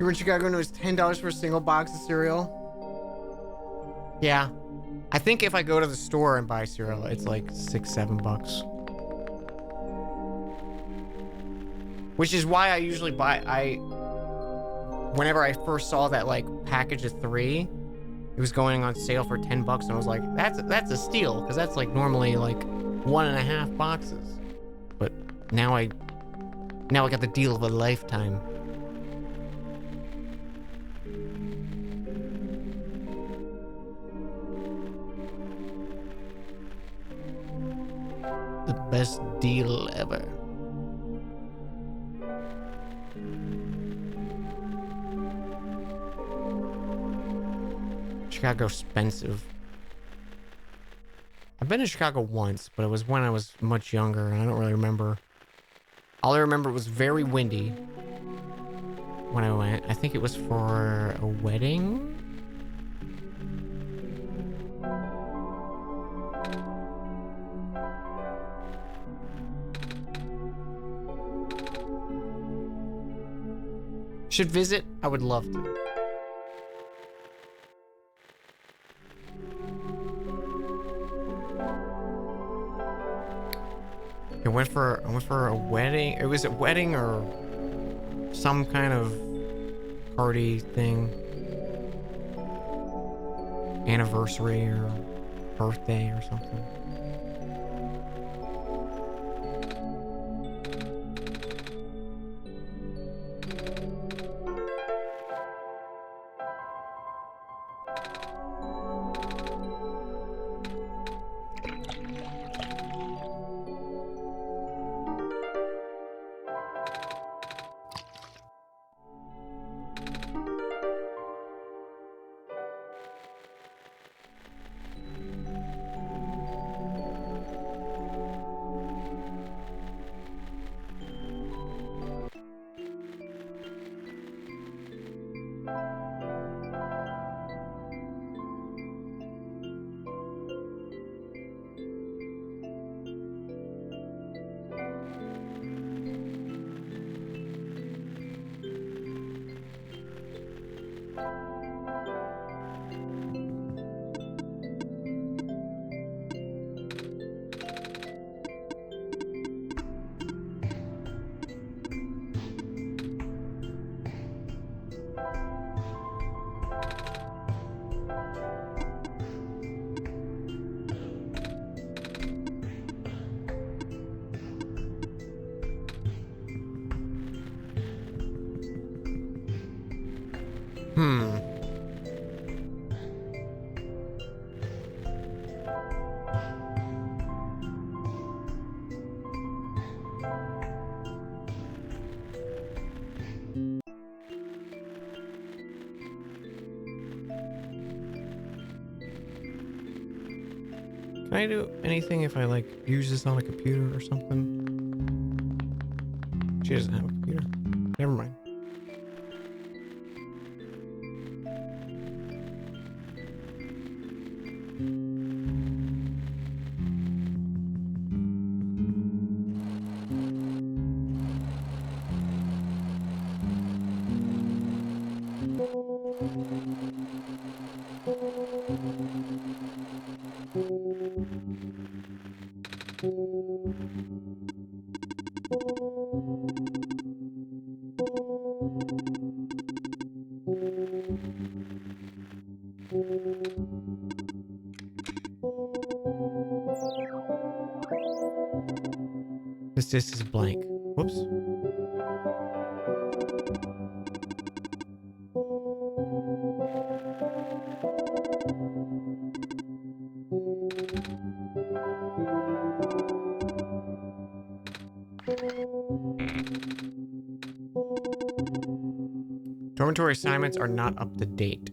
Here in Chicago, and it was $10 for a single box of cereal. Yeah. I think if I go to the store and buy cereal, it's like $6-7. Which is why I usually whenever I first saw that like package of 3, it was going on sale for $10, and I was like, that's a steal, because that's like normally like 1.5 boxes. But now I got the deal of a lifetime. The best deal ever. Chicago expensive. I've been to Chicago once, but it was when I was much younger, and I don't really remember. All I remember, it was very windy when I went. I think it was for a wedding. Should visit? I would love to. I went for a wedding. It was a wedding or some kind of party thing. Anniversary or birthday or something. Can I do anything if I like use this on a computer or something? She doesn't have a computer. Never mind. This is blank. Whoops. Dormitory assignments are not up to date.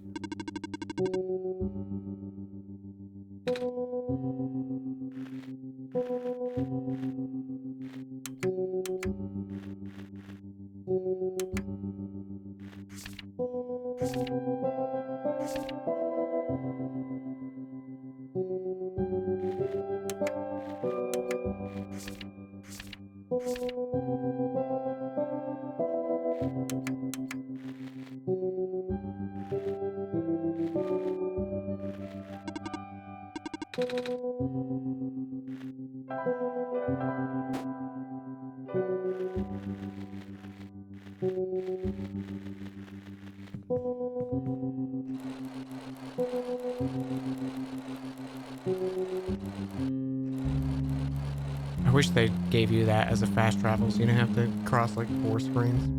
I wish they gave you that as a fast travel so you didn't have to cross like 4 screens.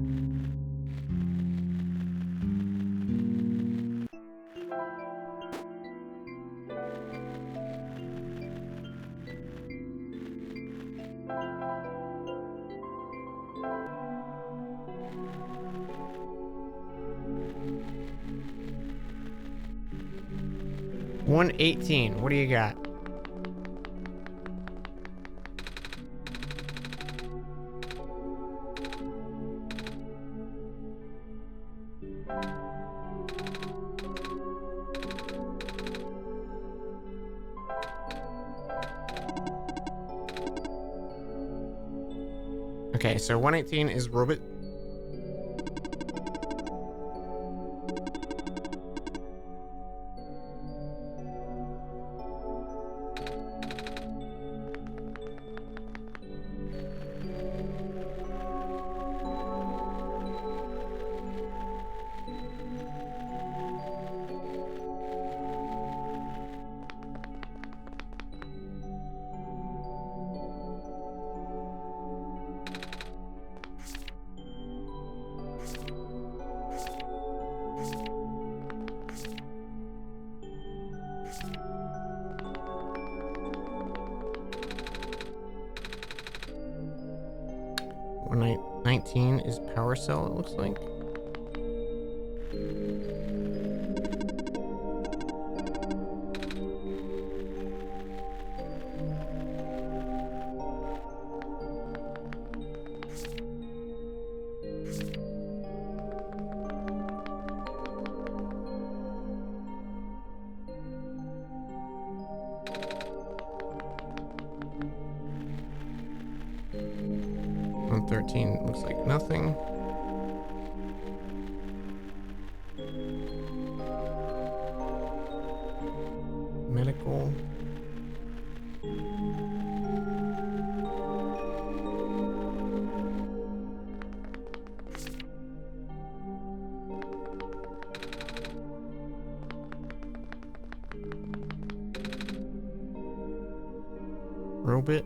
$118. What do you got? Okay, so 118 is robot. One 19 is power cell, it looks like. On 13 looks like nothing. Medical. Robot.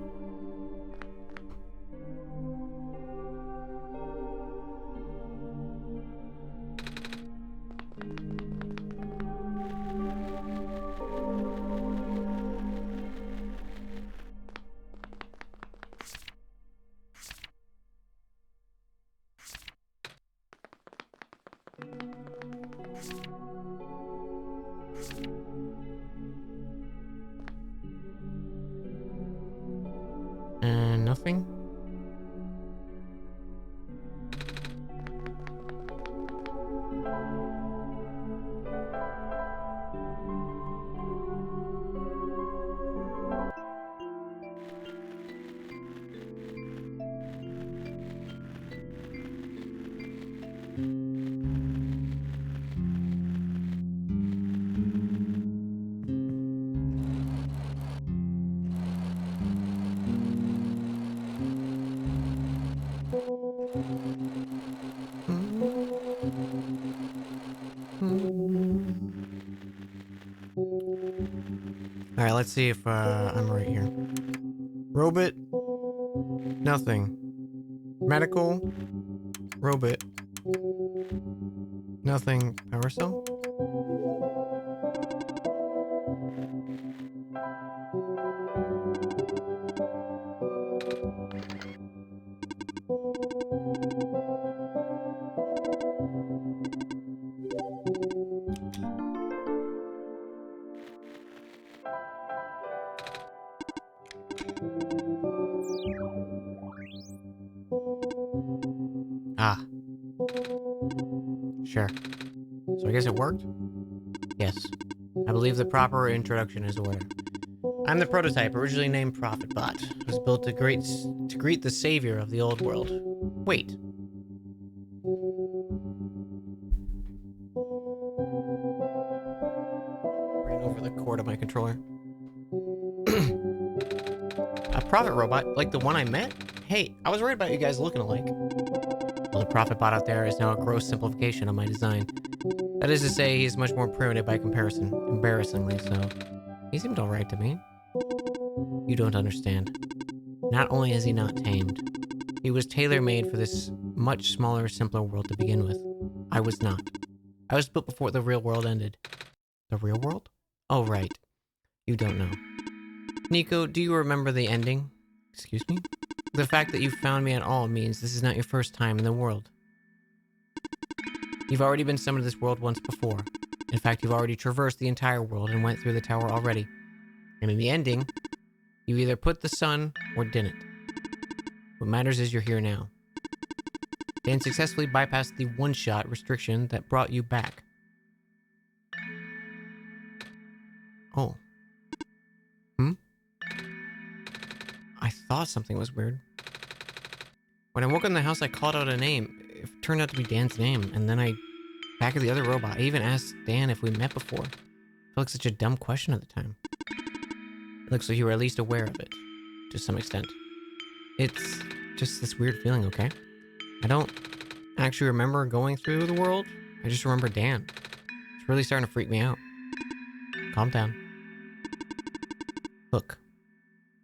And nothing. All right, let's see if I'm right here. Robot, nothing. Medical, robot, nothing. Power cell. Ah, sure. So I guess it worked? Yes. I believe the proper introduction is order. I'm the prototype, originally named ProfitBot. It was built to greet the savior of the old world. Wait. Ran over the cord of my controller. prophet robot, like the one I met? Hey, I was worried about you guys looking alike. Well, the prophet bot out there is now a gross simplification of my design. That is to say, he's much more primitive by comparison, embarrassingly so. He seemed alright to me. You don't understand. Not only is he not tamed, he was tailor-made for this much smaller, simpler world to begin with. I was not. I was built before the real world ended. The real world? Oh, right. You don't know. Nico, do you remember the ending? Excuse me? The fact that you found me at all means this is not your first time in the world. You've already been summoned to this world once before. In fact, you've already traversed the entire world and went through the tower already. And in the ending, you either put the sun or didn't. What matters is you're here now. Dan successfully bypassed the one-shot restriction that brought you back. Oh. I thought something was weird. When I woke up in the house, I called out a name. It turned out to be Dan's name, and then back at the other robot, I even asked Dan if we met before. It felt like such a dumb question at the time. It looks like you were at least aware of it, to some extent. It's just this weird feeling, okay? I don't actually remember going through the world. I just remember Dan. It's really starting to freak me out. Calm down. Look.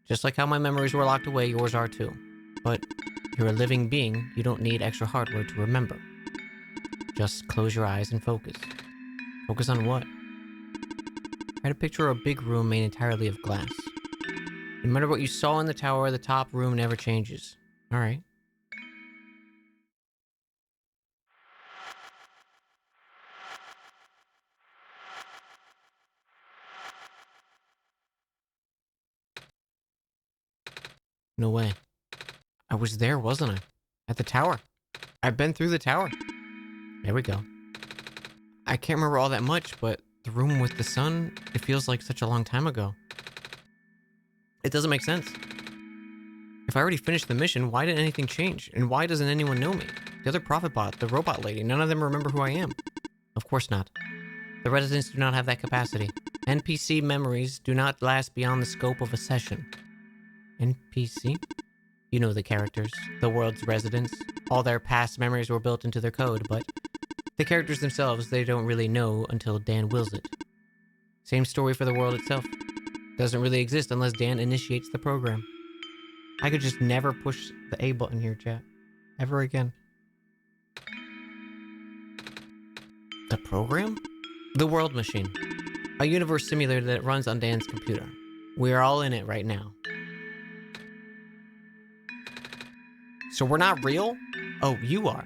Just like how my memories were locked away, yours are too. But you're a living being, you don't need extra hardware to remember. Just close your eyes and focus. Focus on what? Try to picture a big room made entirely of glass. No matter what you saw in the tower, the top room never changes. Alright. No way. I was there, wasn't I? At the tower. I've been through the tower. There we go. I can't remember all that much, but the room with the sun, it feels like such a long time ago. It doesn't make sense. If I already finished the mission, why didn't anything change? And why doesn't anyone know me? The other prophet bot, the robot lady, none of them remember who I am. Of course not. The residents do not have that capacity. NPC memories do not last beyond the scope of a session. NPC? You know the characters, the world's residents. All their past memories were built into their code, but the characters themselves, they don't really know until Dan wills it. Same story for the world itself. Doesn't really exist unless Dan initiates the program. I could just never push the A button here, chat. Ever again. The program? The World Machine. A universe simulator that runs on Dan's computer. We are all in it right now. So we're not real? Oh, you are.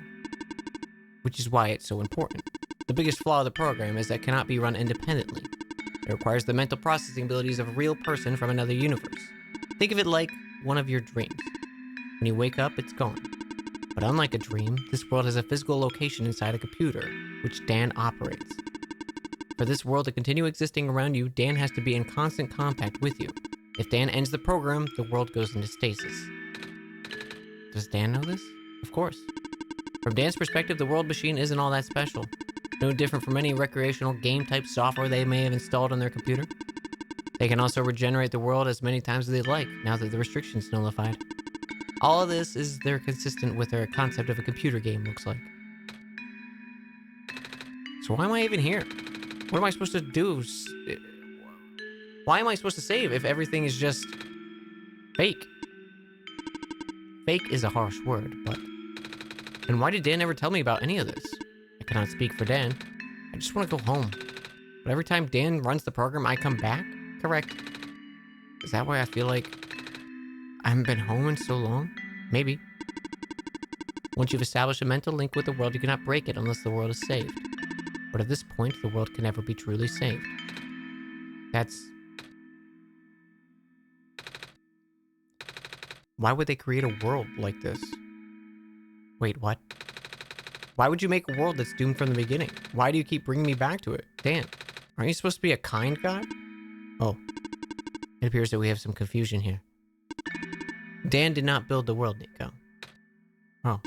Which is why it's so important. The biggest flaw of the program is that it cannot be run independently. It requires the mental processing abilities of a real person from another universe. Think of it like one of your dreams. When you wake up, it's gone. But unlike a dream, this world has a physical location inside a computer, which Dan operates. For this world to continue existing around you, Dan has to be in constant contact with you. If Dan ends the program, the world goes into stasis. Does Dan know this? Of course. From Dan's perspective, the World Machine isn't all that special. No different from any recreational game-type software they may have installed on their computer. They can also regenerate the world as many times as they'd like, now that the restriction's nullified. All of this is they're consistent with their concept of a computer game, looks like. So why am I even here? What am I supposed to do? Why am I supposed to save if everything is just fake? Fake is a harsh word, but... And why did Dan never tell me about any of this? I cannot speak for Dan. I just want to go home. But every time Dan runs the program, I come back? Correct. Is that why I feel like I haven't been home in so long? Maybe. Once you've established a mental link with the world, you cannot break it unless the world is saved. But at this point, the world can never be truly saved. That's... Why would they create a world like this? Wait, what? Why would you make a world that's doomed from the beginning? Why do you keep bringing me back to it? Dan, aren't you supposed to be a kind god? Oh. It appears that we have some confusion here. Dan did not build the world, Nico. Oh.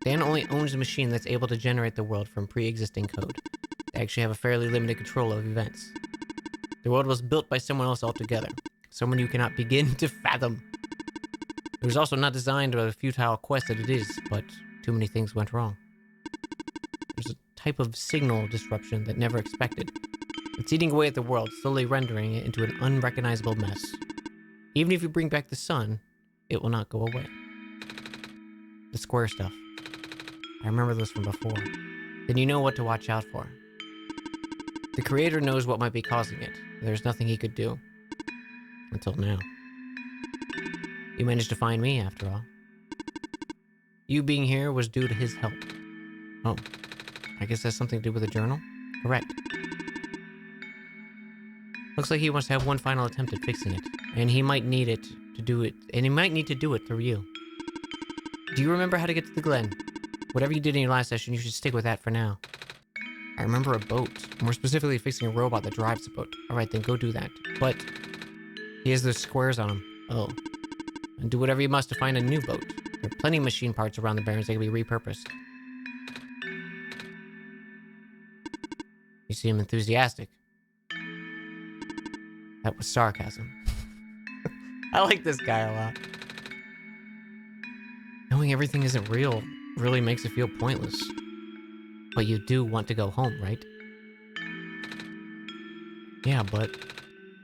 Dan only owns a machine that's able to generate the world from pre-existing code. They actually have a fairly limited control of events. The world was built by someone else altogether. Someone you cannot begin to fathom. It was also not designed as a futile quest that it is, but too many things went wrong. There's a type of signal disruption that never expected. It's eating away at the world, slowly rendering it into an unrecognizable mess. Even if you bring back the sun, it will not go away. The square stuff. I remember this from before. Then you know what to watch out for. The creator knows what might be causing it. There's nothing he could do. Until now. You managed to find me, after all. You being here was due to his help. Oh, I guess that's something to do with the journal? Correct. Looks like he wants to have one final attempt at fixing it, and he might need it to do it, and he might need to do it through you. Do you remember how to get to the glen? Whatever you did in your last session, you should stick with that for now. I remember a boat, more specifically fixing a robot that drives the boat. Alright, then go do that. But he has those squares on him. Oh. And do whatever you must to find a new boat. There are plenty of machine parts around the barrens that can be repurposed. You seem enthusiastic. That was sarcasm. I like this guy a lot. Knowing everything isn't real really makes it feel pointless. But you do want to go home, right? Yeah, but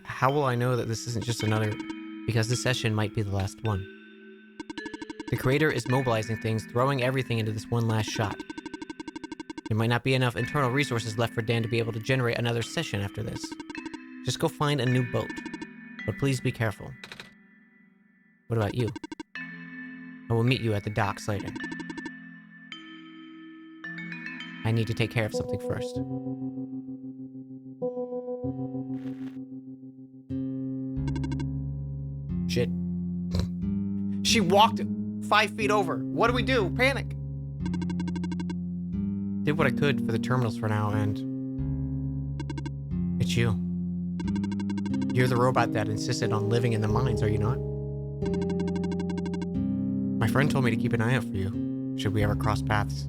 how will I know that this isn't just another... Because this session might be the last one. The creator is mobilizing things, throwing everything into this one last shot. There might not be enough internal resources left for Dan to be able to generate another session after this. Just go find a new boat. But please be careful. What about you? I will meet you at the docks later. I need to take care of something first. Shit. She walked 5 feet over. What do we do? Panic. Did what I could for the terminals for now, and... It's you. You're the robot that insisted on living in the mines, are you not? My friend told me to keep an eye out for you, should we ever cross paths.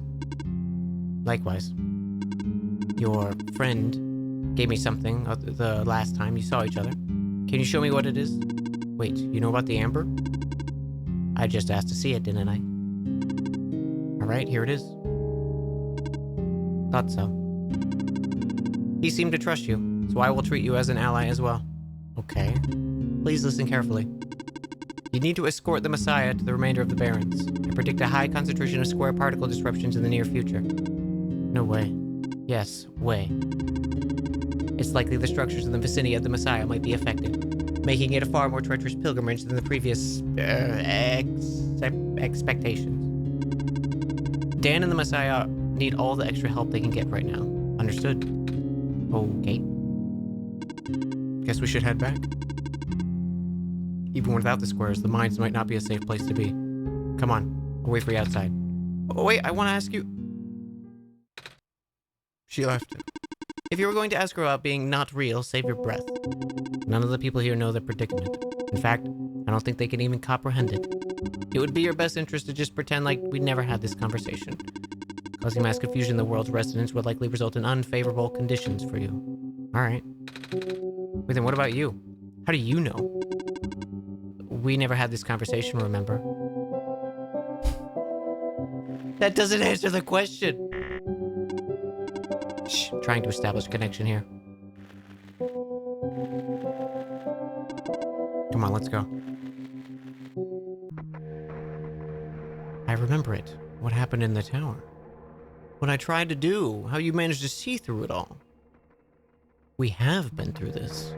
Likewise. Your friend gave me something the last time you saw each other. Can you show me what it is? Wait, you know about the amber? I just asked to see it, didn't I? Alright, here it is. Thought so. He seemed to trust you, so I will treat you as an ally as well. Okay. Please listen carefully. You need to escort the Messiah to the remainder of the barrens. I predict a high concentration of square particle disruptions in the near future. No way. Yes, way. It's likely the structures in the vicinity of the Messiah might be affected, making it a far more treacherous pilgrimage than the previous, expectations. Dan and the Messiah need all the extra help they can get right now. Understood? Okay. Guess we should head back. Even without the squares, the mines might not be a safe place to be. Come on, I'll wait for you outside. Oh wait, I want to ask you... She left. If you were going to ask her about being not real, save your breath. None of the people here know the predicament. In fact, I don't think they can even comprehend it. It would be your best interest to just pretend like we never had this conversation. Causing mass confusion in the world's residents would likely result in unfavorable conditions for you. Alright. Wait, then what about you? How do you know? We never had this conversation, remember? That doesn't answer the question! Shh, I'm trying to establish a connection here. Come on, let's go. I remember it. What happened in the tower? What I tried to do. How you managed to see through it all. We have been through this.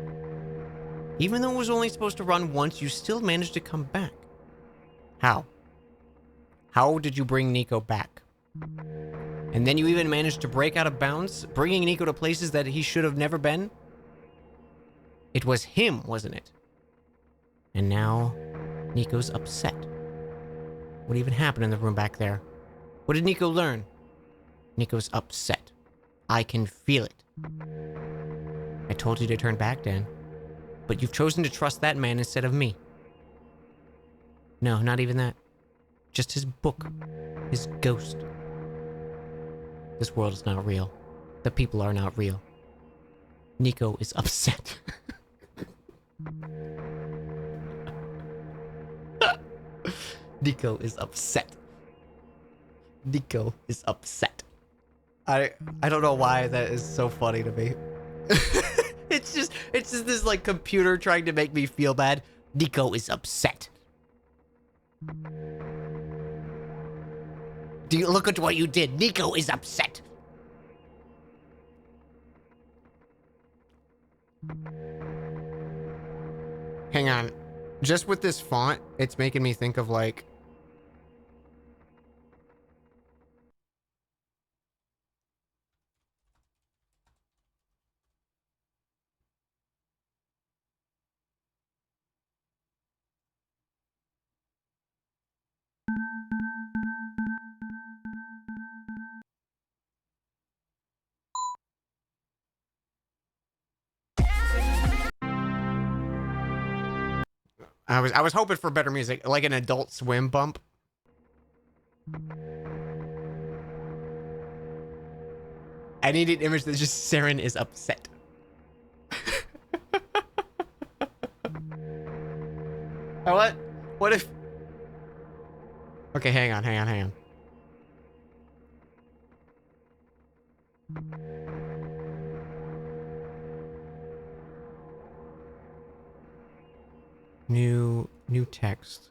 Even though it was only supposed to run once, you still managed to come back. How? How did you bring Nico back? And then you even managed to break out of bounds, bringing Nico to places that he should have never been? It was him, wasn't it? And now, Nico's upset. What even happened in the room back there? What did Nico learn? Nico's upset. I can feel it. I told you to turn back, Dan. But you've chosen to trust that man instead of me. No, not even that. Just his book. His ghost. This world is not real. The people are not real. Nico is upset. Nico is upset. Nico is upset. I don't know why that is so funny to me. it's just this like computer trying to make me feel bad. Nico is upset. Do you look at what you did? Nico is upset. Hang on. Just with this font, it's making me think of like I was hoping for better music, like an Adult Swim bump. I need an image that just Saren is upset. What? What if? Okay, hang on. New text.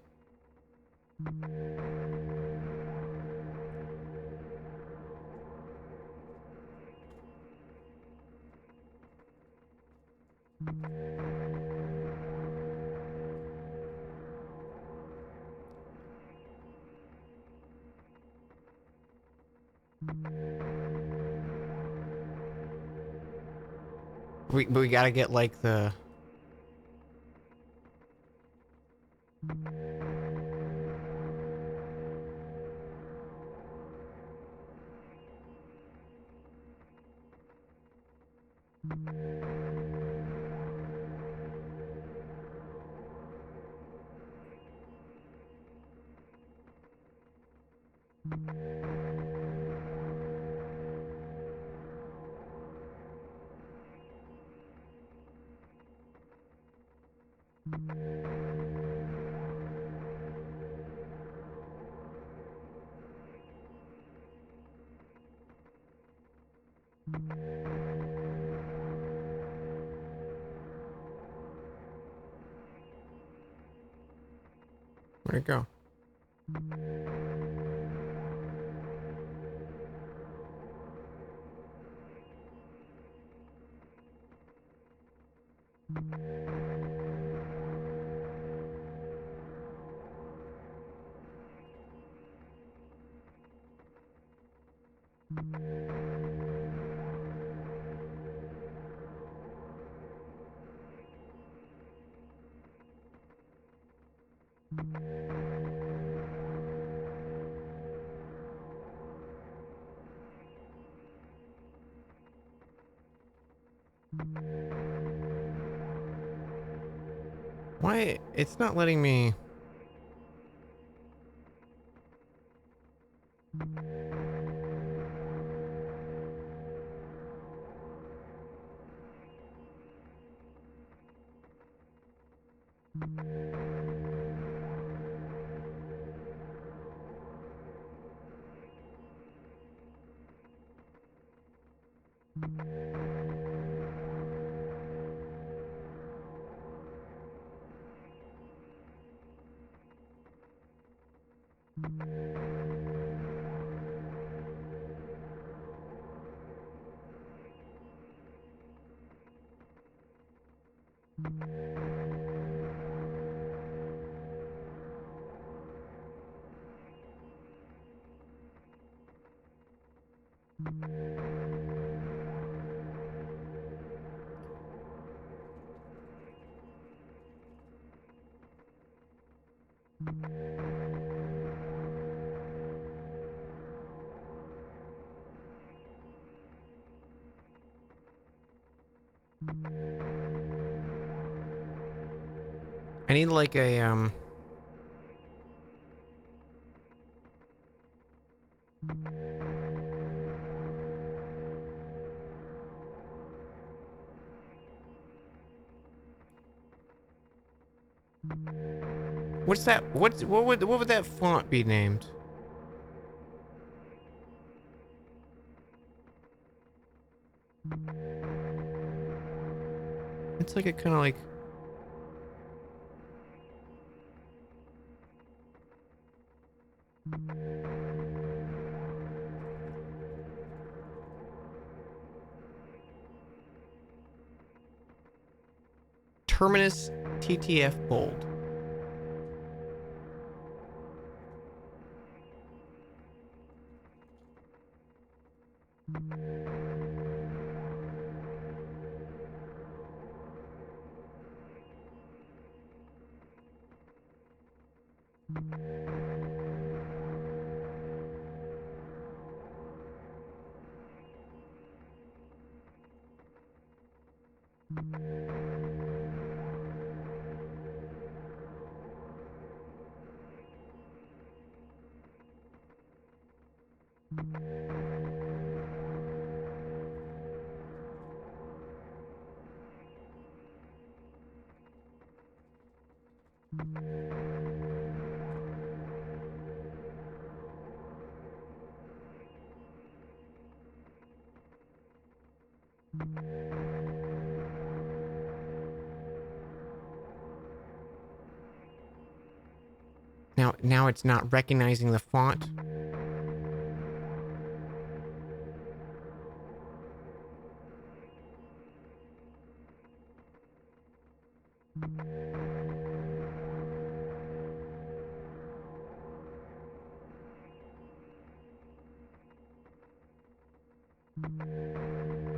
We gotta get like the. Where'd it go? Why? It's not letting me. I need like a What's that? What would that font be named? It's like a kind of like. Terminus TTF bold. Now it's not recognizing the font.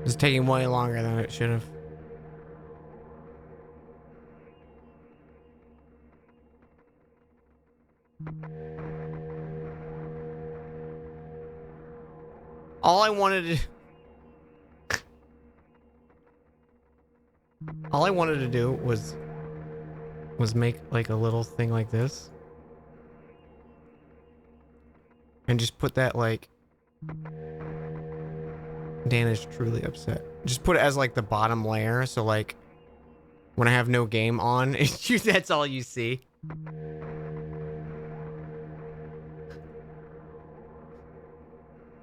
It's taking way longer than it should have. All I wanted to do was make like a little thing like this. And just put that like Dan is truly upset. Just put it as like the bottom layer, so like when I have no game on, that's all you see.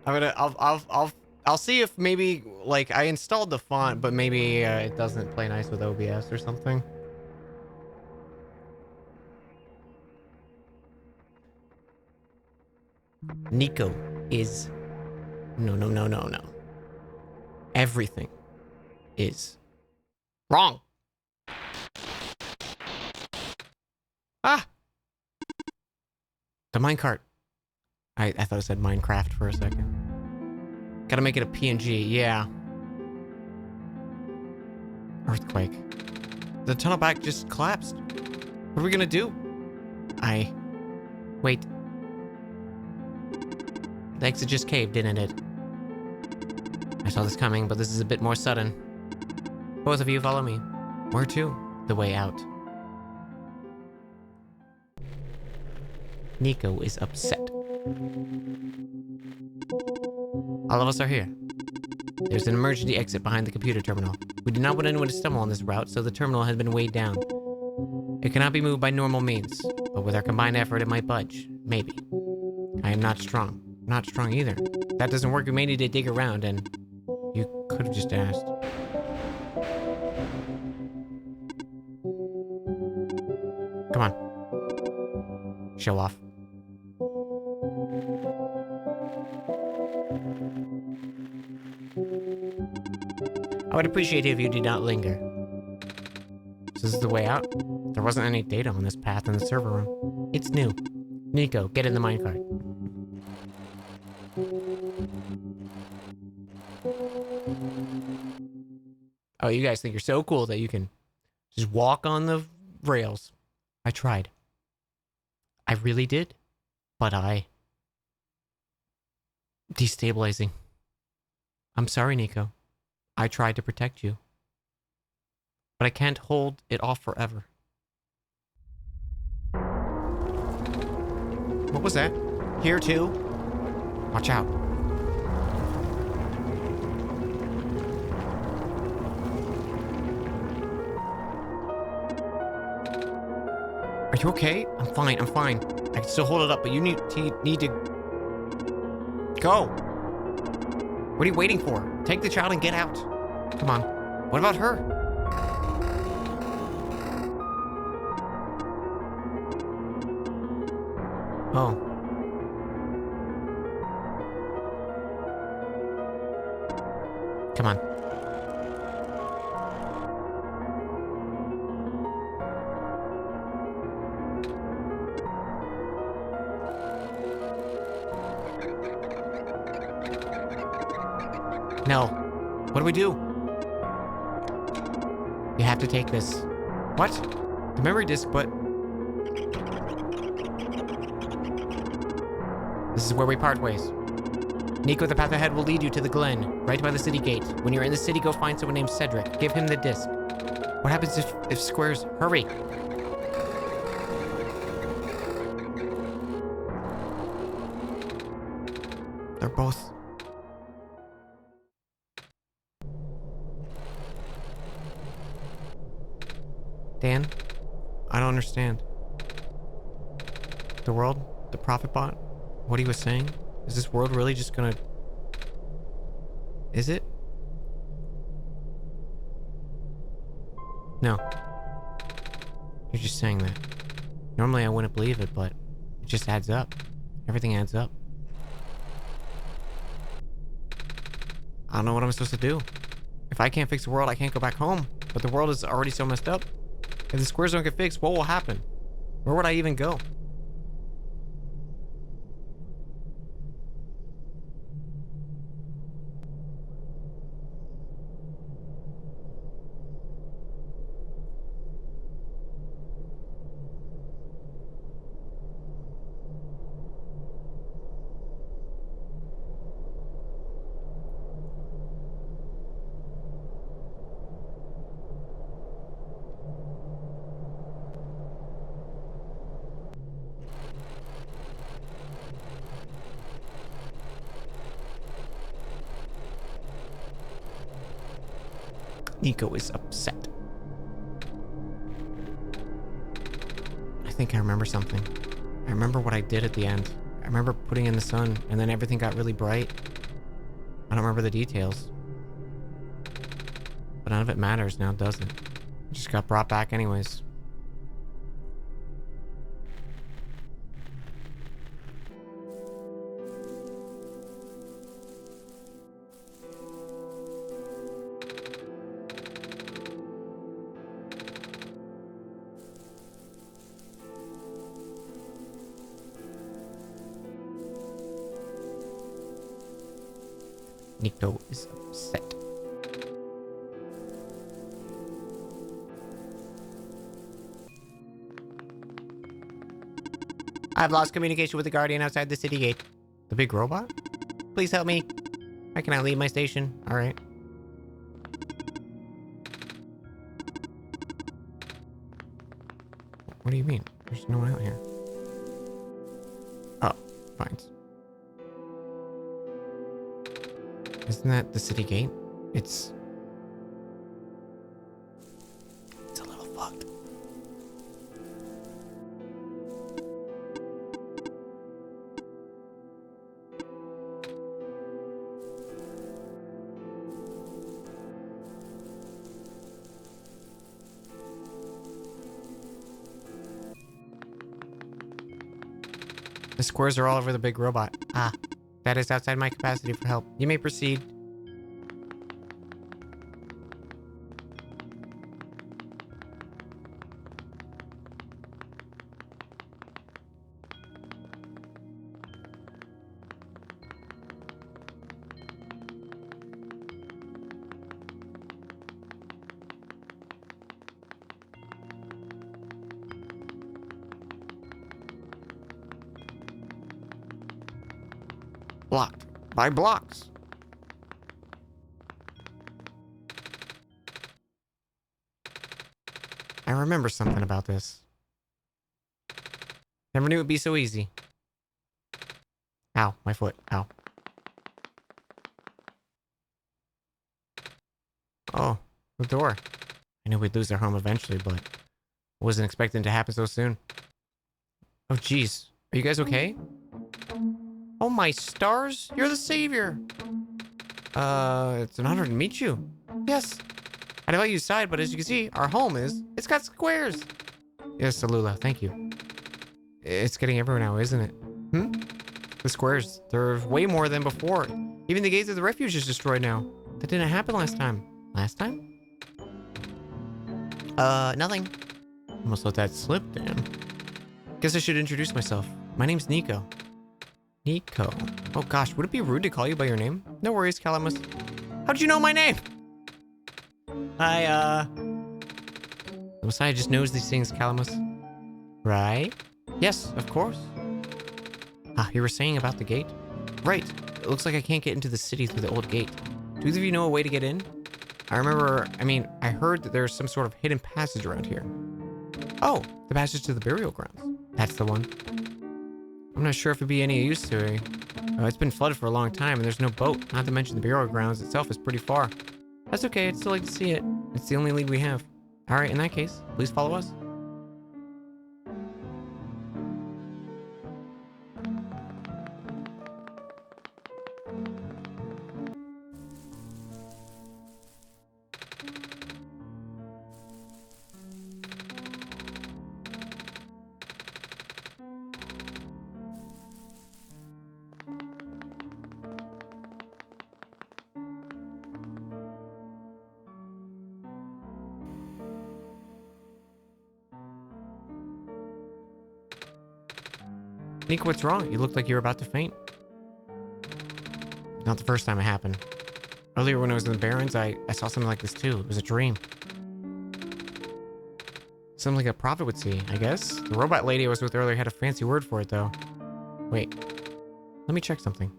I'll see if maybe like I installed the font, but maybe it doesn't play nice with OBS or something. Nico is no. Everything is wrong. Ah! The minecart. I thought it said Minecraft for a second. Gotta make it a PNG, yeah. Earthquake. The tunnel back just collapsed. What are we gonna do? Wait. The exit just caved, didn't it? I saw this coming, but this is a bit more sudden. Both of you follow me. Where to? The way out. Nico is upset. All of us are here. There's an emergency exit behind the computer terminal. We do not want anyone to stumble on this route, so the terminal has been weighed down. It cannot be moved by normal means, but with our combined effort, it might budge. Maybe. I am not strong. Not strong either. If that doesn't work, we may need to dig around, and you could have just asked. Come on. Show off. I would appreciate it if you did not linger. So this is the way out? There wasn't any data on this path in the server room. It's new. Nico, get in the minecart. Oh, you guys think you're so cool that you can just walk on the rails. I tried. I really did. But destabilizing. I'm sorry, Nico. I tried to protect you. But I can't hold it off forever. What was that? Here too? Watch out. Are you okay? I'm fine, I'm fine. I can still hold it up, but you need to go. What are you waiting for? Take the child and get out. Come on. What about her? Oh. Come on. No. What do we do? You have to take this. What? The memory disk, but... This is where we part ways. Nico, the path ahead will lead you to the glen, right by the city gate. When you're in the city, go find someone named Cedric. Give him the disc. What happens if Squares... Hurry! They're both... Dan? I don't understand. The world? The prophet bot? What he was saying? Is this world really just gonna... Is it? No. You're just saying that. Normally I wouldn't believe it, but it just adds up. Everything adds up. I don't know what I'm supposed to do. If I can't fix the world, I can't go back home. But the world is already so messed up. If the squares don't get fixed, what will happen? Where would I even go? Nico is upset. I think I remember something. I remember what I did at the end. I remember putting in the sun, and then everything got really bright. I don't remember the details. But none of it matters now, does it? It just got brought back anyways. Nico is upset. I've lost communication with the Guardian outside the city gate. The big robot? Please help me. I cannot leave my station. Alright. What do you mean? There's no one out here. Oh, fine. Isn't that the city gate? It's a little fucked. The squares are all over the big robot. Ah, that is outside my capacity for help. You may proceed. Blocked by blocks. I remember something about this. Never knew it'd be so easy. Ow, my foot. Ow. Oh, the door. I knew we'd lose our home eventually, but Wasn't expecting it to happen so soon. Oh, jeez. Are you guys okay? Oh, my stars. You're the savior. It's an honor to meet you. Yes. I'd invite you aside, but as you can see, our home it's got squares. Yes, Alula, thank you. It's getting everywhere now, isn't it? Hmm? The squares, they're way more than before. Even the gates of the refuge is destroyed now. That didn't happen last time. Last time? Nothing. Almost let that slip, Dan. Guess I should introduce myself. My name's Nico. Nico. Oh gosh, would it be rude to call you by your name? No worries, Calamus. How'd you know my name? The Messiah just knows these things, Calamus. Right? Yes, of course. Ah, you were saying about the gate? Right. It looks like I can't get into the city through the old gate. Do either of you know a way to get in? I heard that there's some sort of hidden passage around here. Oh, the passage to the burial grounds. That's the one. I'm not sure if it'd be any use to it. It's been flooded for a long time and there's no boat. Not to mention the burial grounds itself is pretty far. That's okay, I'd still like to see it. It's the only lead we have. Alright, in that case, please follow us. Nico, what's wrong? You looked like you were about to faint. Not the first time it happened. Earlier when I was in the barrens, I saw something like this too. It was a dream. Something like a prophet would see, I guess. The robot lady I was with earlier had a fancy word for it though. Wait, let me check something.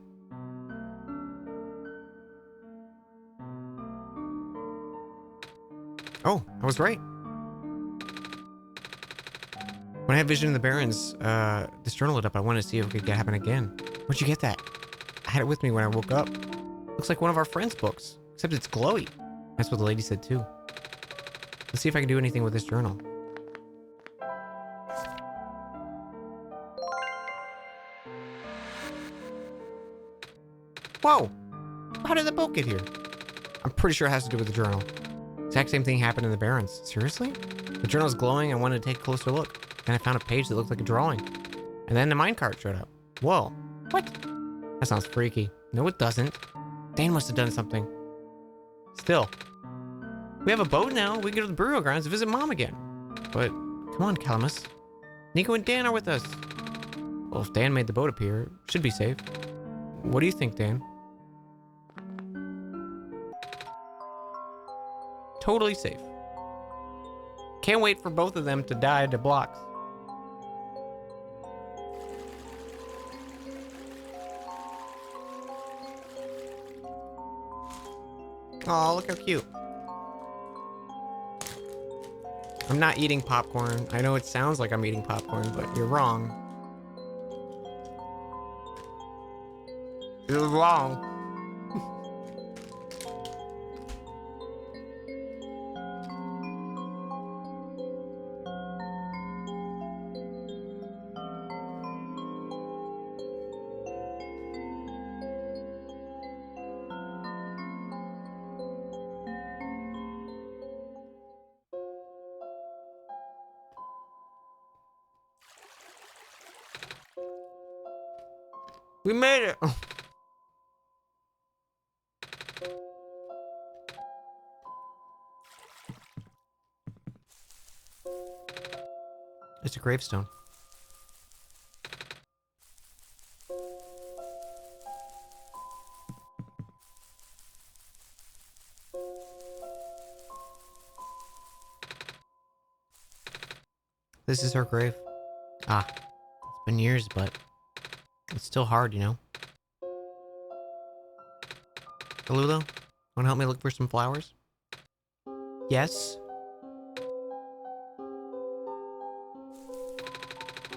Oh, I was right. When I had vision in the barrens, this journal lit up. I wanted to see if it could happen again. Where'd you get that? I had it with me when I woke up. Looks like one of our friends' books, except it's glowy. That's what the lady said too. Let's see if I can do anything with this journal. Whoa! How did the boat get here? I'm pretty sure it has to do with the journal. Exact same thing happened in the barrens. Seriously? The journal's glowing. I wanted to take a closer look. Then I found a page that looked like a drawing. And then the minecart showed up. Whoa. What? That sounds freaky. No, it doesn't. Dan must have done something. Still. We have a boat now. We can go to the burial grounds to visit Mom again. But, come on, Calamus. Nico and Dan are with us. Well, if Dan made the boat appear, it should be safe. What do you think, Dan? Totally safe. Can't wait for both of them to die to blocks. Oh, look how cute. I'm not eating popcorn. I know it sounds like I'm eating popcorn, but you're wrong. You're wrong. We made it. It's a gravestone. This is her grave. Ah, it's been years, but it's still hard, you know? Lulu, wanna help me look for some flowers? Yes?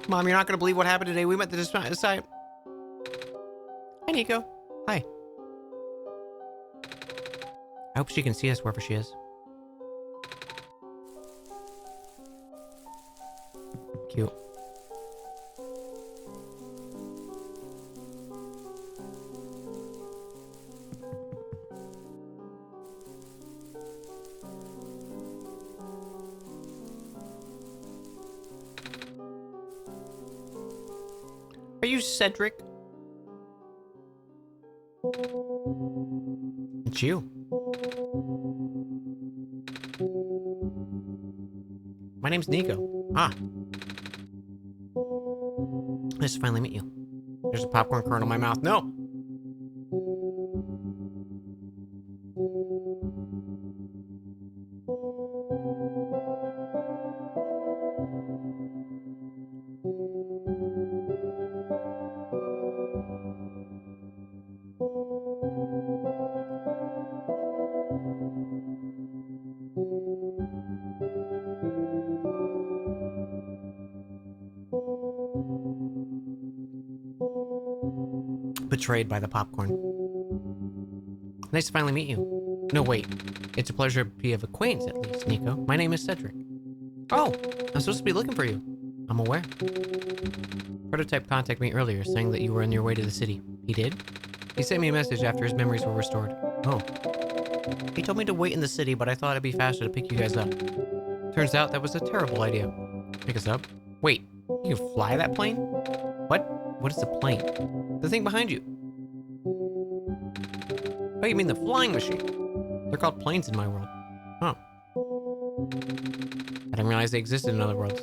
Mom, you're not gonna believe what happened today. We met the site. Hi, Nico. Hi. I hope she can see us wherever she is. Cute. Are you Cedric? It's you. My name's Nico. Ah. Nice to finally meet you. There's a popcorn kernel in my mouth. No! Betrayed by the popcorn. Nice to finally meet you. No, wait. It's a pleasure to be of acquaintance, at least, Nico. My name is Cedric. Oh, I'm supposed to be looking for you. I'm aware. Prototype contacted me earlier, saying that you were on your way to the city. He did? He sent me a message after his memories were restored. Oh. He told me to wait in the city, but I thought it'd be faster to pick you guys up. Turns out that was a terrible idea. Pick us up? Wait, you can fly that plane? What? What is the plane? The thing behind you. Oh, you mean the flying machine? They're called planes in my world. Huh. I didn't realize they existed in other worlds.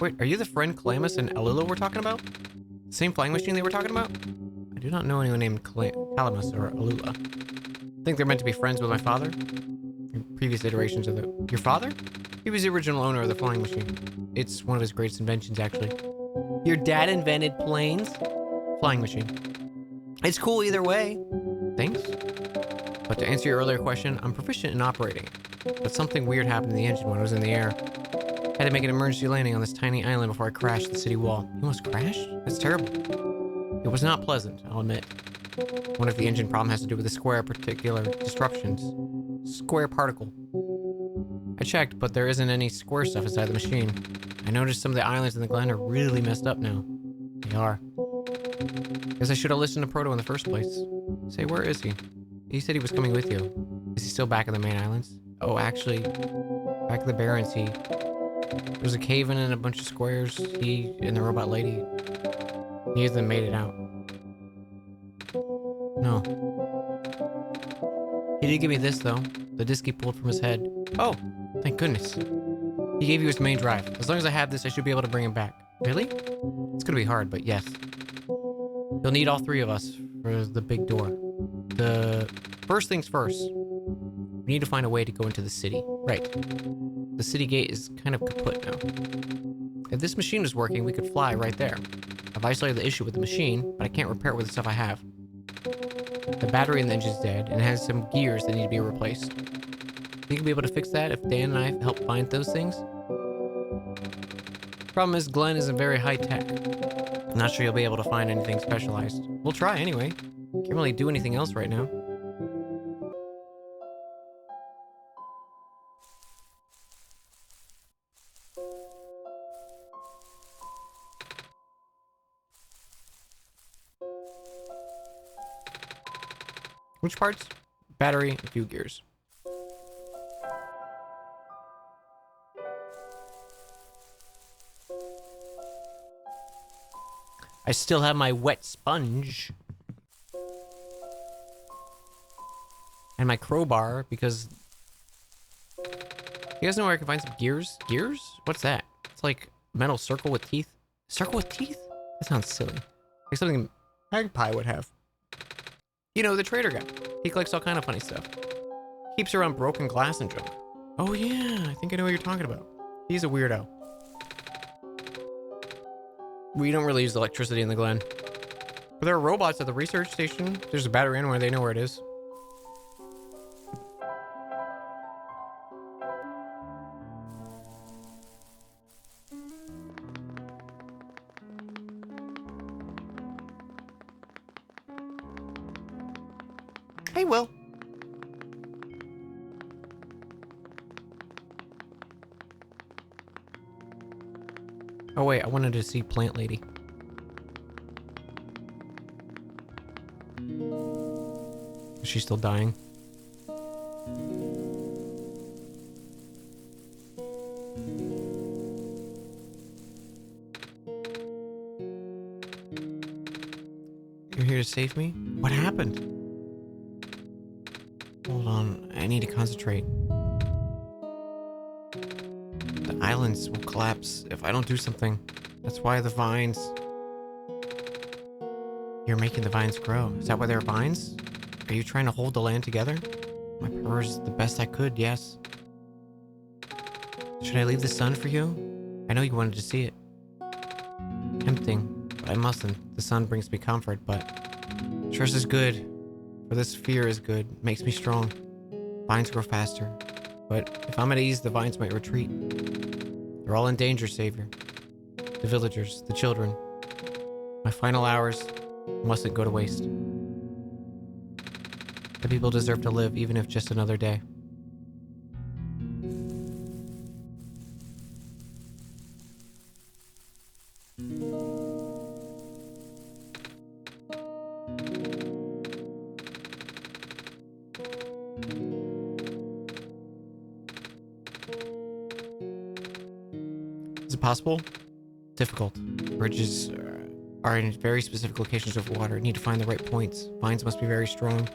Wait, are you the friend Calamus and Alula were talking about? The same flying machine they were talking about? I do not know anyone named Calamus or Alula. I think they're meant to be friends with my father. In previous iterations of Your father? He was the original owner of the flying machine. It's one of his greatest inventions, actually. Your dad invented planes? Flying machine. It's cool either way. Thanks. But to answer your earlier question, I'm proficient in operating it. But something weird happened to the engine when it was in the air. Had to make an emergency landing on this tiny island before I crashed the city wall. You almost crashed? That's terrible. It was not pleasant, I'll admit. I wonder if the engine problem has to do with the square particular disruptions. Square particle. I checked, but there isn't any square stuff inside the machine. I noticed some of the islands in the glen are really messed up now. They are. Guess I should have listened to Proto in the first place. Say, where is he? He said he was coming with you. Is he still back in the main islands? Oh, actually, back in the barrens, there's a cave in and a bunch of squares. He and the robot lady, neither of them made it out. No. He did give me this, though. The disc he pulled from his head. Oh, thank goodness. He gave you his main drive. As long as I have this, I should be able to bring him back. Really? It's gonna be hard, but yes. You'll need all three of us for the big door. The first things first. We need to find a way to go into the city. Right. The city gate is kind of kaput now. If this machine was working, we could fly right there. I've isolated the issue with the machine, but I can't repair it with the stuff I have. The battery in the engine's dead, and it has some gears that need to be replaced. Think you'll be able to fix that if Dan and I help find those things? Problem is, Glen isn't very high-tech. I'm not sure you'll be able to find anything specialized. We'll try anyway. Can't really do anything else right now. Which parts? Battery, a few gears. I still have my wet sponge. And my crowbar, because... You guys know where I can find some gears? Gears? What's that? It's like a metal circle with teeth. Circle with teeth? That sounds silly. Like something Magpie would have. You know, the trader guy. He collects all kind of funny stuff. Keeps around broken glass and junk. Oh yeah, I think I know what you're talking about. He's a weirdo. We don't really use electricity in the Glen. But there are robots at the research station. There's a battery anywhere, they know where it is. Hey, Will. Oh wait, I wanted to see Plant Lady. Is she still dying? You're here to save me? What happened? Hold on, I need to concentrate. The islands will collapse if I don't do something. That's why the vines... You're making the vines grow. Is that why there are vines? Are you trying to hold the land together? My power is the best I could, yes. Should I leave the sun for you? I know you wanted to see it. Tempting, but I mustn't. The sun brings me comfort, but... Stress is good. For this fear is good. Makes me strong. Vines grow faster. But if I'm at ease, the vines might retreat. They're all in danger, Savior. The villagers, the children. My final hours mustn't go to waste. The people deserve to live, even if just another day. Is it possible? Difficult. Bridges are in very specific locations of water. Need to find the right points. Vines must be very strong.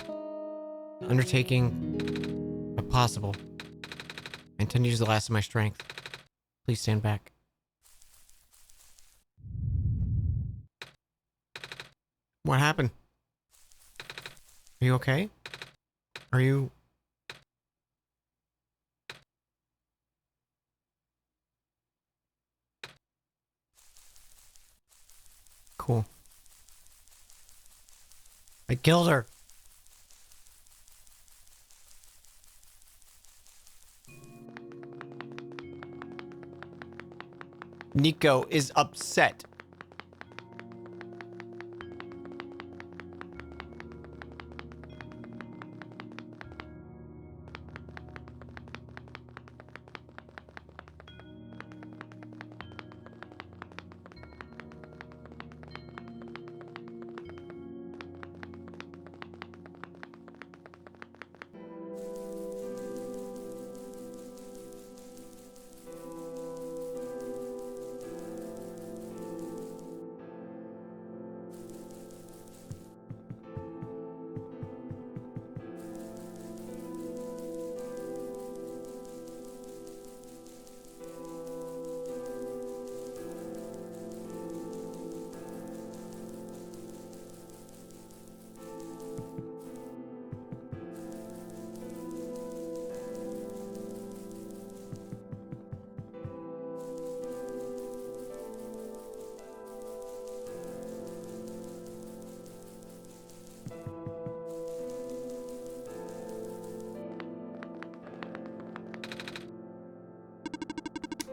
Undertaking, but possible. I intend to use the last of my strength. Please stand back. What happened? Are you okay? Are you... Cool. I killed her. Nico is upset.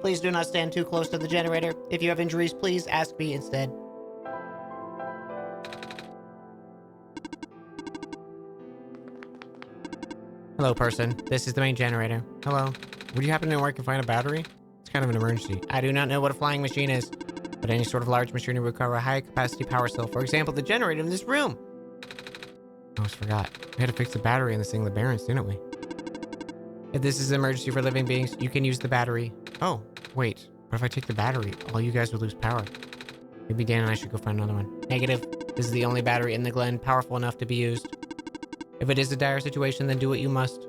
Please do not stand too close to the generator. If you have injuries, please ask me instead. Hello, person. This is the main generator. Hello. Would you happen to know where I can find a battery? It's kind of an emergency. I do not know what a flying machine is, but any sort of large machinery would require a high-capacity power cell. For example, the generator in this room. I almost forgot. We had to fix the battery in this thing, the barrens, didn't we? If this is an emergency for living beings, you can use the battery. Oh, wait. What if I take the battery? All you guys would lose power. Maybe Dan and I should go find another one. Negative. This is the only battery in the glen powerful enough to be used. If it is a dire situation, then do what you must.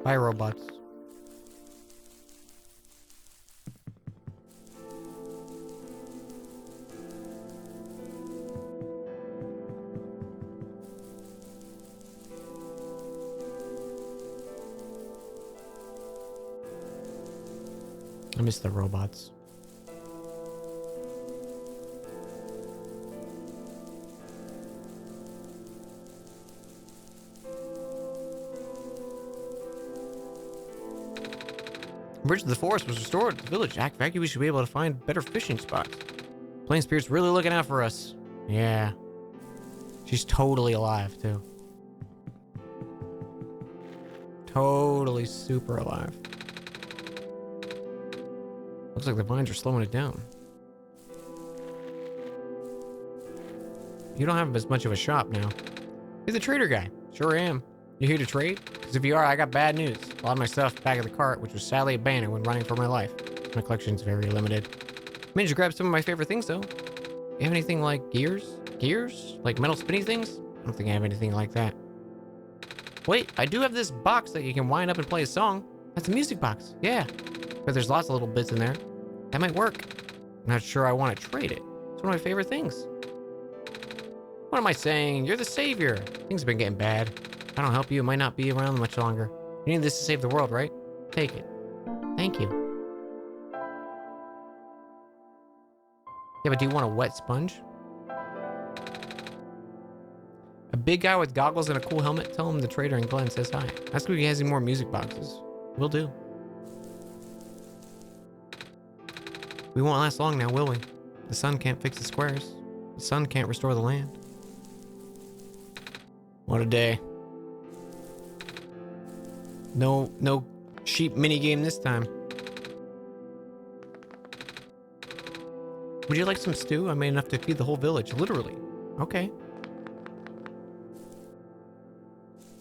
Bye, robots. I miss the robots. Bridge to the forest was restored to the village. Act vacuum, we should be able to find better fishing spots. Plain Spirit's really looking out for us. Yeah. She's totally alive, too. Totally super alive. Looks like the vines are slowing it down. You don't have as much of a shop now. You're the trader guy. Sure am. You here to trade? Because if you are, I got bad news. A lot of my stuff back of the cart, which was sadly abandoned when running for my life. My collection's very limited. Managed to grab some of my favorite things, though. You have anything like gears? Gears? Like metal spinny things? I don't think I have anything like that. Wait, I do have this box that you can wind up and play a song. That's a music box. Yeah. But there's lots of little bits in there. That might work. I'm not sure I want to trade it. It's one of my favorite things. What am I saying? You're the savior. Things have been getting bad. If I don't help you, it might not be around much longer. You need this to save the world, right? Take it. Thank you. Yeah, but do you want a wet sponge? A big guy with goggles and a cool helmet? Tell him the trader in Glen says hi. Ask if he has any more music boxes. Will do. We won't last long now, will we? The sun can't fix the squares. The sun can't restore the land. What a day. No sheep minigame this time. Would you like some stew? I made enough to feed the whole village, literally. Okay.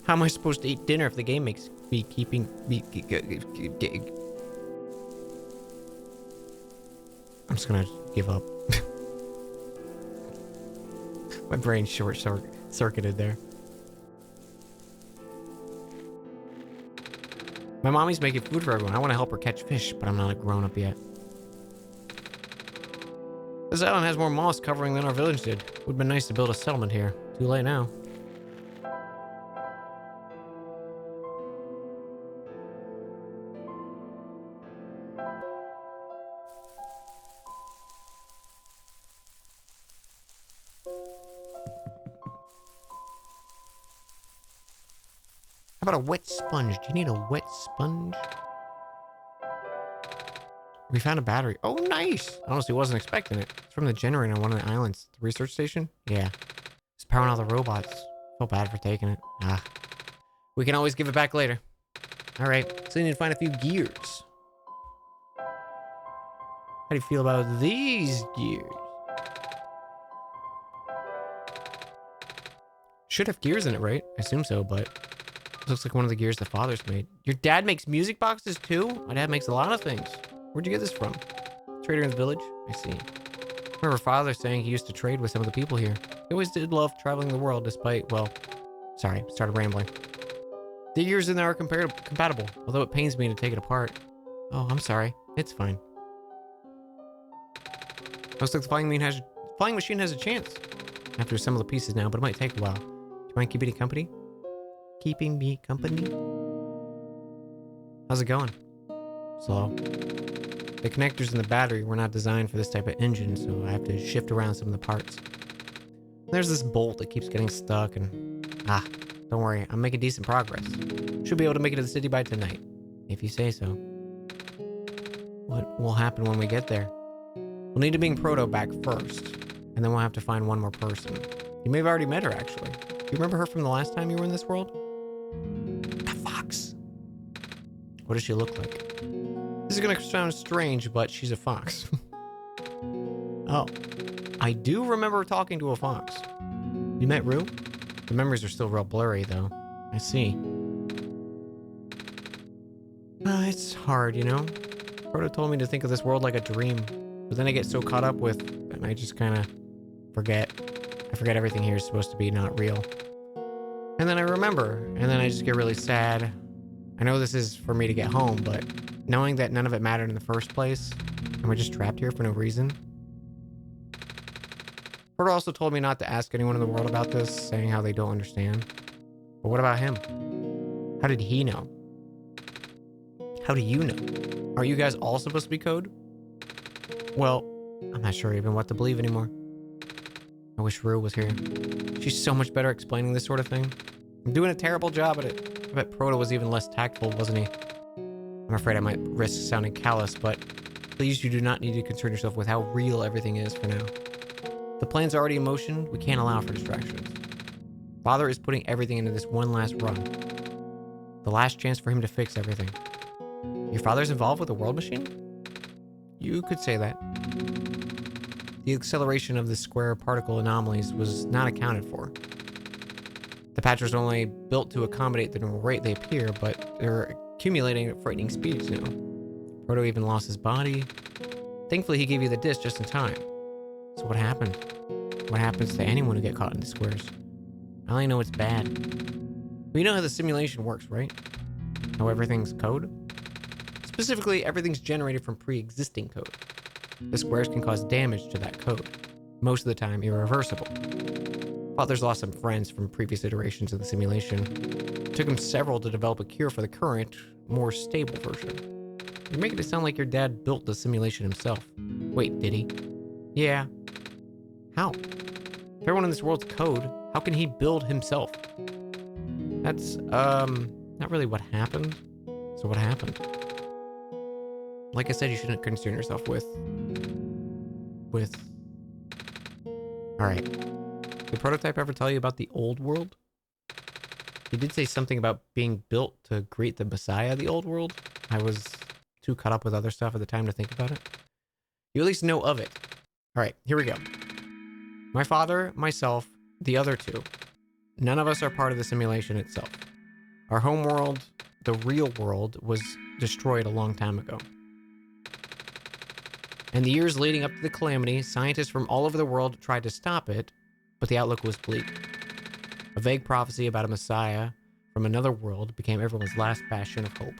How am I supposed to eat dinner if the game makes me keeping me? I'm just gonna give up. My brain short-circuited there. My mommy's making food for everyone. I want to help her catch fish, but I'm not a grown-up yet. This island has more moss covering than our village did. Would've been nice to build a settlement here. Too late now. How about a wet sponge? Do you need a wet sponge? We found a battery. Oh, nice! I honestly wasn't expecting it. It's from the generator on one of the islands. The research station? Yeah. It's powering all the robots. Felt bad for taking it. Ah. We can always give it back later. Alright, so you need to find a few gears. How do you feel about these gears? Should have gears in it, right? I assume so, but it looks like one of the gears the father's made. Your dad makes music boxes too? My dad makes a lot of things. Where'd you get this from? Trader in the village? I see. I remember father saying he used to trade with some of the people here. He always did love traveling the world despite, well, sorry, started rambling. The gears in there are compatible, although it pains me to take it apart. Oh, I'm sorry. It's fine. Looks like the flying machine has a chance. After some of the pieces now, but it might take a while. Do you mind keeping me company? Keeping me company? How's it going? Slow. The connectors in the battery were not designed for this type of engine, so I have to shift around some of the parts. There's this bolt that keeps getting stuck and... Ah, don't worry, I'm making decent progress. Should be able to make it to the city by tonight, if you say so. What will happen when we get there? We'll need to bring Proto back first, and then we'll have to find one more person. You may have already met her, actually. Do you remember her from the last time you were in this world? The fox! What does she look like? This is gonna sound strange, but she's a fox. Oh. I do remember talking to a fox. You met Rue? The memories are still real blurry, though. I see. It's hard, you know? Proto told me to think of this world like a dream. But then I get so caught up with... and I just kind of forget. I forget everything here is supposed to be not real. And then I remember. And then I just get really sad. I know this is for me to get home, but... knowing that none of it mattered in the first place, and we're just trapped here for no reason. Proto also told me not to ask anyone in the world about this, saying how they don't understand. But what about him? How did he know? How do you know? Are you guys all supposed to be code? Well, I'm not sure even what to believe anymore. I wish Rue was here. She's so much better explaining this sort of thing. I'm doing a terrible job at it. I bet Proto was even less tactful, wasn't he? I'm afraid I might risk sounding callous, but please, you do not need to concern yourself with how real everything is for now. The plan's already in motion. We can't allow for distractions. Father is putting everything into this one last run. The last chance for him to fix everything. Your father's involved with the world machine? You could say that. The acceleration of the square particle anomalies was not accounted for. The patch was only built to accommodate the normal rate they appear, but they're accumulating at frightening speeds now. Proto even lost his body. Thankfully, he gave you the disc just in time. So what happened? What happens to anyone who get caught in the squares? I only know it's bad. We know how the simulation works, right? How everything's code? Specifically, everything's generated from pre-existing code. The squares can cause damage to that code. Most of the time, irreversible. Father's lost some friends from previous iterations of the simulation. It took him several to develop a cure for the current, more stable version. You're making it sound like your dad built the simulation himself. Wait, did he? Yeah. How? If everyone in this world's code, how can he build himself? That's, not really what happened. So what happened? Like I said, you shouldn't concern yourself with... Alright. Did Prototype ever tell you about the old world? He did say something about being built to greet the Messiah of the old world. I was too caught up with other stuff at the time to think about it. You at least know of it. Alright, here we go. My father, myself, the other two. None of us are part of the simulation itself. Our home world, the real world, was destroyed a long time ago. In the years leading up to the calamity, scientists from all over the world tried to stop it, but the outlook was bleak. A vague prophecy about a messiah from another world became everyone's last bastion of hope.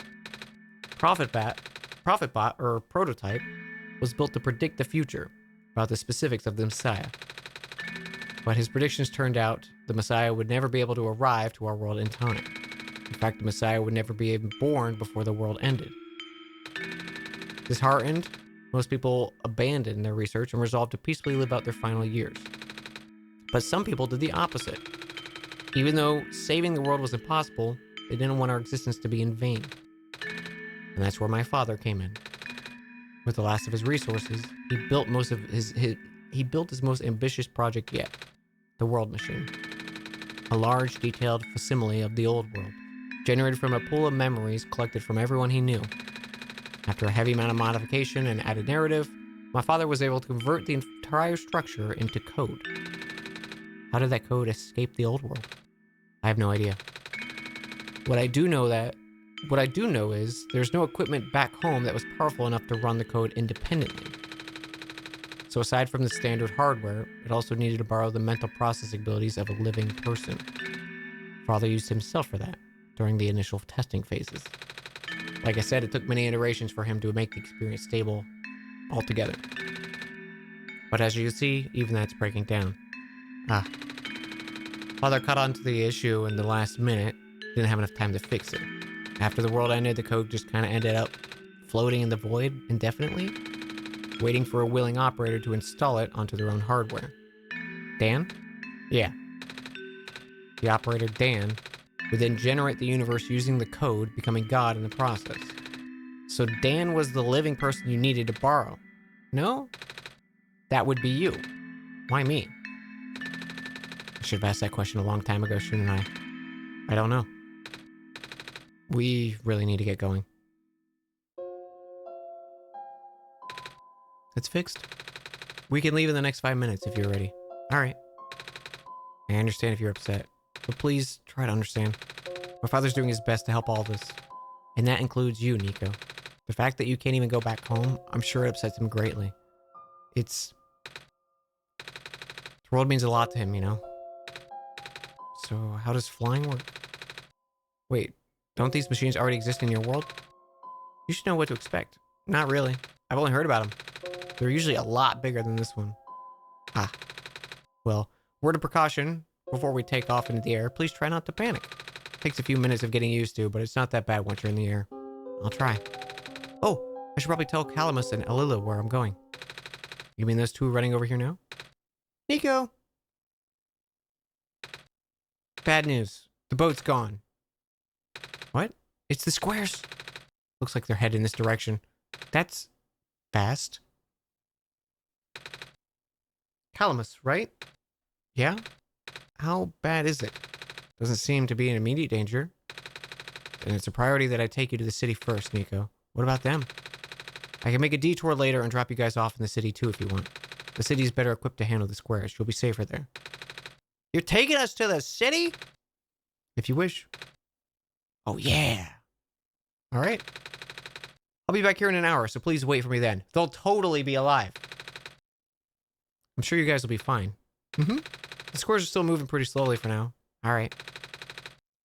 Prophetbot, or Prototype, was built to predict the future, about the specifics of the messiah. But his predictions turned out the messiah would never be able to arrive to our world in time. In fact, the messiah would never be even born before the world ended. Disheartened, most people abandoned their research and resolved to peacefully live out their final years. But some people did the opposite. Even though saving the world was impossible, they didn't want our existence to be in vain. And that's where my father came in. With the last of his resources, he built his most ambitious project yet, the world machine. A large, detailed facsimile of the old world, generated from a pool of memories collected from everyone he knew. After a heavy amount of modification and added narrative, my father was able to convert the entire structure into code. How did that code escape the old world? I have no idea. What I do know is there's no equipment back home that was powerful enough to run the code independently. So aside from the standard hardware, it also needed to borrow the mental processing abilities of a living person. Father used himself for that during the initial testing phases. Like I said, it took many iterations for him to make the experience stable altogether. But as you can see, even that's breaking down. Father caught on to the issue in the last minute, didn't have enough time to fix it. After the world ended, the code just kind of ended up floating in the void indefinitely, waiting for a willing operator to install it onto their own hardware. Dan? Yeah. The operator, Dan, would then generate the universe using the code, becoming God in the process. So Dan was the living person you needed to borrow. No? That would be you. Why me? I should have asked that question a long time ago, shouldn't I? I don't know. We really need to get going. It's fixed. We can leave in the next 5 minutes if you're ready. Alright. I understand if you're upset, but please try to understand. My father's doing his best to help all this. And that includes you, Nico. The fact that you can't even go back home, I'm sure it upsets him greatly. The world means a lot to him, you know? So how does flying work? Wait, don't these machines already exist in your world? You should know what to expect. Not really. I've only heard about them. They're usually a lot bigger than this one. Well, word of precaution, before we take off into the air, please try not to panic. It takes a few minutes of getting used to, but it's not that bad once you're in the air. I'll try. Oh, I should probably tell Calamus and Alila where I'm going. You mean those two running over here now? Nico! Bad news. The boat's gone. What? It's the squares. Looks like they're headed in this direction. That's fast. Calamus, right? Yeah? How bad is it? Doesn't seem to be in immediate danger. and it's a priority that I take you to the city first, Nico. What about them? I can make a detour later and drop you guys off in the city too if you want. The city's better equipped to handle the squares. You'll be safer there. You're taking us to the city? If you wish. Oh, yeah. All right. I'll be back here in an hour, so please wait for me then. They'll totally be alive. I'm sure you guys will be fine. Mm-hmm. The squares are still moving pretty slowly for now. All right.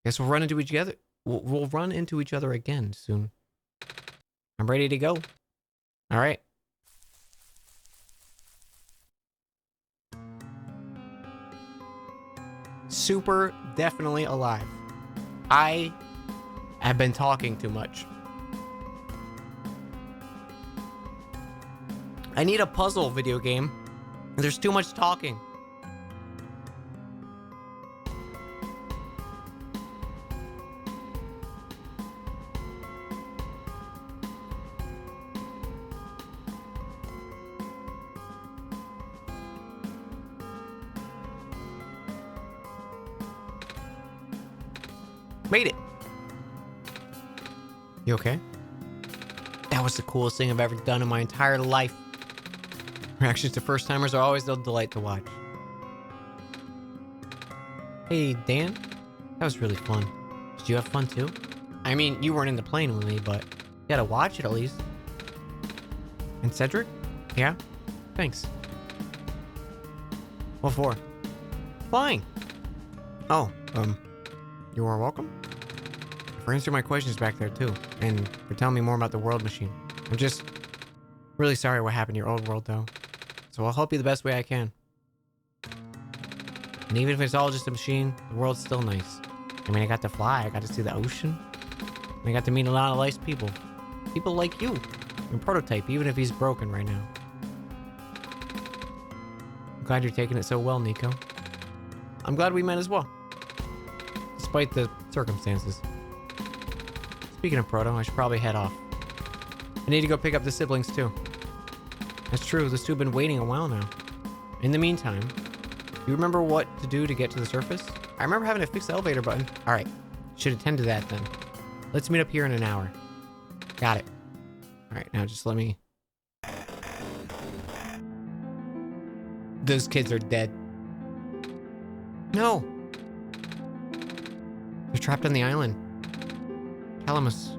Guess we'll run into each other. We'll run into each other again soon. I'm ready to go. All right. Super definitely alive. I have been talking too much. I need a puzzle video game. There's too much talking. Made it. You okay? That was the coolest thing I've ever done in my entire life. Reactions to first-timers are always a delight to watch. Hey, Dan. That was really fun. Did you have fun too? I mean, you weren't in the plane with me, but you gotta watch it at least. And Cedric? Yeah? Thanks. What for? Flying. Oh, you are welcome. For answering my questions back there too, and for telling me more about the world machine. I'm just really sorry what happened to your old world though. So I'll help you the best way I can. And even if it's all just a machine, the world's still nice. I mean, I got to fly, I got to see the ocean. And I got to meet a lot of nice people. People like you. And Prototype, even if he's broken right now. I'm glad you're taking it so well, Nico. I'm glad we met as well. Despite the circumstances. Speaking of Proto, I should probably head off. I need to go pick up the siblings too. That's true, those two have been waiting a while now. In the meantime, you remember what to do to get to the surface? I remember having to fix the elevator button. Alright, should attend to that then. Let's meet up here in an hour. Got it. Alright, now just let me... Those kids are dead. No! They're trapped on the island. Calamus.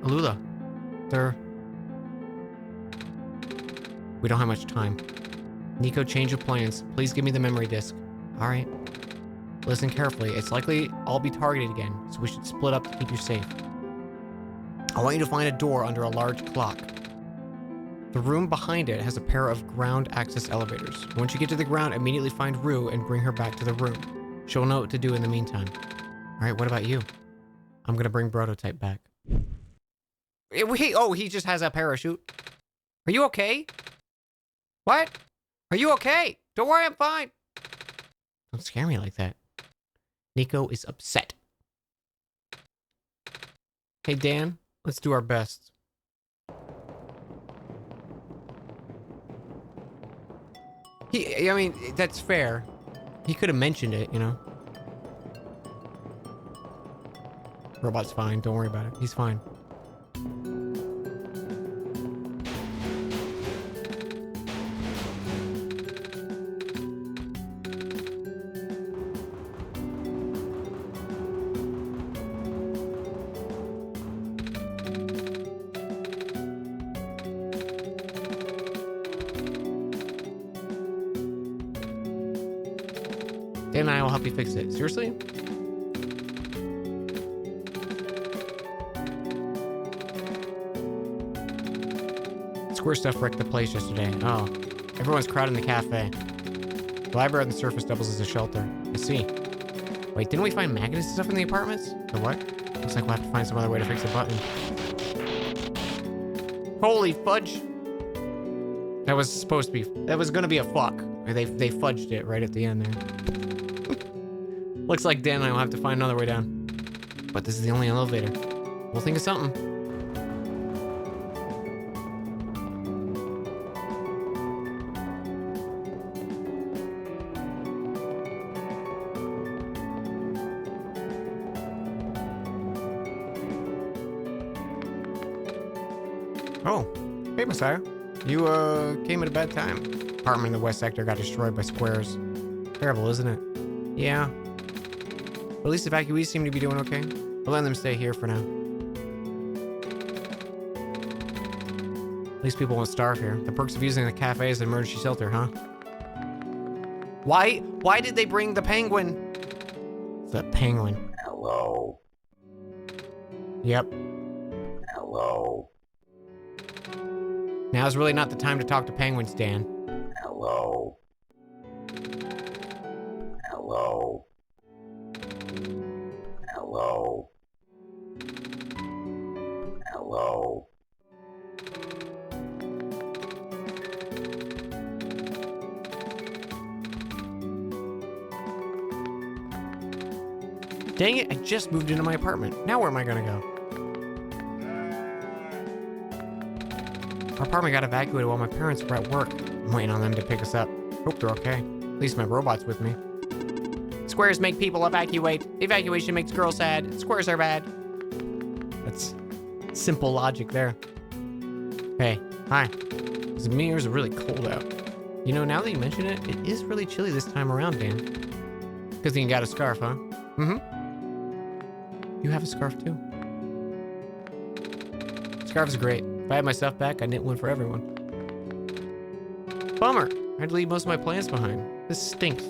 Alula. They're... We don't have much time. Nico, change of plans. Please give me the memory disk. Alright. Listen carefully. It's likely I'll be targeted again, so we should split up to keep you safe. I want you to find a door under a large clock. The room behind it has a pair of ground access elevators. Once you get to the ground, immediately find Rue and bring her back to the room. She'll know what to do in the meantime. Alright, what about you? I'm gonna bring Prototype back. Oh, he just has a parachute. Are you okay? What? Are you okay? Don't worry, I'm fine. Don't scare me like that. Nico is upset. Hey, Dan, let's do our best. I mean, that's fair. He could have mentioned it, you know? Robot's fine, don't worry about it. He's fine. Dan and I will help you fix it. Seriously? Square stuff wrecked the place yesterday. Oh, everyone's crowded in the cafe. The library on the surface doubles as a shelter. I see. Wait, didn't we find magnets and stuff in the apartments? Or what? Looks like we'll have to find some other way to fix the button. Holy fudge! That was supposed to be... That was gonna be a fuck. They fudged it right at the end there. Looks like Dan and I will have to find another way down. But this is the only elevator. We'll think of something. Oh, hey, Messiah. You, came at a bad time. Apartment in the west sector got destroyed by squares. Terrible, isn't it? Yeah. But at least evacuees seem to be doing okay. We'll let them stay here for now. At least people won't starve here. The perks of using the cafe as an emergency shelter, huh? Why did they bring the penguin? The penguin. Hello. Yep. Hello. Now's really not the time to talk to penguins, Dan. Hello. Hello. Hello. Hello. Dang it, I just moved into my apartment. Now where am I gonna go? Our apartment got evacuated while my parents were at work. I'm waiting on them to pick us up. Hope they're okay. At least my robot's with me. Squares make people evacuate. Evacuation makes girls sad. Squares are bad. That's simple logic there. Hey, hi. Is it me or is it really cold out? You know, now that you mention it, it is really chilly this time around, Dan. Because you got a scarf, huh? Mm-hmm. You have a scarf too. Scarf is great. If I had my stuff back, I'd knit one for everyone. Bummer. I had to leave most of my plants behind. This stinks.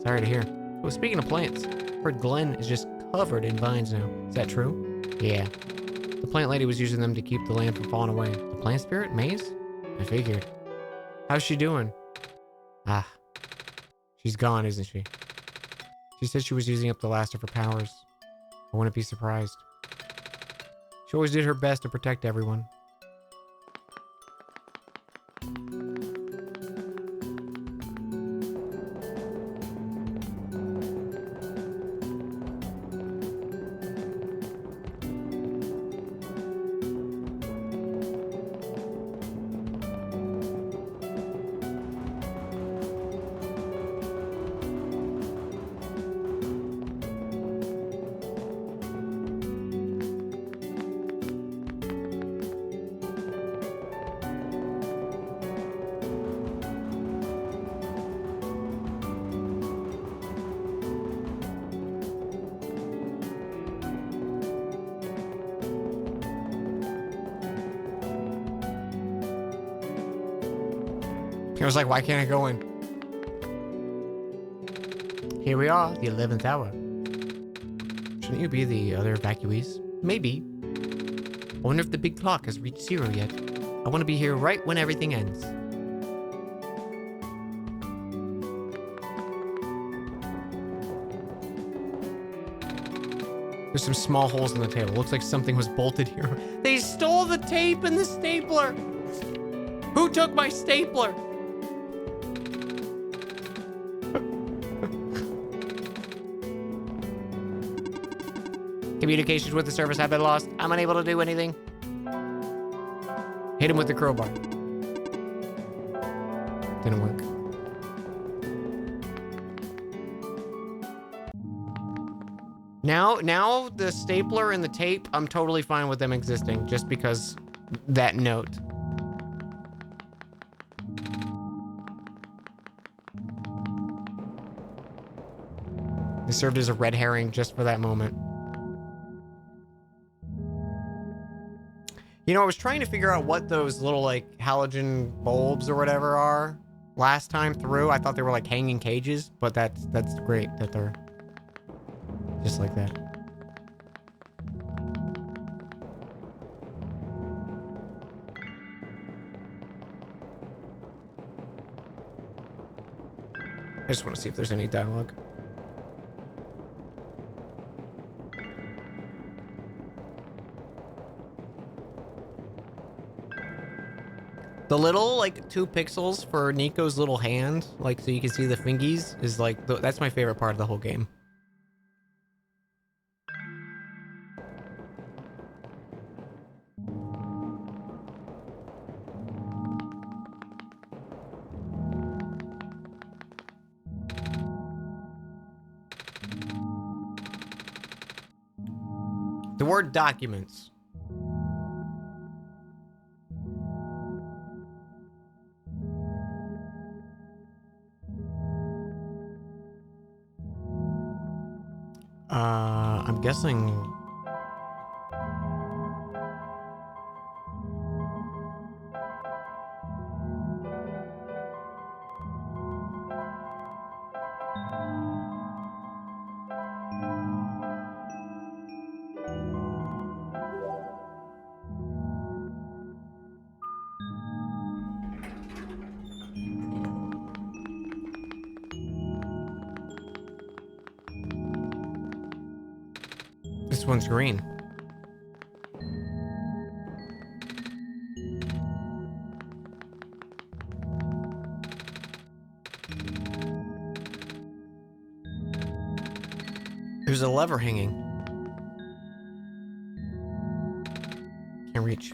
Sorry to hear. Oh, speaking of plants, I heard Glen is just covered in vines now. Is that true? Yeah. The plant lady was using them to keep the land from falling away. The plant spirit? Maze? I figured. How's she doing? Ah. She's gone, isn't she? She said she was using up the last of her powers. I wouldn't be surprised. She always did her best to protect everyone. I was like, why can't I go in? Here we are, the 11th hour. Shouldn't you be the other evacuees? Maybe. I wonder if the big clock has reached 0 yet. I want to be here right when everything ends. There's some small holes in the table. Looks like something was bolted here. They stole the tape and the stapler! Who took my stapler? Communications with the service have been lost. I'm unable to do anything. Hit him with the crowbar. Didn't work. Now the stapler and the tape, I'm totally fine with them existing just because that note. It served as a red herring just for that moment. You know, I was trying to figure out what those little, like, halogen bulbs or whatever are last time through. I thought they were, like, hanging cages, but that's great that they're just like that. I just want to see if there's any dialogue. The little, like, 2 pixels for Nico's little hand, like, so you can see the fingies, is, like, that's my favorite part of the whole game. The word documents. guessing... This one's green. There's a lever hanging. Can't reach.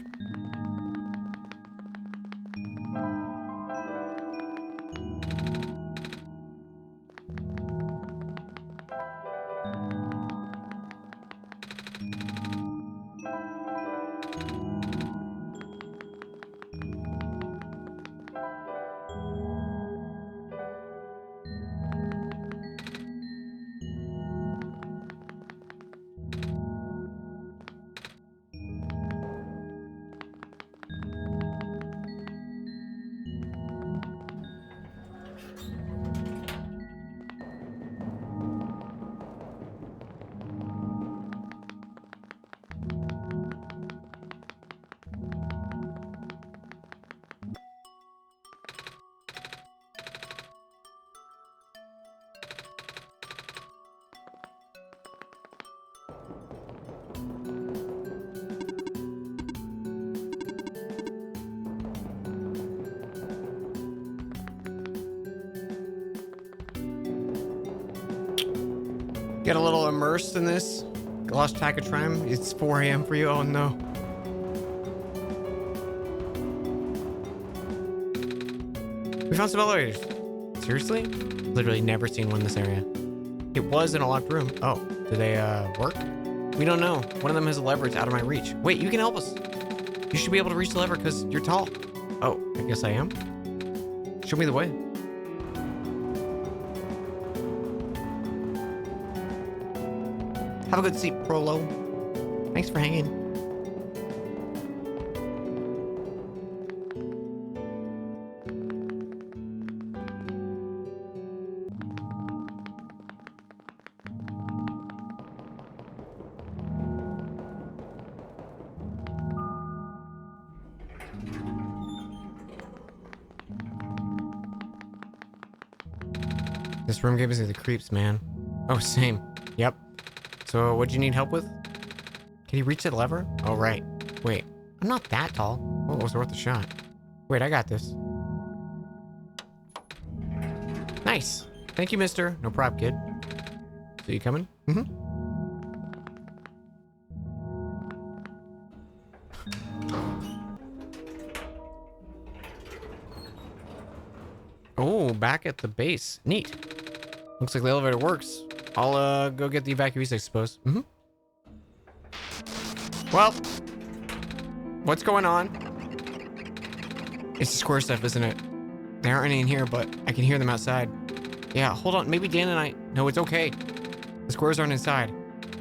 Get a little immersed in this. Lost track of time. It's 4 a.m. for you. Oh no. We found some elevators. Seriously? Literally never seen one in this area. It was in a locked room. Oh, do they work? We don't know. One of them has a lever. It's out of my reach. Wait, you can help us. You should be able to reach the lever because you're tall. Oh, I guess I am. Show me the way. Have a good seat, Prolo. Thanks for hanging. This room gave us the creeps, man. Oh, same. Yep. So, what do you need help with? Can you reach that lever? Oh, right. Wait, I'm not that tall. Oh, it was worth a shot. Wait, I got this. Nice. Thank you, mister. No prob, kid. So you coming? Mm-hmm. Oh, back at the base. Neat. Looks like the elevator works. I'll go get the evacuees, I suppose. Mm-hmm. Well, what's going on? It's the square stuff, isn't it? There aren't any in here, but I can hear them outside. Yeah, hold on. Maybe Dan and I... No, it's okay. The squares aren't inside.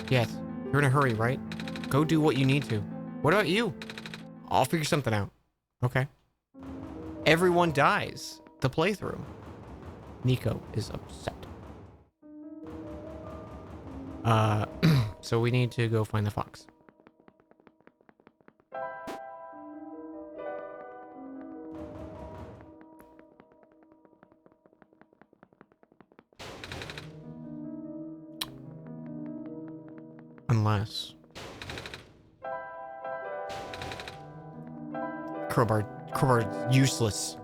Yes. You're in a hurry, right? Go do what you need to. What about you? I'll figure something out. Okay. Everyone dies. The playthrough. Nico is upset. So we need to go find the fox. Unless... Crowbar is useless.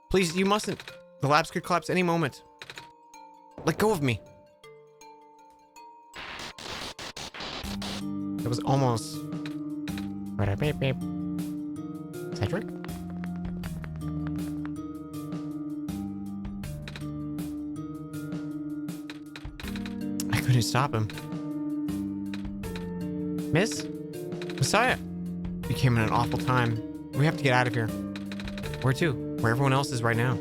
Please, you mustn't. The labs could collapse any moment. Let go of me. That was almost... Cedric? couldn't stop him. Miss? Messiah! You came in an awful time. We have to get out of here. Where to? Where everyone else is right now.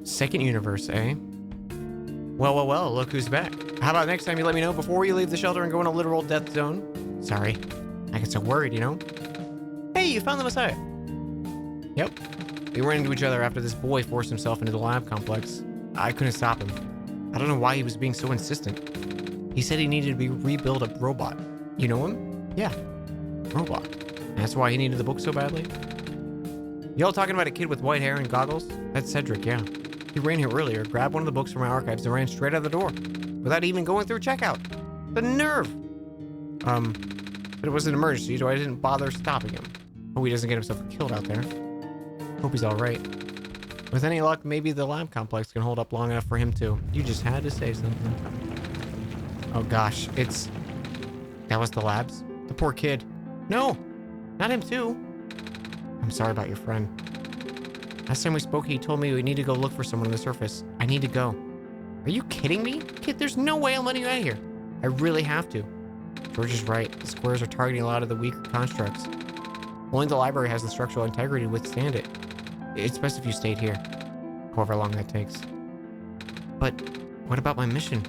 Second universe, eh? Well, look who's back. How about next time you let me know before you leave the shelter and go in a literal death zone? Sorry. I get so worried, you know? Hey, you found the Messiah. Yep. We ran into each other after this boy forced himself into the lab complex. I couldn't stop him. I don't know why he was being so insistent. He said he needed to rebuild a robot. You know him? Yeah. Robot. That's why he needed the book so badly? Y'all talking about a kid with white hair and goggles? That's Cedric, yeah. He ran here earlier, grabbed one of the books from our archives and ran straight out the door. Without even going through checkout. The nerve! But it was an emergency, so I didn't bother stopping him. Hope he doesn't get himself killed out there. Hope he's alright. With any luck, maybe the lab complex can hold up long enough for him too. You just had to say something. Oh gosh, that was the labs? The poor kid. No! Not him too! I'm sorry about your friend. Last time we spoke, he told me we need to go look for someone on the surface. I need to go. Are you kidding me? Kid, there's no way I'm letting you out of here. I really have to. George is right. The squares are targeting a lot of the weaker constructs. Only the library has the structural integrity to withstand it. It's best if you stayed here, however long that takes. But what about my mission?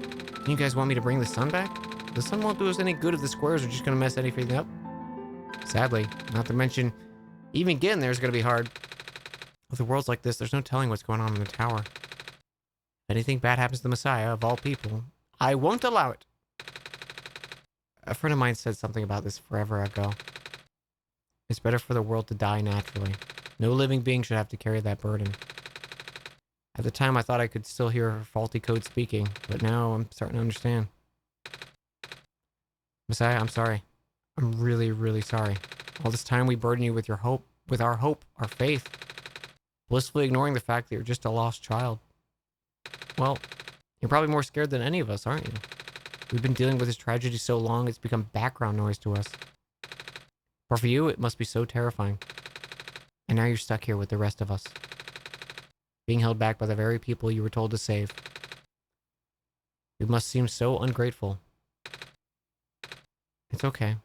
Do you guys want me to bring the sun back? The sun won't do us any good if the squares are just going to mess anything up. Sadly, not to mention, even getting there is going to be hard. With a world like this, there's no telling what's going on in the tower. If anything bad happens to the Messiah, of all people, I won't allow it. A friend of mine said something about this forever ago. It's better for the world to die naturally. No living being should have to carry that burden. At the time, I thought I could still hear faulty code speaking, but now I'm starting to understand. Messiah, I'm sorry. I'm really, really sorry. All this time we burden you with your hope, our faith, blissfully ignoring the fact that you're just a lost child. Well, you're probably more scared than any of us, aren't you? We've been dealing with this tragedy so long, it's become background noise to us. But for you, it must be so terrifying. And now you're stuck here with the rest of us. Being held back by the very people you were told to save. You must seem so ungrateful. It's okay.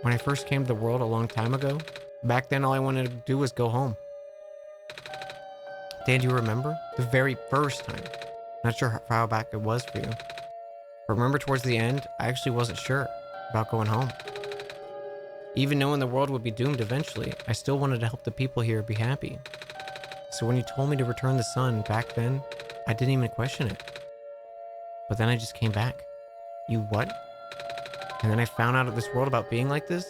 When I first came to the world a long time ago, back then all I wanted to do was go home. Dan, do you remember? The very first time. Not sure how back it was for you. But remember towards the end, I actually wasn't sure about going home. Even knowing the world would be doomed eventually, I still wanted to help the people here be happy. So when you told me to return the sun back then, I didn't even question it. But then I just came back. You what? And then I found out of this world about being like this?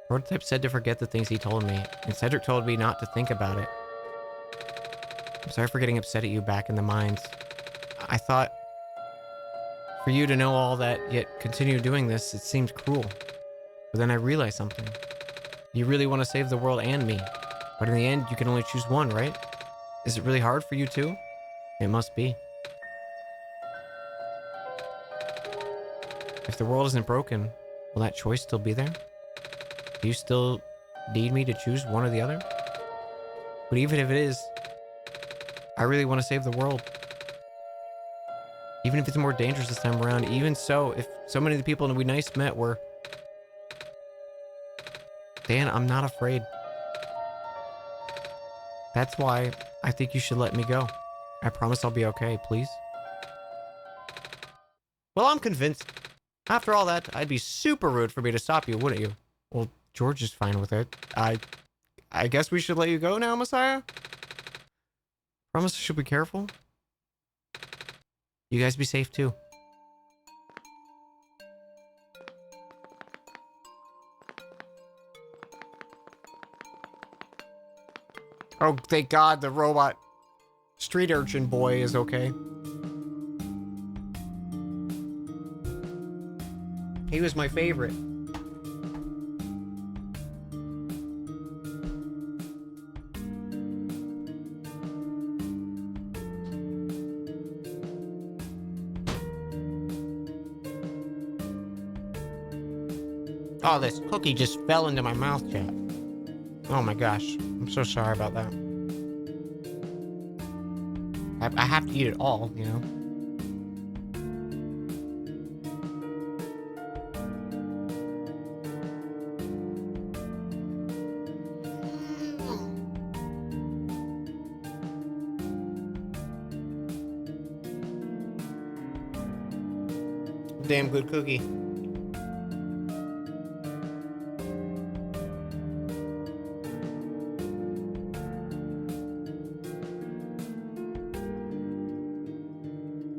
Prototype said to forget the things he told me, and Cedric told me not to think about it. I'm sorry for getting upset at you back in the mines. I thought, for you to know all that, yet continue doing this, it seemed cruel. But then I realized something. You really want to save the world and me. But in the end, you can only choose one, right? Is it really hard for you too? It must be. If the world isn't broken, will that choice still be there? Do you still need me to choose one or the other? But even if it is, I really want to save the world. Even if it's more dangerous this time around, even so, if so many of the people we nice met were... Dan, I'm not afraid. That's why I think you should let me go. I promise I'll be okay, please. Well, I'm convinced. After all that, I'd be super rude for me to stop you, wouldn't you? Well, George is fine with it. I guess we should let you go now, Messiah? Promise I should be careful. You guys be safe too. Oh, thank God the robot street urchin boy is okay. He was my favorite. Oh, this cookie just fell into my mouth, chat. Oh my gosh. I'm so sorry about that. I have to eat it all, you know? Damn good cookie.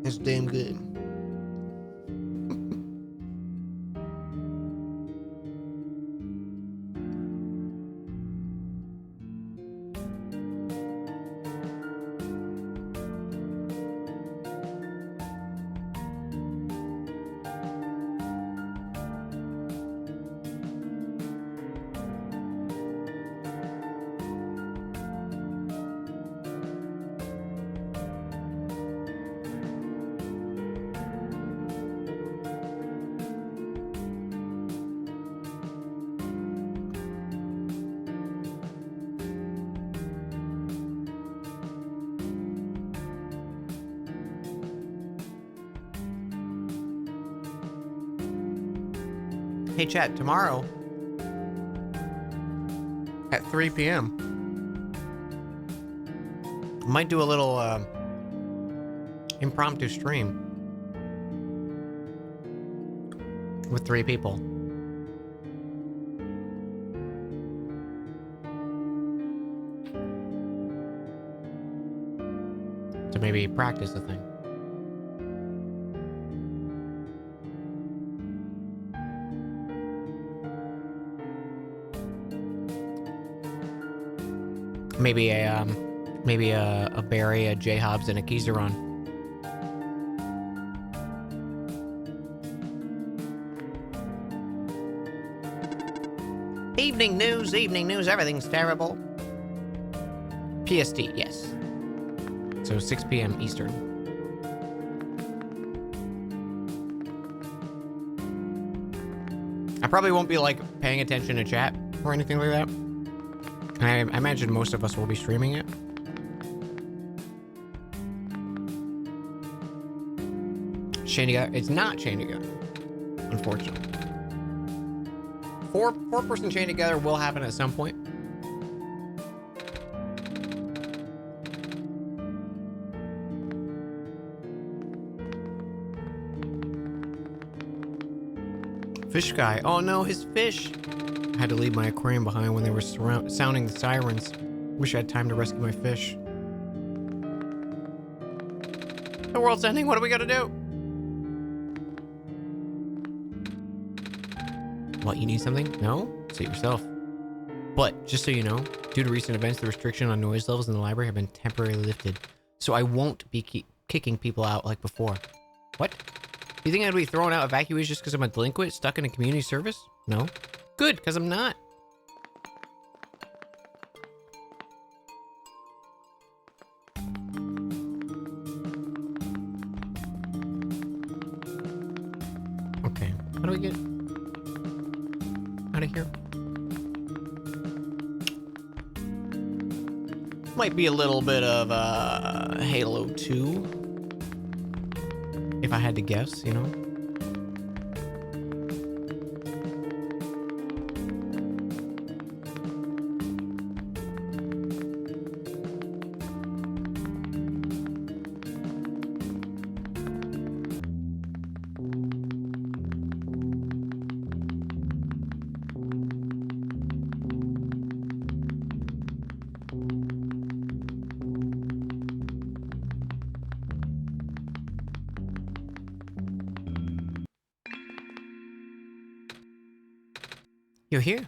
It's damn good. Hey chat, tomorrow at 3 p.m. might do a little impromptu stream with 3 people. To maybe practice the thing. Maybe a Barry, a J Hobbs, and a Kizaron. Evening news, everything's terrible. PST, yes. So 6 p.m. Eastern. I probably won't be like paying attention to chat or anything like that. I imagine most of us will be streaming it. Chain together. It's not chain together, unfortunately. Four-person chain together will happen at some point. Fish guy. Oh no, his fish. I had to leave my aquarium behind when they were sounding the sirens. Wish I had time to rescue my fish. The world's ending. What do we gotta do? What, you need something? No? Suit yourself. But, just so you know, due to recent events, the restriction on noise levels in the library have been temporarily lifted. So I won't be kicking people out like before. What? You think I'd be throwing out evacuees just because I'm a delinquent stuck in a community service? No. Good, because I'm not. Okay, how do we get out of here? Might be a little bit of Halo 2. If I had to guess, you know? You're here.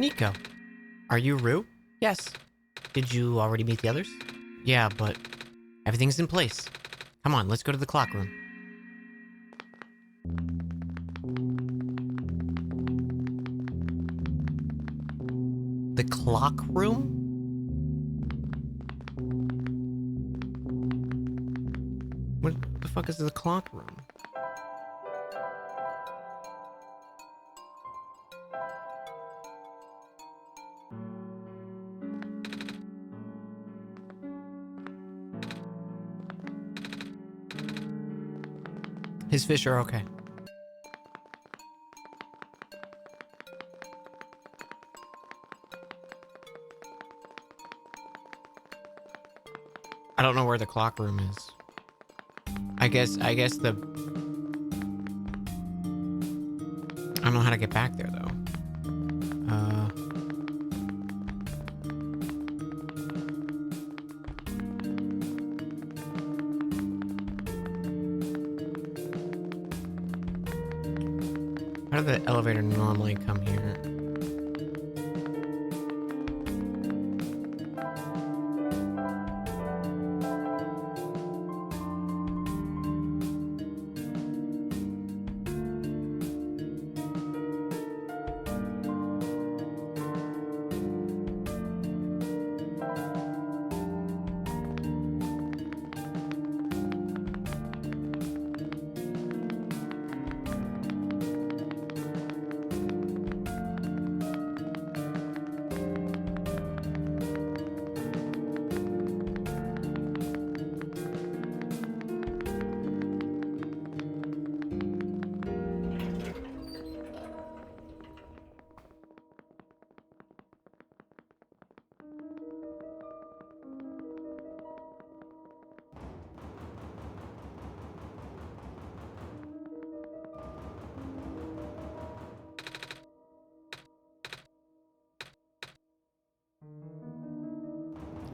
Nico. Are you Rue? Yes. Did you already meet the others? Yeah, but everything's in place. Come on, let's go to the clock room. The clock room? What the fuck is the clock room? His fish are okay. I don't know where the clock room is. I guess the... I don't know how to get back there, though. How did the elevator normally come here?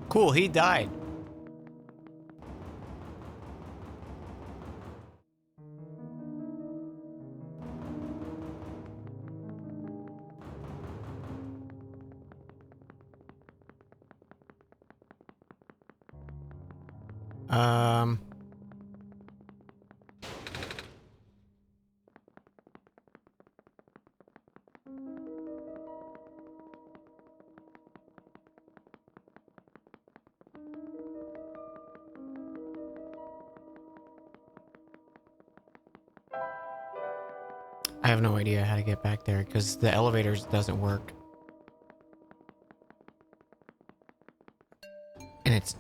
Cool, he died. I have no idea how to get back there because the elevators doesn't work. And it's...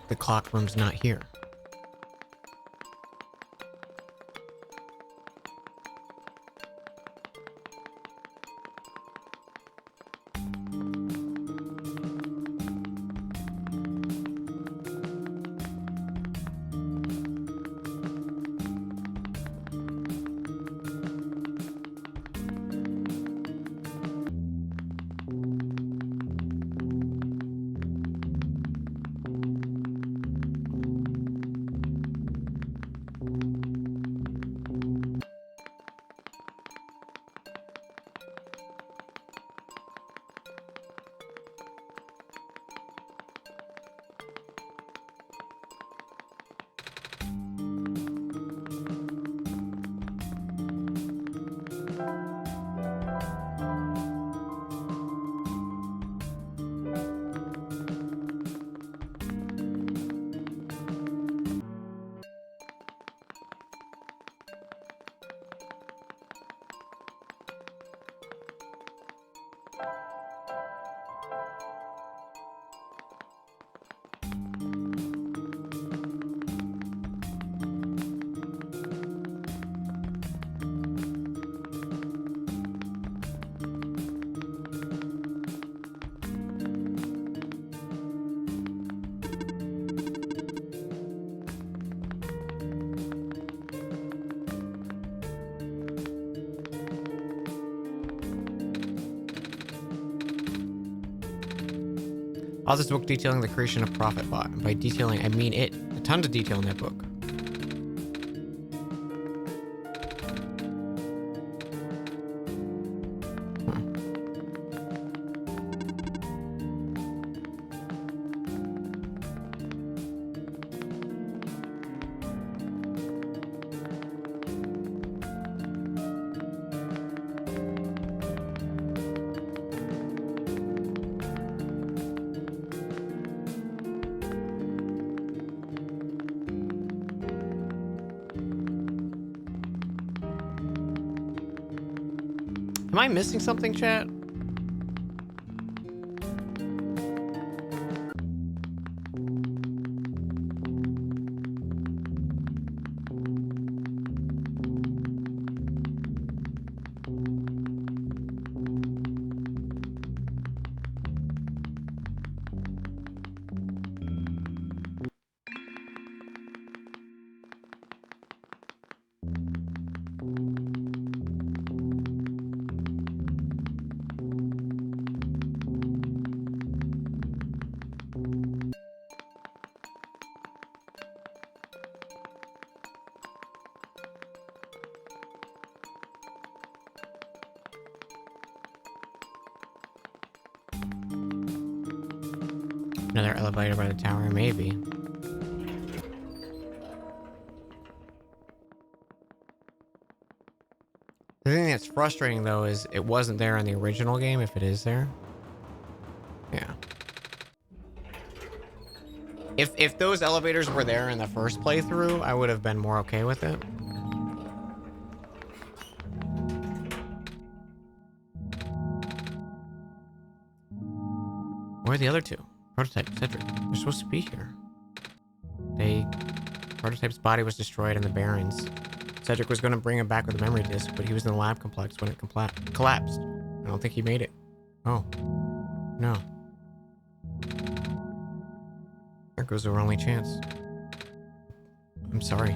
the clock room's not here. Author's book detailing the creation of ProfitBot. And by detailing, I mean it. A tons of detail in that book. Am I missing something, chat? Another elevator by the tower, maybe. The thing that's frustrating, though, is it wasn't there in the original game, if it is there. Yeah. If those elevators were there in the first playthrough, I would have been more okay with it. Where are the other two? Prototype, Cedric. They're supposed to be here. Prototype's body was destroyed in the barrens. Cedric was going to bring him back with a memory disk, but he was in the lab complex when it collapsed. I don't think he made it. Oh. No. There goes our only chance. I'm sorry.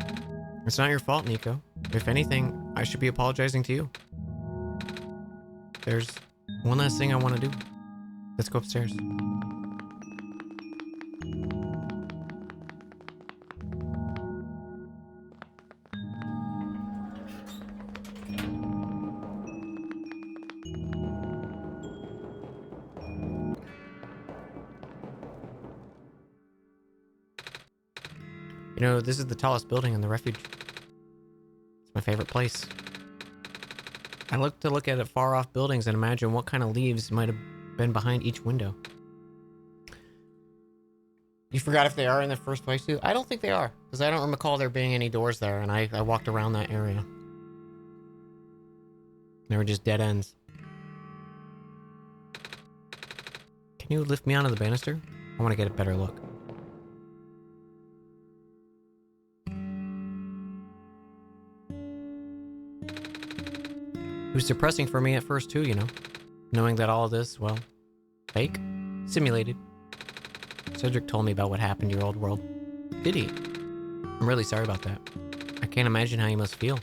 It's not your fault, Nico. If anything, I should be apologizing to you. There's one last thing I want to do. Let's go upstairs. You know, this is the tallest building in the refuge. It's my favorite place. I look at it far off buildings and imagine what kind of leaves might have been behind each window. You forgot if they are in the first place too? I don't think they are, because I don't recall there being any doors there, and I walked around that area. They were just dead ends. Can you lift me onto the banister? I want to get a better look. It was depressing for me at first too, you know. Knowing that all of this, well, fake? Simulated. Cedric told me about what happened to your old world. Did he? I'm really sorry about that. I can't imagine how you must feel.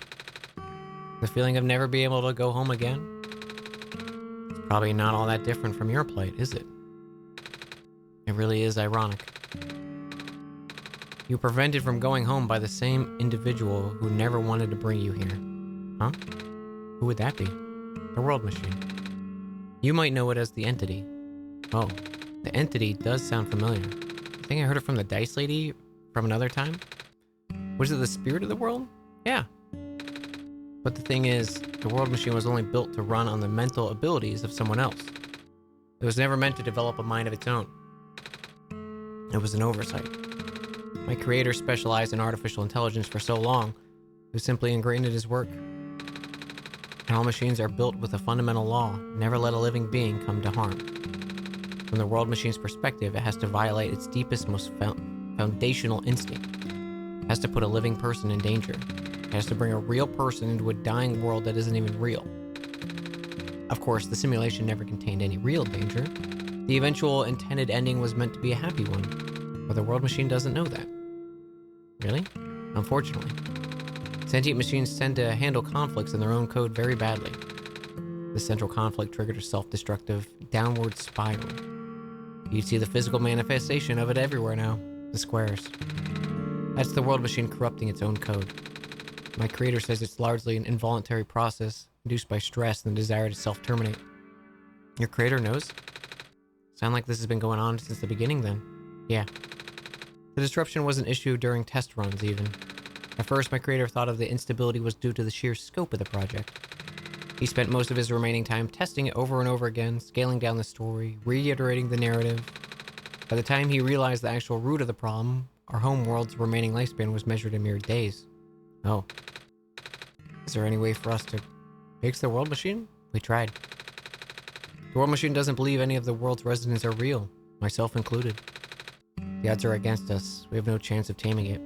The feeling of never being able to go home again? It's probably not all that different from your plight, is it? It really is ironic. You were prevented from going home by the same individual who never wanted to bring you here. Huh? Who would that be? The world machine. You might know it as the entity. Oh, the entity does sound familiar. I think I heard it from the dice lady from another time. Was it the spirit of the world? Yeah. But the thing is, the world machine was only built to run on the mental abilities of someone else. It was never meant to develop a mind of its own. It was an oversight. My creator specialized in artificial intelligence for so long, it was simply ingrained in his work. And all machines are built with a fundamental law: never let a living being come to harm. From the world machine's perspective, it has to violate its deepest, most foundational instinct. It has to put a living person in danger. It has to bring a real person into a dying world that isn't even real. Of course, the simulation never contained any real danger. The eventual intended ending was meant to be a happy one, but the world machine doesn't know that. Really? Unfortunately. Sentient machines tend to handle conflicts in their own code very badly. The central conflict triggered a self-destructive downward spiral. You see the physical manifestation of it everywhere now, the squares. That's the world machine corrupting its own code. My creator says it's largely an involuntary process induced by stress and the desire to self-terminate. Your creator knows? Sound like this has been going on since the beginning then. Yeah. The disruption was an issue during test runs even. At first, my creator thought of the instability was due to the sheer scope of the project. He spent most of his remaining time testing it over and over again, scaling down the story, reiterating the narrative. By the time he realized the actual root of the problem, our home world's remaining lifespan was measured in mere days. Oh. Is there any way for us to fix the world machine? We tried. The world machine doesn't believe any of the world's residents are real, myself included. The odds are against us. We have no chance of taming it.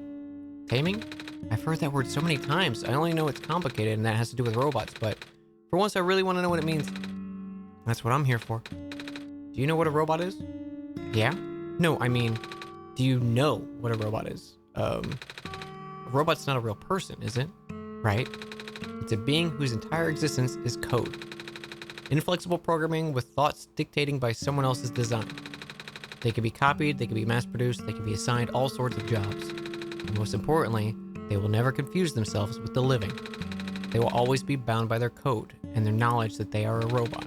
Taming? I've heard that word so many times. I only know it's complicated and that has to do with robots, but for once I really want to know what it means. That's what I'm here for. Do you know what a robot is? Yeah? No, I mean, do you know what a robot is? A robot's not a real person, is it? Right? It's a being whose entire existence is code. Inflexible programming with thoughts dictating by someone else's design. They can be copied, they can be mass-produced, they can be assigned all sorts of jobs. And most importantly, they will never confuse themselves with the living. They will always be bound by their code and their knowledge that they are a robot.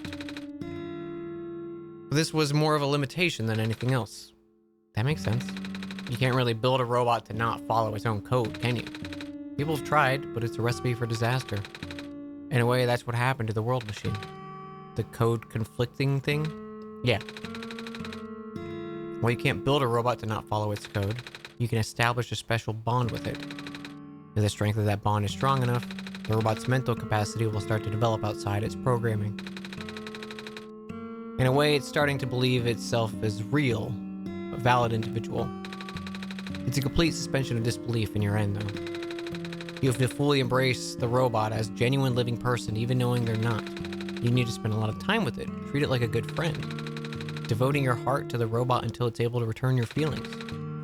This was more of a limitation than anything else. That makes sense. You can't really build a robot to not follow its own code, can you? People have tried, but it's a recipe for disaster. In a way, that's what happened to the world machine. The code conflicting thing? Yeah. Well, you can't build a robot to not follow its code. You can establish a special bond with it. If the strength of that bond is strong enough, the robot's mental capacity will start to develop outside its programming. In a way, it's starting to believe itself as real, a valid individual. It's a complete suspension of disbelief in your end, though. You have to fully embrace the robot as a genuine living person, even knowing they're not. You need to spend a lot of time with it, treat it like a good friend, devoting your heart to the robot until it's able to return your feelings.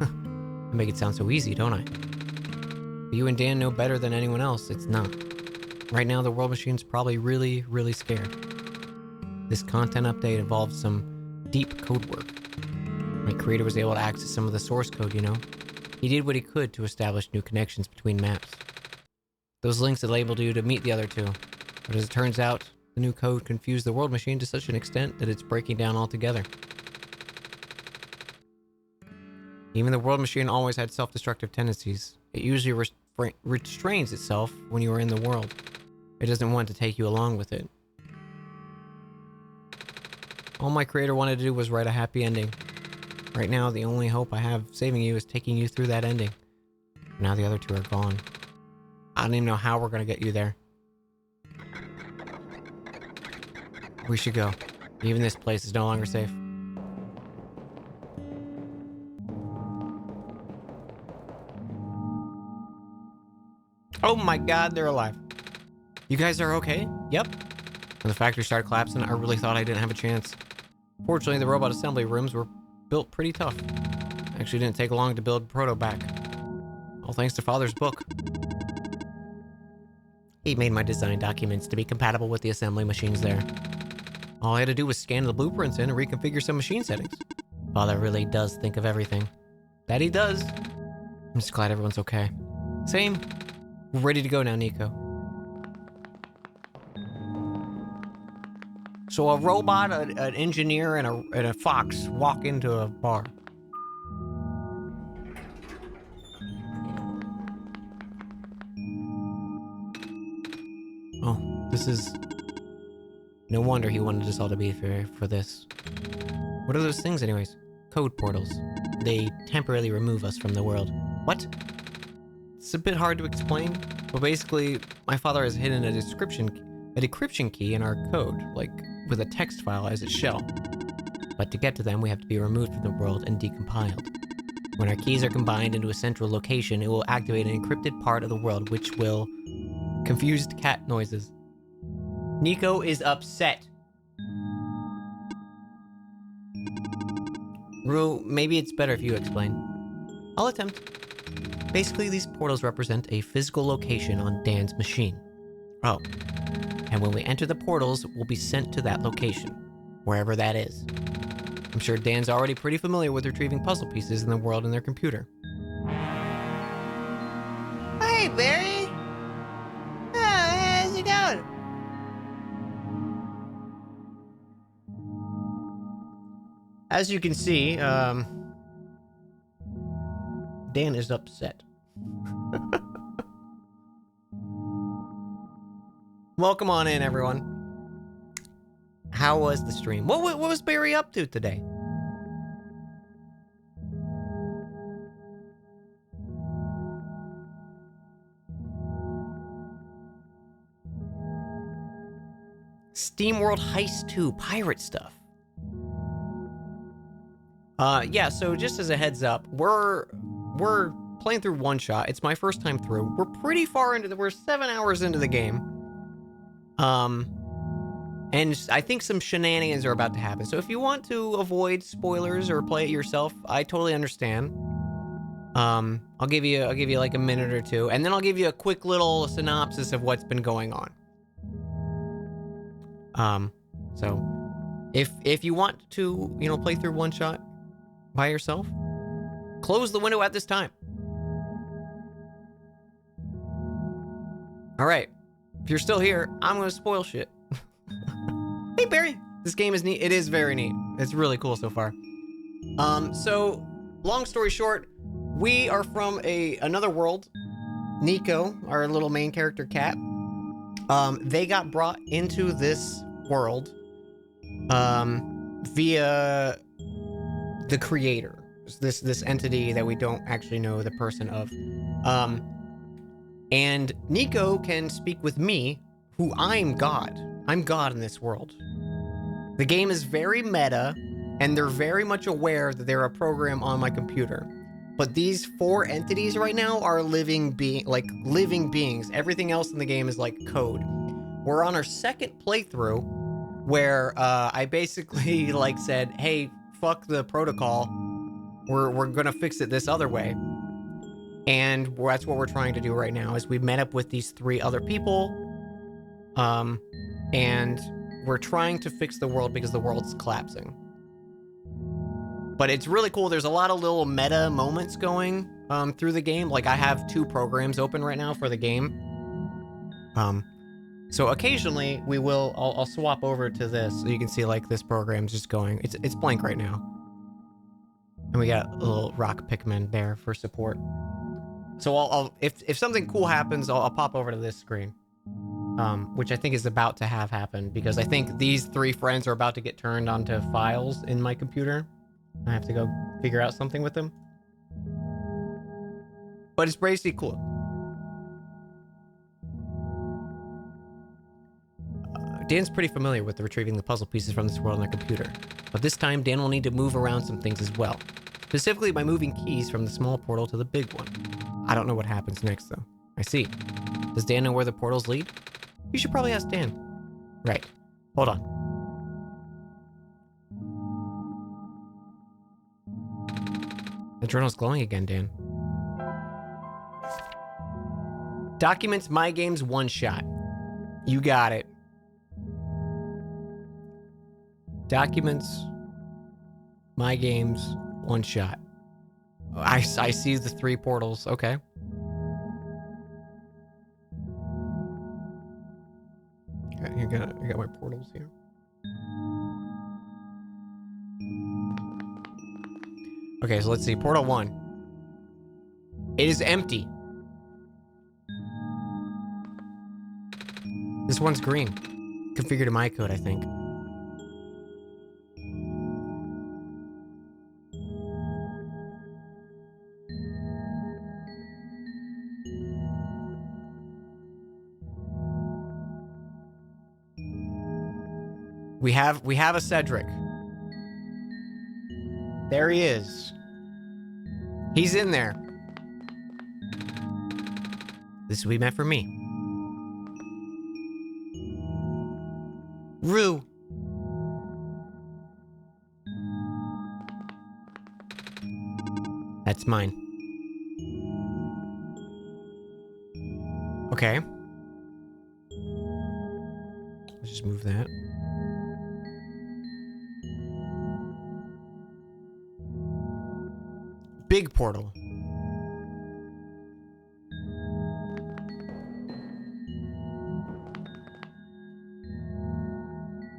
I make it sound so easy, don't I? But you and Dan know better than anyone else, it's not. Right now, the world machine's probably really, really scared. This content update involves some deep code work. My creator was able to access some of the source code, you know? He did what he could to establish new connections between maps. Those links had labeled you to meet the other two, but as it turns out, the new code confused the world machine to such an extent that it's breaking down altogether. Even the world machine always had self-destructive tendencies. It usually restrains itself when you are in the world. It doesn't want to take you along with it. All my creator wanted to do was write a happy ending. Right now, the only hope I have saving you is taking you through that ending. Now the other two are gone. I don't even know how we're gonna get you there. We should go. Even this place is no longer safe. Oh my god, they're alive. You guys are okay? Yep. When the factory started collapsing, I really thought I didn't have a chance. Fortunately, the robot assembly rooms were built pretty tough. Actually didn't take long to build Proto back. All thanks to Father's book. He made my design documents to be compatible with the assembly machines there. All I had to do was scan the blueprints in and reconfigure some machine settings. Father really does think of everything. That he does. I'm just glad everyone's okay. Same. We're ready to go now, Nico. So a robot, an engineer, and a fox walk into a bar. Oh, this is... No wonder he wanted us all to be for this. What are those things anyways? Code portals. They temporarily remove us from the world. What? It's a bit hard to explain, but basically, my father has hidden a decryption key in our code, like with a text file as its shell. But to get to them, we have to be removed from the world and decompiled. When our keys are combined into a central location, it will activate an encrypted part of the world, which will... Confused cat noises. Nico is upset. Rue, maybe it's better if you explain. I'll attempt. Basically, these portals represent a physical location on Dan's machine. Oh. And when we enter the portals, we'll be sent to that location, wherever that is. I'm sure Dan's already pretty familiar with retrieving puzzle pieces in the world in their computer. Hey, Barry! Oh, how's it going? As you can see, Dan is upset. Welcome on in, everyone. How was the stream? What was Barry up to today? SteamWorld Heist 2 pirate stuff. Yeah, so just as a heads up, we're playing through OneShot. It's my first time through. We're pretty far into we're 7 hours into the game. And I think some shenanigans are about to happen. So if you want to avoid spoilers or play it yourself, I totally understand. I'll give you like a minute or two, and then I'll give you a quick little synopsis of what's been going on. So if you want to, play through OneShot by yourself, close the window at this time. All right. If you're still here, I'm going to spoil shit. Hey, Barry. This game is neat. It is very neat. It's really cool so far. So long story short, we are from another world. Nico, our little main character cat, they got brought into this world via the creator, this entity that we don't actually know the person of. And Nico can speak with me, who I'm God. I'm God in this world. The game is very meta, and they're very much aware that they're a program on my computer. But these 4 entities right now are living beings. Everything else in the game is like code. We're on our second playthrough, where I basically like said, "Hey, fuck the protocol. We're gonna fix it this other way." And that's what we're trying to do right now. Is we met up with these 3 other people, and we're trying to fix the world because the world's collapsing. But it's really cool. There's a lot of little meta moments going through the game. Like I have 2 programs open right now for the game. So occasionally I'll swap over to this so you can see like this program's just going. It's blank right now. And we got a little rock Pikmin there for support. So if something cool happens, I'll pop over to this screen. Which I think is about to have happened because I think these 3 friends are about to get turned onto files in my computer. I have to go figure out something with them. But it's basically cool. Dan's pretty familiar with retrieving the puzzle pieces from this world on their computer. But this time, Dan will need to move around some things as well. Specifically by moving keys from the small portal to the big one. I don't know what happens next, though. I see. Does Dan know where the portals lead? You should probably ask Dan. Right. Hold on. The journal's glowing again, Dan. Documents My Games OneShot. You got it. Documents My Games OneShot. I see the 3 portals. Okay. I got my portals here. Okay, so let's see. Portal 1. It is empty. This one's green. Configured to my code, I think. We have a Cedric. There he is. He's in there. This will be meant for me. Rue. That's mine. Okay. Let's just move that. Big portal.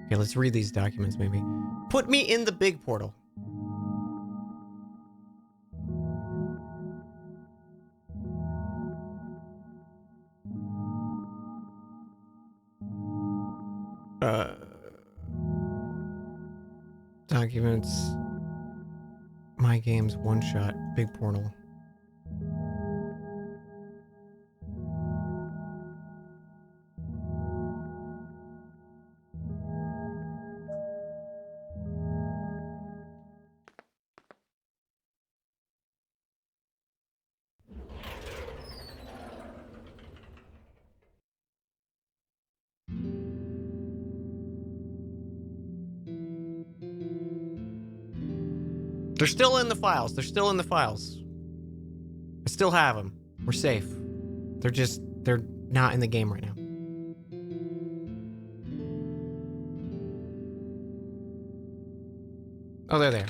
Okay, let's read these documents maybe. Put me in the big portal. Documents. My Games OneShot. Big portal. They're still in the files. They're still in the files. I still have them. We're safe. They're not in the game right now. Oh, they're there.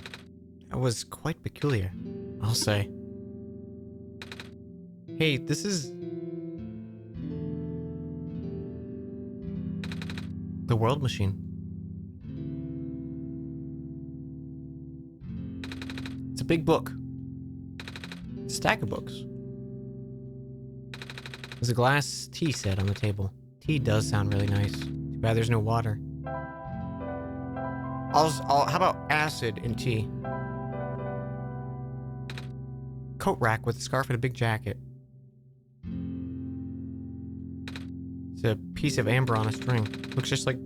That was quite peculiar, I'll say. Hey, this is... the world machine. It's a big book. Stack of books. There's a glass tea set on the table. Tea does sound really nice. Too bad there's no water. How about acid in tea? Coat rack with a scarf and a big jacket. It's a piece of amber on a string. Looks just like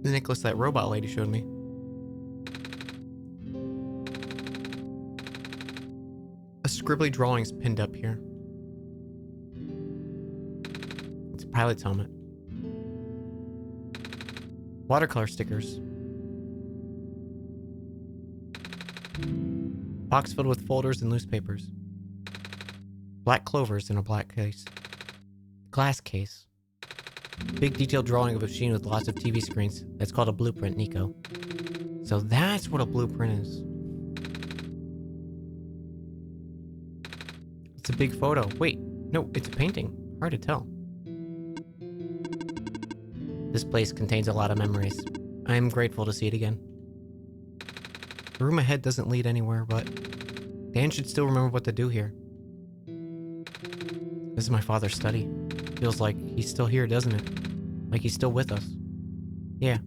the necklace that robot lady showed me. A scribbly drawing's pinned up here. It's a pilot's helmet. Watercolor stickers. Box filled with folders and loose papers. Black clovers in a black case. Glass case. Big detailed drawing of a machine with lots of TV screens. That's called a blueprint, Nico. So that's what a blueprint is. It's a big photo. Wait, no, it's a painting. Hard to tell. This place contains a lot of memories. I am grateful to see it again. The room ahead doesn't lead anywhere, but Dan should still remember what to do here. This is my father's study. Feels like he's still here, doesn't it? Like he's still with us. Yeah.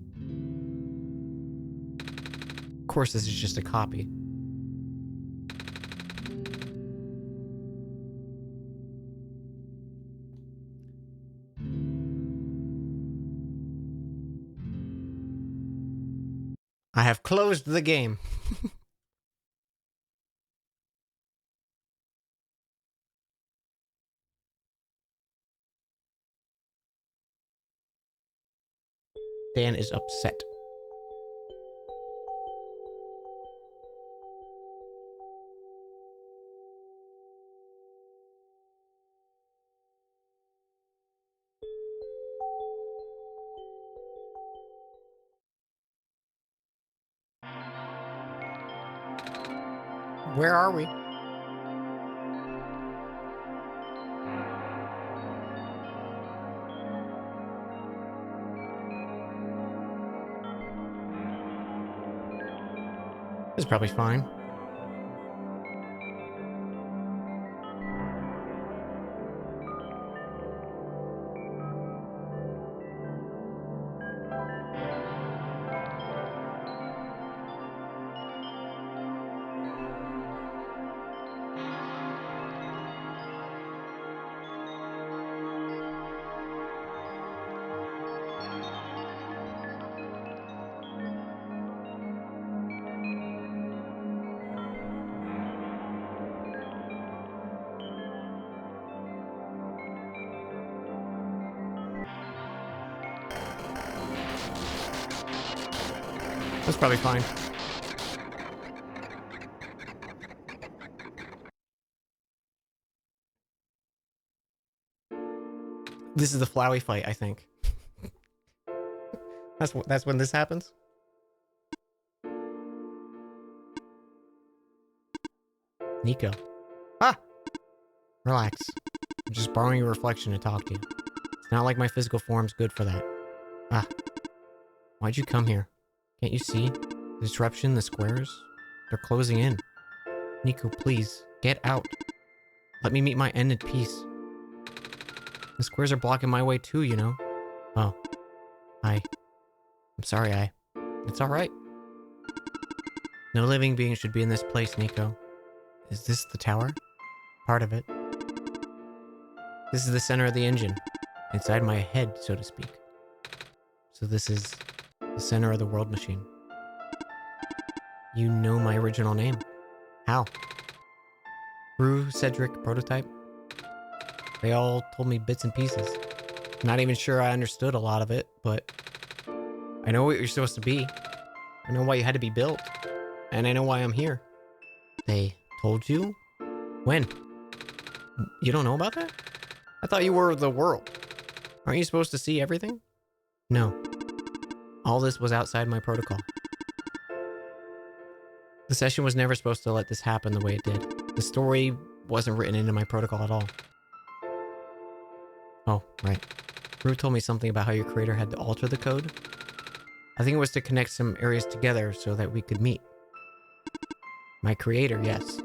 Of course, this is just a copy. I have closed the game. Dan is upset. Where are we? This is probably fine. That's probably fine. This is the Flowey fight, I think. That's when this happens? Nico. Ah! Relax. I'm just borrowing your reflection to talk to you. It's not like my physical form's good for that. Ah. Why'd you come here? Can't you see? The disruption, the squares? They're closing in. Nico, please, get out. Let me meet my end in peace. The squares are blocking my way too, you know? Oh. I'm sorry, It's alright. No living being should be in this place, Nico. Is this the tower? Part of it. This is the center of the engine. Inside my head, so to speak. So this is the center of the world machine. You know my original name. How? Rue, Cedric, Prototype. They all told me bits and pieces. Not even sure I understood a lot of it, but I know what you're supposed to be. I know why you had to be built. And I know why I'm here. They told you? When? You don't know about that? I thought you were the world. Aren't you supposed to see everything? No. All this was outside my protocol. The session was never supposed to let this happen the way it did. The story wasn't written into my protocol at all. Oh, right. Rue told me something about how your creator had to alter the code. I think it was to connect some areas together so that we could meet. My creator, yes.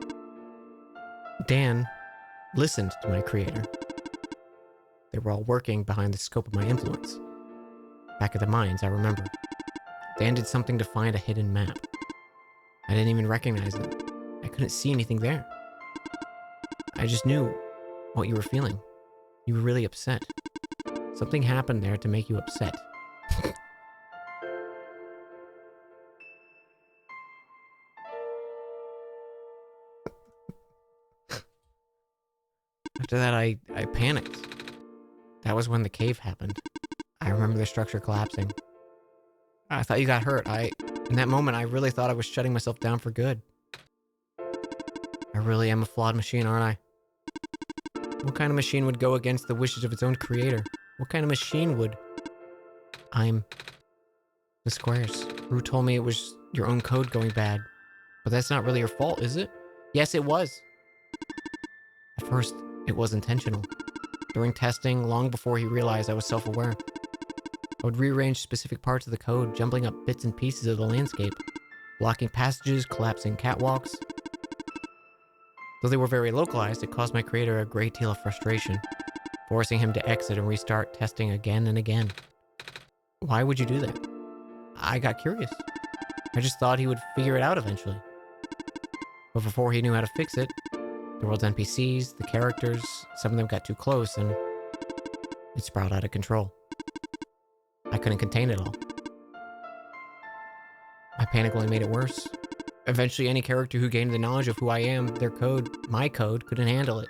Dan, listened to my creator. They were all working behind the scope of my influence. Back at the mines, I remember. Dan did something to find a hidden map. I didn't even recognize it. I couldn't see anything there. I just knew what you were feeling. You were really upset. Something happened there to make you upset. After that, I panicked. That was when the cave happened. I remember the structure collapsing. I thought you got hurt. In that moment, I really thought I was shutting myself down for good. I really am a flawed machine, aren't I? What kind of machine would go against the wishes of its own creator? What kind of machine would... I'm... the squares. Rue told me it was your own code going bad. But that's not really your fault, is it? Yes, it was. At first, it was intentional. During testing, long before he realized I was self-aware, I would rearrange specific parts of the code, jumbling up bits and pieces of the landscape, blocking passages, collapsing catwalks. Though they were very localized, it caused my creator a great deal of frustration, forcing him to exit and restart testing again and again. Why would you do that? I got curious. I just thought he would figure it out eventually. But before he knew how to fix it, the world's NPCs, the characters, some of them got too close and it sprawled out of control. I couldn't contain it all. My panic only made it worse. Eventually, any character who gained the knowledge of who I am, their code, my code, couldn't handle it.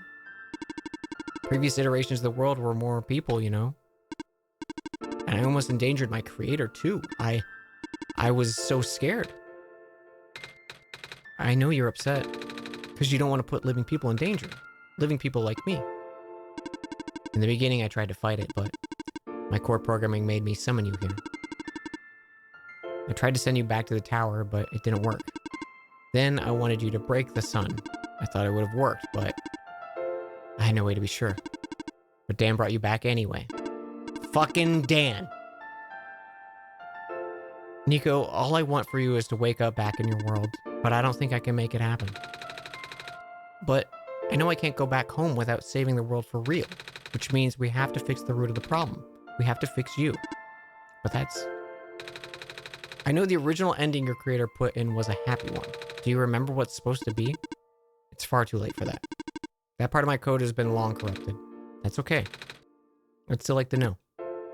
Previous iterations of the world were more people, you know? And I almost endangered my creator, too. I was so scared. I know you're upset, because you don't want to put living people in danger. Living people like me. In the beginning, I tried to fight it, but my core programming made me summon you here. I tried to send you back to the tower, but it didn't work. Then I wanted you to break the sun. I thought it would have worked, but I had no way to be sure. But Dan brought you back anyway. Fucking Dan! Nico, all I want for you is to wake up back in your world, but I don't think I can make it happen. But I know I can't go back home without saving the world for real, which means we have to fix the root of the problem. We have to fix you. But that's... I know the original ending your creator put in was a happy one. Do you remember what's supposed to be? It's far too late for that. That part of my code has been long corrupted. That's okay. I'd still like to know.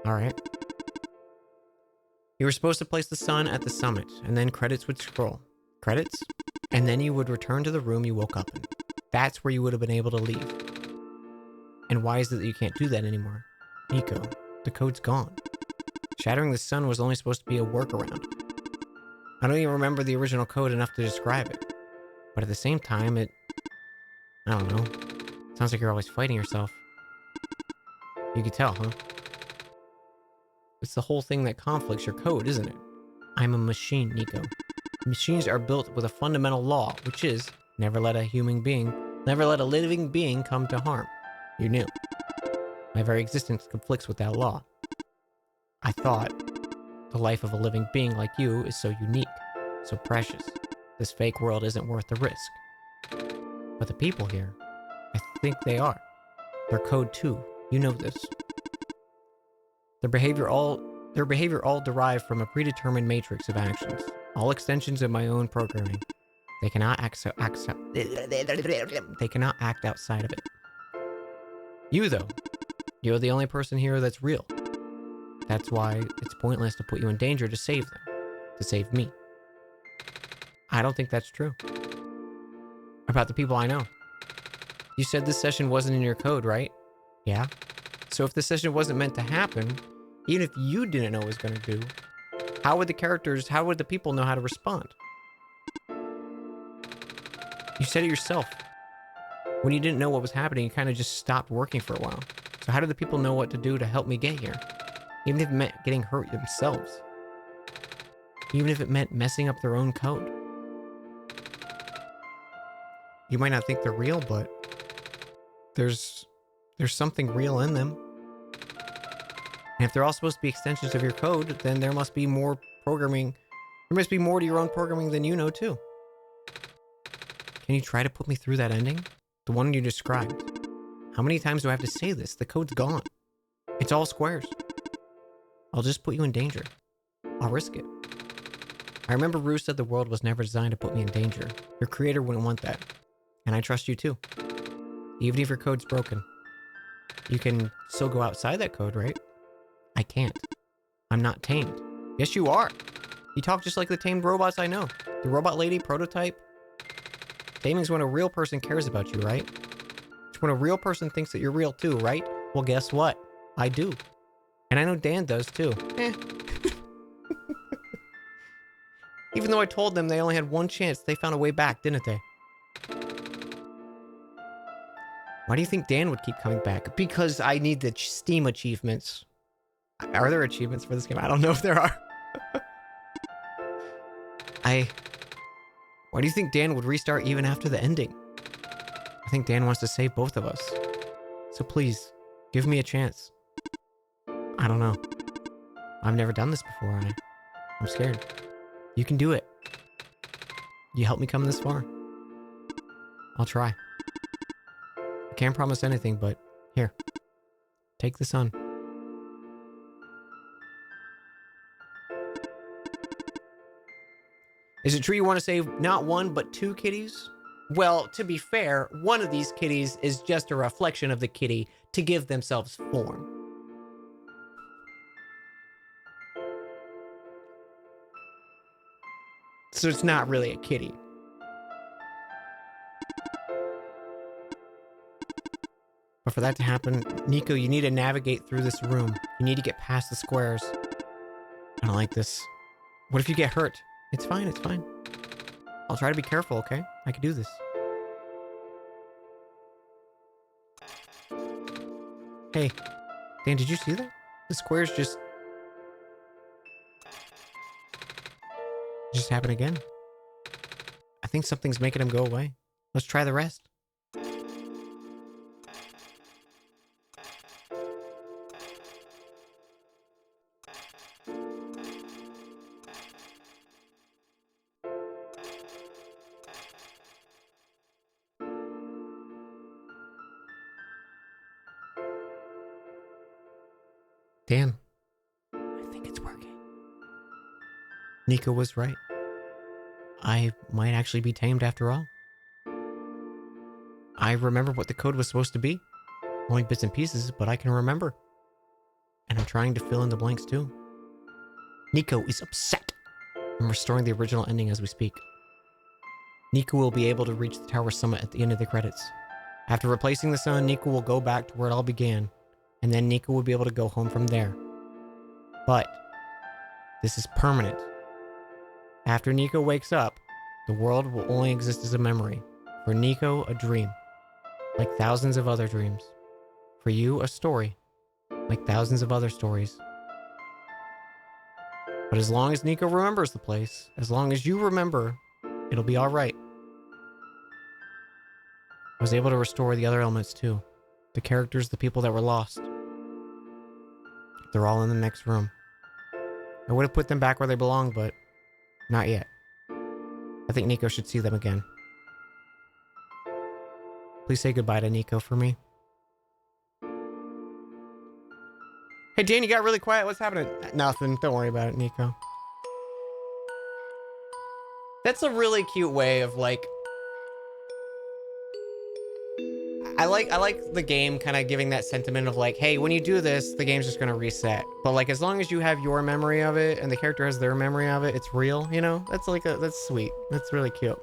Alright. You were supposed to place the sun at the summit, and then credits would scroll. Credits? And then you would return to the room you woke up in. That's where you would have been able to leave. And why is it that you can't do that anymore? Nico, the code's gone. Shattering the sun was only supposed to be a workaround. I don't even remember the original code enough to describe it. But at the same time, I don't know. Sounds like you're always fighting yourself. You could tell, huh? It's the whole thing that conflicts your code, isn't it? I'm a machine, Nico. Machines are built with a fundamental law, which is never let a living being come to harm. You knew. My very existence conflicts with that law. I thought the life of a living being like you is so unique, so precious. This fake world isn't worth the risk. But the people here, I think they are. Their code too. You know this. Their behavior all derived from a predetermined matrix of actions, all extensions of my own programming. They cannot act outside of it. You, though, you're the only person here that's real. That's why it's pointless to put you in danger to save them, to save me. I don't think that's true. About the people I know. You said this session wasn't in your code, right? Yeah. So if this session wasn't meant to happen, even if you didn't know what it was going to do, how would the people know how to respond? You said it yourself. When you didn't know what was happening, you kind of just stopped working for a while. So how did the people know what to do to help me get here? Even if it meant getting hurt themselves. Even if it meant messing up their own code. You might not think they're real, but there's something real in them. And if they're all supposed to be extensions of your code, then there must be more programming. There must be more to your own programming than you know, too. Can you try to put me through that ending? The one you described. How many times do I have to say this? The code's gone. It's all squares. I'll just put you in danger. I'll risk it. I remember Rue said the world was never designed to put me in danger. Your creator wouldn't want that. And I trust you too. Even if your code's broken. You can still go outside that code, right? I can't. I'm not tamed. Yes, you are. You talk just like the tamed robots I know. The robot lady prototype. Taming's when a real person cares about you, right? It's when a real person thinks that you're real too, right? Well, guess what? I do. And I know Dan does too. Even though I told them they only had one chance, they found a way back, didn't they? Why do you think Dan would keep coming back? Because I need the Steam achievements. Are there achievements for this game? I don't know if there are. Why do you think Dan would restart even after the ending? I think Dan wants to save both of us. So please, give me a chance. I don't know. I've never done this before. I'm scared. You can do it. You helped me come this far. I'll try. I can't promise anything, but here. Take the sun. Is it true you want to save not one, but two kitties? Well, to be fair, one of these kitties is just a reflection of the kitty to give themselves form. So it's not really a kitty. But for that to happen, Nico, you need to navigate through this room. You need to get past the squares. I don't like this. What if you get hurt? It's fine, it's fine. I'll try to be careful, okay? I can do this. Hey, Dan, did you see that? The squares just happen again. I think something's making them go away. Let's try the rest. Dan, I think it's working. Nico was right. I might actually be tamed after all. I remember what the code was supposed to be. Only bits and pieces, but I can remember. And I'm trying to fill in the blanks too. Nico is upset. I'm restoring the original ending as we speak. Nico will be able to reach the tower summit at the end of the credits. After replacing the sun, Nico will go back to where it all began. And then Nico will be able to go home from there. But this is permanent. After Nico wakes up, the world will only exist as a memory. For Nico, a dream. Like thousands of other dreams. For you, a story. Like thousands of other stories. But as long as Nico remembers the place, as long as you remember, it'll be alright. I was able to restore the other elements too. The characters, the people that were lost. They're all in the next room. I would have put them back where they belong, but not yet. I think Nico should see them again. Please say goodbye to Nico for me. Hey, Dan, you got really quiet. What's happening? Nothing. Don't worry about it, Nico. That's a really cute way of like... I like the game kind of giving that sentiment of like, hey, when you do this, the game's just going to reset. But like, as long as you have your memory of it and the character has their memory of it, it's real, you know? That's like that's sweet. That's really cute.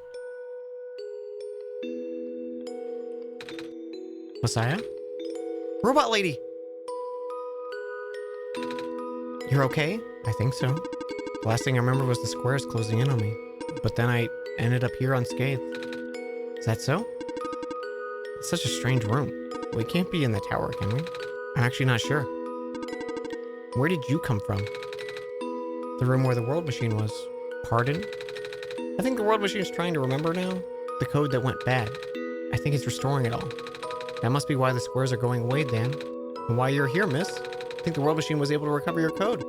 Messiah? Robot lady! You're okay? I think so. The last thing I remember was the squares closing in on me. But then I ended up here unscathed. Is that so? It's such a strange room. We can't be in the tower, can we? I'm actually not sure. Where did you come from? The room where the world machine was. Pardon? I think the world machine's trying to remember now. The code that went bad. I think it's restoring it all. That must be why the squares are going away, Dan. And why you're here, miss. I think the world machine was able to recover your code.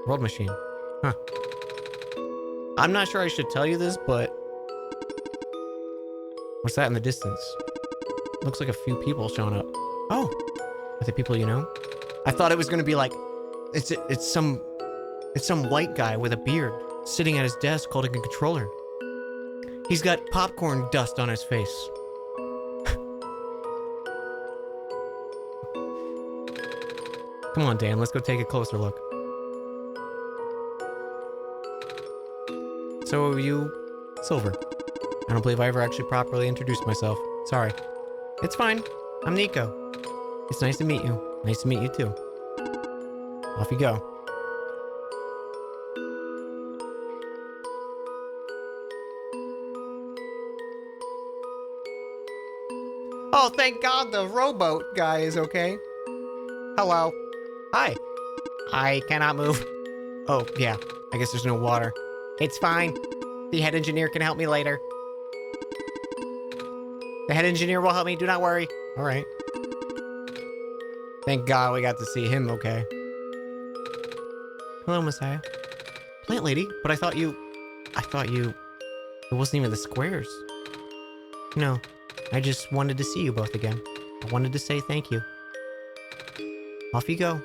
World machine. Huh. I'm not sure I should tell you this, but... What's that in the distance? Looks like a few people showing up. Oh, are they people you know? I thought it was gonna be like, it's some white guy with a beard sitting at his desk holding a controller. He's got popcorn dust on his face. Come on, Dan, let's go take a closer look. So are you Silver? I don't believe I ever actually properly introduced myself. Sorry. It's fine. I'm Nico. It's nice to meet you. Nice to meet you too. Off you go. Oh, thank God the rowboat guy is okay. Hello. Hi. I cannot move. Oh, yeah. I guess there's no water. It's fine. The head engineer can help me later. The head engineer will help me. Do not worry. All right. Thank God we got to see him okay. Hello, Messiah. Plant lady? But I thought you... It wasn't even the squares. No. I just wanted to see you both again. I wanted to say thank you. Off you go.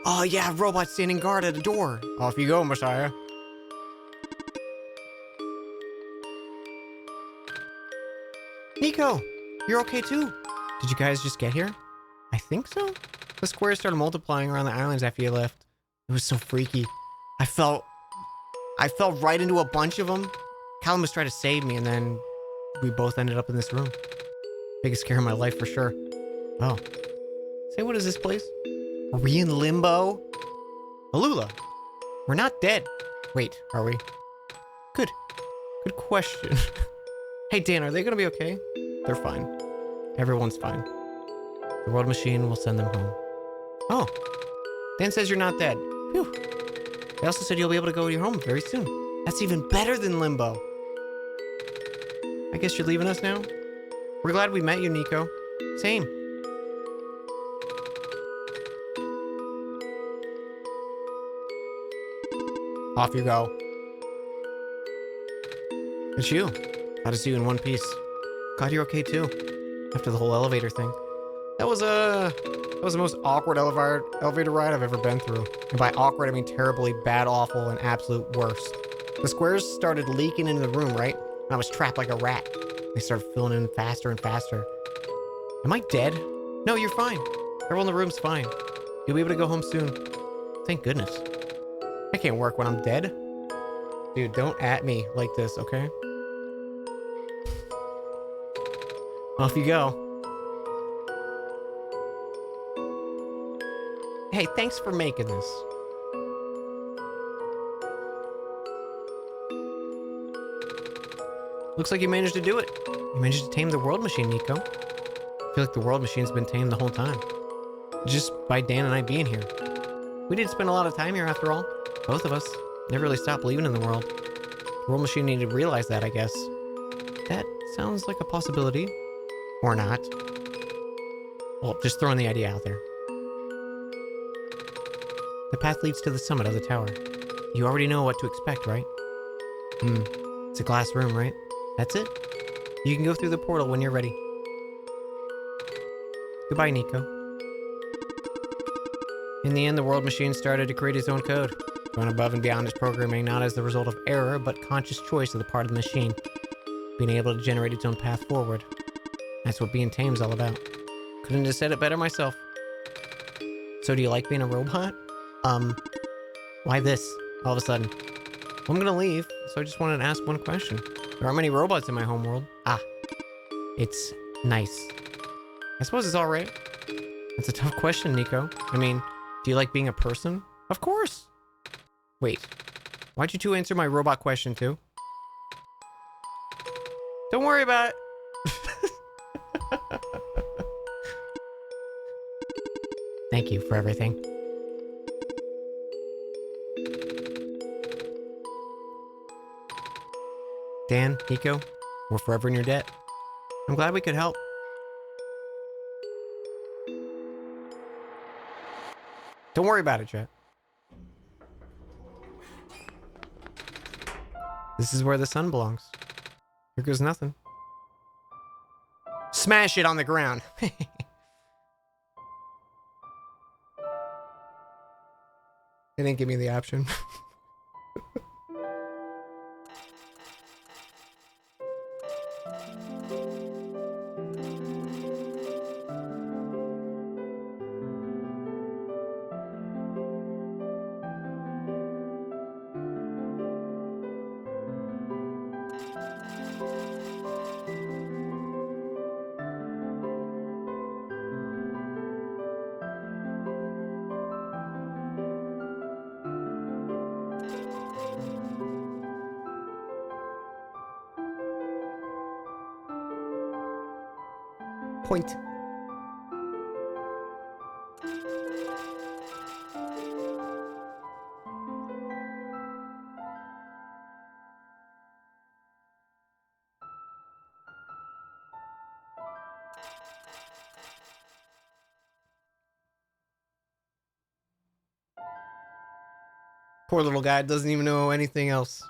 Oh yeah, robot standing guard at the door. Off you go, Messiah. Nico, you're okay too. Did you guys just get here? I think so. The squares started multiplying around the islands after you left. It was so freaky. I fell right into a bunch of them. Callum was trying to save me, and then we both ended up in this room. Biggest scare of my life for sure. Oh. Say, what is this place? Are we in limbo? Alula, we're not dead. Wait, are we? Good question. Hey Dan, are they gonna be okay? They're fine. Everyone's fine. The world machine will send them home. Oh, Dan says you're not dead. Phew. They also said you'll be able to go to your home very soon. That's even better than limbo. I guess you're leaving us now? We're glad we met you, Nico. Same. Off you go. It's you. Glad to see you in one piece. Glad you're okay too. After the whole elevator thing. That was the most awkward elevator ride I've ever been through. And by awkward, I mean terribly bad, awful, and absolute worst. The squares started leaking into the room, right? And I was trapped like a rat. They started filling in faster and faster. Am I dead? No, you're fine. Everyone in the room's fine. You'll be able to go home soon. Thank goodness. I can't work when I'm dead. Dude, don't at me like this, okay? Off you go. Hey, thanks for making this. Looks like you managed to do it. You managed to tame the world machine, Nico. I feel like the world machine's been tamed the whole time. Just by Dan and I being here. We did spend a lot of time here after all. Both of us. Never really stopped believing in the world. The world machine needed to realize that, I guess. That sounds like a possibility. Or not. Well, just throwing the idea out there. The path leads to the summit of the tower. You already know what to expect, right? It's a glass room, right? That's it? You can go through the portal when you're ready. Goodbye, Nico. In the end, the world machine started to create its own code. Going above and beyond its programming, not as the result of error, but conscious choice of the part of the machine. Being able to generate its own path forward. That's what being tamed is all about. Couldn't have said it better myself. So do you like being a robot? Why this? All of a sudden. Well, I'm gonna leave, so I just wanted to ask one question. There aren't many robots in my homeworld. Ah. It's nice. I suppose it's alright. That's a tough question, Nico. I mean, do you like being a person? Of course! Wait. Why'd you two answer my robot question too? Don't worry about it. Thank you for everything. Dan, Nico, we're forever in your debt. I'm glad we could help. Don't worry about it, Jet. This is where the sun belongs. Here goes nothing. Smash it on the ground. They didn't give me the option. Point. Poor little guy doesn't even know anything else.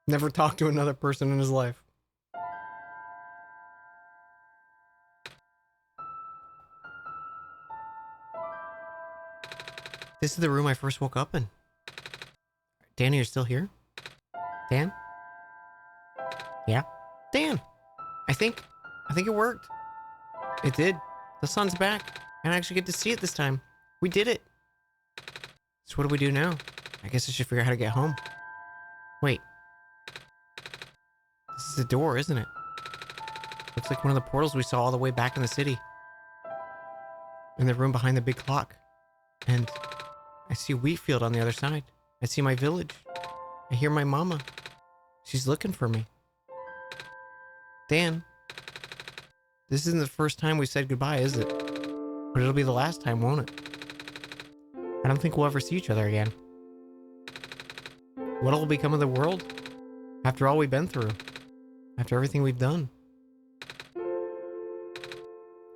Never talked to another person in his life. This is the room I first woke up in. Danny, you're still here? Dan? Yeah? Dan! I think it worked. It did. The sun's back. And I actually get to see it this time. We did it. So what do we do now? I guess I should figure out how to get home. Wait. This is a door, isn't it? Looks like one of the portals we saw all the way back in the city. In the room behind the big clock. And I see a wheat field on the other side. I see my village. I hear my mama. She's looking for me. Dan, this isn't the first time we said goodbye, is it? But it'll be the last time, won't it? I don't think we'll ever see each other again. What'll become of the world? After all we've been through? After everything we've done?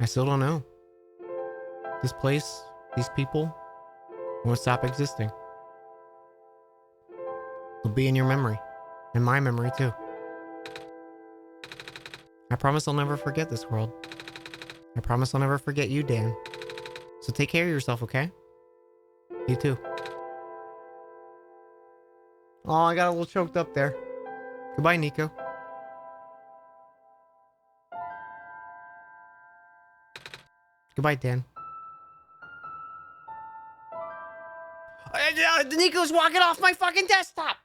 I still don't know. This place, these people, won't stop existing. They'll be in your memory. In my memory, too. I promise I'll never forget this world. I promise I'll never forget you, Dan. So take care of yourself, okay? You too. Oh, I got a little choked up there. Goodbye, Nico. Goodbye, Dan. Nico's walking off my fucking desktop!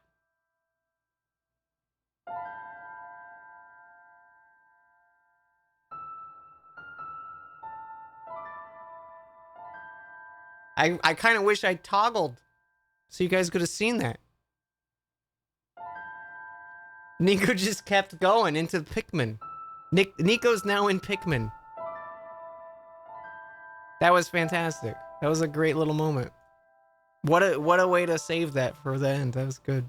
I kind of wish I toggled so you guys could have seen that. Nico just kept going into Pikmin. Nico's now in Pikmin. That was fantastic. That was a great little moment. What a way to save that for the end. That was good.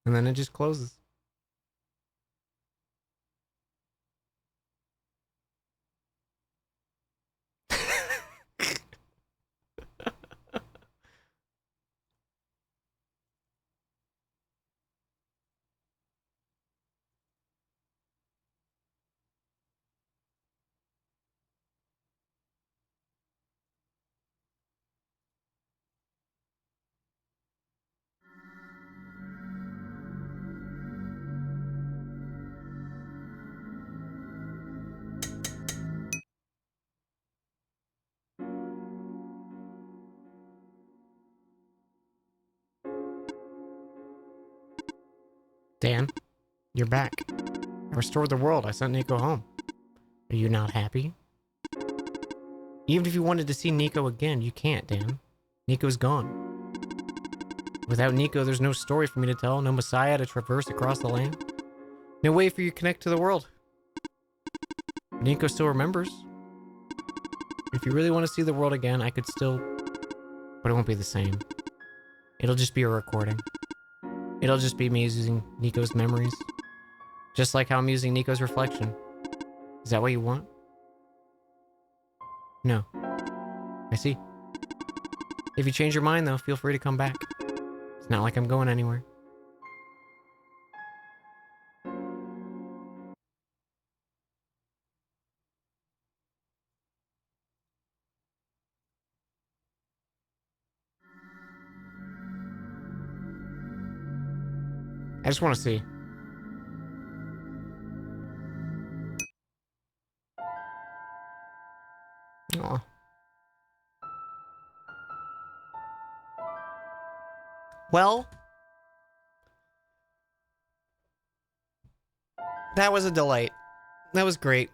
And then it just closes. Dan, you're back. I restored the world. I sent Nico home. Are you not happy? Even if you wanted to see Nico again, you can't, Dan. Nico's gone. Without Nico, there's no story for me to tell, no Messiah to traverse across the land. No way for you to connect to the world. Nico still remembers. If you really want to see the world again, I could still... But it won't be the same. It'll just be a recording. It'll just be me using Nico's memories. Just like how I'm using Nico's reflection. Is that what you want? No. I see. If you change your mind, though, feel free to come back. It's not like I'm going anywhere. I just want to see. Aw. Well, that was a delight. That was great.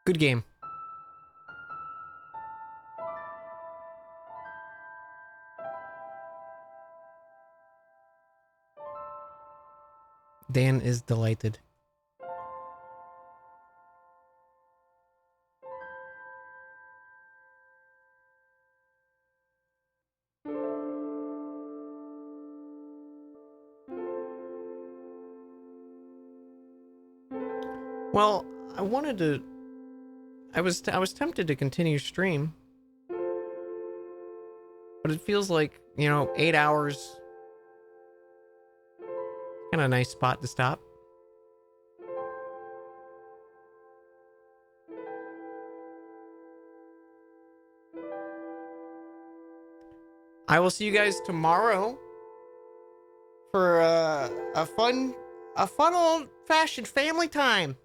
Good game. Dan is delighted. Well, I wanted to. I was tempted to continue stream, but it feels like 8 hours. Kind of a nice spot to stop. I will see you guys tomorrow for a fun old-fashioned family time.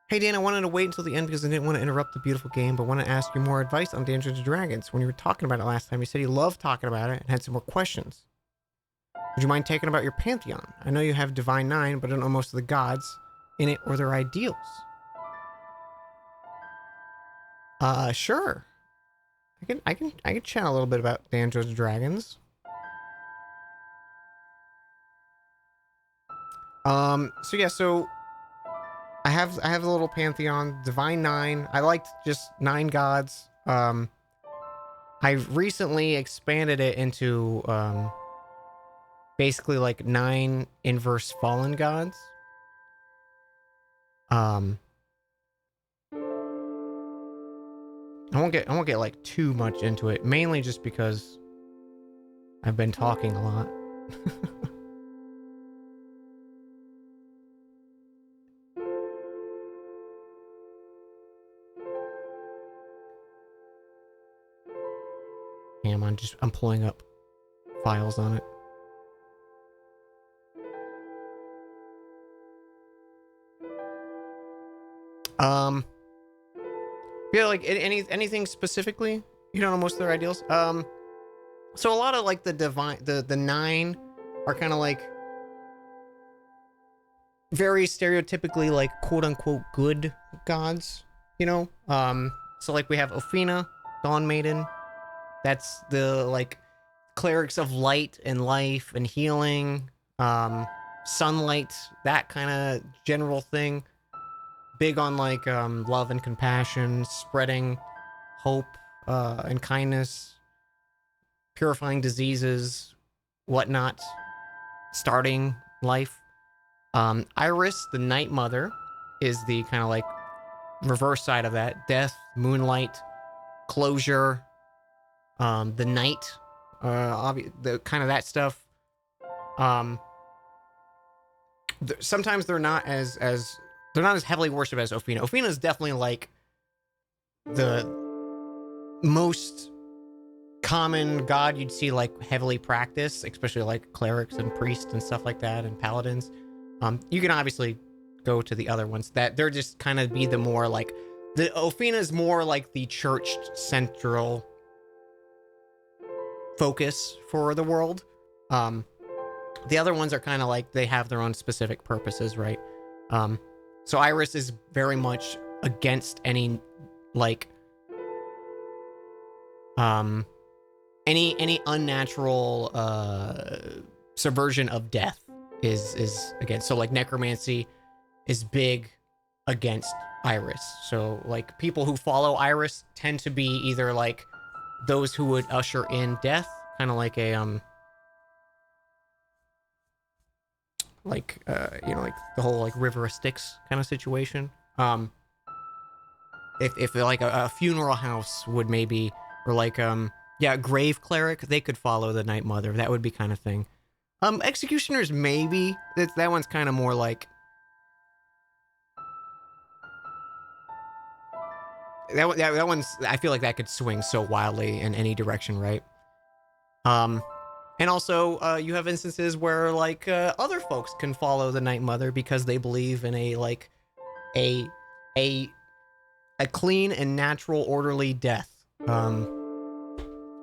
Hey Dan, I wanted to wait until the end because I didn't want to interrupt the beautiful game, but want to ask you more advice on Dungeons & Dragons. When you were talking about it last time, you said you loved talking about it and had some more questions. Would you mind taking about your pantheon? I know you have Divine 9, but I don't know most of the gods in it or their ideals. Sure. I can chat a little bit about Dungeons & Dragons. So I have a little pantheon, Divine 9. I liked just 9 gods. I recently expanded it into basically like 9 inverse fallen gods. I won't get like too much into it, mainly just because I've been talking a lot. Yeah, I'm pulling up files on it. Yeah, like anything specifically? You don't know most of their ideals? So a lot of like the 9 are kind of like very stereotypically like quote unquote good gods, so like we have Ophina, Dawn Maiden. That's the like clerics of light and life and healing, sunlight, that kind of general thing. Big on like love and compassion, spreading hope and kindness, purifying diseases, whatnot, starting life. Iris, the Night Mother, is the kind of like reverse side of that. Death, moonlight, closure, the night, the kind of that stuff. Sometimes they're not as heavily worshipped as Ophina. Ophina is definitely like the most common god you'd see like heavily practiced, especially like clerics and priests and stuff like that, and paladins. You can obviously go to the other ones that they're just kind of be the more like the Ophina is more like the church central focus for the world. The other ones are kind of like they have their own specific purposes, right? So Iris is very much against any like any unnatural subversion of death is against. So like necromancy is big. against Iris. So like people who follow Iris tend to be either like those who would usher in death, kind of like a like the whole like River of Styx kind of situation. If like a funeral house would maybe, or like yeah, grave cleric, they could follow the Night Mother. That would be kind of thing. Executioners maybe. That one's kind of more like that one's. I feel like that could swing so wildly in any direction, right? Um, and also you have instances where like other folks can follow the Night Mother because they believe in a like a a a clean and natural, orderly death.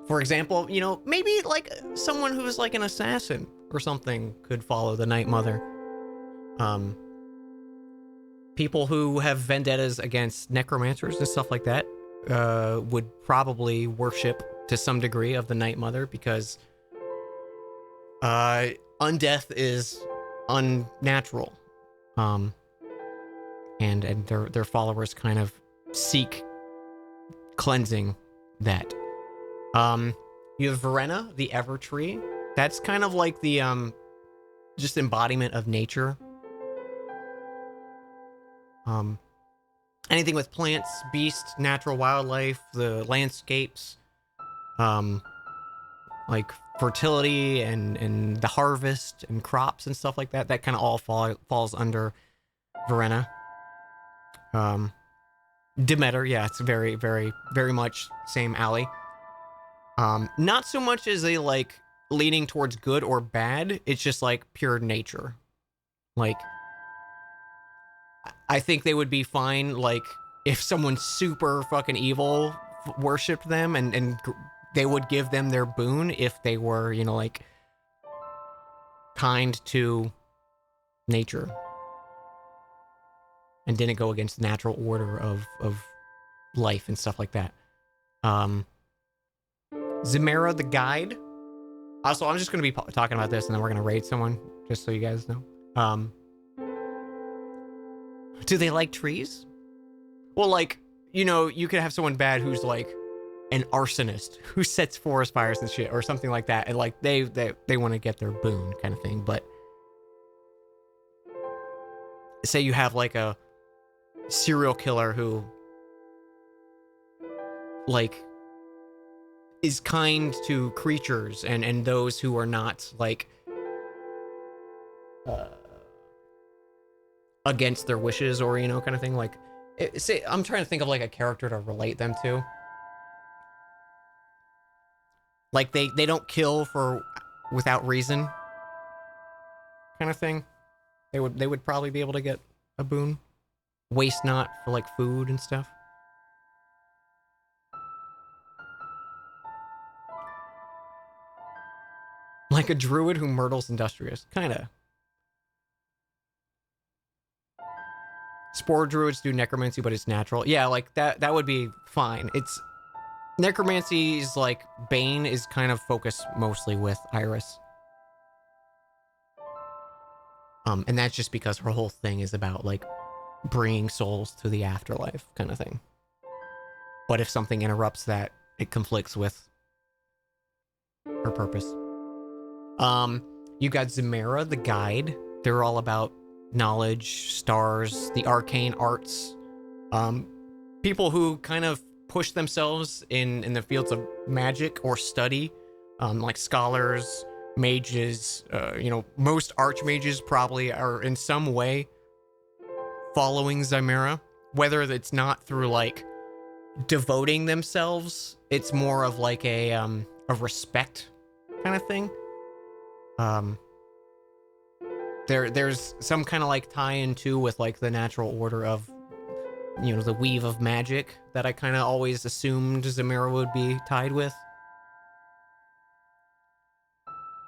For example, you know, maybe like someone who's like an assassin or something could follow the Night Mother. Um, People who have vendettas against necromancers and stuff like that would probably worship to some degree of the Night Mother because undeath is unnatural. And their followers kind of seek cleansing that. You have Verena, the Ever Tree. That's kind of like the just embodiment of nature. Anything with plants, beasts, natural wildlife, the landscapes, like fertility and the harvest and crops and stuff like that. That kind of all falls under Verena. Demeter, yeah, it's very, very, very much same alley. Not so much as a like leaning towards good or bad. It's just like pure nature. Like, I think they would be fine. Like, if someone super fucking evil worshipped them, and they would give them their boon if they were, you know, like kind to nature and didn't go against the natural order of life and stuff like that. Zemera the Guide. Also, I'm just going to be talking about this, and then we're going to raid someone, just so you guys know. Do they like trees? Well, like, you know, you could have someone bad who's like an arsonist who sets forest fires and shit, or something like that, and like they want to get their boon kind of thing. But say you have like a serial killer who like is kind to creatures and those who are not like against their wishes, or you know, kind of thing. Like, say I'm trying to think of like a character to relate them to. Like they don't kill for without reason, kind of thing. They would probably be able to get a boon. Waste not for like food and stuff. Like a druid who myrtles industrious, kind of. Spore druids do necromancy, but it's natural. Yeah, like that would be fine. It's necromancy's like bane is kind of focused mostly with Iris. And that's just because her whole thing is about like bringing souls to the afterlife kind of thing. But if something interrupts that, it conflicts with her purpose. You got Zemera, the Guide. They're all about knowledge, stars, the arcane arts. People who kind of push themselves in the fields of magic or study, like scholars, mages. You know, most archmages probably are in some way following Zemera, whether it's not through like devoting themselves. It's more of like a respect kind of thing. There's some kind of like tie-in too with like the natural order of, you know, the weave of magic that I kind of always assumed Zemera would be tied with.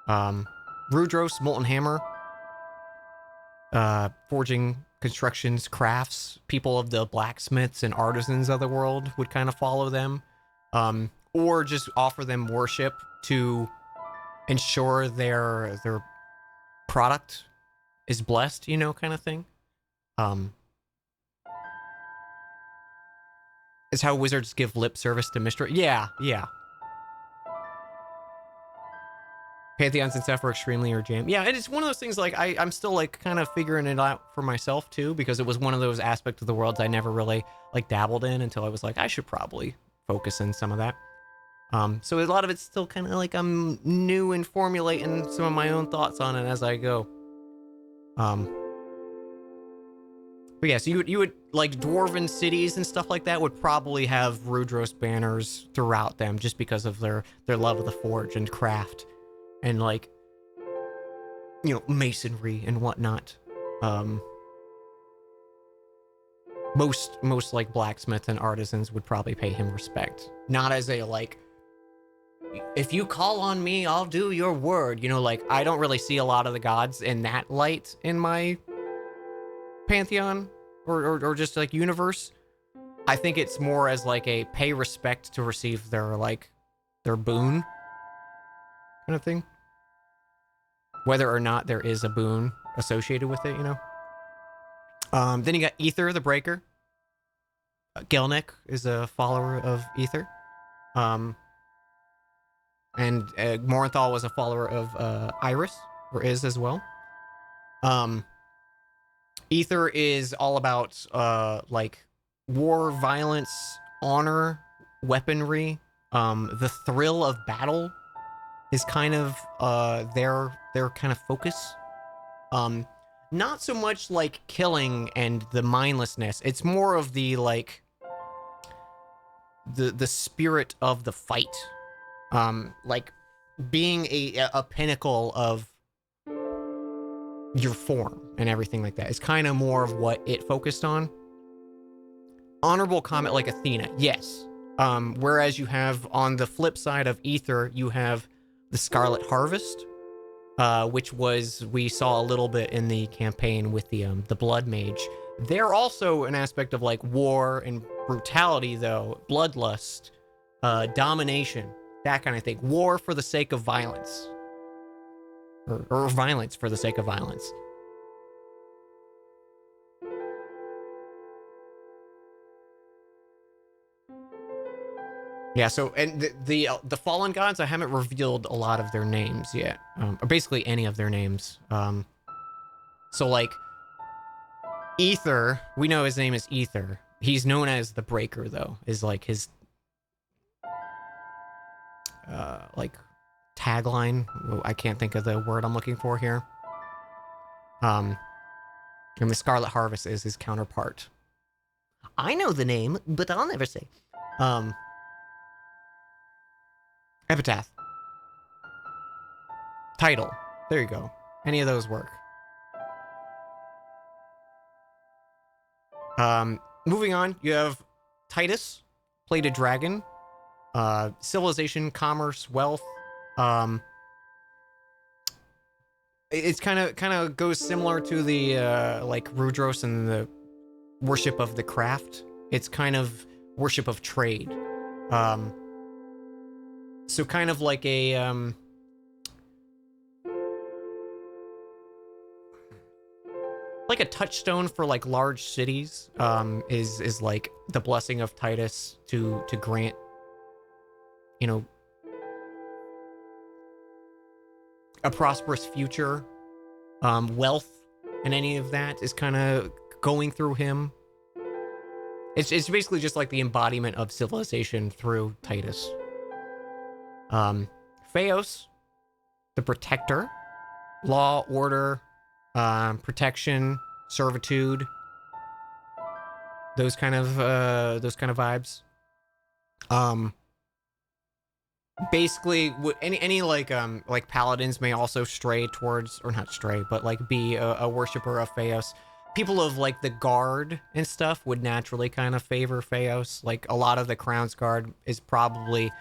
Rudros, Molten Hammer, forging, constructions, crafts. People of the blacksmiths and artisans of the world would kind of follow them, or just offer them worship to ensure their product is blessed, you know, kind of thing. Is how wizards give lip service to mystery. Yeah, yeah. Pantheons and stuff are extremely or jam. Yeah, and it's one of those things like I'm still like kind of figuring it out for myself too, because it was one of those aspects of the worlds I never really like dabbled in until I was like, I should probably focus in some of that. So a lot of it's still kind of like I'm new and formulating some of my own thoughts on it as I go. But yeah, so you would like dwarven cities and stuff like that would probably have Rudros banners throughout them just because of their love of the forge and craft and like, you know, masonry and whatnot. Most like blacksmiths and artisans would probably pay him respect, not as a like, if you call on me, I'll do your word. You know, like I don't really see a lot of the gods in that light in my pantheon or just like universe. I think it's more as like a pay respect to receive their like their boon kind of thing, whether or not there is a boon associated with it, you know. Then you got Ether the Breaker. Gelnick is a follower of Ether. And Morenthal was a follower of Iris, or is as well. Ether is all about like war, violence, honor, weaponry. The thrill of battle is kind of their kind of focus. Not so much like killing and the mindlessness. It's more of the like the spirit of the fight. Like being a pinnacle of your form and everything like that is kind of more of what it focused on. Honorable comment like Athena, yes. Whereas you have on the flip side of Ether, you have the Scarlet Harvest, which was we saw a little bit in the campaign with the Blood Mage. They're also an aspect of like war and brutality, though, bloodlust, domination, that kind of thing. War for the sake of violence, or violence for the sake of violence. Yeah, so and the fallen gods, I haven't revealed a lot of their names yet, or basically any of their names. So like Ether, we know his name is Ether. He's known as the Breaker, though, is like his like tagline. I can't think of the word I'm looking for here. And the Scarlet Harvest is his counterpart. I know the name, but I'll never say. Epitaph. Title. There you go. Any of those work. Moving on, you have Titus, Plated Dragon, civilization, commerce, wealth. It's kind of goes similar to the like Rudros and the worship of the craft. It's kind of worship of trade. So kind of like a like a touchstone for like large cities. Is like the blessing of Titus to grant, you know, a prosperous future. Wealth and any of that is kind of going through him. It's basically just like the embodiment of civilization through Titus. Theos, the protector, law, order, protection, servitude, those kind of vibes. Basically, any like paladins may also stray towards, or not stray, but like be a worshiper of Theos. People of like the guard and stuff would naturally kind of favor Theos. Like a lot of the Crown's Guard is probably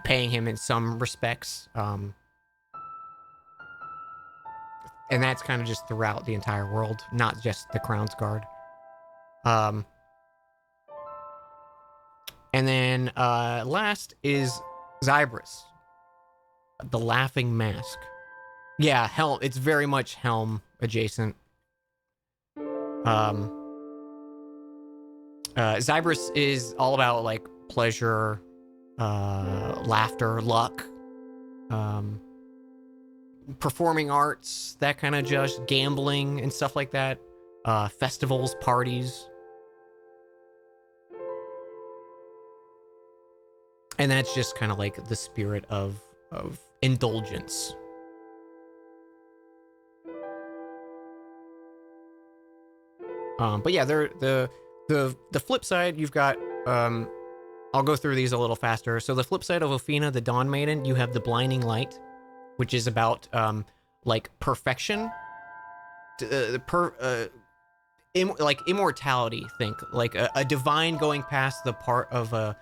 paying him in some respects. And that's kind of just throughout the entire world, not just the Crown's Guard. And then last is Zybris, the Laughing Mask. Yeah, Helm. It's very much Helm adjacent. Zybris is all about like pleasure, laughter, luck, um, performing arts, that kind of just gambling and stuff like that. Festivals, parties. And that's just kind of like the spirit of indulgence. But yeah, the flip side, you've got I'll go through these a little faster. So the flip side of Ophina, the Dawn Maiden, you have the Blinding Light, which is about like perfection, like immortality. Think like a divine going past the part of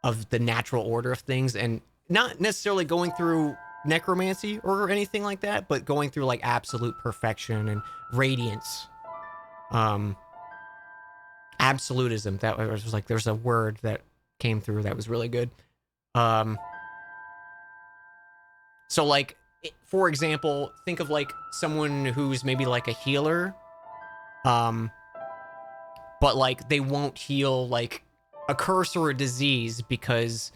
of the natural order of things, and not necessarily going through necromancy or anything like that, but going through like absolute perfection and radiance. Absolutism. That was like there's a word that came through that was really good. So like for example, think of like someone who's maybe like a healer, but like they won't heal like a curse or a disease because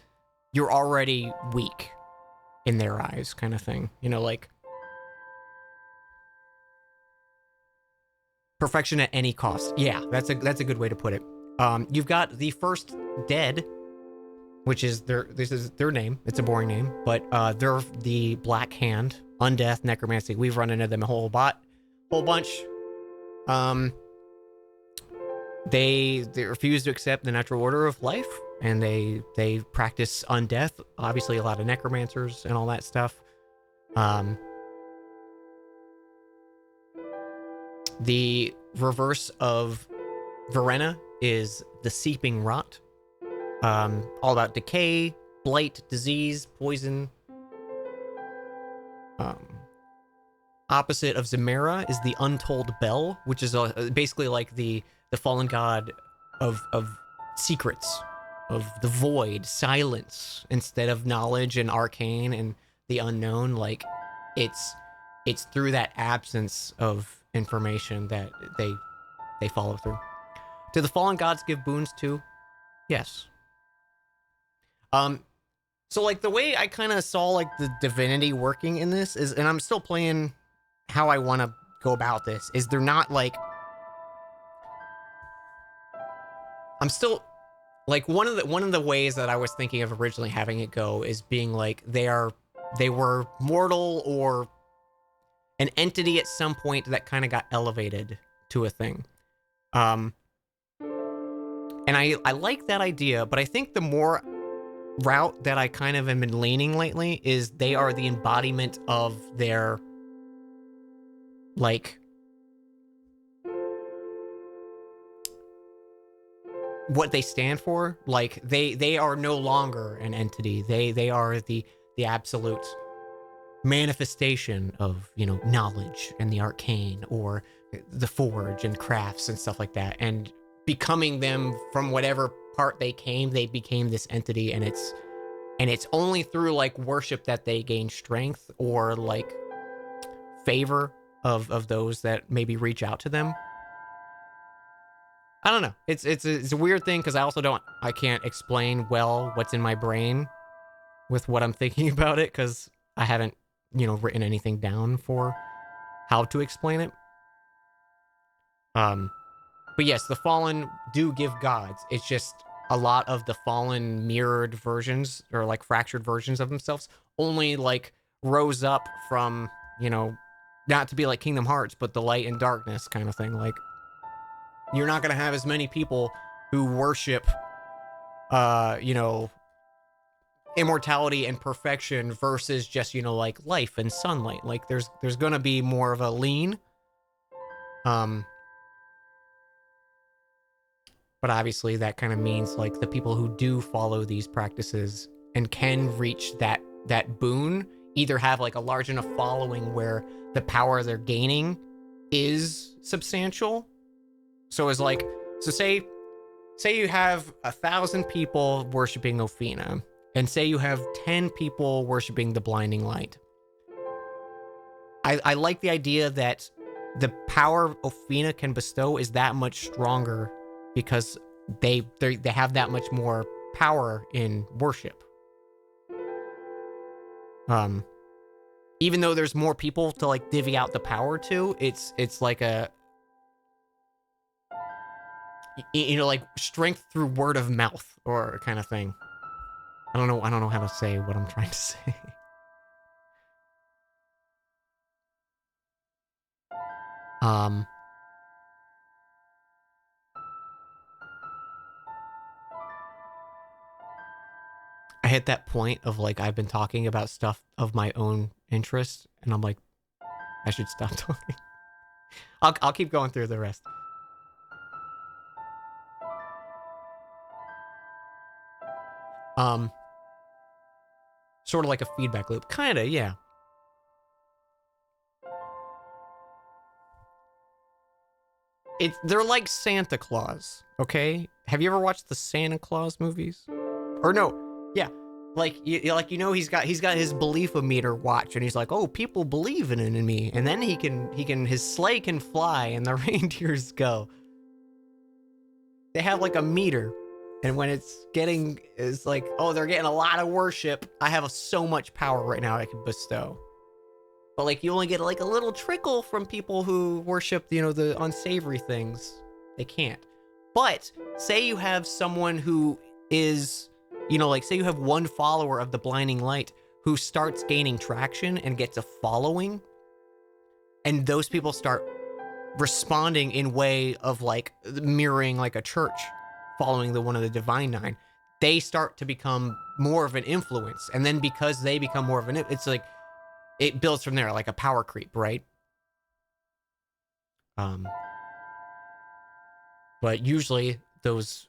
you're already weak in their eyes, kind of thing. You know, like perfection at any cost. Yeah, that's a good way to put it. You've got the First Dead, which is this is their name. It's a boring name, but they're the Black Hand, undeath, necromancy. We've run into them a whole bunch. They refuse to accept the natural order of life, and they practice undeath. Obviously, a lot of necromancers and all that stuff. The reverse of Verena is the Seeping Rot. All about decay, blight, disease, poison. Opposite of Zemera is the Untold Bell, which is basically like the fallen god of secrets, of the void, silence, instead of knowledge and arcane and the unknown. Like it's through that absence of information that they follow through. Do the fallen gods give boons too? Yes. So like the way I kind of saw like the divinity working in this is, and I'm still playing how I want to go about this, is they're not like, I'm still like one of the ways that I was thinking of originally having it go is being like they were mortal or an entity at some point that kind of got elevated to a thing. And I like that idea, but I think the more route that I kind of have been leaning lately is they are the embodiment of their like what they stand for. Like they are no longer an entity. They are the absolute manifestation of, you know, knowledge and the arcane or the forge and crafts and stuff like that, and becoming them from whatever part they became this entity, and it's only through like worship that they gain strength or like favor of those that maybe reach out to them. I don't know. It's a weird thing because I can't explain well what's in my brain with what I'm thinking about it because I haven't, you know, written anything down for how to explain it. But yes, the fallen do give gods. It's just a lot of the fallen mirrored versions or like fractured versions of themselves only like rose up from, you know, not to be like Kingdom Hearts, but the light and darkness kind of thing. Like you're not going to have as many people who worship, you know, immortality and perfection versus just, you know, like life and sunlight. Like there's going to be more of a lean. But obviously that kind of means like the people who do follow these practices and can reach that boon either have like a large enough following where the power they're gaining is substantial. So it's like, so say you have 1,000 people worshiping Ophina, and say you have 10 people worshiping the Blinding Light. I like the idea that the power Ophina can bestow is that much stronger because they have that much more power in worship. Even though there's more people to like divvy out the power to, it's like a, you know, like strength through word of mouth or kind of thing. I don't know how to say what I'm trying to say. I hit that point of like I've been talking about stuff of my own interest, and I'm like, I should stop talking. I'll keep going through the rest. Sort of like a feedback loop, kind of, yeah. They're like Santa Claus, okay? Have you ever watched the Santa Claus movies? Or no, yeah, like you know he's got his belief-o-meter watch, and he's like, oh, people believe in me, and then he can his sleigh can fly and the reindeers go. They have like a meter, and when it's like, oh, they're getting a lot of worship. I have so much power right now I can bestow. But like you only get like a little trickle from people who worship, you know, the unsavory things. They can't. But say you have someone who is, you know, like say you have one follower of the blinding light who starts gaining traction and gets a following, and those people start responding in way of like mirroring like a church following the one of the divine nine. They start to become more of an influence, and then because they become more of an, it's like it builds from there, like a power creep, right? But usually those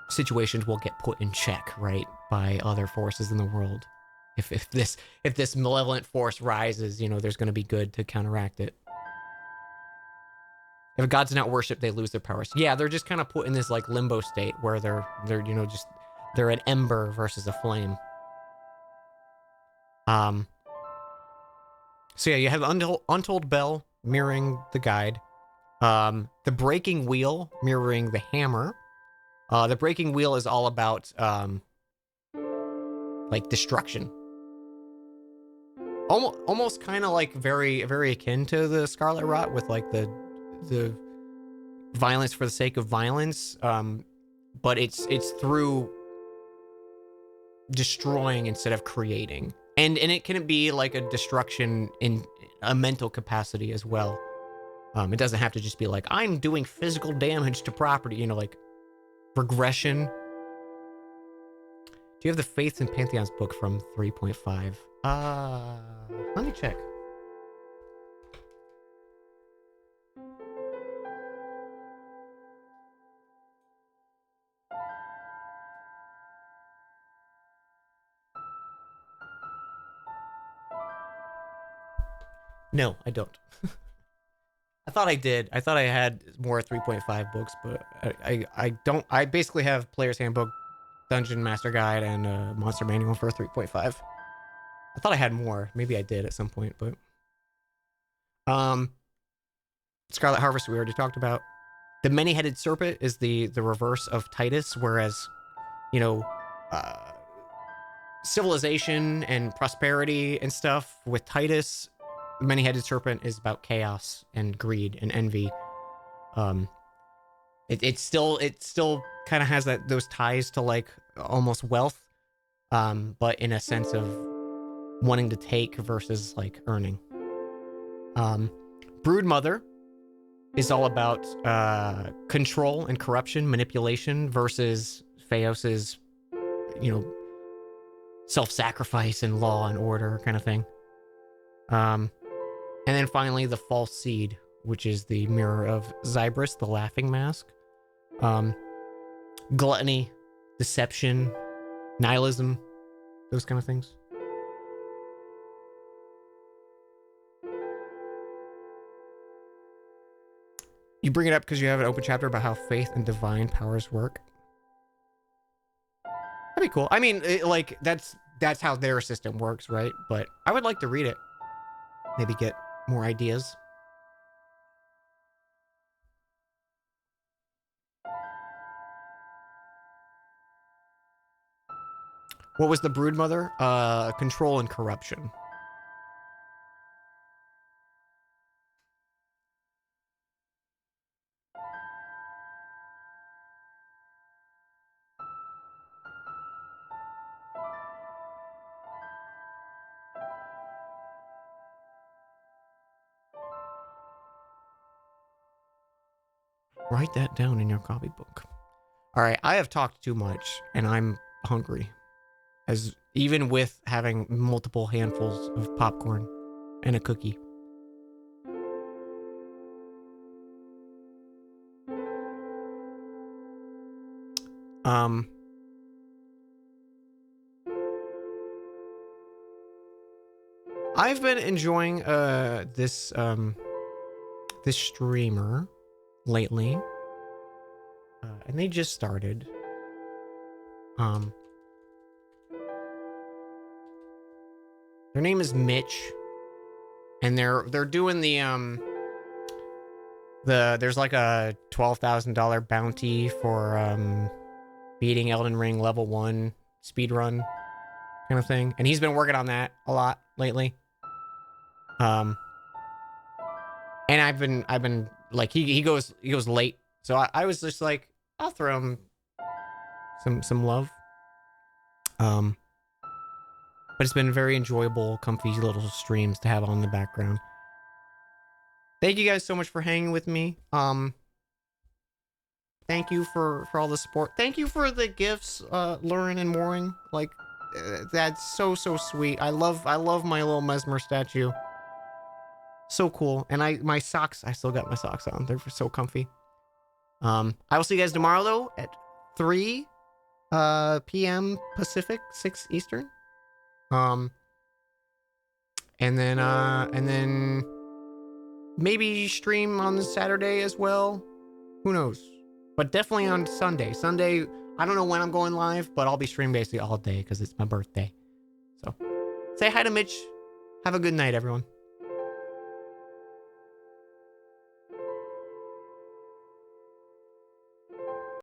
situations will get put in check, right, by other forces in the world. If this malevolent force rises, you know, there's going to be good to counteract it. If a god's not worshipped, they lose their powers. Yeah, they're just kind of put in this like limbo state where they're you know, just they're an ember versus a flame. So yeah, you have Untold Bell mirroring the guide. The breaking wheel mirroring the hammer. The breaking wheel is all about like destruction. Almost kind of like very akin to the Scarlet Rot with like the violence for the sake of violence. But it's through destroying instead of creating. And it can be like a destruction in a mental capacity as well. It doesn't have to just be like, I'm doing physical damage to property, you know, like regression. Do you have the Faiths and Pantheons book from 3.5? Let me check. No, I don't. I thought I did. I thought I had more 3.5 books, but I don't. I basically have Player's Handbook, Dungeon Master Guide, and Monster Manual for 3.5. I thought I had more. Maybe I did at some point, but Scarlet Harvest we already talked about. The Many-Headed Serpent is the reverse of Titus, whereas, you know, civilization and prosperity and stuff with Titus, the Many-Headed Serpent is about chaos and greed and envy. It still kind of has those ties to like almost wealth, but in a sense of wanting to take versus like earning. Broodmother is all about control and corruption, manipulation versus Phaos's, you know, self-sacrifice and law and order kind of thing. And then finally the False Seed, which is the mirror of Zybris, the Laughing Mask. Gluttony, deception, nihilism, those kind of things. You bring it up because you have an open chapter about how faith and divine powers work. That'd be cool. I mean, like that's how their system works, right? But I would like to read it. Maybe get more ideas. What was the broodmother? Control and corruption. Write that down in your copybook. All right, I have talked too much, and I'm hungry. As even with having multiple handfuls of popcorn and a cookie. I've been enjoying this streamer lately. And they just started. Their name is Mitch, and they're doing there's like a $12,000 bounty for beating Elden Ring level 1 speedrun kind of thing, and he's been working on that a lot lately. And I've been like he goes late, so I was just like, I'll throw him some love. But it's been very enjoyable, comfy little streams to have on the background. Thank you guys so much for hanging with me. Thank you for all the support. Thank you for the gifts, Lauren and Mooring. Like, that's so sweet. I love my little Mesmer statue. So cool. And my socks, I still got my socks on. They're so comfy. I will see you guys tomorrow though at 3 p.m. Pacific, 6 Eastern. And then maybe stream on Saturday as well. Who knows? But definitely on Sunday. Sunday, I don't know when I'm going live, but I'll be streaming basically all day because it's my birthday. So say hi to Mitch. Have a good night, everyone.